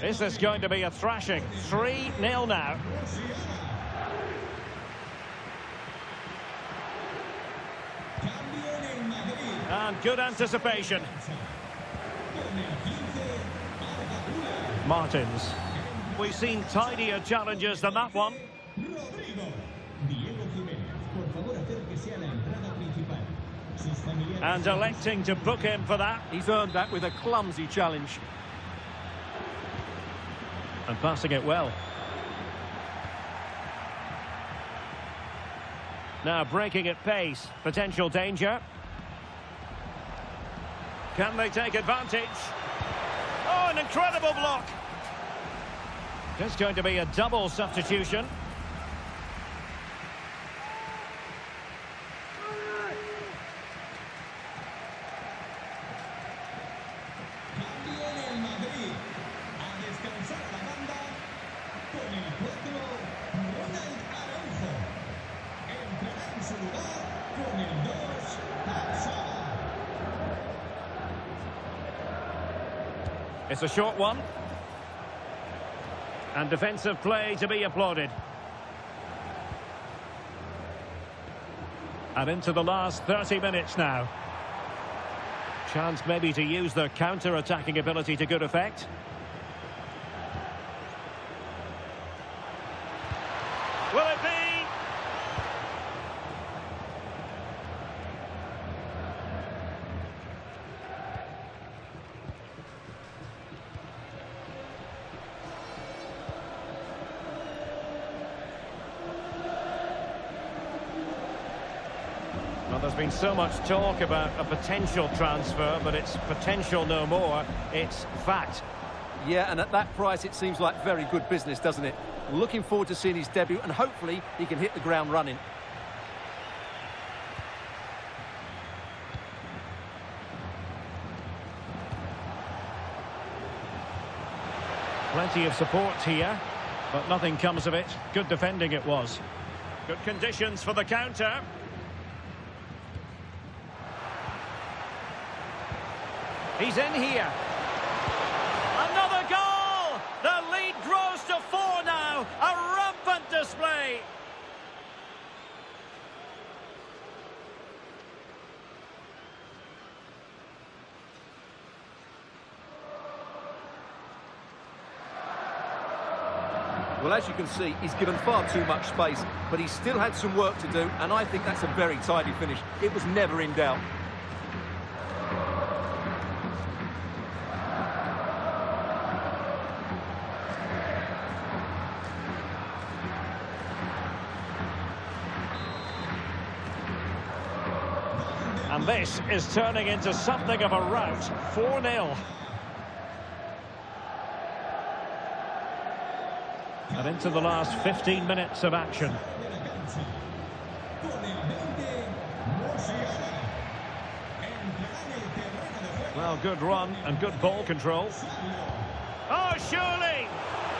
This is going to be a thrashing. 3-0 now. And good anticipation. Martins. We've seen tidier challenges than that one. And electing to book him for that. He's earned that with a clumsy challenge. And passing it well. Now breaking at pace. Potential danger. Can they take advantage? Oh, an incredible block. There's going to be a double substitution. It's a short one. And defensive play to be applauded. And into the last 30 minutes now. Chance maybe to use their counter-attacking ability to good effect. Will it be? Well, there's been so much talk about a potential transfer, but it's potential no more. It's fact. Yeah, and at that price, it seems like very good business, doesn't it? Looking forward to seeing his debut, and hopefully he can hit the ground running. Plenty of support here, but nothing comes of it. Good defending it was. Good conditions for the counter. He's in here. Another goal! The lead grows to 4 now. A rampant display. Well, as you can see, he's given far too much space, but he still had some work to do, and I think that's a very tidy finish. It was never in doubt. And this is turning into something of a rout. 4-0. And into the last 15 minutes of action. Well, good run and good ball control. Oh, surely!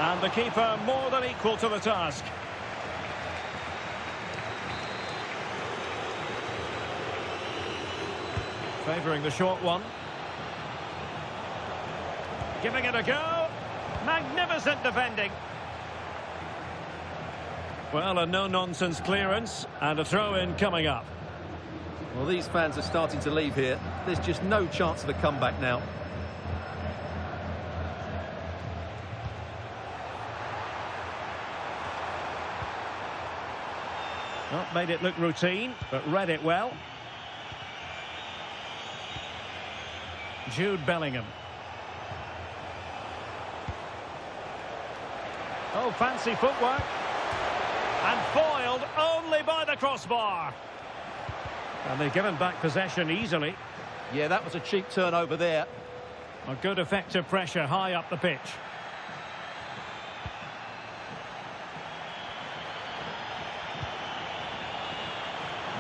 And the keeper more than equal to the task. Favouring the short one. Giving it a go. Magnificent defending. Well, a no-nonsense clearance and a throw-in coming up. Well, these fans are starting to leave here. There's just no chance of a comeback now. Not made it look routine, but read it well. Jude Bellingham. Oh, fancy footwork. And foiled only by the crossbar. And they've given back possession easily. Yeah, that was a cheap turnover there. A good effective pressure high up the pitch.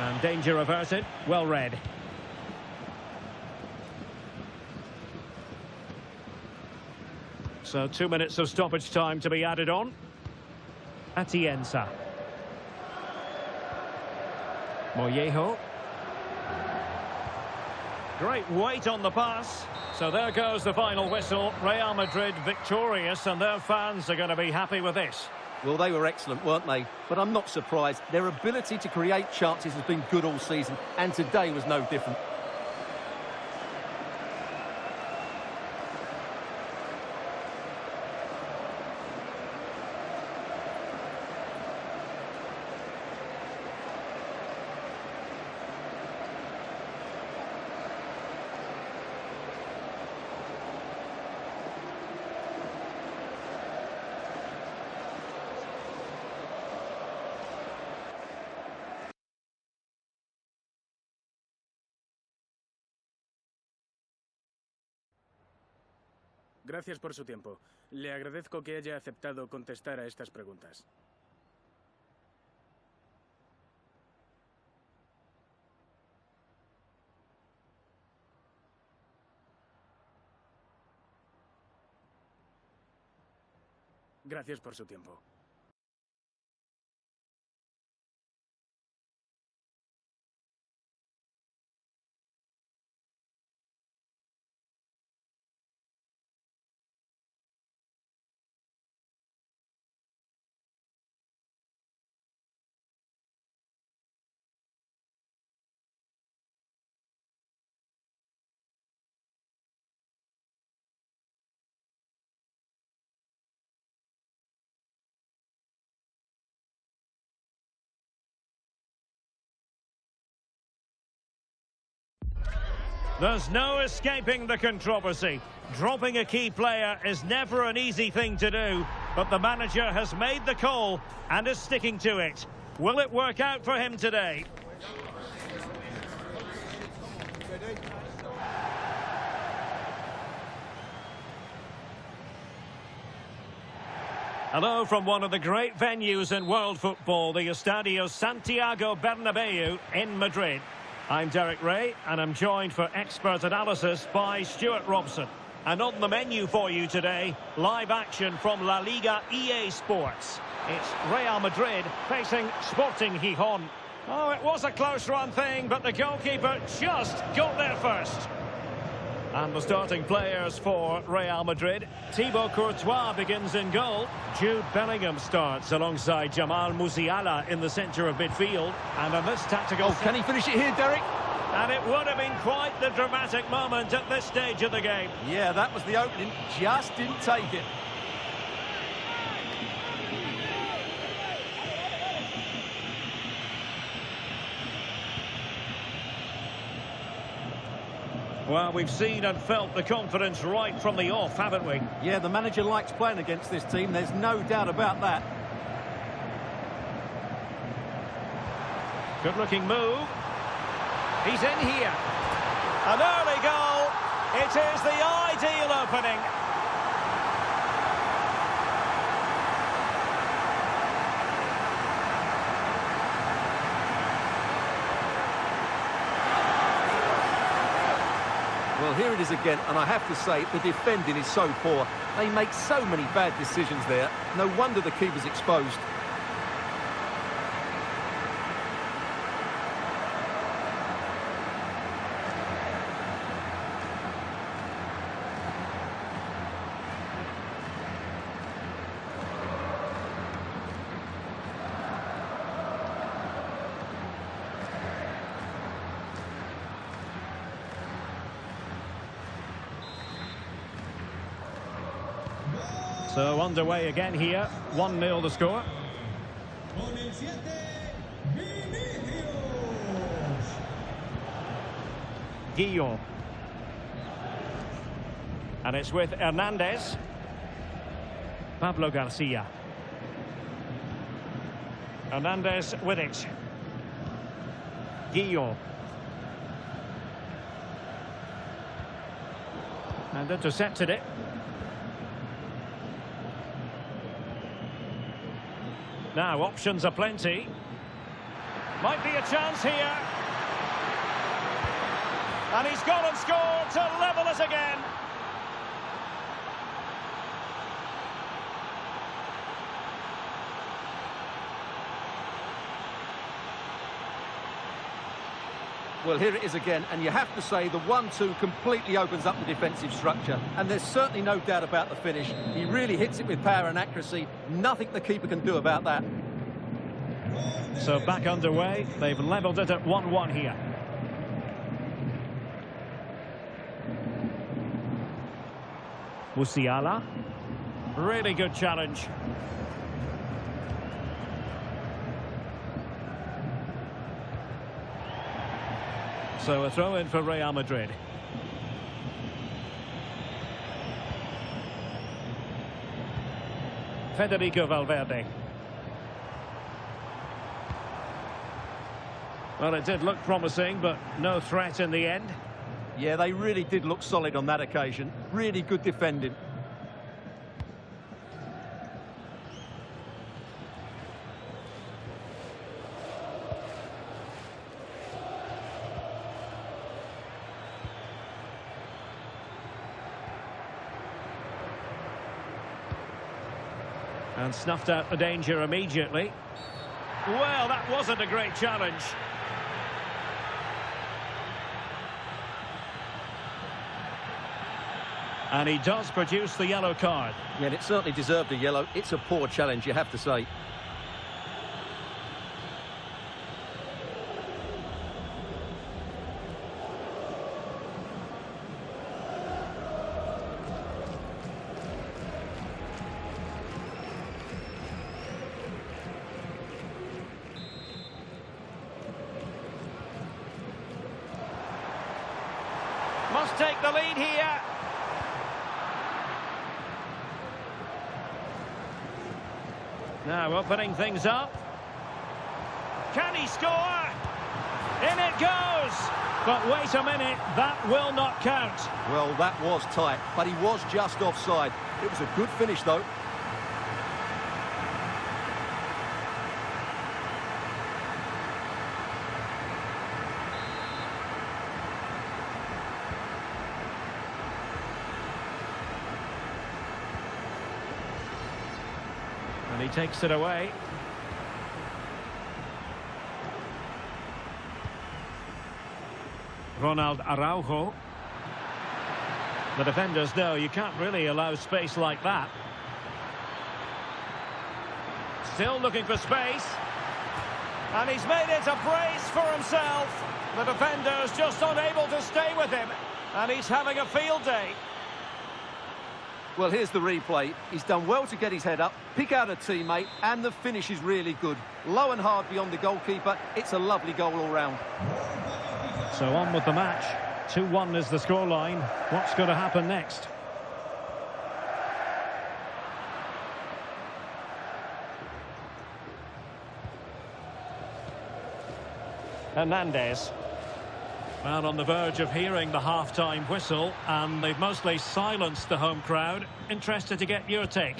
And danger averted. Well read. So 2 minutes of stoppage time to be added on. Atienza. Mollejo. Great weight on the pass. So there goes the final whistle. Real Madrid victorious, and their fans are going to be happy with this. Well, they were excellent, weren't they? But I'm not surprised. Their ability to create chances has been good all season, and today was no different. Gracias por su tiempo. Le agradezco que haya aceptado contestar a estas preguntas. Gracias por su tiempo. There's no escaping the controversy. Dropping a key player is never an easy thing to do, but the manager has made the call and is sticking to it. Will it work out for him today? Hello from one of the great venues in world football, the Estadio Santiago Bernabeu in Madrid. I'm Derek Ray, and I'm joined for expert analysis by Stuart Robson. And on the menu for you today, live action from La Liga EA Sports. It's Real Madrid facing Sporting Gijón. Oh, it was a close-run thing, but the goalkeeper just got there first. And the starting players for Real Madrid. Thibaut Courtois begins in goal. Jude Bellingham starts alongside Jamal Musiala in the centre of midfield. And on this tactical... Oh, can he finish it here, Derek? And it would have been quite the dramatic moment at this stage of the game. Yeah, that was the opening. Just didn't take it. Well, we've seen and felt the confidence right from the off, haven't we? Yeah, the manager likes playing against this team. There's no doubt about that. Good-looking move. He's in here. An early goal. It is the ideal opening. Well, here it is again, and I have to say, the defending is so poor. They make so many bad decisions there. No wonder the keeper's exposed. So underway again here, 1-0 the score. Con el 7, Vinicius. Guillon. And it's with Hernandez. Pablo Garcia. Hernandez with it. Guillon. And intercepted it. Now, options are plenty. Might be a chance here. And he's gone and scored to level it again. Well, here it is again, and you have to say the 1-2 completely opens up the defensive structure. And there's certainly no doubt about the finish. He really hits it with power and accuracy. Nothing the keeper can do about that. So back underway. They've levelled it at 1-1 here. Musiala. Really good challenge. So a throw in for Real Madrid. Federico Valverde. Well, it did look promising, but no threat in the end. Yeah, they really did look solid on that occasion. Really good defending. And snuffed out the danger immediately. Well, that wasn't a great challenge. And he does produce the yellow card. Yeah, and it certainly deserved a yellow. It's a poor challenge, you have to say. Must take the lead here. Now opening things up. Can he score? In it goes. But wait a minute, that will not count. Well, that was tight, but he was just offside. It was a good finish, though. And he takes it away. Ronald Araujo. The defenders know you can't really allow space like that. Still looking for space. And he's made it a brace for himself. The defender's just unable to stay with him. And he's having a field day. Well, here's the replay. He's done well to get his head up, pick out a teammate, and the finish is really good. Low and hard beyond the goalkeeper. It's a lovely goal all round. So on with the match. 2-1 is the scoreline. What's going to happen next? Hernandez. Well, on the verge of hearing the half-time whistle, and they've mostly silenced the home crowd. Interested to get your take.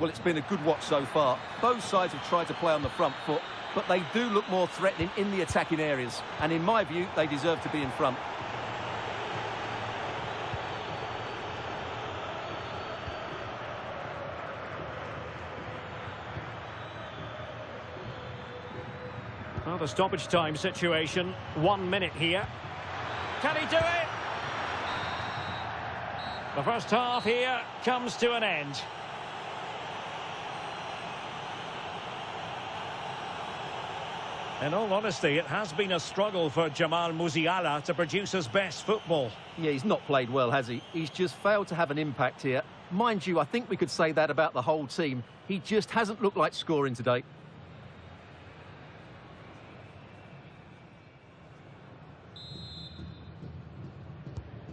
Well, it's been a good watch so far. Both sides have tried to play on the front foot, but they do look more threatening in the attacking areas. And in my view, they deserve to be in front. Well, the stoppage time situation, 1 minute here. Can he do it? The first half here comes to an end. In all honesty, it has been a struggle for Jamal Musiala to produce his best football. Yeah, he's not played well, has he? He's just failed to have an impact here. Mind you, I think we could say that about the whole team. He just hasn't looked like scoring today.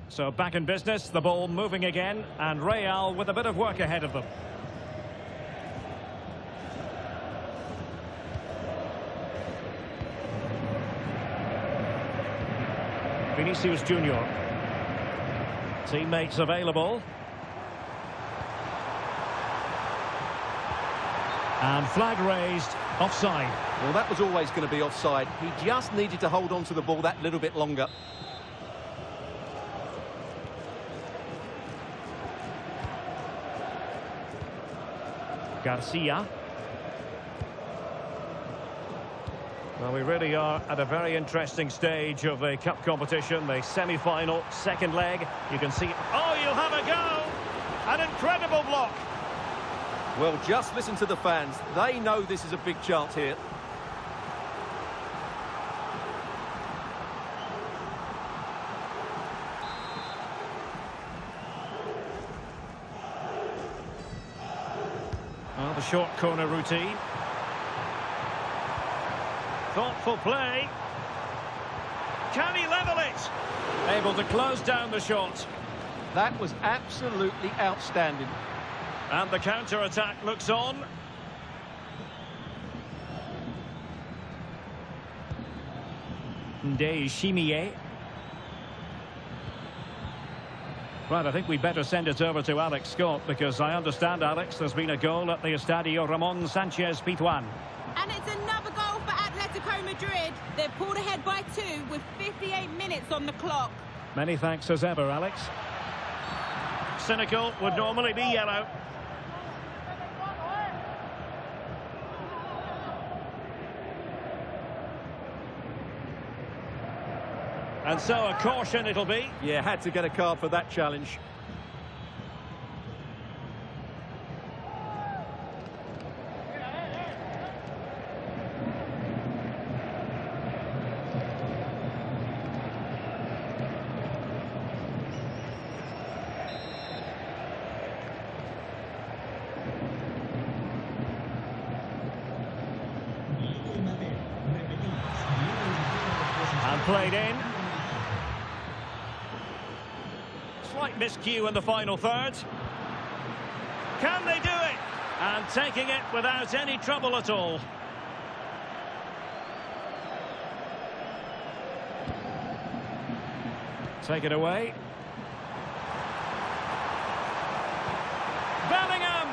So back in business, the ball moving again, and Real with a bit of work ahead of them. Vinicius Junior. Teammates available. And flag raised, offside. Well, that was always going to be offside. He just needed to hold on to the ball that little bit longer. Garcia. Well, we really are at a very interesting stage of the cup competition, the semi-final, second leg. You can see... Oh, you'll have a go! An incredible block! Well, just listen to the fans. They know this is a big chance here. Well, the short corner routine. Thoughtful play. Can he level it? Able to close down the shot. That was absolutely outstanding. And the counter-attack looks on. Shimier. Right, I think we better send it over to Alex Scott, because I understand, Alex, there's been a goal at the Estadio Ramon Sanchez Pizjuan. And it's another goal for Atletico Madrid. They've pulled ahead by 2 with 58 minutes on the clock. Many thanks as ever, Alex. Cynical would normally be yellow. And so a caution it'll be. Yeah, had to get a card for that challenge. And played in. Slight miscue in the final third. Can they do it? And taking it without any trouble at all. Take it away. Bellingham!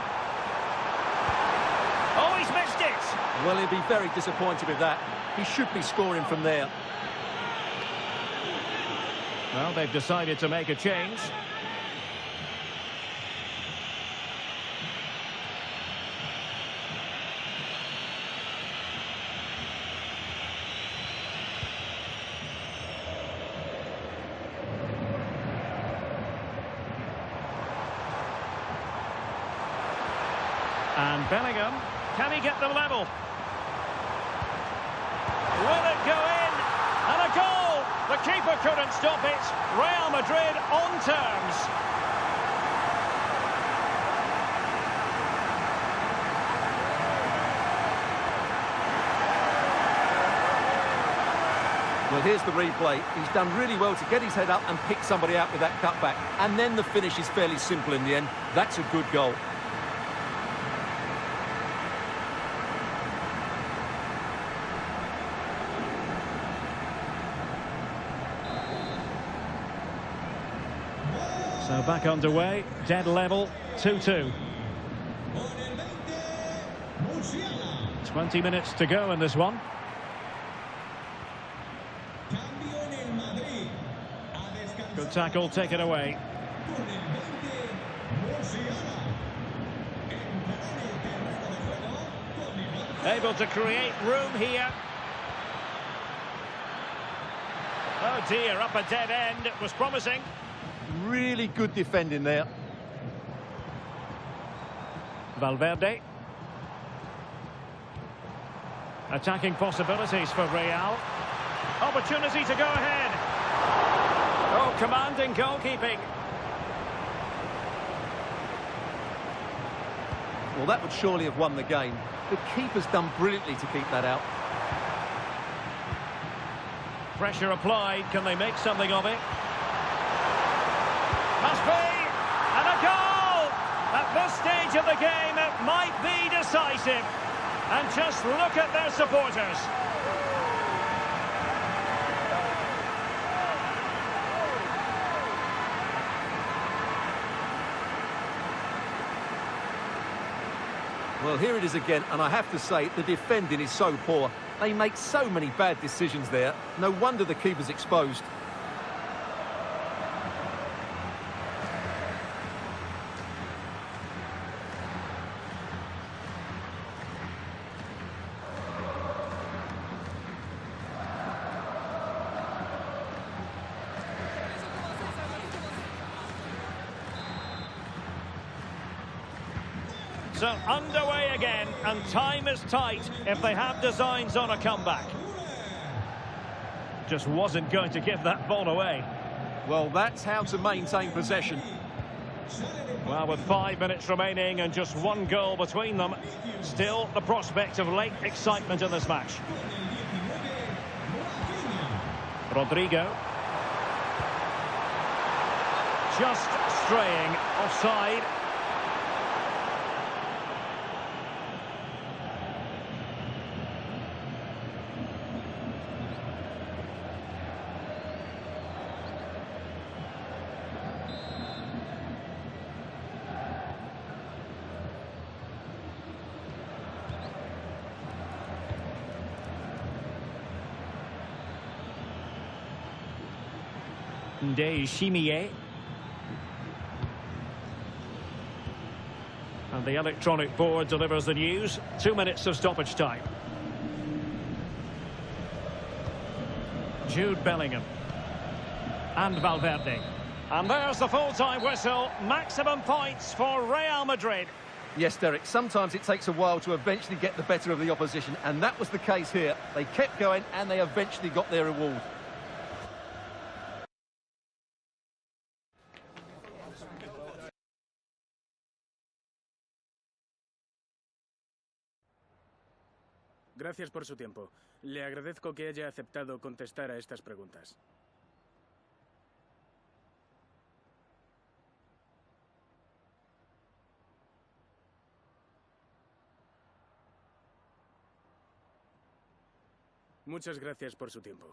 Oh, he's missed it! Well, he'll be very disappointed with that. He should be scoring from there. Well, they've decided to make a change. And Bellingham, can he get them level? Will it go in? And a goal! The keeper couldn't stop it. Real Madrid on terms. Well, here's the replay. He's done really well to get his head up and pick somebody out with that cutback. And then the finish is fairly simple in the end. That's a good goal. So back underway, dead level, 2-2. 20 minutes to go in this one. Good tackle, taken away. Able to create room here. Oh dear, up a dead end. It was promising. Really good defending there. Valverde. Attacking possibilities for Real. Opportunity to go ahead. Oh, commanding goalkeeping. Well, that would surely have won the game. The keeper's done brilliantly to keep that out. Pressure applied. Can they make something of it? Must be! And a goal! At this stage of the game, it might be decisive. And just look at their supporters. Well, here it is again, and I have to say, the defending is so poor. They make so many bad decisions there. No wonder the keeper's exposed. So underway again, and time is tight if they have designs on a comeback. Just wasn't going to give that ball away. Well, that's how to maintain possession. Well, with 5 minutes remaining and just one goal between them, still the prospect of late excitement in this match. Rodrigo. Just straying offside. Chimier. And the electronic board delivers the news. 2 minutes of stoppage time. Jude Bellingham. And Valverde. And there's the full-time whistle. Maximum points for Real Madrid. Yes, Derek, sometimes it takes a while to eventually get the better of the opposition, and that was the case here. They kept going, and they eventually got their reward. Gracias por su tiempo. Le agradezco que haya aceptado contestar a estas preguntas. Muchas gracias por su tiempo.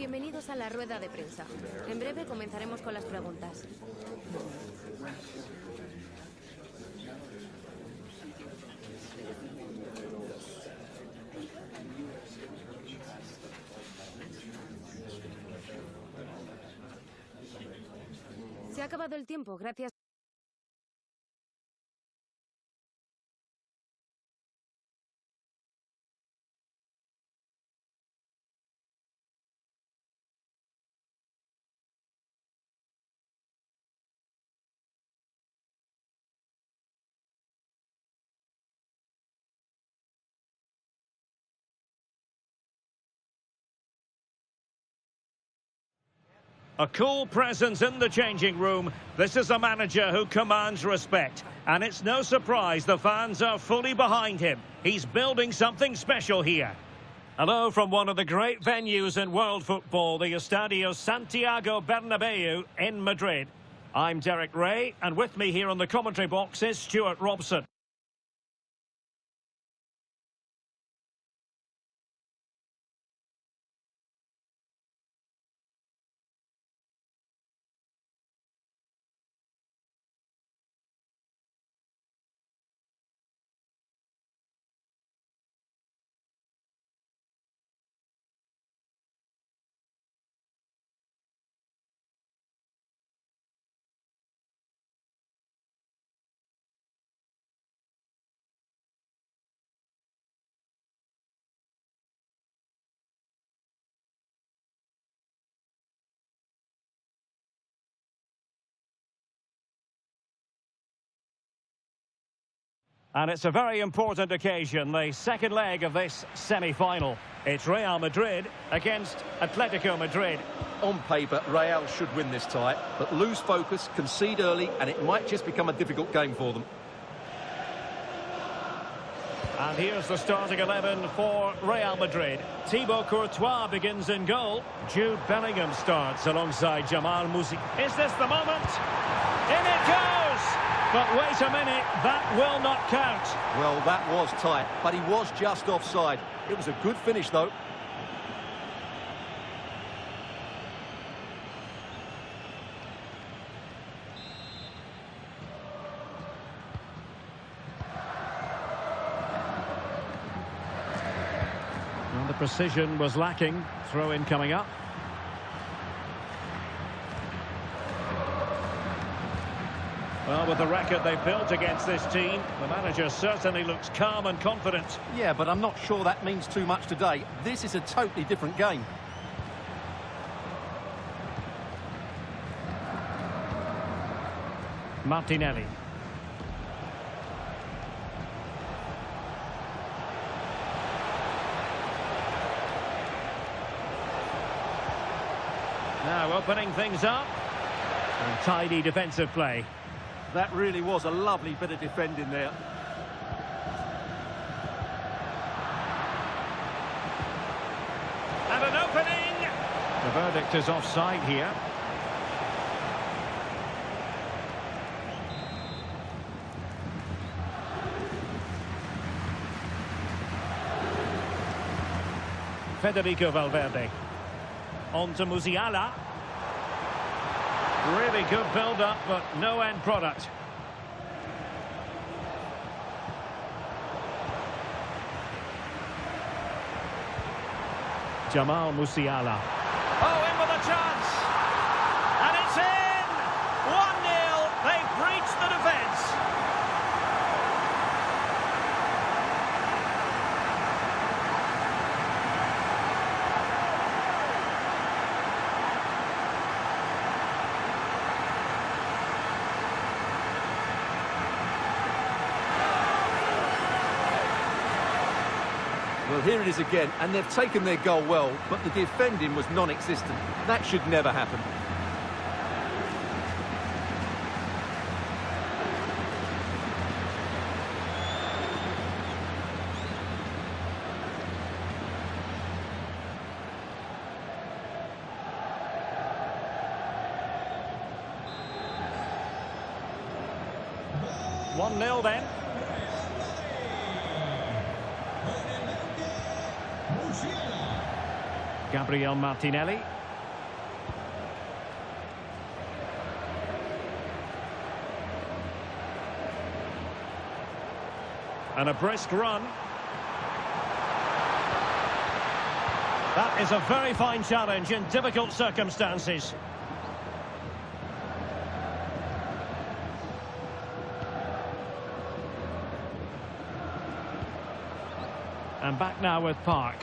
Bienvenidos a la rueda de prensa. En breve comenzaremos con las preguntas. Se ha acabado el tiempo, gracias. A cool presence in the changing room. This is a manager who commands respect. And it's no surprise the fans are fully behind him. He's building something special here. Hello from one of the great venues in world football, the Estadio Santiago Bernabeu in Madrid. I'm Derek Ray, and with me here on the commentary box is Stuart Robson. And it's a very important occasion, the second leg of this semi-final. It's Real Madrid against Atletico Madrid. On paper, Real should win this tie, but lose focus, concede early, and it might just become a difficult game for them. And here's the starting 11 for Real Madrid. Thibaut Courtois begins in goal. Jude Bellingham starts alongside Jamal Musiala. Is this the moment? In it goes! But wait a minute, that will not count. Well, that was tight, but he was just offside. It was a good finish, though. And the precision was lacking. Throw-in coming up. Well, with the record they've built against this team, the manager certainly looks calm and confident. Yeah, but I'm not sure that means too much today. This is a totally different game. Martinelli. Now opening things up. And tidy defensive play. That really was a lovely bit of defending there. And an opening! The verdict is offside here. Federico Valverde. On to Musiala. Really good build-up, but no end product. Jamal Musiala. Oh, in with a chance! And it's in! 1-0, they've breached the defence. Well, here it is again, and they've taken their goal well, but the defending was non-existent. That should never happen. One 1-0 then. Gabriel Martinelli. And a brisk run. That is a very fine challenge in difficult circumstances. And back now with Park.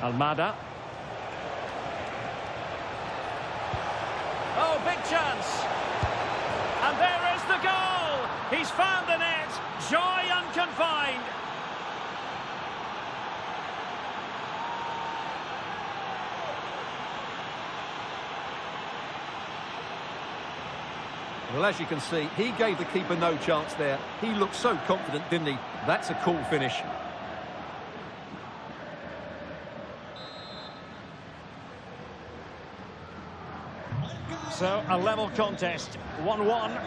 Almada. Oh, big chance. And there is the goal. He's found the net. Joy unconfined. Well, as you can see, he gave the keeper no chance there. He looked so confident, didn't he? That's a cool finish. So, a level contest, 1-1.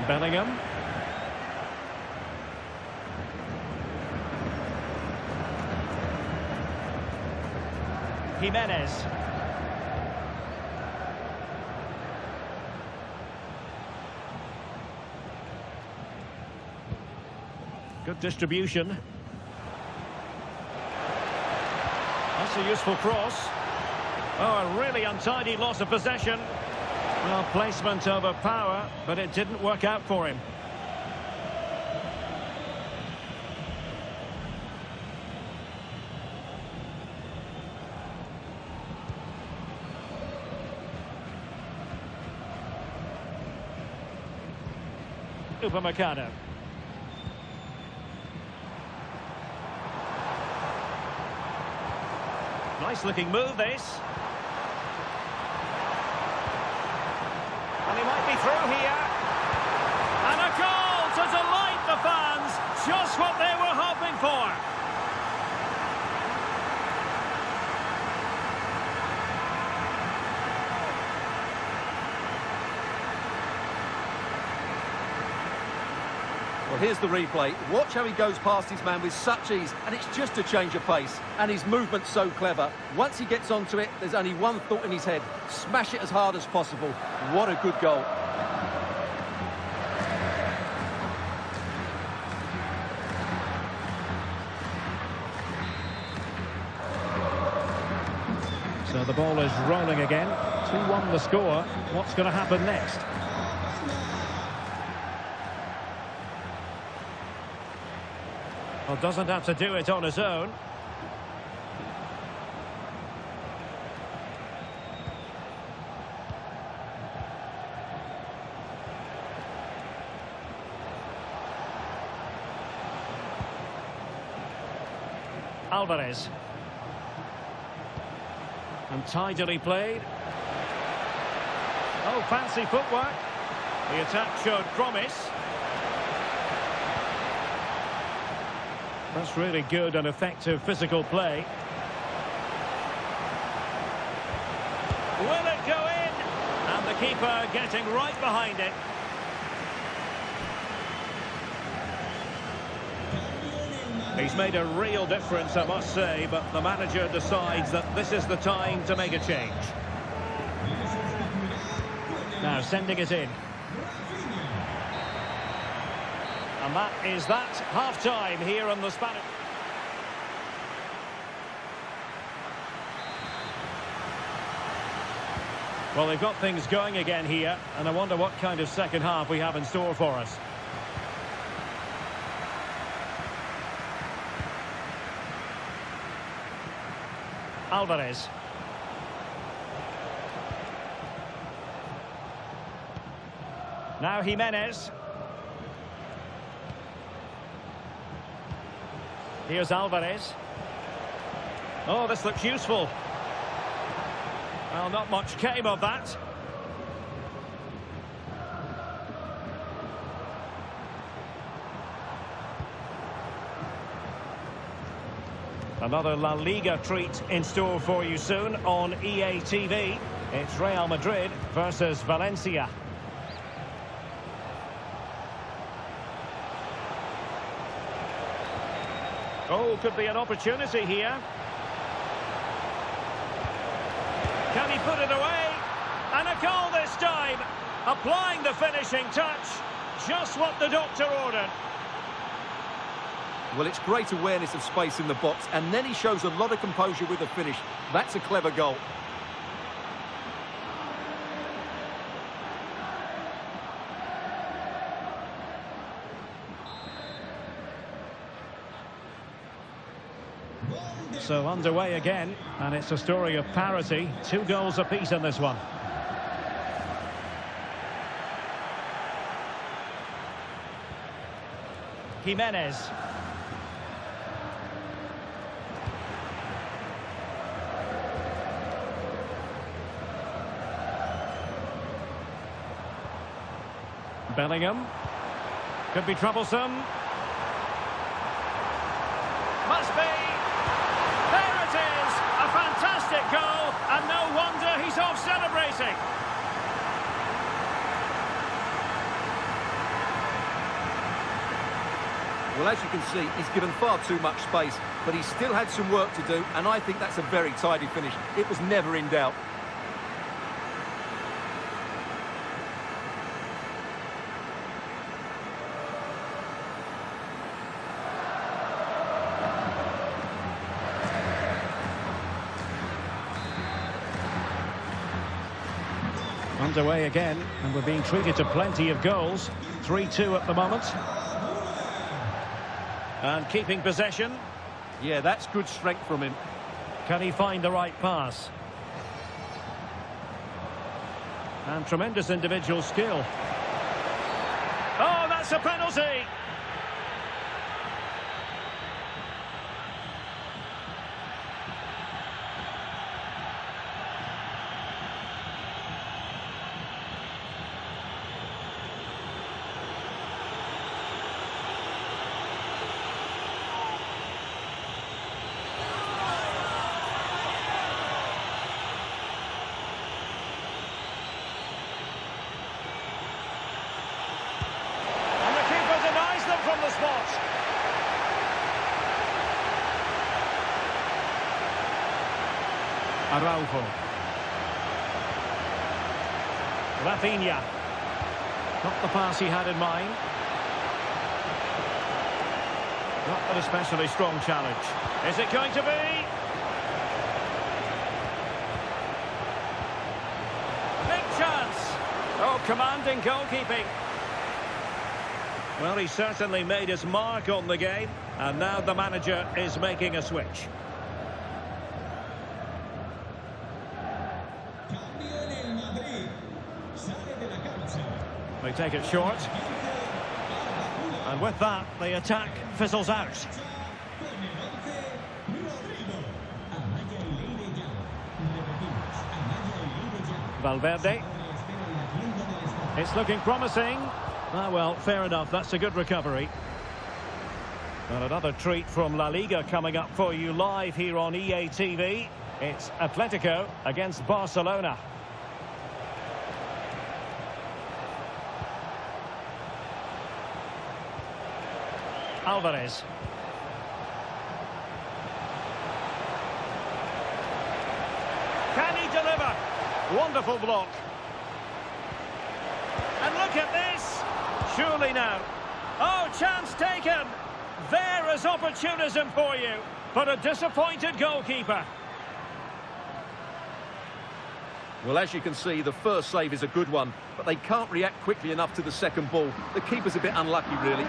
Bellingham. Jimenez. Good distribution. That's a useful cross. Oh, a really untidy loss of possession. Well, placement over power, but it didn't work out for him. Upamecano. Nice looking move, this. And he might be through here. And a goal to delight the fans. Just what they were hoping for. Well, here's the replay. Watch how he goes past his man with such ease, and it's just a change of pace. And his movement's so clever. Once he gets onto it, there's only one thought in his head. Smash it as hard as possible. What a good goal. So the ball is rolling again. 2-1 the score. What's going to happen next? Well, doesn't have to do it on his own. Alvarez. And tidily played. Oh, fancy footwork. The attack showed promise. That's really good and effective physical play. Will it go in? And the keeper getting right behind it. He's made a real difference, I must say, but the manager decides that this is the time to make a change. Now sending it in. And that is that, half-time here on the Spanish. Well, they've got things going again here, and I wonder what kind of second half we have in store for us. Alvarez. Now Jimenez. Here's Alvarez. Oh, this looks useful. Well, not much came of that. Another La Liga treat in store for you soon on EA TV. It's Real Madrid versus Valencia. Oh, could be an opportunity here. Can he put it away? And a goal this time. Applying the finishing touch. Just what the doctor ordered. Well, it's great awareness of space in the box, and then he shows a lot of composure with the finish. That's a clever goal. So underway again, and it's a story of parity. 2 goals apiece in this one. Jimenez. Bellingham. Could be troublesome. Must be. There it is. A fantastic goal. And no wonder he's off celebrating. Well, as you can see, he's given far too much space, but he still had some work to do, and I think that's a very tidy finish. It was never in doubt. Underway again, and we're being treated to plenty of goals. 3-2 at the moment. And keeping possession. Yeah, that's good strength from him. Can he find the right pass? And tremendous individual skill. Oh, that's a penalty! From the spot. Araujo. Rafinha. Not the pass he had in mind. Not an especially strong challenge. Is it going to be? Big chance. Oh, commanding goalkeeping. Well, he certainly made his mark on the game, and now the manager is making a switch. They take it short. And with that, the attack fizzles out. Valverde. It's looking promising. Ah, well, fair enough. That's a good recovery. And another treat from La Liga coming up for you live here on EA TV. It's Atletico against Barcelona. Alvarez. Can he deliver? Wonderful block. And look at this. Surely now. Oh, chance taken. There is opportunism for you. But a disappointed goalkeeper. Well, as you can see, the first save is a good one, but they can't react quickly enough to the second ball. The keeper's a bit unlucky, really.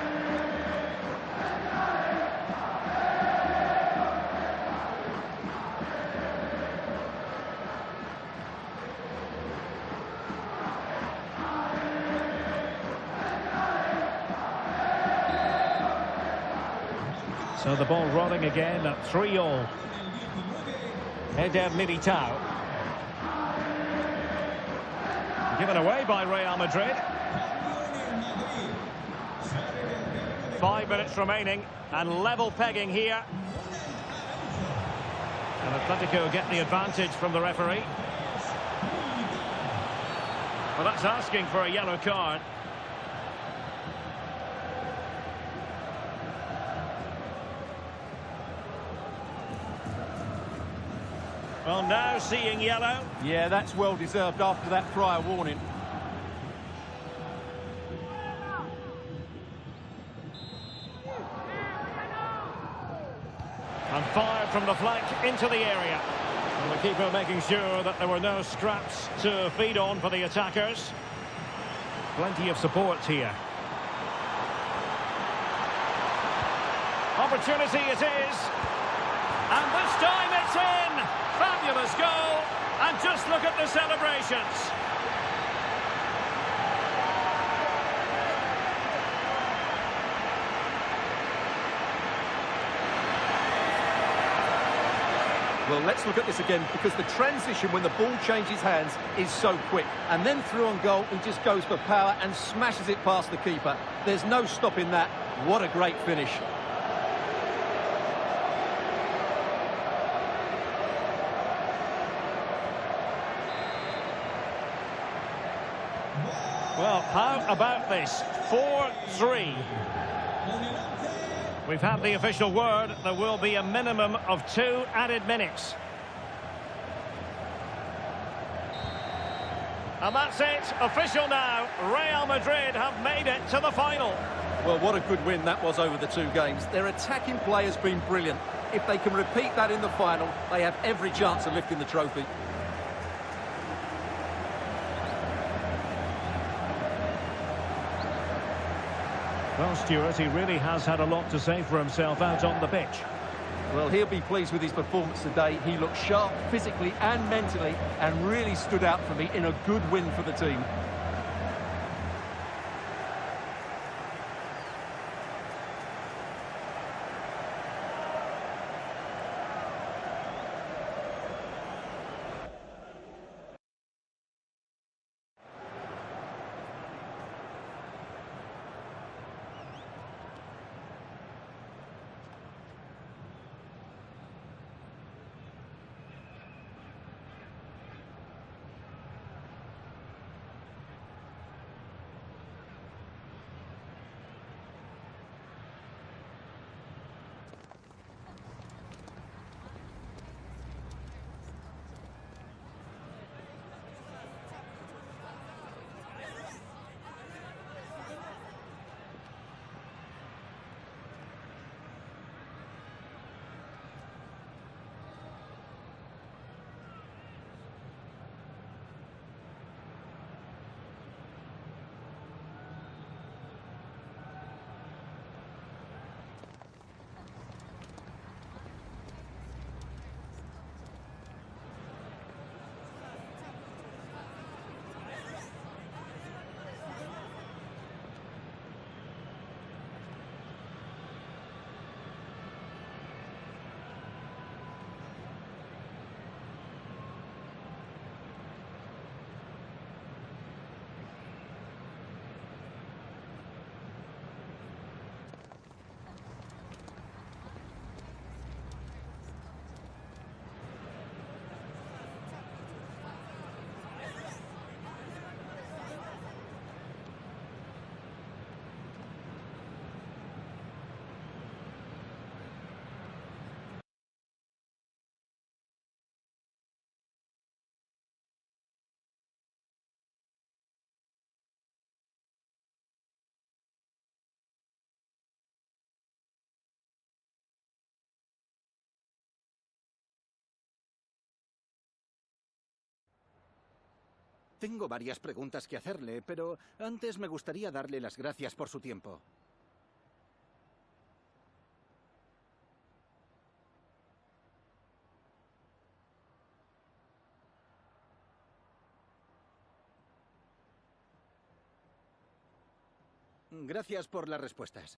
So the ball rolling again at 3-3. Eder Militao. Given away by Real Madrid. 5 minutes remaining and level pegging here. And Atletico get the advantage from the referee. Well, that's asking for a yellow card. Well, now seeing yellow. Yeah, that's well deserved after that prior warning. And fired from the flank into the area. And the keeper making sure that there were no scraps to feed on for the attackers. Plenty of support here. Opportunity it is. And this time it's in. Fabulous goal. And just look at the celebrations. Well, let's look at this again, because the transition when the ball changes hands is so quick. And then through on goal, he just goes for power and smashes it past the keeper. There's no stopping that. What a great finish. Well, how about this? 4-3. We've had the official word. There will be a minimum of 2 added minutes. And that's it. Official now. Real Madrid have made it to the final. Well, what a good win that was over the 2 games. Their attacking play has been brilliant. If they can repeat that in the final, they have every chance of lifting the trophy. Well, Stuart, he really has had a lot to say for himself out on the pitch. Well, he'll be pleased with his performance today. He looked sharp physically and mentally and really stood out for me in a good win for the team. Tengo varias preguntas que hacerle, pero antes me gustaría darle las gracias por su tiempo. Gracias por las respuestas.